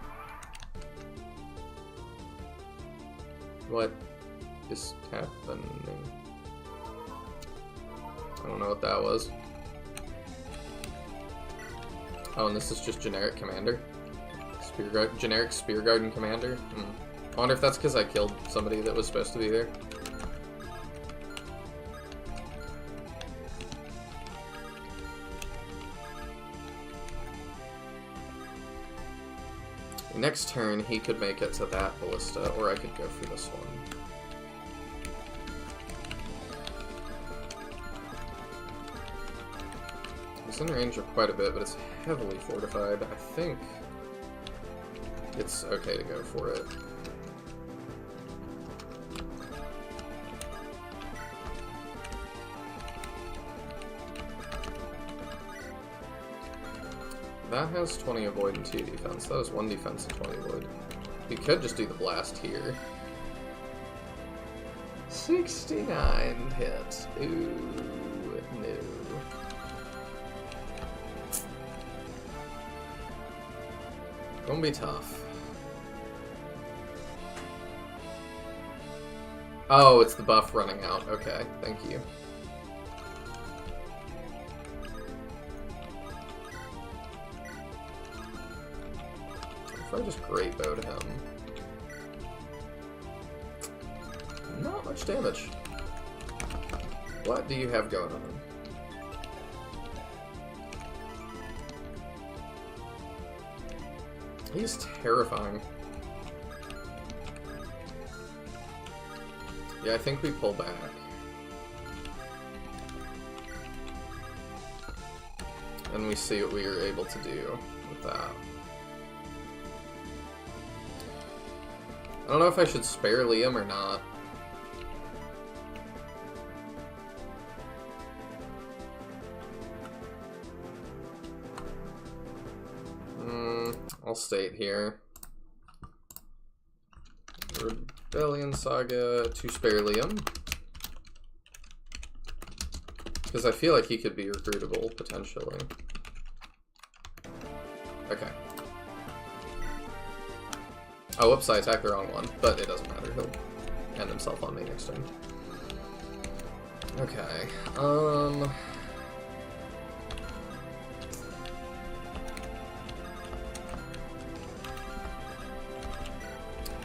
What is happening? I don't know what that was. Oh, and this is just generic commander? Generic Spear Garden commander? I wonder if that's because I killed somebody that was supposed to be there. Next turn, he could make it to that ballista, or I could go for this one. It's in range of quite a bit, but it's heavily fortified. I think it's okay to go for it. That has 20 avoid and 2 defense. That was 1 defense and 20 avoid. We could just do the blast here. 69 hit. Ooh, no. Gonna be tough. Oh, it's the buff running out. Okay, thank you. If I just great bow to him. Not much damage. What do you have going on? He's terrifying. Yeah, I think we pull back. And we see what we are able to do with that. I don't know if I should spare Liam or not. I'll state here. Rebellion Saga to spare Liam. Because I feel like he could be recruitable, potentially. Okay. Oh, whoops, I attacked the wrong one, but it doesn't matter. He'll end himself on me next turn. Okay,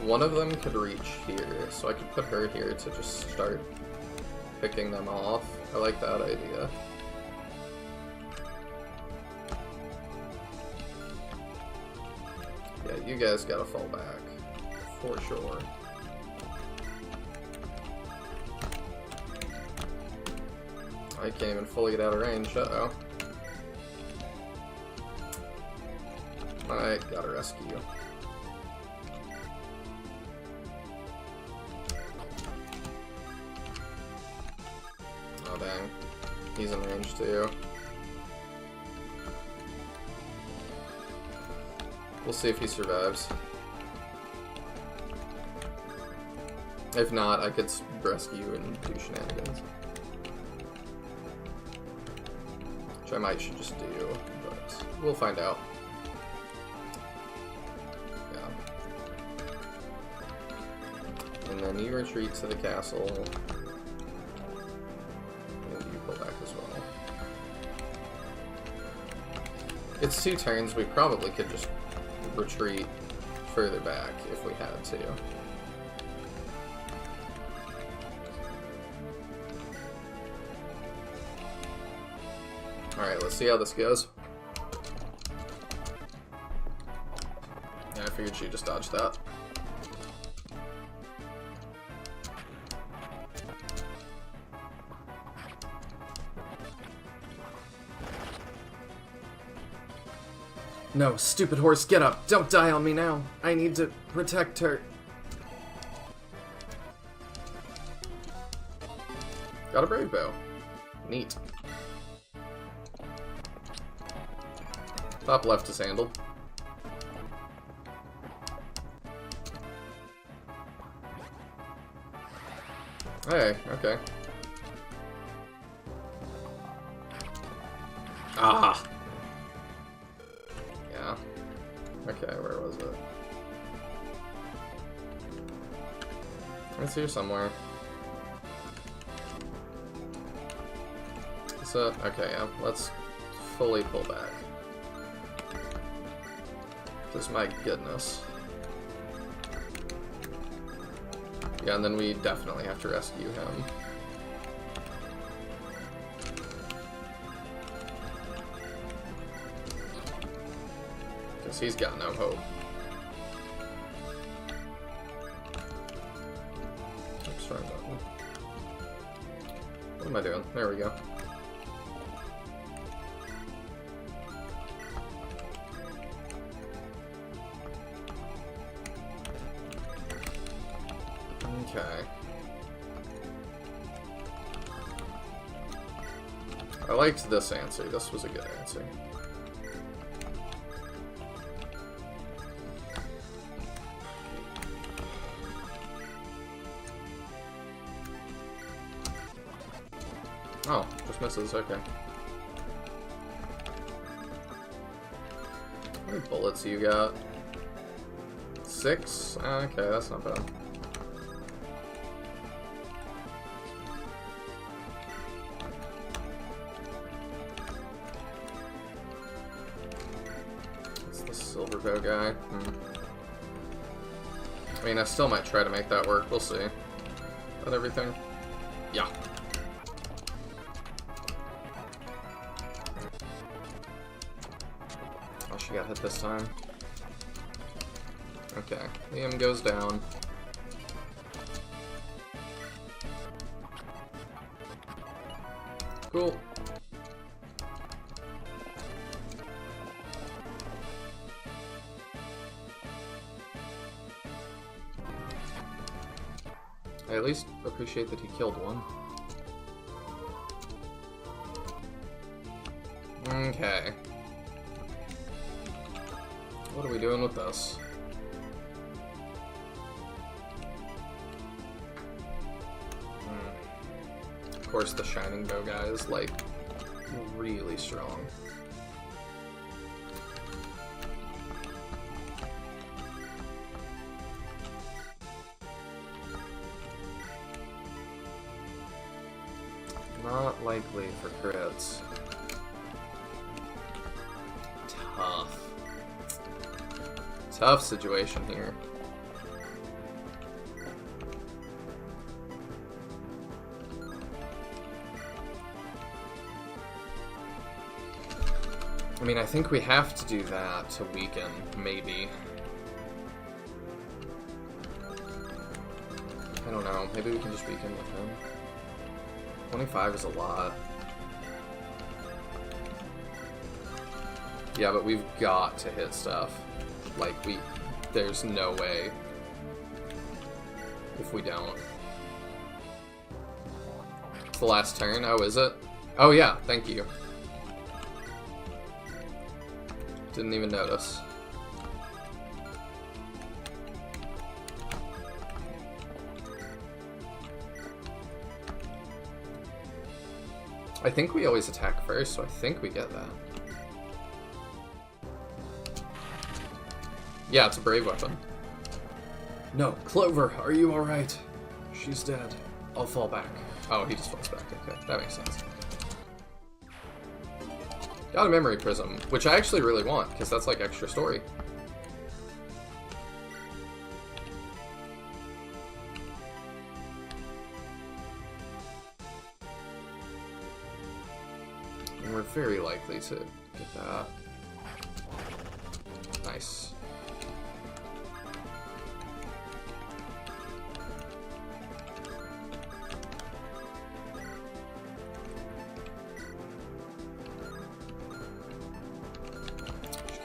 one of them could reach here, so I could put her here to just start picking them off. I like that idea. Yeah, you guys gotta fall back, for sure. I can't even fully get out of range, uh-oh. I gotta rescue. Oh dang, he's in range too. We'll see if he survives. If not, I could rescue and do shenanigans. Which I might should just do, but we'll find out. Yeah. And then you retreat to the castle. And you pull back as well. It's 2 turns, we probably could just retreat further back if we had to. Alright, let's see how this goes. Yeah, I figured she just dodged that. No, stupid horse, get up. Don't die on me now. I need to protect her. Got a brave bow. Neat. Top left is handled. Hey, okay. Ah! Yeah. Okay, where was it? It's here somewhere. So, okay, yeah, let's fully pull back. Just my goodness. Yeah, and then we definitely have to rescue him. Because he's got no hope. Oops, sorry about that. What am I doing? There we go. Okay. I liked this answer. This was a good answer. Oh, just misses. Okay. How many bullets you got? 6? Okay, that's not bad. Silver bow guy. I mean, I still might try to make that work. We'll see. With everything. Yeah. Oh, she got hit this time. Okay. Liam goes down. Cool. I at least appreciate that he killed one. Okay. What are we doing with this? Of course, the Shining Bow guy is, like, really strong. Not likely for crits. Tough. Tough situation here. I mean, I think we have to do that to weaken, maybe. I don't know. Maybe we can just weaken with him. 25 is a lot. Yeah, but we've got to hit stuff. Like, there's no way if we don't. It's the last turn? Oh, is it? Oh yeah, thank you. Didn't even notice. I think we always attack first, so I think we get that. Yeah, it's a brave weapon. No, Clover, are you alright? She's dead. I'll fall back. Oh, he just falls back. Okay, that makes sense. Got a memory prism, which I actually really want, because that's like extra story. And we're very likely to get that. Nice.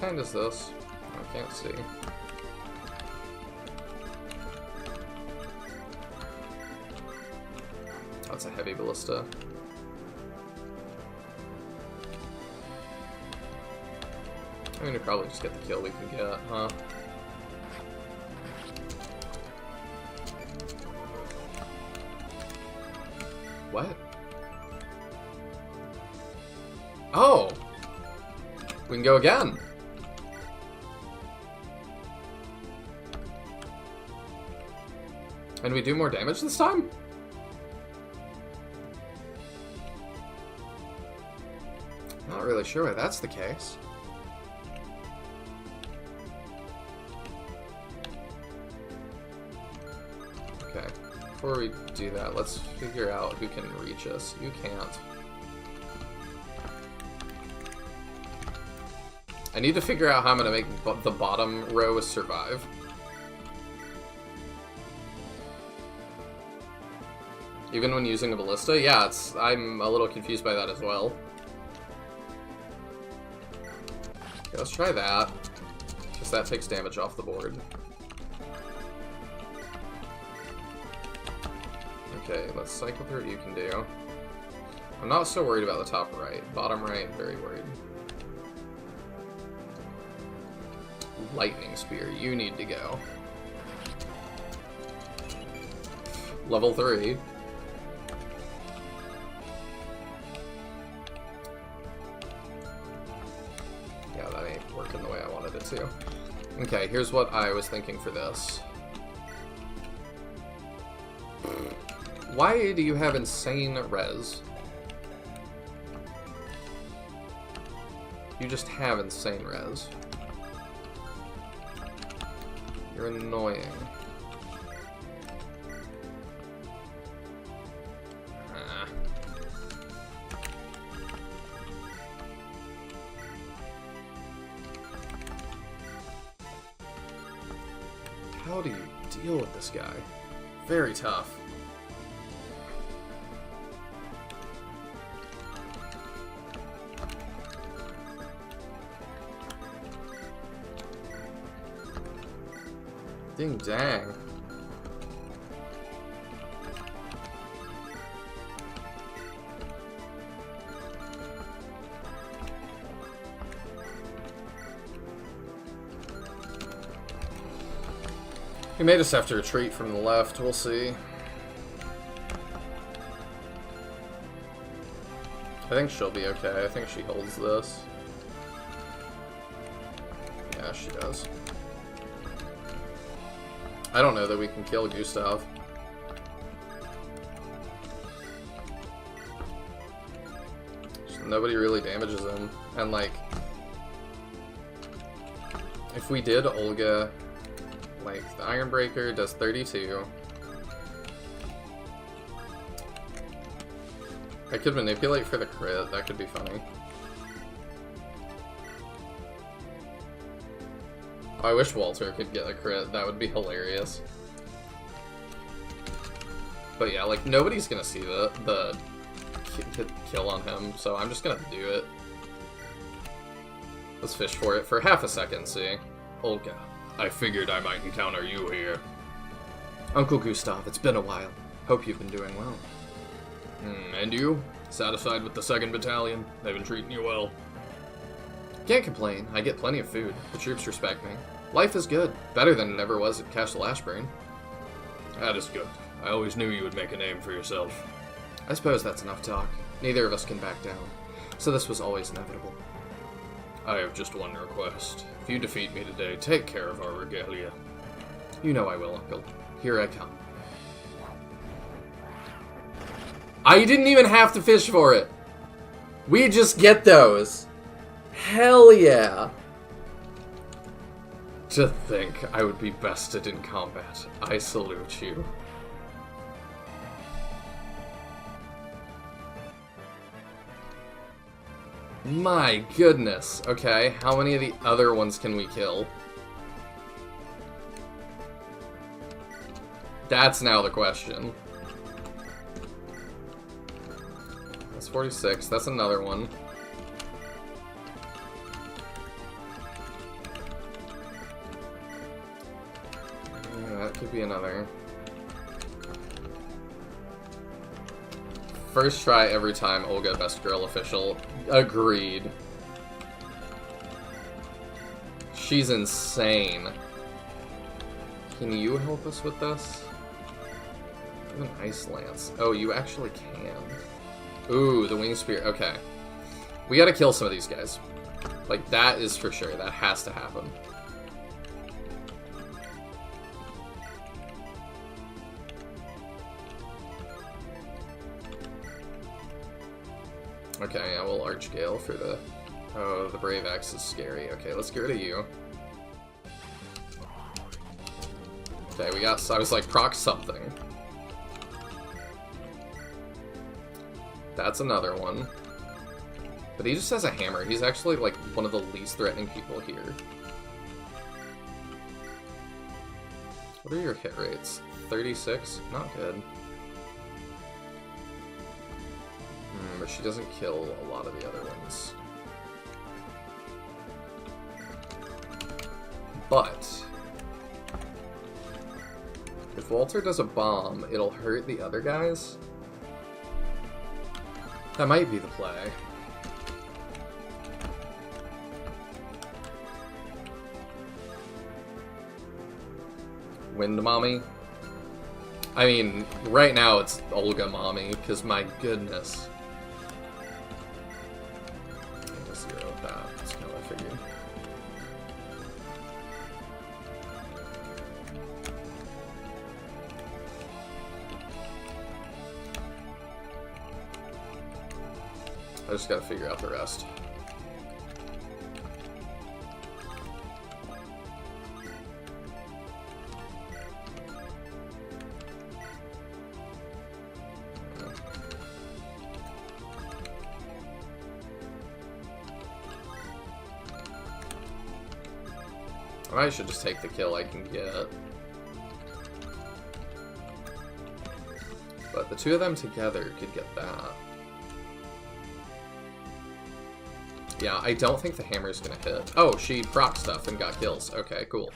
kind is this? I can't see. That's a heavy ballista. I mean, we probably just get the kill we can get, huh? What? Oh! We can go again! And we do more damage this time? Not really sure why that's the case. Okay, before we do that, let's figure out who can reach us. You can't. I need to figure out how I'm gonna make the bottom row survive. Even when using a ballista? Yeah, I'm a little confused by that as well. Okay, let's try that. Because that takes damage off the board. Okay, let's cycle through what you can do. I'm not so worried about the top right. Bottom right, very worried. Lightning Spear, you need to go. Level 3. Yeah, that ain't working the way I wanted it to. Okay, here's what I was thinking for this. Why do you have insane res? You just have insane res. You're annoying. How do you deal with this guy? Very tough. Ding dang. He may just have to retreat from the left, we'll see. I think she'll be okay. I think she holds this. Yeah, she does. I don't know that we can kill Gustav. So nobody really damages him. And like, if we did Olga, like, the Ironbreaker does 32. I could manipulate for the crit, that could be funny. I wish Walter could get a crit, that would be hilarious. But yeah, like, nobody's gonna see the kill on him, so I'm just gonna do it. Let's fish for it for half a second, see? Olga. I figured I might encounter you here. Uncle Gustav, it's been a while. Hope you've been doing well. And you? Satisfied with the 2nd Battalion? They've been treating you well. Can't complain. I get plenty of food. The troops respect me. Life is good. Better than it ever was at Castle Ashburn. That is good. I always knew you would make a name for yourself. I suppose that's enough talk. Neither of us can back down. So this was always inevitable. I have just one request. If you defeat me today, take care of our regalia. You know I will, Uncle. Here I come. I didn't even have to fish for it. We just get those. Hell yeah. To think I would be bested in combat. I salute you. My goodness. Okay, how many of the other ones can we kill? That's now the question. That's 46. That's another one. Yeah, that could be another. First try every time, Olga, best girl official. Agreed. She's insane. Can you help us with this? I have an ice lance. Oh, you actually can. Ooh, the wing spear. Okay. We gotta kill some of these guys. Like, that is for sure. That has to happen. Okay, yeah, we'll Archgale for the... Oh, the Brave Axe is scary. Okay, let's get rid of you. Okay, we got... I was like, proc something. That's another one. But he just has a hammer. He's actually, like, one of the least threatening people here. What are your hit rates? 36? Not good. But she doesn't kill a lot of the other ones. But if Walter does a bomb, it'll hurt the other guys. That might be the play. Wind Mommy? I mean, right now it's Olga Mommy, because my goodness. Let's go with that. That's kind of what I figured. I just gotta figure out the rest. I should just take the kill I can get. But the two of them together could get that. Yeah, I don't think the hammer's gonna hit. Oh, she proc stuff and got kills. Okay, cool.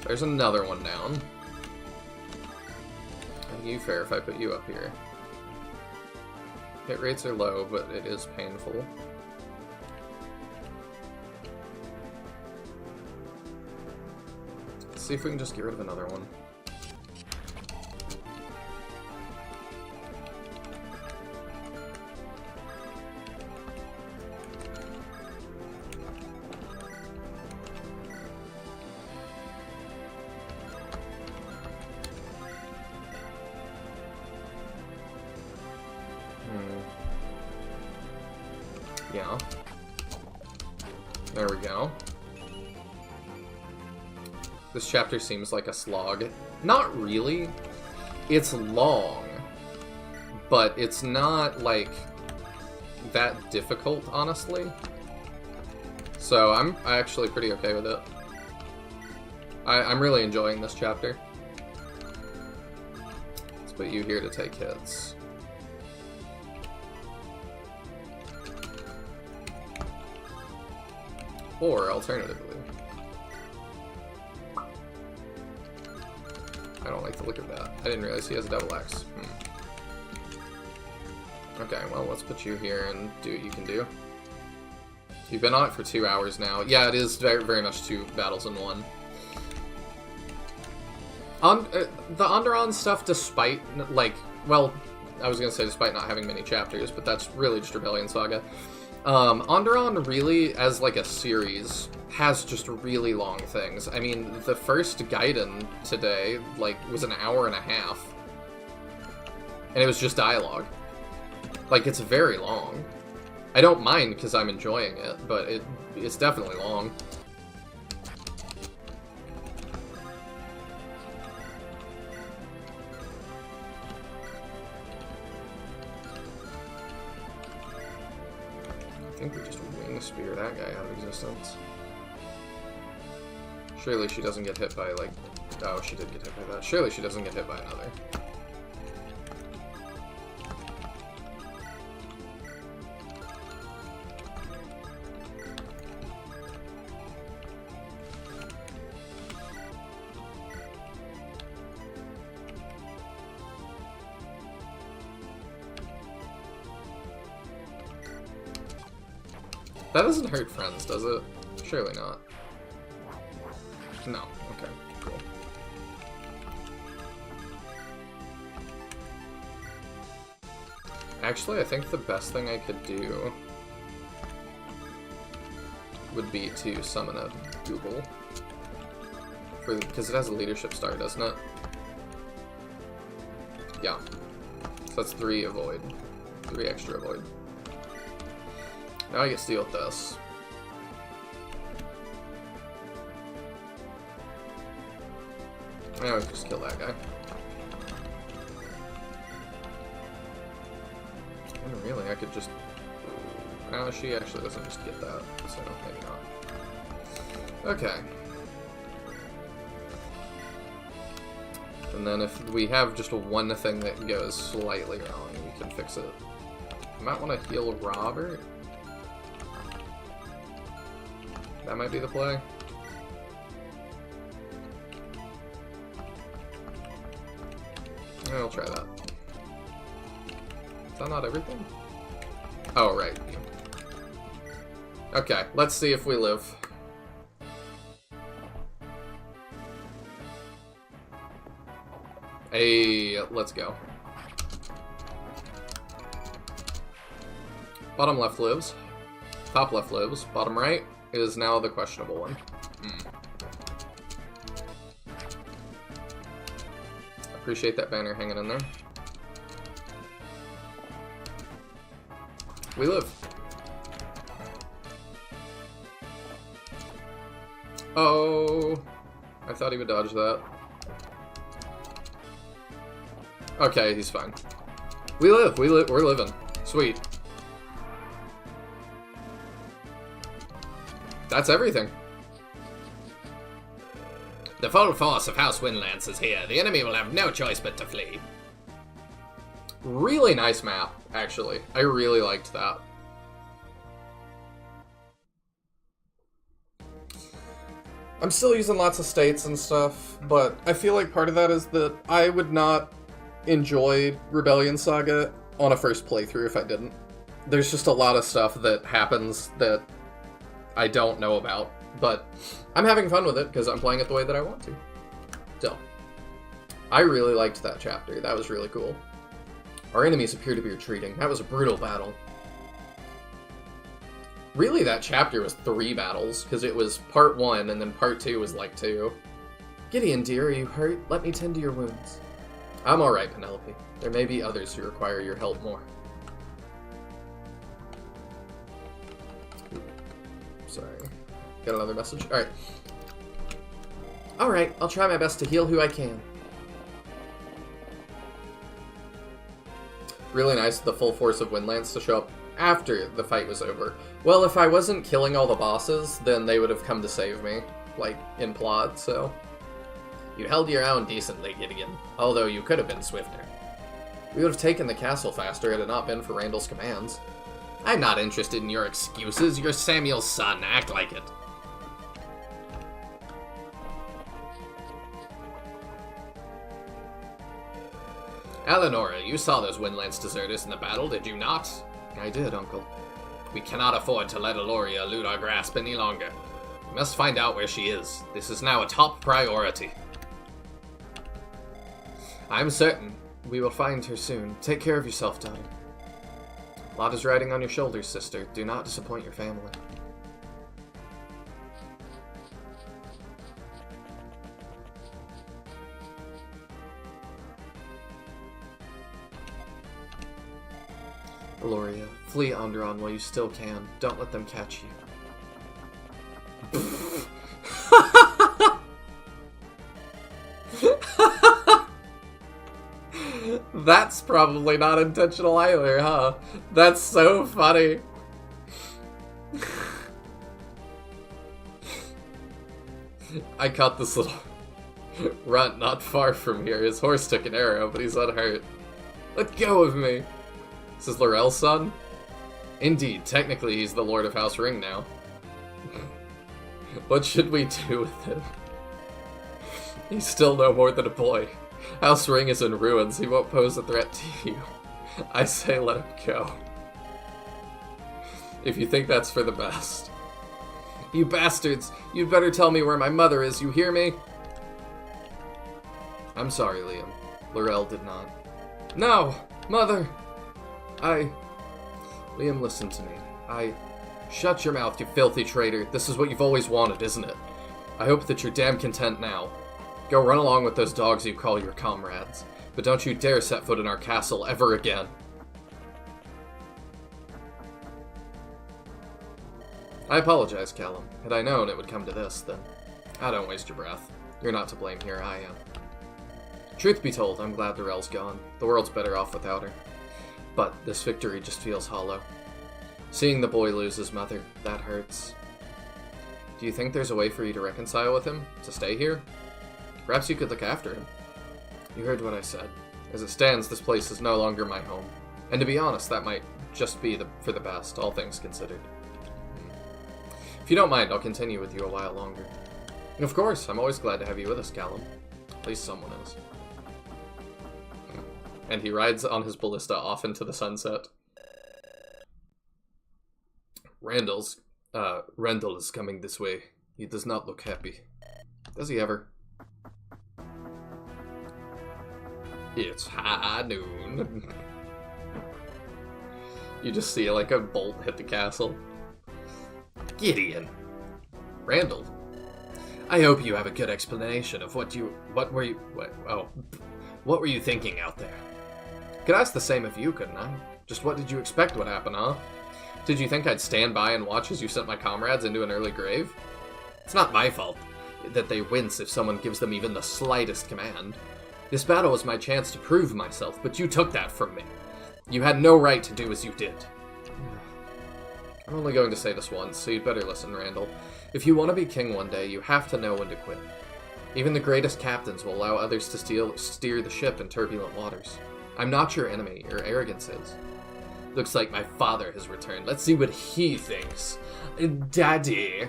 There's another one down. Are you fair if I put you up here? Hit rates are low, but it is painful. Let's see if we can just get rid of another one. Yeah. There we go. This chapter seems like a slog. Not really. It's long, but it's not, like, that difficult, honestly. So I'm actually pretty okay with it. I'm really enjoying this chapter. Let's put you here to take hits. Or, alternatively, I don't like the look of that. I didn't realize he has a double axe. Okay, well, let's put you here and do what you can do. You've been on it for 2 hours now. Yeah, it is very, very much 2 battles in 1. The Onderon stuff, despite, like, well, I was going to say despite not having many chapters, but that's really just Rebellion Saga. Onderon really, as like a series, has just really long things. I mean, the first Gaiden today, like, was an hour and a half. And it was just dialogue. Like, it's very long. I don't mind because I'm enjoying it, but it's definitely long. I think we just wing spear that guy out of existence. Surely she doesn't get hit by, like... Oh, she did get hit by that. Surely she doesn't get hit by another. That doesn't hurt friends, does it? Surely not. No. Okay, cool. Actually, I think the best thing I could do would be to summon a Google. Because it has a leadership star, doesn't it? Yeah. So that's 3 avoid. 3 extra avoid. Now I get to deal with this. Now I just kill that guy. And really, I could just... Oh, she actually doesn't just get that, so maybe not. Okay. And then if we have just one thing that goes slightly wrong, we can fix it. I might want to heal Robert. That might be the play. I'll try that. Is that not everything? Oh, right. Okay, let's see if we live. Hey, let's go. Bottom left lives. Top left lives. Bottom right is now the questionable one. Appreciate that banner hanging in there. We live. Oh, I thought he would dodge that. Okay, he's fine. We live. We're living. Sweet. That's everything. The full force of House Windlance is here. The enemy will have no choice but to flee. Really nice map, actually. I really liked that. I'm still using lots of states and stuff, but I feel like part of that is that I would not enjoy Rebellion Saga on a first playthrough if I didn't. There's just a lot of stuff that happens that I don't know about, but I'm having fun with it because I'm playing it the way that I want to. So, I really liked that chapter. That was really cool. Our enemies appear to be retreating. That was a brutal battle. Really, that chapter was 3 battles, because it was part 1, and then part 2 was like 2. Gideon, dear, are you hurt? Let me tend to your wounds. I'm alright, Penelope. There may be others who require your help more. Sorry. Got another message? Alright. Alright, I'll try my best to heal who I can. Really nice, the full force of Windlance to show up after the fight was over. Well, if I wasn't killing all the bosses, then they would have come to save me, like, in plot, so... You held your own decently, Gideon, although you could have been swifter. We would have taken the castle faster had it not been for Randall's commands. I'm not interested in your excuses. You're Samuel's son. Act like it. Eleonora, you saw those Windlance deserters in the battle, did you not? I did, Uncle. We cannot afford to let Eloria elude our grasp any longer. We must find out where she is. This is now a top priority. I'm certain we will find her soon. Take care of yourself, daughter. A lot is riding on your shoulders, sister. Do not disappoint your family. Eloria, flee Onderon while you still can. Don't let them catch you. That's probably not intentional either, huh? That's so funny. I caught this little runt not far from here. His horse took an arrow, but he's unhurt. Let go of me. This is Laurel's son? Indeed, technically he's the Lord of House Ring now. What should we do with him? He's still no more than a boy. House Ring is in ruins. He won't pose a threat to you. I say let him go. if you think that's for the best. You bastards! You'd better tell me where my mother is, you hear me? I'm sorry, Liam. Laurel did not. No! Mother! Liam, listen to me. Shut your mouth, you filthy traitor. This is what you've always wanted, isn't it? I hope that you're damn content now. Go run along with those dogs you call your comrades. But don't you dare set foot in our castle ever again. I apologize, Callum. Had I known it would come to this, then... don't waste your breath. You're not to blame here, I am. Truth be told, I'm glad Laurel's gone. The world's better off without her. But this victory just feels hollow. Seeing the boy lose his mother, that hurts. Do you think there's a way for you to reconcile with him? To stay here? Perhaps you could look after him. You heard what I said. As it stands, this place is no longer my home. And to be honest, that might just be for the best, all things considered. If you don't mind, I'll continue with you a while longer. And of course, I'm always glad to have you with us, Callum. At least someone is. And he rides on his ballista off into the sunset. Randall is coming this way. He does not look happy. Does he ever? It's high noon. You just see like a bolt hit the castle. Gideon. Randall. I hope you have a good explanation of what were you thinking out there? Could ask the same of you, couldn't I? Just what did you expect would happen, huh? Did you think I'd stand by and watch as you sent my comrades into an early grave? It's not my fault that they wince if someone gives them even the slightest command. This battle was my chance to prove myself, but you took that from me. You had no right to do as you did. I'm only going to say this once, so you'd better listen, Randall. If you want to be king one day, you have to know when to quit. Even the greatest captains will allow others to steer the ship in turbulent waters. I'm not your enemy, your arrogance is. Looks like my father has returned. Let's see what he thinks. Daddy.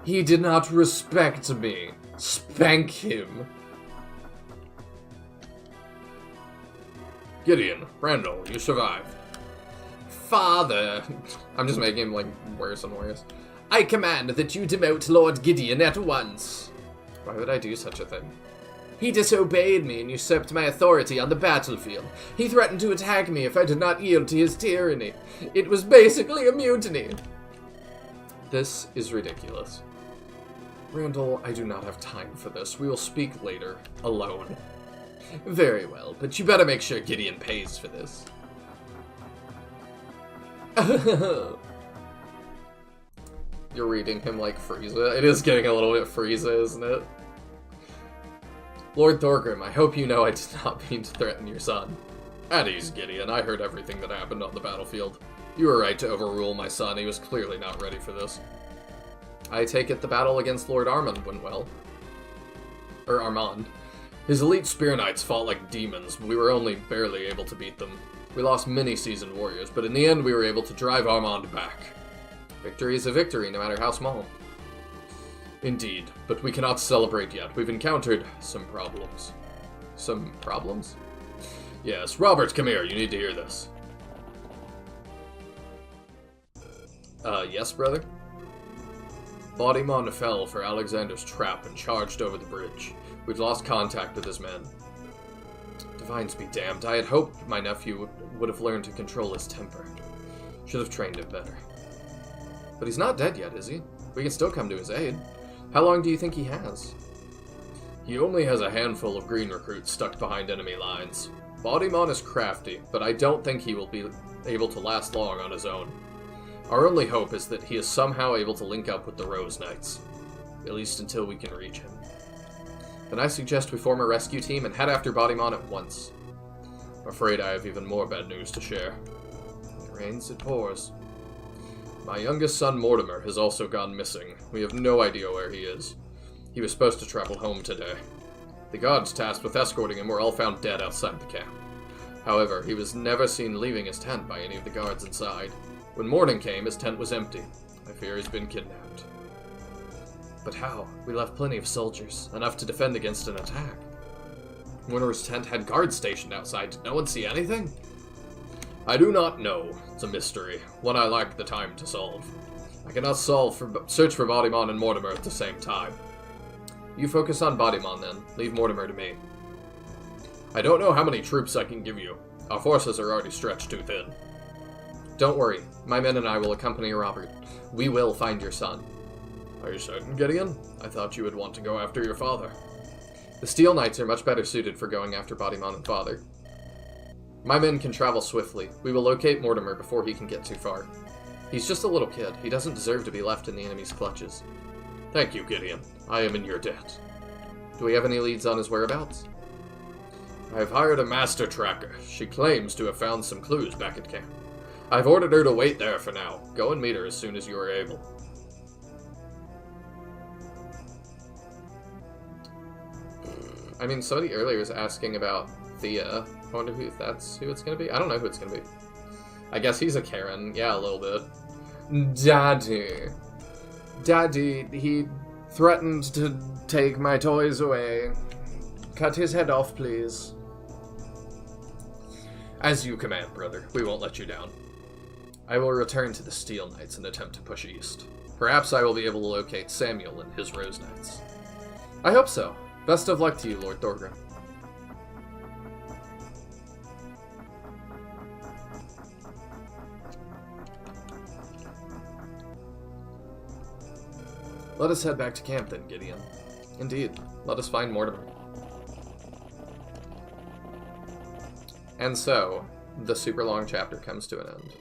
He did not respect me. Spank him. Gideon, Randall, you survived. Father. I'm just making him, like, worse and worse. I command that you demote Lord Gideon at once. Why would I do such a thing? He disobeyed me and usurped my authority on the battlefield. He threatened to attack me if I did not yield to his tyranny. It was basically a mutiny. This is ridiculous. Randall, I do not have time for this. We will speak later, alone. Very well, but you better make sure Gideon pays for this. You're reading him like Frieza. It is getting a little bit Frieza, isn't it? Lord Thorgrim, I hope you know I did not mean to threaten your son. At ease, Gideon. I heard everything that happened on the battlefield. You were right to overrule my son. He was clearly not ready for this. I take it the battle against Lord Armand went well. Or Armand. His elite spear knights fought like demons, but we were only barely able to beat them. We lost many seasoned warriors, but in the end we were able to drive Armand back. Victory is a victory, no matter how small. Indeed, but we cannot celebrate yet. We've encountered some problems. Some problems? Yes. Robert, come here. You need to hear this. Yes, brother? Bodymon fell for Alexander's trap and charged over the bridge. We've lost contact with his men. Divines be damned. I had hoped my nephew would have learned to control his temper. Should have trained him better. But he's not dead yet, is he? We can still come to his aid. How long do you think he has? He only has a handful of green recruits stuck behind enemy lines. Bodymon is crafty, but I don't think he will be able to last long on his own. Our only hope is that he is somehow able to link up with the Rose Knights. At least until we can reach him. Then I suggest we form a rescue team and head after Bodymon at once. I'm afraid I have even more bad news to share. It rains, it pours. My youngest son, Mortimer, has also gone missing. We have no idea where he is. He was supposed to travel home today. The guards tasked with escorting him were all found dead outside the camp. However, he was never seen leaving his tent by any of the guards inside. When morning came, his tent was empty. I fear he's been kidnapped. But how? We left plenty of soldiers, enough to defend against an attack. Mortimer's tent had guards stationed outside. Did no one see anything? I do not know. It's a mystery, one I lack the time to solve. I cannot search for Bodymon and Mortimer at the same time. You focus on Bodymon then. Leave Mortimer to me. I don't know how many troops I can give you. Our forces are already stretched too thin. Don't worry. My men and I will accompany Robert. We will find your son. Are you certain, Gideon? I thought you would want to go after your father. The Steel Knights are much better suited for going after Bodymon and Father. My men can travel swiftly. We will locate Mortimer before he can get too far. He's just a little kid. He doesn't deserve to be left in the enemy's clutches. Thank you, Gideon. I am in your debt. Do we have any leads on his whereabouts? I've hired a master tracker. She claims to have found some clues back at camp. I've ordered her to wait there for now. Go and meet her as soon as you are able. I mean, somebody earlier was asking about Thea. I wonder who that's who it's gonna be. I don't know who it's gonna be. I guess he's a Karen. Yeah, a little bit. Daddy. Daddy, he threatened to take my toys away. Cut his head off, please. As you command, brother. We won't let you down. I will return to the Steel Knights and attempt to push east. Perhaps I will be able to locate Samuel and his Rose Knights. I hope so. Best of luck to you, Lord Thorgrim. Let us head back to camp then, Gideon. Indeed, let us find Mortimer. And so, the super long chapter comes to an end.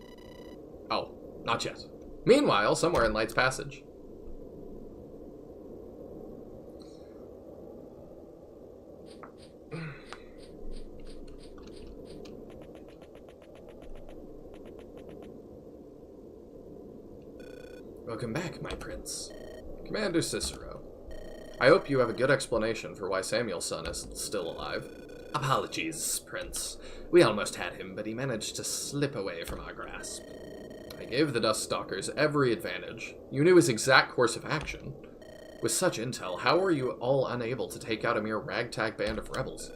Oh, not yet. Meanwhile, somewhere in Light's Passage. Welcome back, my prince. Commander Cicero. I hope you have a good explanation for why Samuel's son is still alive. Apologies, Prince. We almost had him, but he managed to slip away from our grasp. I gave the Dust Stalkers every advantage. You knew his exact course of action. With such intel, how were you all unable to take out a mere ragtag band of rebels?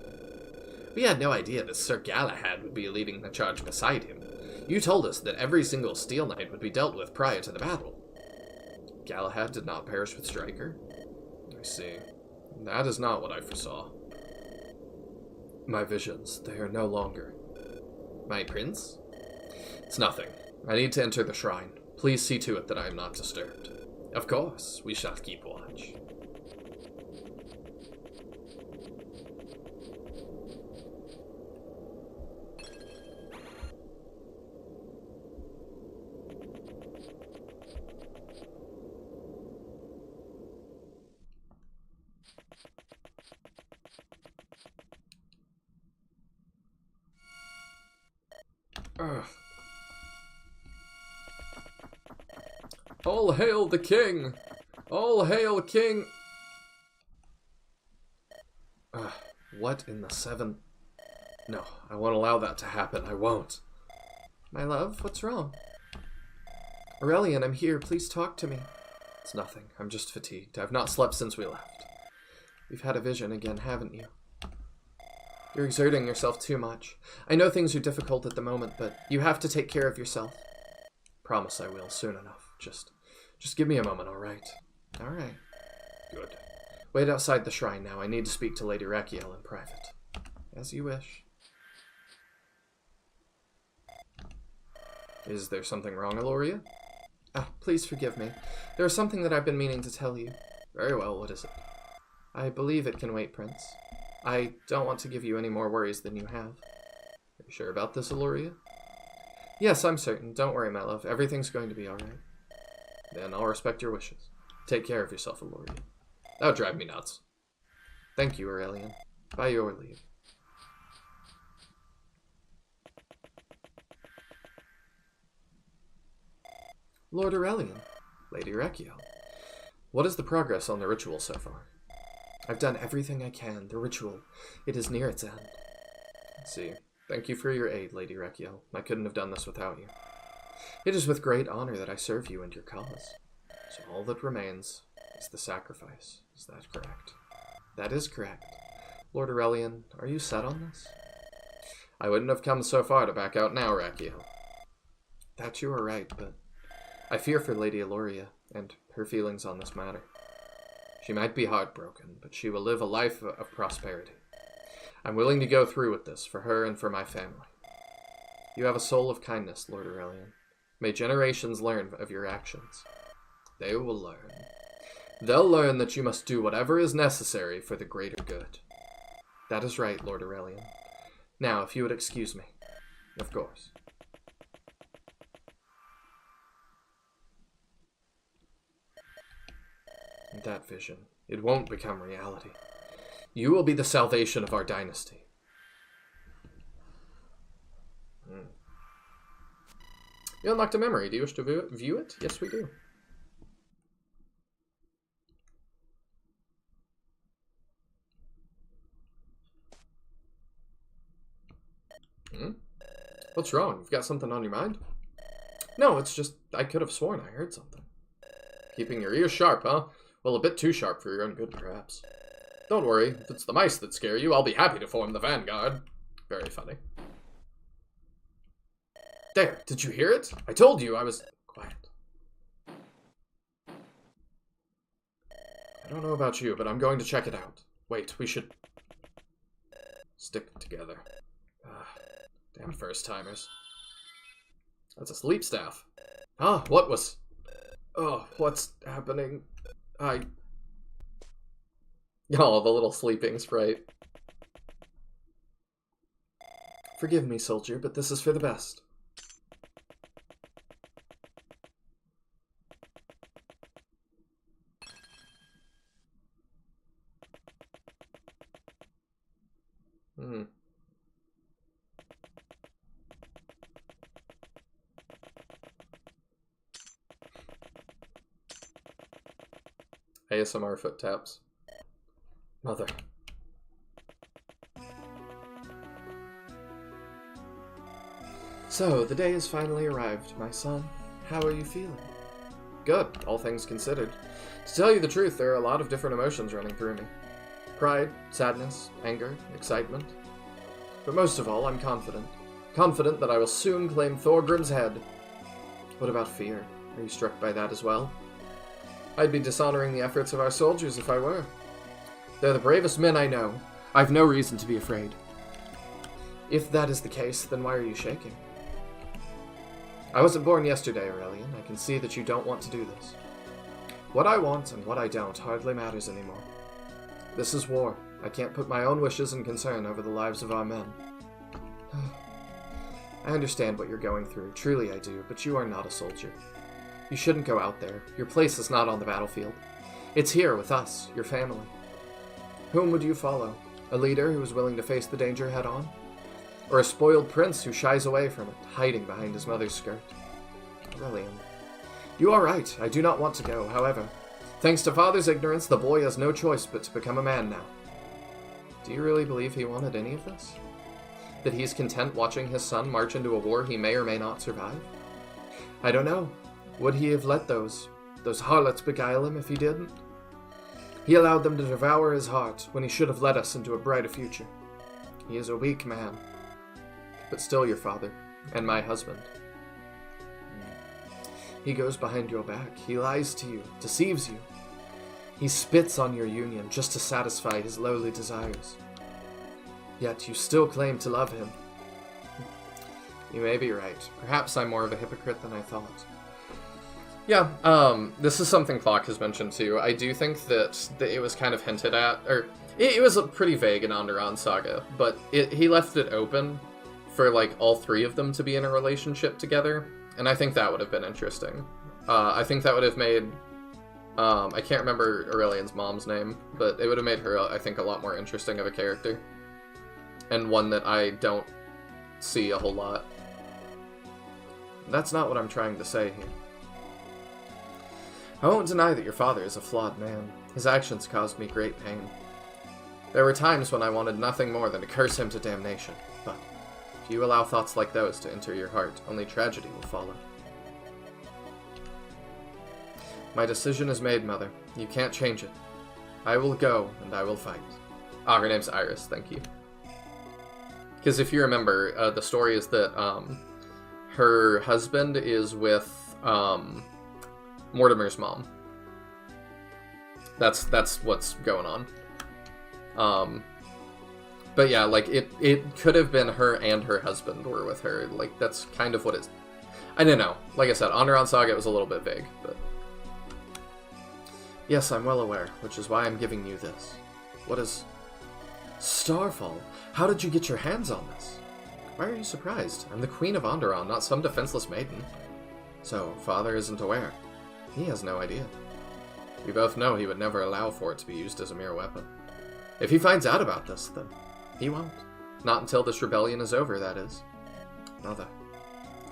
We had no idea that Sir Galahad would be leading the charge beside him. You told us that every single Steel Knight would be dealt with prior to the battle. Galahad did not perish with Stryker? I see. That is not what I foresaw. My visions, they are no longer. My prince? It's nothing. I need to enter the shrine. Please see to it that I am not disturbed. Of course, we shall keep watch. Ugh. All hail the king! All hail King! What in the seven? No, I won't allow that to happen. I won't. My love, what's wrong? Aurelian, I'm here. Please talk to me. It's nothing. I'm just fatigued. I've not slept since we left. You've had a vision again, haven't you? You're exerting yourself too much. I know things are difficult at the moment, but you have to take care of yourself. Promise I will, soon enough. Just give me a moment, all right? All right. Good. Wait outside the shrine now. I need to speak to Lady Rachiel in private. As you wish. Is there something wrong, Aloria? Ah, please forgive me. There is something that I've been meaning to tell you. Very well, what is it? I believe it can wait, Prince. I don't want to give you any more worries than you have. Are you sure about this, Aloria? Yes, I'm certain. Don't worry, my love. Everything's going to be alright. Then I'll respect your wishes. Take care of yourself, Aloria. That would drive me nuts. Thank you, Aurelian. By your leave. Lord Aurelian. Lady Rachiel. What is the progress on the ritual so far? I've done everything I can. The ritual, it is near its end. I see. Thank you for your aid, Lady Rachiel. I couldn't have done this without you. It is with great honor that I serve you and your cause. So all that remains is the sacrifice. Is that correct? That is correct. Lord Aurelian, are you set on this? I wouldn't have come so far to back out now, Rakiel. That you are right, but I fear for Lady Eloria and her feelings on this matter. She might be heartbroken, but she will live a life of prosperity. I'm willing to go through with this for her and for my family. You have a soul of kindness, Lord Aurelian. May generations learn of your actions. They will learn. They'll learn that you must do whatever is necessary for the greater good. That is right, Lord Aurelian. Now, if you would excuse me. Of course. That vision, it won't become reality. You will be the salvation of our dynasty. You unlocked a memory. Do you wish to view it? Yes, we do. What's wrong? You've got something on your mind? No, it's just I could have sworn I heard something. Keeping your ears sharp, huh? Well, a bit too sharp for your own good, perhaps. Don't worry. If it's the mice that scare you, I'll be happy to form the vanguard. Very funny. There, did you hear it? I told you I was... Quiet. I don't know about you, but I'm going to check it out. Wait, we should... stick together. Damn first-timers. That's a sleep staff. Huh? What was... Oh, what's happening? Oh, the little sleeping sprite. Forgive me, soldier, but this is for the best. ASMR foot taps. Mother. So, the day has finally arrived, my son. How are you feeling? Good, all things considered. To tell you the truth, there are a lot of different emotions running through me. Pride, sadness, anger, excitement. But most of all, I'm confident. Confident that I will soon claim Thorgrim's head. What about fear? Are you struck by that as well? I'd be dishonoring the efforts of our soldiers if I were. They're the bravest men I know. I've no reason to be afraid. If that is the case, then why are you shaking? I wasn't born yesterday, Aurelian. I can see that you don't want to do this. What I want and what I don't hardly matters anymore. This is war. I can't put my own wishes and concern over the lives of our men. I understand what you're going through, truly I do, but you are not a soldier. You shouldn't go out there. Your place is not on the battlefield. It's here with us, your family. Whom would you follow? A leader who is willing to face the danger head on? Or a spoiled prince who shies away from it, hiding behind his mother's skirt? Aurelian. You are right. I do not want to go. However, thanks to father's ignorance, the boy has no choice but to become a man now. Do you really believe he wanted any of this? That he's content watching his son march into a war he may or may not survive? I don't know. Would he have let those harlots beguile him if he didn't? He allowed them to devour his heart when he should have led us into a brighter future. He is a weak man, but still your father, and my husband. He goes behind your back. He lies to you, deceives you. He spits on your union just to satisfy his lowly desires. Yet you still claim to love him. You may be right. Perhaps I'm more of a hypocrite than I thought. Yeah, this is something Clock has mentioned too. I do think that it was kind of hinted at, or it was pretty vague in Onderon Saga, but he left it open for like all three of them to be in a relationship together, and I think that would have been interesting. I think that would have made, I can't remember Aurelian's mom's name, but it would have made her, I think, a lot more interesting of a character, and one that I don't see a whole lot. That's not what I'm trying to say here. I won't deny that your father is a flawed man. His actions caused me great pain. There were times when I wanted nothing more than to curse him to damnation, but if you allow thoughts like those to enter your heart, only tragedy will follow. My decision is made, Mother. You can't change it. I will go, and I will fight. Ah, her name's Iris, thank you. Because if you remember, the story is that her husband is with Mortimer's mom. That's what's going on. But yeah, like, it could have been her and her husband were with her. Like, that's kind of what it's... I don't know. Like I said, Onderon Saga was a little bit vague, but... Yes, I'm well aware, which is why I'm giving you this. What is... Starfall? How did you get your hands on this? Why are you surprised? I'm the Queen of Onderon, not some defenseless maiden. So, Father isn't aware. He has no idea. We both know he would never allow for it to be used as a mere weapon. If he finds out about this, then he won't. Not until this rebellion is over, that is. Mother,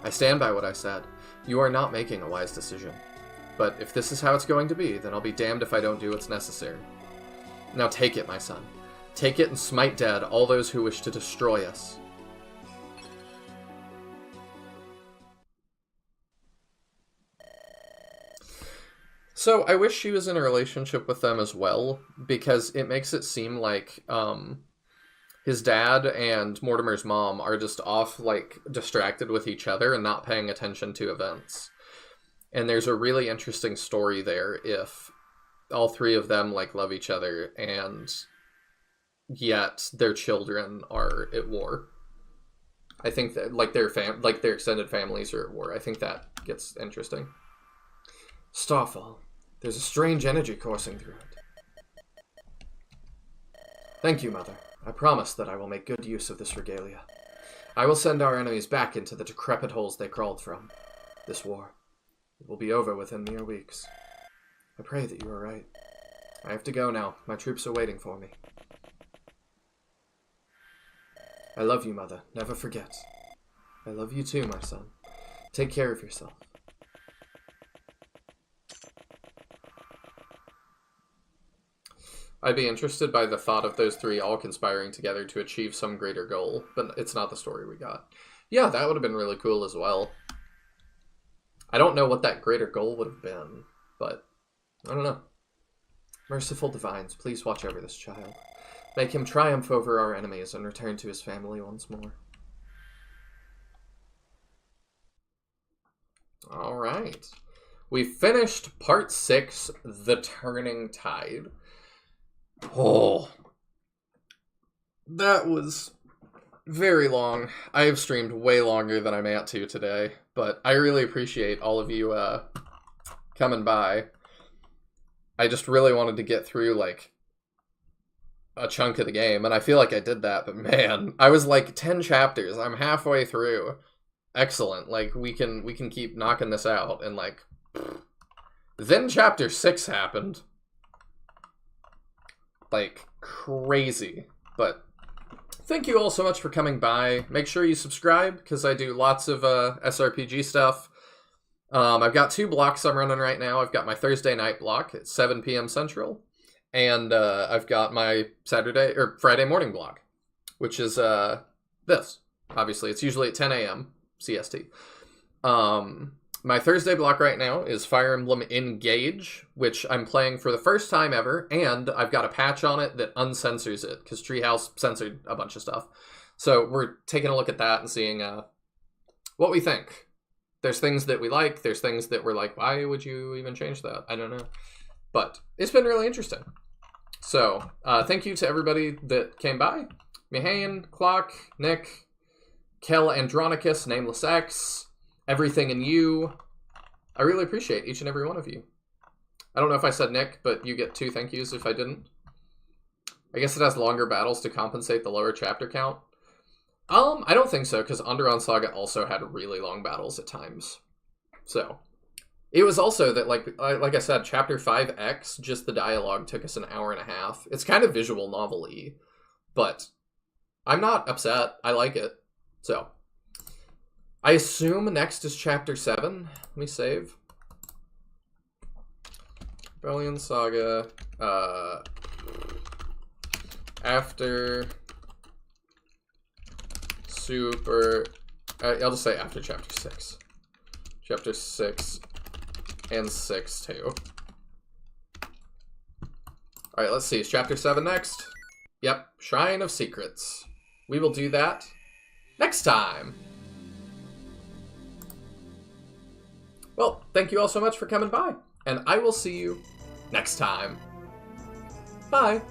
I stand by what I said. You are not making a wise decision. But if this is how it's going to be, then I'll be damned if I don't do what's necessary. Now take it, my son. Take it and smite dead all those who wish to destroy us. So I wish she was in a relationship with them as well, because it makes it seem like his dad and Mortimer's mom are just off, like, distracted with each other and not paying attention to events. And there's a really interesting story there if all three of them, like, love each other and yet their children are at war. I think that, like, their extended families are at war. I think that gets interesting. Starfall. There's a strange energy coursing through it. Thank you, Mother. I promise that I will make good use of this regalia. I will send our enemies back into the decrepit holes they crawled from. This war. It will be over within mere weeks. I pray that you are right. I have to go now. My troops are waiting for me. I love you, Mother. Never forget. I love you too, my son. Take care of yourself. I'd be interested by the thought of those three all conspiring together to achieve some greater goal, but it's not the story we got. Yeah, that would have been really cool as well. I don't know what that greater goal would have been, but I don't know. Merciful divines, please watch over this child. Make him triumph over our enemies and return to his family once more. Alright. We finished part 6, The Turning Tide. Oh, that was very long. I have streamed way longer than I'm at to today, but I really appreciate all of you coming by. I just really wanted to get through, like, a chunk of the game, and I feel like I did that, but man, I was like 10 chapters. I'm halfway through. Excellent. Like, we can keep knocking this out, and like, then chapter 6 happened. Like, crazy. But thank you all so much for coming by. Make sure you subscribe, because I do lots of SRPG stuff. I've got 2 blocks I'm running right now. I've got my Thursday night block at 7 p.m. Central, and I've got my Friday morning block, which is this. Obviously, it's usually at 10 a.m. CST. My Thursday block right now is Fire Emblem Engage, which I'm playing for the first time ever, and I've got a patch on it that uncensors it, because Treehouse censored a bunch of stuff. So we're taking a look at that and seeing what we think. There's things that we like, there's things that we're like, why would you even change that? I don't know. But it's been really interesting. So, thank you to everybody that came by. Mihain, Clock, Nick, Kel Andronicus, Nameless X, Everything in You. I really appreciate each and every one of you. I don't know if I said Nick, but you get 2 thank yous if I didn't. I guess it has longer battles to compensate the lower chapter count. I don't think so, because Onderon Saga also had really long battles at times. So, it was also that, like I said, Chapter 5X, just the dialogue took us an hour and a half. It's kind of visual novel-y, but I'm not upset. I like it. So, I assume next is Chapter 7. Let me save. Rebellion Saga, after Super... I'll just say after Chapter 6. Chapter 6 and 6, too. Alright, let's see. Is Chapter 7 next? Yep. Shrine of Secrets. We will do that next time. Well, thank you all so much for coming by, and I will see you next time. Bye.